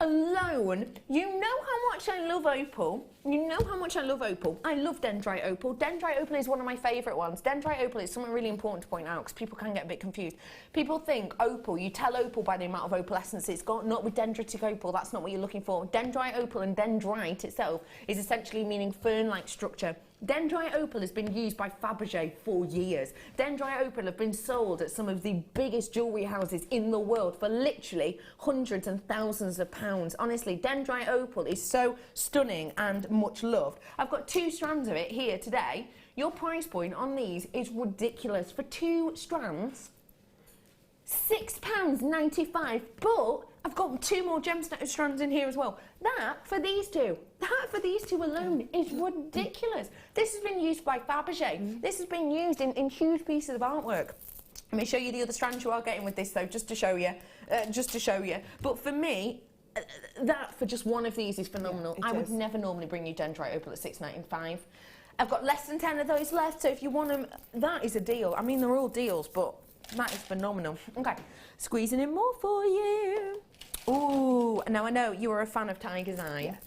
Alone, you know how much I love opal. You know how much I love opal. I love dendrite opal. Dendrite opal is one of my favourite ones. Dendrite opal is something really important to point out because people can get a bit confused. People think opal, you tell opal by the amount of opal essence it's got, not with dendritic opal. That's not what you're looking for. Dendrite opal and dendrite itself is essentially meaning fern-like structure. Dendrite opal has been used by Fabergé for years. Dendrite opal have been sold at some of the biggest jewellery houses in the world for literally hundreds and thousands of pounds. Honestly, dendrite opal is so stunning and much loved. I've got 2 strands of it here today. Your price point on these is ridiculous. For 2 strands, £6.95, but I've got 2 more gemstone strands in here as well. That for these two alone is ridiculous. This has been used by Fabergé. This has been used in huge pieces of artwork. Let me show you the other strands you are getting with this though, just to show you. But for me, that for just one of these is phenomenal. I would never normally bring you dendrite opal at £6.95. I've got less than 10 of those left, so if you want them, that is a deal. I mean, they're all deals, but that is phenomenal. Okay, squeezing in more for you. Ooh, now I know you are a fan of Tiger's Eye.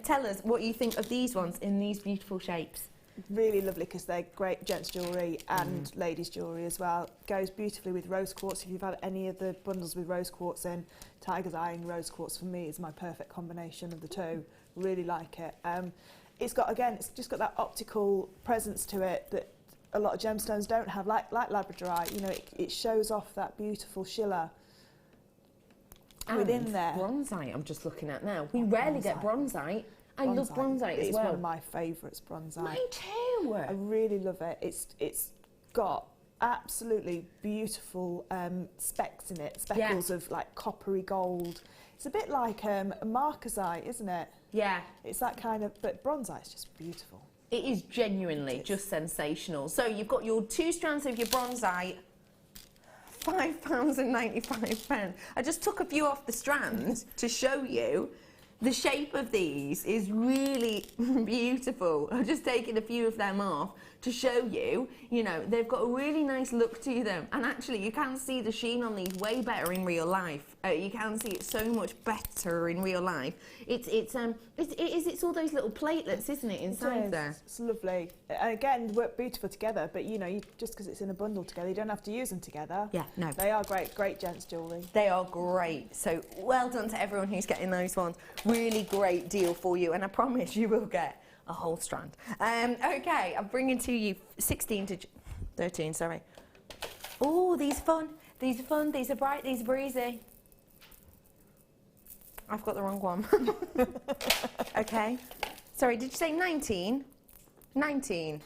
Tell us what you think of these ones in these beautiful shapes. Really lovely because they're great gents jewellery and ladies jewellery as well. Goes beautifully with rose quartz. If you've had any of the bundles with rose quartz in, Tiger's Eye and rose quartz for me is my perfect combination of the two. Really like it. It's got, again, it's just got that optical presence to it that a lot of gemstones don't have, like labradorite. You know, it shows off that beautiful shiller within there. Bronzite, I'm just looking at now. We rarely get bronzite. I love bronzite as well. It's one of my favourites, bronzite. Mine too. I really love it. It's got absolutely beautiful specks in it, speckles of like coppery gold. It's a bit like a marcasite, isn't it? Yeah. It's that kind of, but bronzite's just beautiful. It is genuinely just sensational. So you've got your 2 strands of your bronzite, £5.95. I just took a few off the strands to show you. The shape of these is really beautiful. I've just taken a few of them off to show you, you know, they've got a really nice look to them. And actually, you can see the sheen on these way better in real life. You can see it so much better in real life. It's all those little platelets, isn't it, inside there? It's lovely. And again, work beautiful together, but you know, just because it's in a bundle together, you don't have to use them together. Yeah, no. They are great gents jewellery. They are great. So well done to everyone who's getting those ones. Really great deal for you, and I promise you will get a whole strand. Okay, I'm bringing to you 16 to 13, sorry. Oh, these are fun. These are fun, these are bright, these are breezy. I've got the wrong one. Okay. Sorry, did you say 19? 19.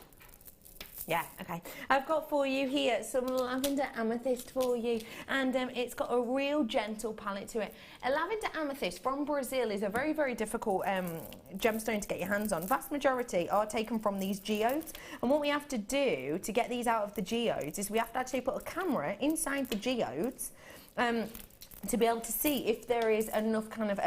Yeah, okay. I've got for you here some lavender amethyst for you, and it's got a real gentle palette to it. A lavender amethyst from Brazil is a very, very difficult gemstone to get your hands on. Vast majority are taken from these geodes, and what we have to do to get these out of the geodes is we have to actually put a camera inside the geodes to be able to see if there is enough kind of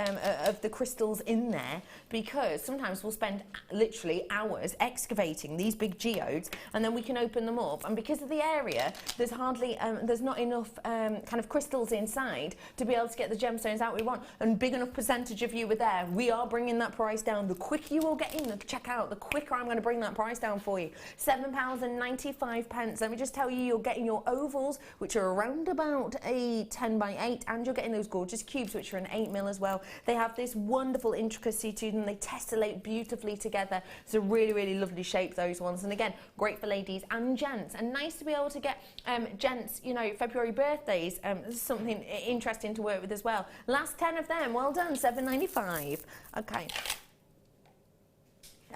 the crystals in there, because sometimes we'll spend literally hours excavating these big geodes and then we can open them up, and because of the area there's hardly there's not enough kind of crystals inside to be able to get the gemstones out we want, and big enough percentage of you were there. We are bringing that price down. The quicker you all get in the checkout, the quicker I'm going to bring that price down for you. £7.95. Let me just tell you, you're getting your ovals, which are around about a 10 by 8, and you're getting those gorgeous cubes, which are an 8mm as well. They have this wonderful intricacy to them. They tessellate beautifully together. It's a really, really lovely shape, those ones. And again, great for ladies and gents. And nice to be able to get gents, you know, February birthdays. This is something interesting to work with as well. Last 10 of them. Well done, £7.95. Okay.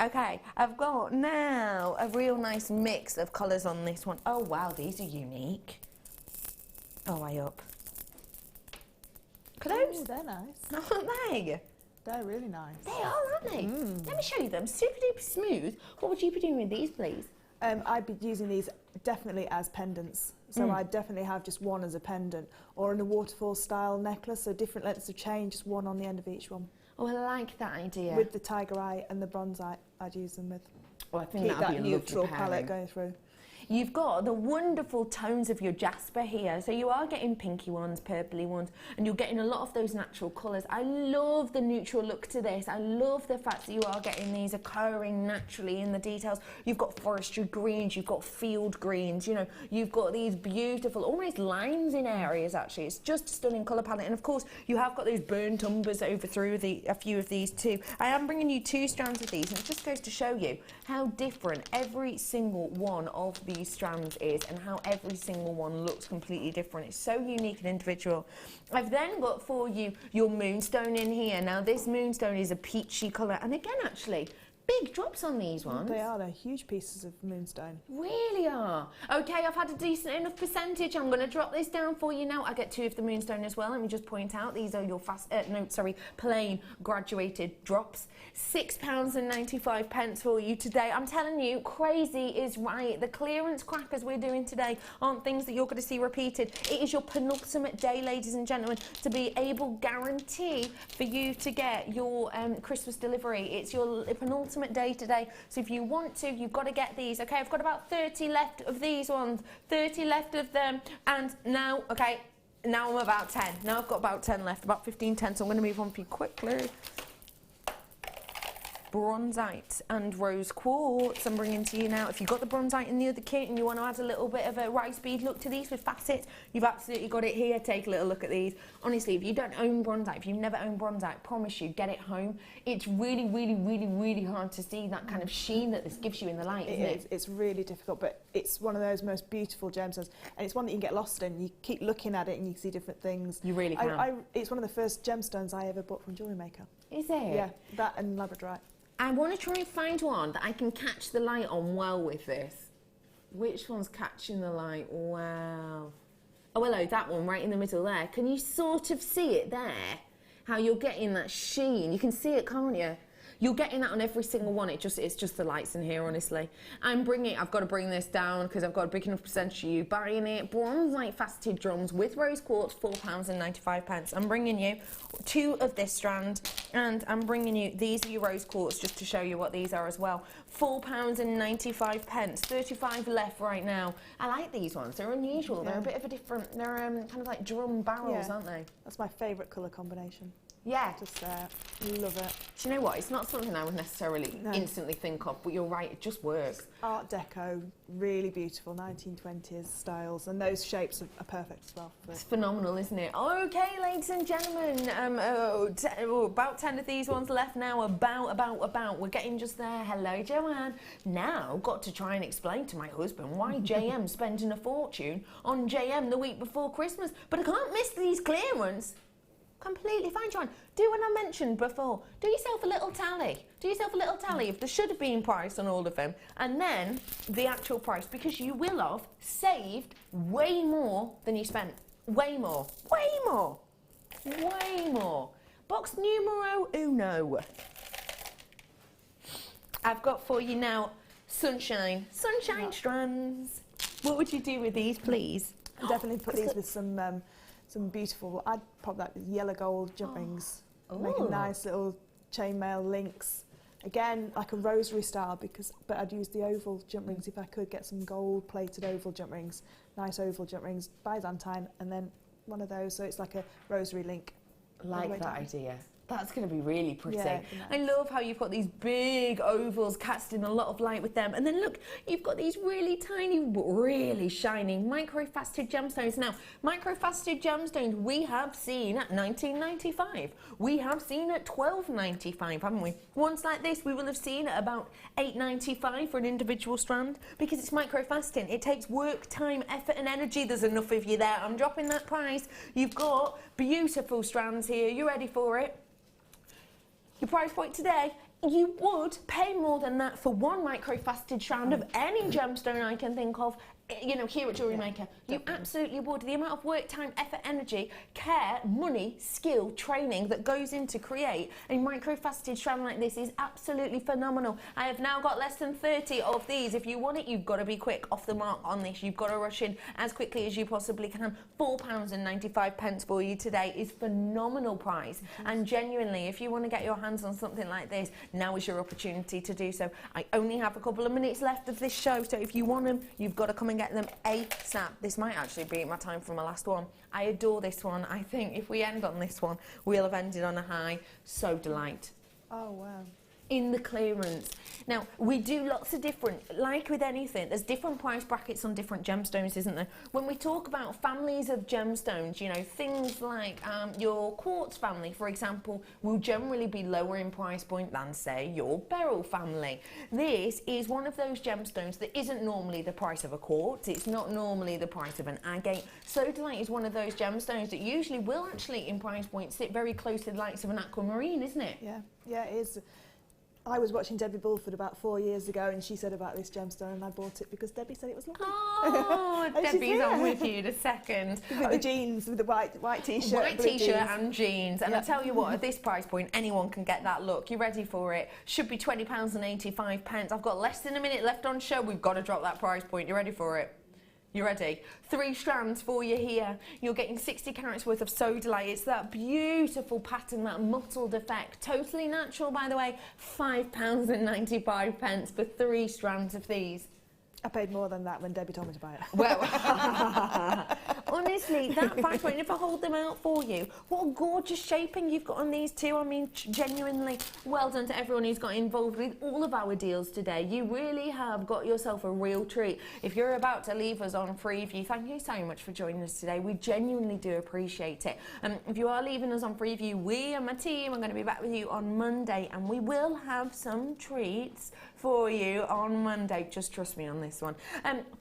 Okay, I've got now a real nice mix of colours on this one. Oh, wow, these are unique. Oh, way up. Look at those. Ooh, they're nice. Aren't they? They're really nice. They are, aren't they? Let me show you them. Super duper smooth. What would you be doing with these, please? I'd be using these definitely as pendants. So I'd definitely have just one as a pendant, or in a waterfall style necklace, so different lengths of chain, just one on the end of each one. Oh, I like that idea. With the tiger eye and the bronzite, I'd use them with. Oh, I think keep that'd that be a neutral lovely palette pairing. going through. You've got the wonderful tones of your jasper here. So you are getting pinky ones, purpley ones, and you're getting a lot of those natural colours. I love the neutral look to this. I love the fact that you are getting these occurring naturally in the details. You've got forestry greens, you've got field greens, you know, you've got these beautiful, almost limes in areas actually. It's just a stunning colour palette. And of course, you have got those burnt umbers over through a few of these too. I am bringing you 2 strands of these, and it just goes to show you how different every single one of these strands is, and how every single one looks completely different. It's so unique and individual. I've then got for you your moonstone in here. Now this moonstone is a peachy colour, and again actually big drops on these ones. They are, they're huge pieces of moonstone. Really are. are. Okay, I've had a decent enough percentage. I'm going to drop this down for you now. I get 2 of the moonstone as well. Let me just point out, these are your plain graduated drops. £6.95 for you today. I'm telling you, crazy is right. The clearance crackers we're doing today aren't things that you're going to see repeated. It is your penultimate day, ladies and gentlemen, to be able guarantee for you to get your Christmas delivery. It's your penultimate day today. So if you want to, you've got to get these. Okay, I've got about 30 left of these ones, 30 left of them, and now, okay, now I'm about 10. Now I've got about 10 left, about 15, 10, so I'm going to move on for you quickly. Bronzite and rose quartz I'm bringing to you now. If you've got the bronzite in the other kit and you want to add a little bit of a rice bead look to these with facets, you've absolutely got it here. Take a little look at these. Honestly, if you don't own bronzite, if you've never owned bronzite, promise you, get it home. It's really, really, really, really hard to see that kind of sheen that this gives you in the light, isn't it? It's really difficult, but it's one of those most beautiful gemstones, and it's one that you can get lost in. You keep looking at it and you see different things. You really can. It's one of the first gemstones I ever bought from JewelleryMaker. Is it? Yeah, that and labradorite. I want to try and find one that I can catch the light on well with this. Which one's catching the light? Wow. Oh, hello, that one right in the middle there. Can you sort of see it there? How you're getting that sheen. You can see it, can't you? You're getting that on every single one. It's just the lights in here, honestly. I've got to bring this down because I've got a big enough percentage of you buying it. Bronzite faceted drums with rose quartz, £4.95. I'm bringing you 2 of this strand, and I'm bringing you, these are your rose quartz, just to show you what these are as well. £4.95, 35 left right now. I like these ones. They're unusual. Yeah. They're a bit of a different, they're kind of like drum barrels, aren't they? That's my favourite colour combination. Yeah. Just love it. Do you know what? It's not something I would necessarily instantly think of, but you're right, it just works. Art Deco, really beautiful, 1920s styles, and those shapes are perfect as well. It's phenomenal, isn't it? Okay, ladies and gentlemen, about 10 of these ones left now, about. We're getting just there. Hello, Joanne. Now, got to try and explain to my husband why JM's spending a fortune on JM the week before Christmas, but I can't miss these clearance. Completely fine, John. Do what I mentioned before. Do yourself a little tally. Do yourself a little tally of the should have been price on all of them, and then the actual price, because you will have saved way more than you spent. Way more. Way more. Way more. Box numero uno. I've got for you now sunshine strands. What would you do with these, please? Definitely put these with some beautiful, I'd pop that with yellow gold jump rings. Make a nice little chainmail links. Again, like a rosary style, but I'd use the oval jump rings if I could, get some gold plated oval jump rings, nice oval jump rings, Byzantine, and then one of those, so it's like a rosary link. Like that idea. That's going to be really pretty. Yeah, I love how you've got these big ovals casting a lot of light with them. And then look, you've got these really tiny, really shiny micro-faceted gemstones. Now, micro-faceted gemstones we have seen at $19.95. We have seen at $12.95, haven't we? Ones like this we will have seen at about $8.95 for an individual strand, because it's micro-faceting. It takes work, time, effort and energy. There's enough of you there. I'm dropping that price. You've got beautiful strands here. You ready for it? Your price point today, you would pay more than that for one micro-faceted strand of any gemstone I can think of, you know, here at JewelleryMaker. You absolutely would. The amount of work, time, effort, energy, care, money, skill, training that goes into create a micro-faceted strand like this is absolutely phenomenal. I have now got less than 30 of these. If you want it, you've got to be quick off the mark on this. You've got to rush in as quickly as you possibly can. £4.95 for you today is phenomenal price. And genuinely, if you want to get your hands on something like this, now is your opportunity to do so. I only have a couple of minutes left of this show, so if you want them, you've got to come and get them ASAP. This might actually be my time for my last one. I adore this one. I think if we end on this one, we'll have ended on a high. So delight. Oh, wow. In the clearance. Now, we do lots of different, like with anything, there's different price brackets on different gemstones, isn't there? When we talk about families of gemstones, you know, things like your quartz family, for example, will generally be lower in price point than, say, your beryl family. This is one of those gemstones that isn't normally the price of a quartz. It's not normally the price of an agate. Sodalite is one of those gemstones that usually will actually, in price point, sit very close to the likes of an aquamarine, isn't it? Yeah, yeah, it is. I was watching Debbie Bulford about 4 years ago, and she said about this gemstone, and I bought it because Debbie said it was lovely. Oh, And she's Debbie's on here. with you in a second. With the jeans, with the white t-shirt. White blue t-shirt jeans. and jeans, and I Yep. tell you what, at this price point, anyone can get that look. You ready for it? Should be £20.85. I've got less than a minute left on show. We've got to drop that price point. You ready for it? You ready? 3 strands for you here. You're getting 60 carats worth of So Delight. It's that beautiful pattern, that mottled effect. Totally natural, by the way. £5.95 for 3 strands of these. I paid more than that when Debbie told me to buy it. Well, honestly, that price point, if I hold them out for you, what a gorgeous shaping you've got on these too. I mean, genuinely, well done to everyone who's got involved with all of our deals today. You really have got yourself a real treat. If you're about to leave us on Freeview, thank you so much for joining us today. We genuinely do appreciate it. If you are leaving us on Freeview, we and my team are going to be back with you on Monday, and we will have some treats for you on Monday. Just trust me on this one.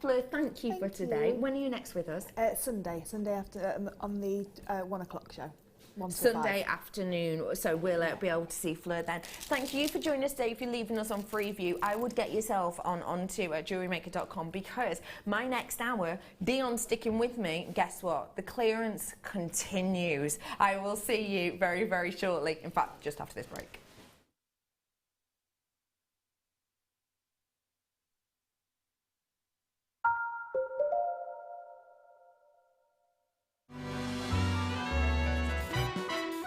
Fleur, thank you for today. When are you next with us? Sunday after on the 1 o'clock show. 1 to Sunday 5. afternoon, so we'll be able to see Fleur then. Thank you for joining us today. If you're leaving us on Freeview, I would get yourself onto JewelleryMaker.com, because my next hour, Dion's sticking with me. Guess what? The clearance continues. I will see you very, very shortly. In fact, just after this break.